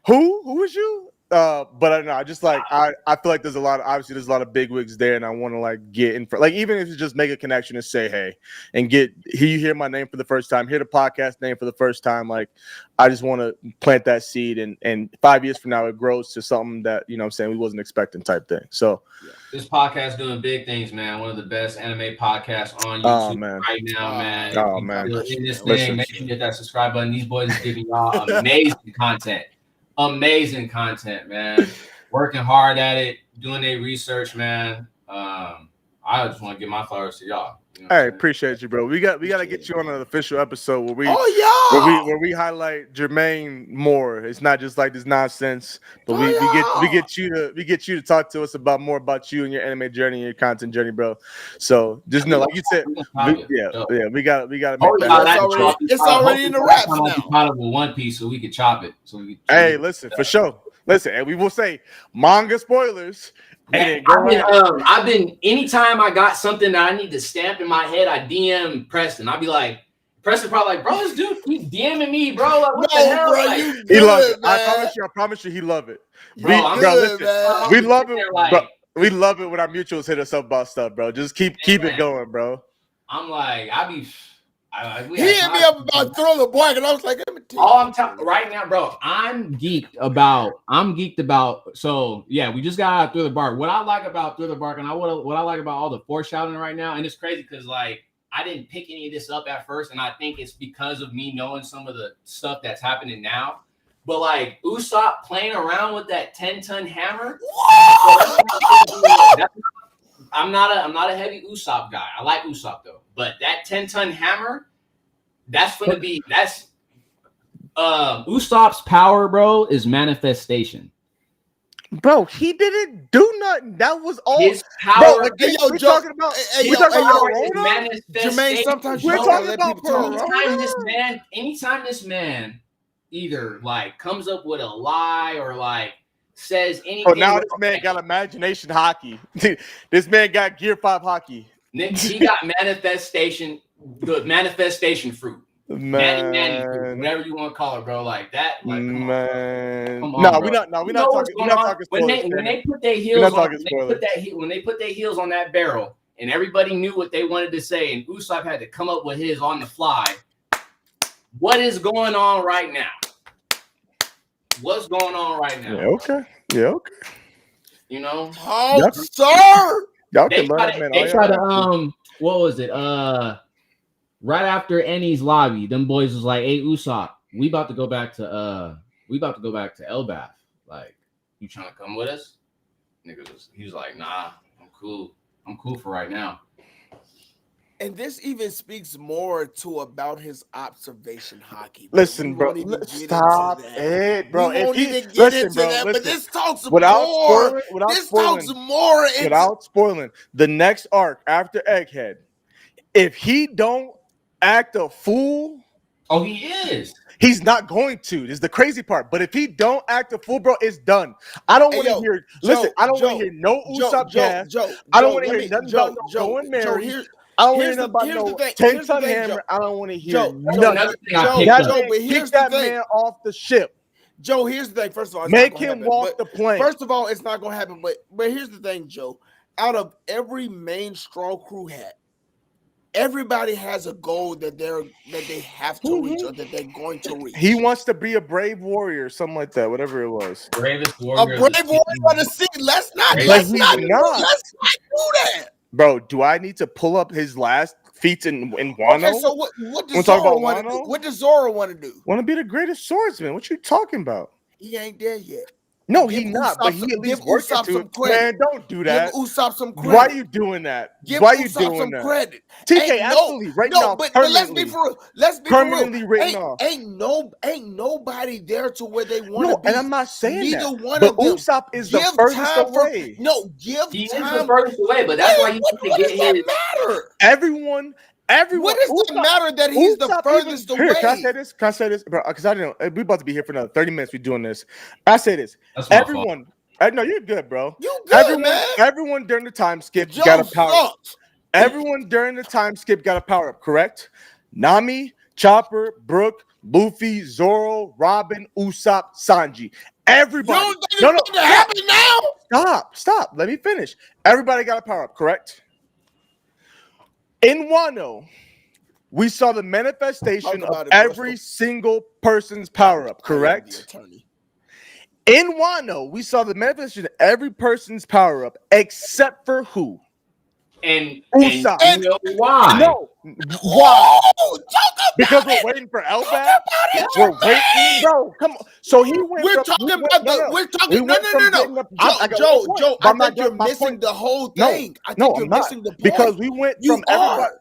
Who is you? But I know I just like I feel like there's a lot of big wigs there, and I want to like get in for like even if you just make a connection and say hey and you hear my name for the first time, hear the podcast name for the first time. Like I just want to plant that seed, and 5 years from now it grows to something that you know what I'm saying we wasn't expecting type thing. So this podcast doing big things, man. One of the best anime podcasts on YouTube right now, man. Oh man, in this thing, make sure you hit that subscribe button. These boys are giving y'all amazing content. Amazing content, man. Working hard at it, doing their research, man. I I just want to give my flowers to y'all. You know Hey, appreciate you, bro. We got to get you on an official episode where we where we highlight Jermaine more. It's not just like this nonsense, but we get you to talk to us about more about you and your anime journey and your content journey, bro. So just know, like you said, we got to make that. It's already in the wraps now. Caught up with One Piece, so we could chop it. Hey, listen, for sure. Listen, and we will say manga spoilers. Man, I've been anytime I got something that I need to stamp in my head, I DM Preston. I'll be like, Preston probably like, bro, this dude keep DMing me, bro. Like, what the hell? Bro, like, he loves it. I promise you, he love it. We love it. Bro, we love it when our mutuals hit us up about stuff, bro. Just keep it going, bro. I'm like, he hit me up about Thriller Bark, and I was like, I'm talking right now, bro. I'm geeked about. So yeah, we just got out of Thriller Bark. What I like about Thriller Bark, and what I like about all the foreshadowing right now, and it's crazy because like I didn't pick any of this up at first, and I think it's because of me knowing some of the stuff that's happening now. But like Usopp playing around with that 10-ton hammer. I'm not a heavy Usopp guy. I like Usopp though, but that 10-ton hammer, that's Usopp's power, bro, is manifestation. Bro, he didn't do nothing. That was all his power. Bro, like, we're talking about Jermaine, sometimes we're talking about anytime this man either like comes up with a lie or like says anything. Oh, now this man got imagination hockey. This man got Gear 5 hockey. He got manifestation, the manifestation fruit. Manny fruit, whatever you want to call it, bro. Like that. Like, come on, no, we're not talking when they put their heels on, when they put their heels on that barrel, and everybody knew what they wanted to say, and Usopp had to come up with his on the fly. What is going on right now? What's going on right now? Yeah, okay. You know? Oh, sir! Y'all They try to what was it? Right after Ennie's lobby, them boys was like, "Hey, Usopp, we about to go back to Elbath. Like, you trying to come with us?" He was like, "Nah, I'm cool. I'm cool for right now." And this even speaks more to about his observation hockey. Listen, bro. Stop it, bro. We won't even get into that, but this talks more. Without spoiling the next arc after Egghead. If he don't act a fool, he is. He's not going to. This is the crazy part. But if he don't act a fool, bro, it's done. I don't want to hear. Listen, I don't want to hear no Usopp gas. I don't want to hear nothing about no going married. I don't want to hear nothing about no 10-ton hammer. I don't want to hear nothing. Kick that man off the ship. Joe, here's the thing. First of all, make him walk the plane. First of all, it's not going to happen. But here's the thing, Joe. Out of every main strong crew hat, everybody has a goal that they have to reach or that they're going to reach. He wants to be a brave warrior, something like that, whatever it was. Bravest warrior. A brave warrior on the sea. Let's not do that. Bro, do I need to pull up his last feats in Wano? Okay, so what does Zoro want to do? What does Zoro want to do? Want to be the greatest swordsman. What you talking about? He ain't there yet. No, he's not. But he at least working to it. Man, don't do that. Give Usopp some credit. Why are you doing that? Why are you doing that? Credit. TK, absolutely. Right now, but let's be for real. Permanently written off. Ain't nobody there to where they want to be. And I'm not saying Neither that. one but of them. Usopp is the furthest away. He is the furthest away, but that's why he needs to get his. Matter? Everyone. What does it matter that he's the furthest away? Here, can I say this? Bro, because I didn't know. We're about to be here for another 30 minutes. We're doing this. I say this. Everyone. No, you're good, bro. You good, man. Everyone during the time skip got a power up. Everyone during the time skip got a power up, correct? Nami, Chopper, Brook, Luffy, Zoro, Robin, Usopp, Sanji. Everybody. You don't think it's going to happen now? Stop. Let me finish. Everybody got a power up, correct? In Wano, we saw the manifestation of every single person's power up, correct? In Wano, we saw the manifestation of every person's power up, except for who? And Usopp. you know why? No, why? Oh, talk Because about we're it. waiting for Talk Elbap. about it, We're waiting, bro. Come on. So he went. We're from, talking we went, about no, the. no. We're We talking. No, went no, from no, no. getting up. I got one point, Joe. but I I'm not think you're done. My missing point. the whole No, thing. I no, think you're I'm not. missing the point. Because we went You from everybody. are.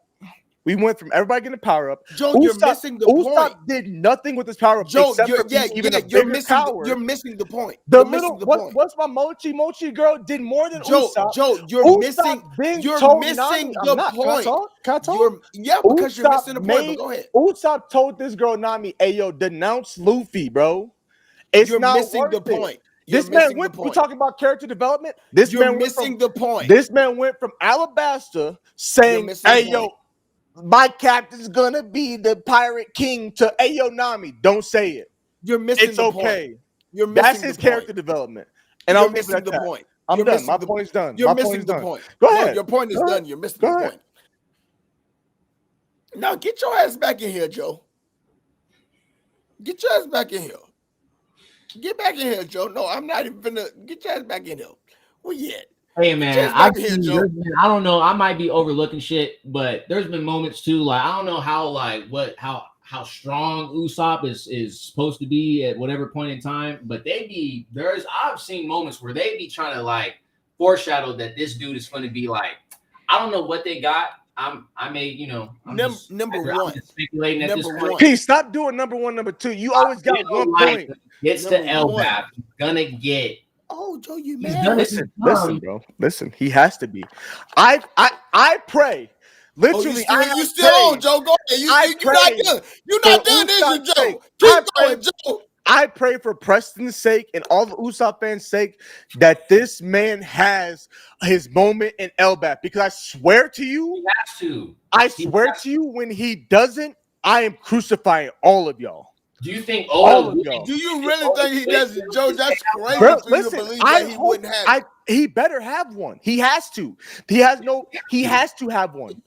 We went from everybody getting a power up. Joe, you're missing the point. Usopp did nothing with his power up Joe, except you're for being even a you're bigger missing. coward. You're missing the point. The You're little missing the point. what's my mochi girl did more than Usopp. Joe, you're Usopp missing. then You're told missing Nami, the I'm not. point. Can I talk? Because you're missing the point. But go ahead. Usopp told this girl Nami, "Hey yo, denounce Luffy, bro. It's You're not missing worth the it." point. This man went. We're talking about character development. This You're man missing the point. This man went from Alabasta saying, "Hey yo, my captain's gonna be the pirate king," to "Hey yo, Nami, don't say it. You're missing It's the okay." point. You're missing That's the his point. character development. And you're I'll missing the point. I'm you're done. My point's done. You're My missing point's the done. point. Go No, ahead. your point is done. You're missing the point. Now get your ass back in here, Joe. Get your ass back in here. Get back in here, Joe. No, I'm not even finna get your ass back in here. Where you at? Hey man, I don't know. I might be overlooking shit, but there's been moments too. Like I don't know how strong Usopp is supposed to be at whatever point in time, but I've seen moments where they be trying to like foreshadow that this dude is going to be like, I don't know what they got. I'm number one. I'm speculating at this point. P, stop doing number one, number two. You always got one point. Gets to Elbap, gonna get. Oh, Joe, you mad? Listen, bro. Listen, he has to be. I pray. Literally, you still on, Joe? Go ahead. You're not done. You're not done, is you, Joe? Keep going, Joe. I pray for Preston's sake and all the Usopp fans' sake that this man has his moment in Elbap, because I swear to you, he has to. I swear to you, when he doesn't, I am crucifying all of y'all. Do you think all of y'all? Do you really think he does, Joe? That's crazy Bro, for you to believe that he wouldn't have. He better have one. He has to. He has to have one.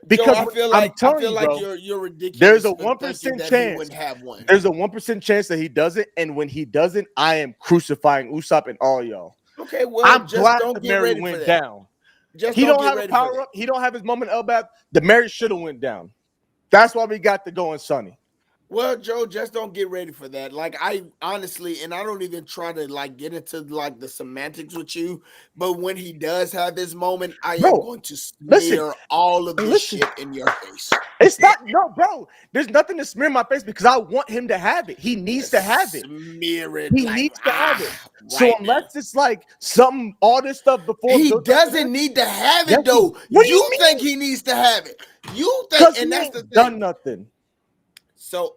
Because Joe, I feel like you're ridiculous. There's a 1% chance. He wouldn't have one. There's a 1% chance that he doesn't, and when he doesn't, I am crucifying Usopp and all y'all. Okay, well, I'm just glad don't the get Mary ready went for that. down. Just he don't have a power up. He don't have his moment Elbap. The Mary should have went down. That's why we got the going Sunny. Well, Joe, just don't get ready for that. Like, I honestly, and I don't even try to like get into like the semantics with you, but when he does have this moment, I am going to smear all of this shit in your face. It's not, bro. There's nothing to smear my face because I want him to have it. He needs to have it. Smear it. He needs to have it. So unless it's like something, all this stuff before, he doesn't need to have it though. What do you think he needs to have it? You think, and that's the thing. Done nothing. So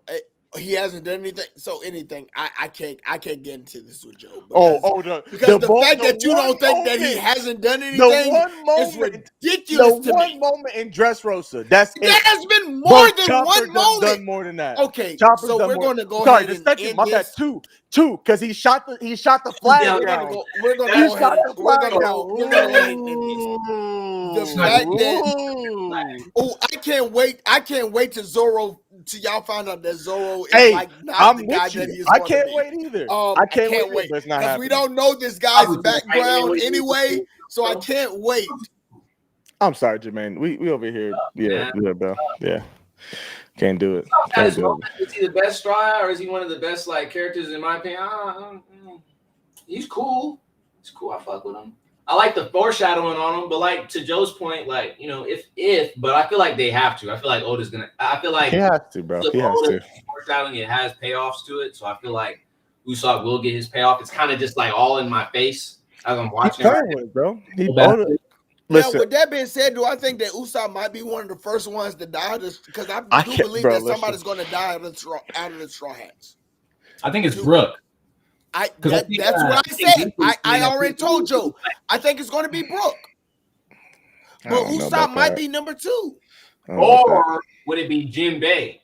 he hasn't done anything. So anything, I can't get into this with Joe. Because the fact that you don't think that he hasn't done anything is ridiculous to me. One moment in Dressrosa. That's it. That has been more than one moment. Done more than that. Okay, Chopper's so we're going to go Sorry, ahead the second, my bad, two, because he shot the flag down. We're going to go ahead. We're going to go ahead and end this. The fact that I can't wait to Zoro. Till y'all find out that Zoro is like not the guy that he's. I can't wait either. I can't wait because we don't know this guy's background anyway, so I can't wait. I'm sorry, Jermaine. We over here. Yeah, bro. Yeah, can't do it. Is he the best Stride, or is he one of the best like characters in my opinion? He's cool. He's cool. I fuck with him. I like the foreshadowing on him, but like to Joe's point, like but I feel like they have to. I feel like Oda's gonna. I feel like he has to, bro. He has to. Foreshadowing, it has payoffs to it, so I feel like Usopp will get his payoff. It's kind of just like all in my face as I'm watching. It, bro. Now, with that being said, do I think that Usopp might be one of the first ones to die? Because I do believe that somebody's going to die out of the Straw Hats. I think it's Brooke. That's what I said. I already told Joe. I think it's going to be Brooke. But Usopp might be number 2. Or would it be Jinbei?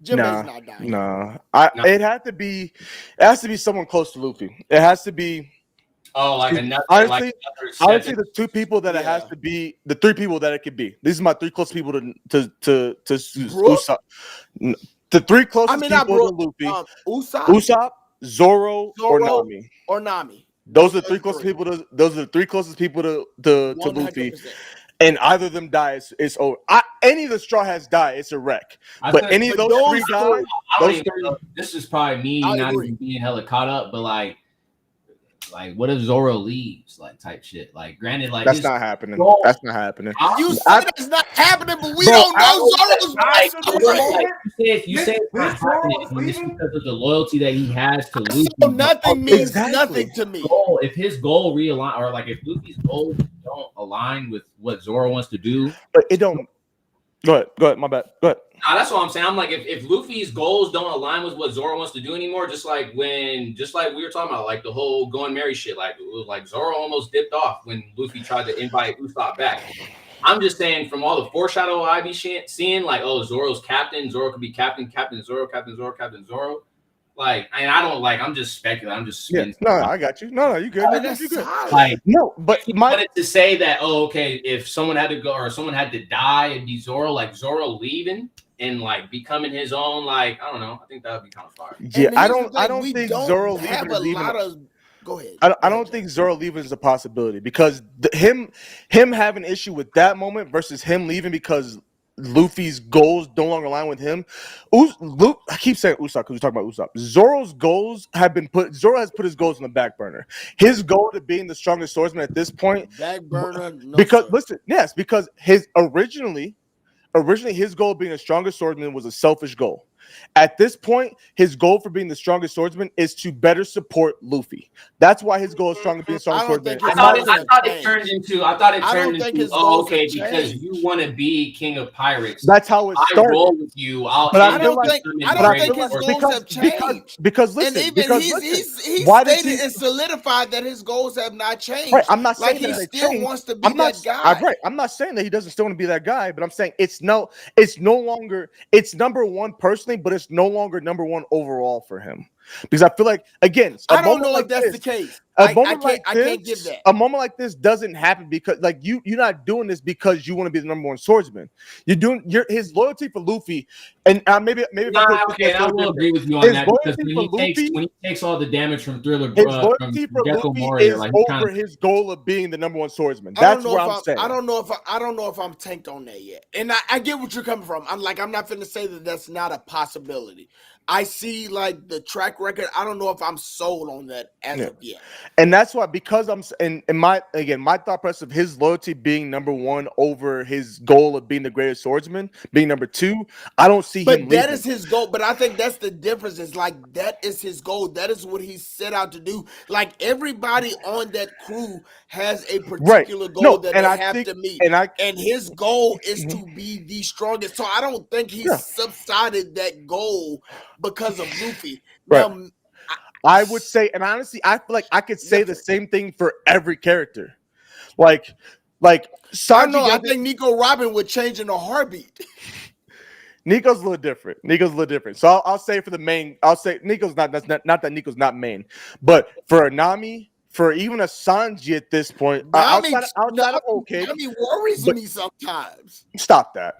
Jinbei's not dying. No. It has to be someone close to Luffy. It has to be. Oh, like another. Honestly, the 2 people that it has to be, the 3 people that it could be. These are my 3 close people to Usopp. The 3 closest people to Luffy. Usopp, Zoro, or Nami. Those are the 3 closest people to. Those are the 3 closest people to Luffy. and either of them die, it's over. Any of the Straw Hats die, it's a wreck. But any of those three die, this is probably me not even being hella caught up, but like what if Zoro leaves, like type shit. Like, granted, like that's not happening. That's not happening. You say that's not happening, but we don't know Zoro's backstory. You say it's not happening, and it's because of the loyalty that he has to Luffy. So nothing means nothing to me. If his goal realign, or like if Luffy's goals don't align with what Zoro wants to do, but it don't. Go ahead. My bad. Go ahead. Nah, that's what I'm saying. I'm like, if Luffy's goals don't align with what Zoro wants to do anymore, just like we were talking about, like the whole going Mary shit, like Zoro almost dipped off when Luffy tried to invite Usopp back. I'm just saying, from all the foreshadow I be seeing, like, oh, Zoro's captain, Zoro could be Captain Zoro, Captain Zoro. Like, and I don't like. I'm just speculating. I'm just no, I got you. No, you good. You good. Like, no, but wanted to say that. Oh, okay. If someone had to go or someone had to die, it'd be Zoro. Like Zoro leaving and like becoming his own. Like, I don't know. I think that would be kind of fire. Yeah, I don't think Zoro leaving. Go ahead. I don't think Zoro leaving is a possibility because him having an issue with that moment versus him leaving because Luffy's goals no longer align with him. I keep saying Usopp because we're talking about Usopp. Zoro's goals have been Zoro has put his goals on the back burner. His goal to being the strongest swordsman at this point, back burner. No, because because his originally his goal of being the strongest swordsman was a selfish goal. At this point, his goal for being the strongest swordsman is to better support Luffy. That's why his goal is strong to be the strongest swordsman. I thought it turned into because you want to be king of pirates. That's how it started. I roll with you. I don't think his goals have changed. Because listen, and even he's stated and solidified that his goals have not changed. Right, I'm not saying like he still wants to be that guy. Right, I'm not saying that he doesn't still want to be that guy, but I'm saying it's no longer. It's number one personally, but it's no longer number one overall for him. Because I feel like, again, I don't know if that's the case. I can't give that. A moment like this doesn't happen because, like, you're not doing this because you want to be the number one swordsman. You're doing his loyalty for Luffy, and maybe. I will agree with you on that because when he takes all the damage from Thriller, his loyalty for Luffy is over his goal of being the number one swordsman. That's what I'm saying. I don't know if I'm tanked on that yet, and I get what you're coming from. I'm not finna say that that's not a possibility. I see like the track record. I don't know if I'm sold on that as of yet. And that's why, because I'm in my thought process of his loyalty being number one over his goal of being the greatest swordsman being number two, I don't see him leaving. That is his goal. But I think that's the difference. Is like that is his goal. That is what he set out to do. Like everybody on that crew has a particular goal that they have to meet. And his goal is to be the strongest. So I don't think he subsided that goal because of Luffy. Right. Now, I would say, and honestly, I feel like I could say the same thing for every character. Like Sanji. I think Nico Robin would change in a heartbeat. Nico's a little different. So I'll say for the main, I'll say Nico's not that Nico's not main, but for Nami, for even a Sanji at this point, outside of okay, Nami worries me sometimes. Stop that.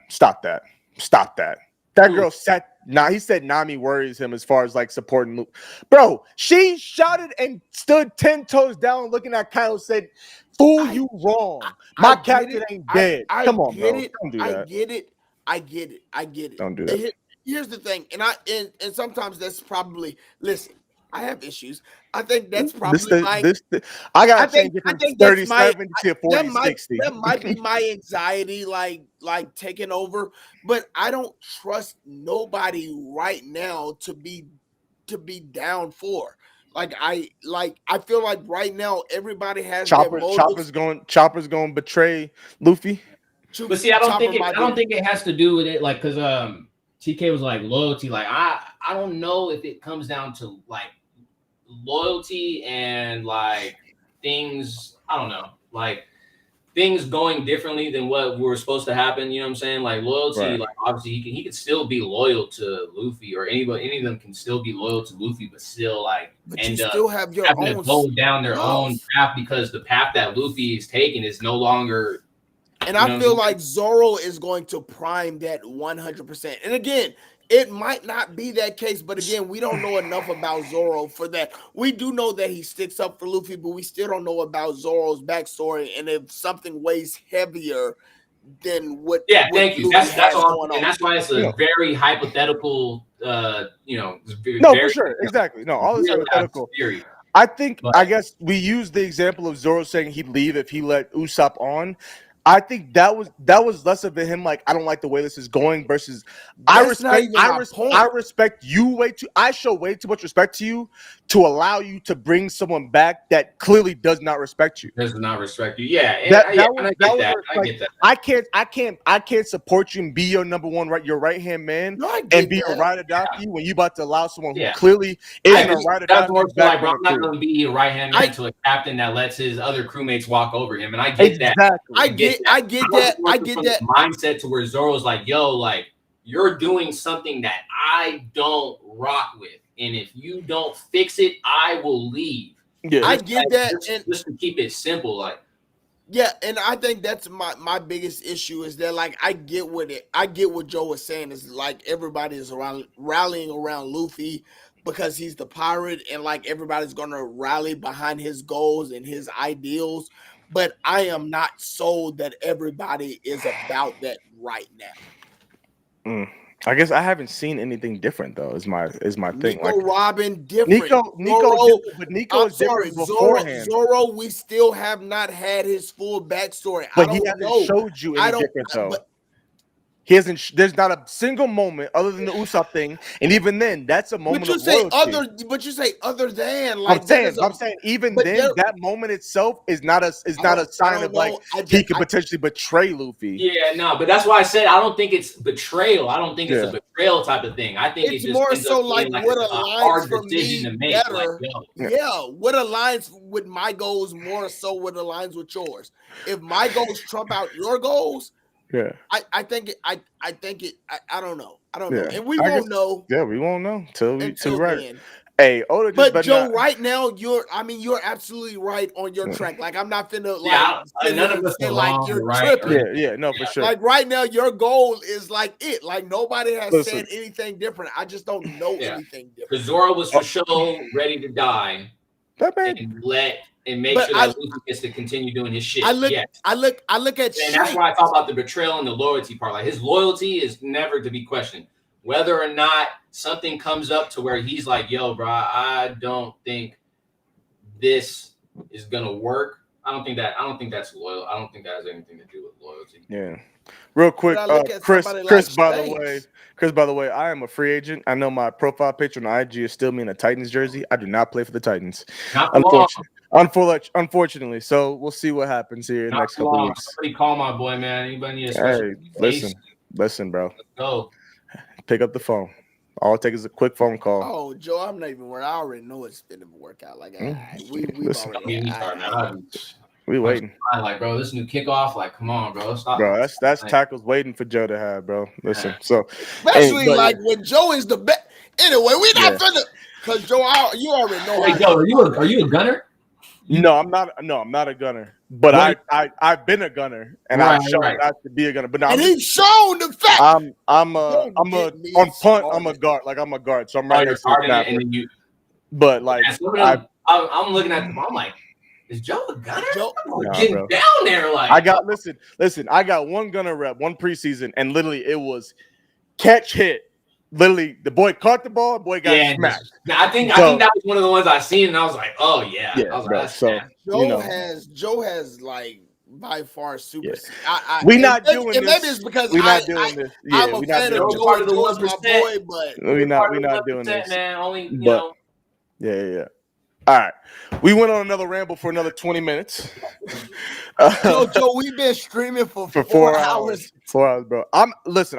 That girl sat. He said Nami worries him as far as like supporting Luke. Bro, she shouted and stood 10 toes down looking at Kyle and said, "Fool, you wrong. My captain ain't dead." Come on, bro. Don't do that. I get it. Don't do that. Here's the thing, and sometimes that's probably, listen, I have issues. I think that's probably I gotta change it from 30-70 to 40-60. That might be my anxiety, like taking over. But I don't trust nobody right now to be down for. I feel like right now everybody has Chopper's going to betray Luffy. But see, I don't think it has to do with it, like, because TK was like loyalty. Like I don't know if it comes down to like loyalty and like things, I don't know, like things going differently than what were supposed to happen. You know what I'm saying? Like loyalty, right. Like obviously he can still be loyal to Luffy, or any of them can still be loyal to Luffy, but still like end up having to go down their own path because the path that Luffy is taking is no longer. And I feel like Zoro is going to prime that 100%. And again, It might not be that case, but again, we don't know enough about Zoro for that. We do know that he sticks up for Luffy, but we still don't know about Zoro's backstory and if something weighs heavier than what. Yeah, what thank you. Luffy That's has all, going and on. that's why it's a very hypothetical. No, for sure, exactly. No, all this hypothetical. Theory. I think, I guess we use the example of Zoro saying he'd leave if he let Usopp on. I think that was less of him like, I don't like the way this is going versus I respect you way too. I show way too much respect to you to allow you to bring someone back that clearly does not respect you. Does not respect you. Yeah, I get that. I can't support you and be your number one, your right hand man, and be a ride or die for you when you about to allow someone who clearly isn't a ride or die for you back. I'm not going to be a right hand man to a captain that lets his other crewmates walk over him, and I get that. I get that. Mindset to where Zoro's like, yo, like you're doing something that I don't rock with, and if you don't fix it, I will leave. Yeah, I get that. Just to keep it simple, like. Yeah, and I think that's my biggest issue is that like I get what Joe was saying is like everybody is rallying around Luffy because he's the pirate and like everybody's gonna rally behind his goals and his ideals. But I am not sold that everybody is about that right now. I guess I haven't seen anything different though. Is my thing. Nico, like Robin, different. Nico is different beforehand. Zoro, we still have not had his full backstory. But he hasn't showed you any difference though. He hasn't. There's not a single moment other than the Usopp thing, and even then, that's a moment. But you say other than. Like I'm saying even then, that moment itself is not a sign of like he could potentially betray Luffy. Yeah, no, but that's why I said I don't think it's betrayal. I don't think it's a betrayal type of thing. I think it's more so like what aligns for me better. What aligns with my goals more so what aligns with yours. If my goals trump out your goals. Yeah, I think it. I don't know. I don't know, and we won't know. Yeah, we won't know till right. Then. Hey, Oda, but Joe, right now you're absolutely right on your track. Like I'm not finna none of us feel like you're tripping. Yeah, no, for sure. Like right now, your goal is like it. Like nobody has said anything different. I just don't know anything different. Because Zoro was for sure ready to die, and make sure that Luffy gets to continue doing his shit. I look at and that's why I talk about the betrayal and the loyalty part. Like his loyalty is never to be questioned. Whether or not something comes up to where he's like, yo, bro, I don't think this is gonna work. I don't think that's loyal. I don't think that has anything to do with loyalty. Yeah. Real quick, Chris, by the way, I am a free agent. I know my profile picture on IG is still me in a Titans jersey. I do not play for the Titans. Unfortunately. So we'll see what happens here in the next couple of weeks. Somebody call my boy, man. Anybody need a listen, bro. Let's go. Pick up the phone. All it takes is a quick phone call. Oh, Joe, I'm not even worried. I already know it's been a workout. Like we waiting. Like, bro, this new kickoff. Like, come on, bro. Stop. Bro, that's tackles waiting for Joe to have, bro. Listen, so especially when Joe is the best. Anyway, we not finna because Joe, you already know. Hey, Joe, are you a gunner? No, I'm not. No, I'm not a gunner. But I've been a gunner, and I've shown I to be a gunner. But now he's shown the fact. On punt. I'm a guard. Like I'm a guard, so I'm right next to the snapper. But like I'm looking at them. I'm like, is Joe a gunner? Getting down there, like I got. Listen. I got one gunner rep, one preseason, and literally it was catch hit. Literally, the boy caught the ball, boy got smacked. I think that was one of the ones I seen, and I was like, oh yeah. I was like, Joe has like by far super. We're not doing this. Maybe it's because we're not doing this. I'm a fan of Joe. Part of the 1%, but we're not doing this, man. Only Yeah. All right, we went on another ramble for another 20 minutes. Joe, we've been streaming for 4 hours. 4 hours, bro. I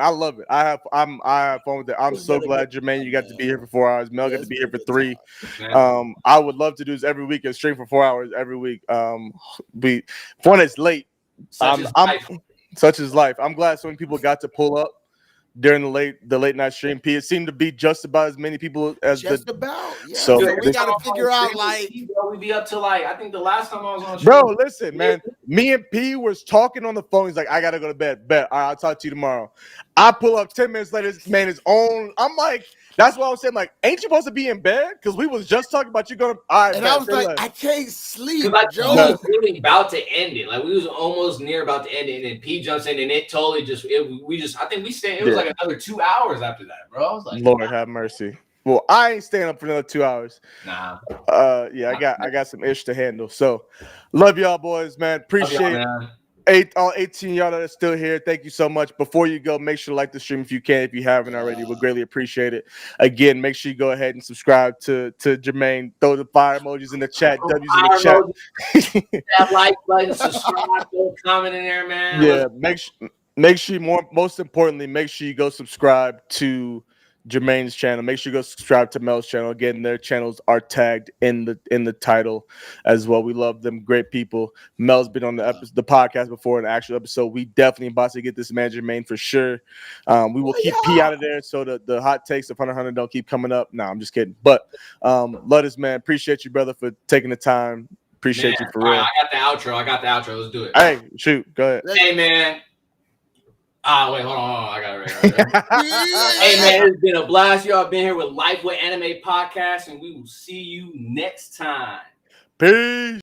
love it. I have fun with it. I'm so glad, Jermaine, you got to be here for 4 hours. Mel got to be here for 3. I would love to do this every week and stream for 4 hours every week. When it's late, such is life. I'm glad so many people got to pull up. during the late night stream. P, it seemed to be just about as many people as Yeah. So we got to figure out like we be up to like I think the last time I was on stream. Bro, listen, man. Me and P was talking on the phone. He's like, I gotta go to bed. Bet. All right, I'll talk to you tomorrow. I pull up 10 minutes later. This man is on. I'm like, that's why I was saying, like, ain't you supposed to be in bed? Because we was just talking about you going. All right, and bet, I was say like, less. I can't sleep, Like, Joe. we was really about to end it. Like we was almost near about to end it, and then P jumps in, and it totally just. I think we stayed. It was like another 2 hours after that, bro. I was like, Lord have mercy. Well, I ain't staying up for another 2 hours. Nah. Yeah, I got some ish to handle. So, love y'all, boys, man. Appreciate all 18 y'all that are still here. Thank you so much. Before you go, make sure to like the stream if you can. If you haven't already, we'll greatly appreciate it. Again, make sure you go ahead and subscribe to Jermaine. Throw the fire emojis in the chat. W's in the chat. That like button, subscribe, comment in there, man. Yeah, make sure most importantly, make sure you go subscribe to Jermaine's channel. Make sure you go subscribe to Mel's channel. Again, their channels are tagged in the title as well. We love them, great people. Mel's been on the podcast before, an actual episode. We definitely about to get this man Jermaine for sure. We will keep P out of there so the hot takes of Hunter don't keep coming up. No, I'm just kidding. But love this, man. Appreciate you, brother, for taking the time. Appreciate you for real. Right, I got the outro. Let's do it. Hey, shoot, go ahead. Hey, man. Wait, hold on. I got it right. Hey, man, it's been a blast. Y'all been here with Life with Anime Podcast, and we will see you next time. Peace.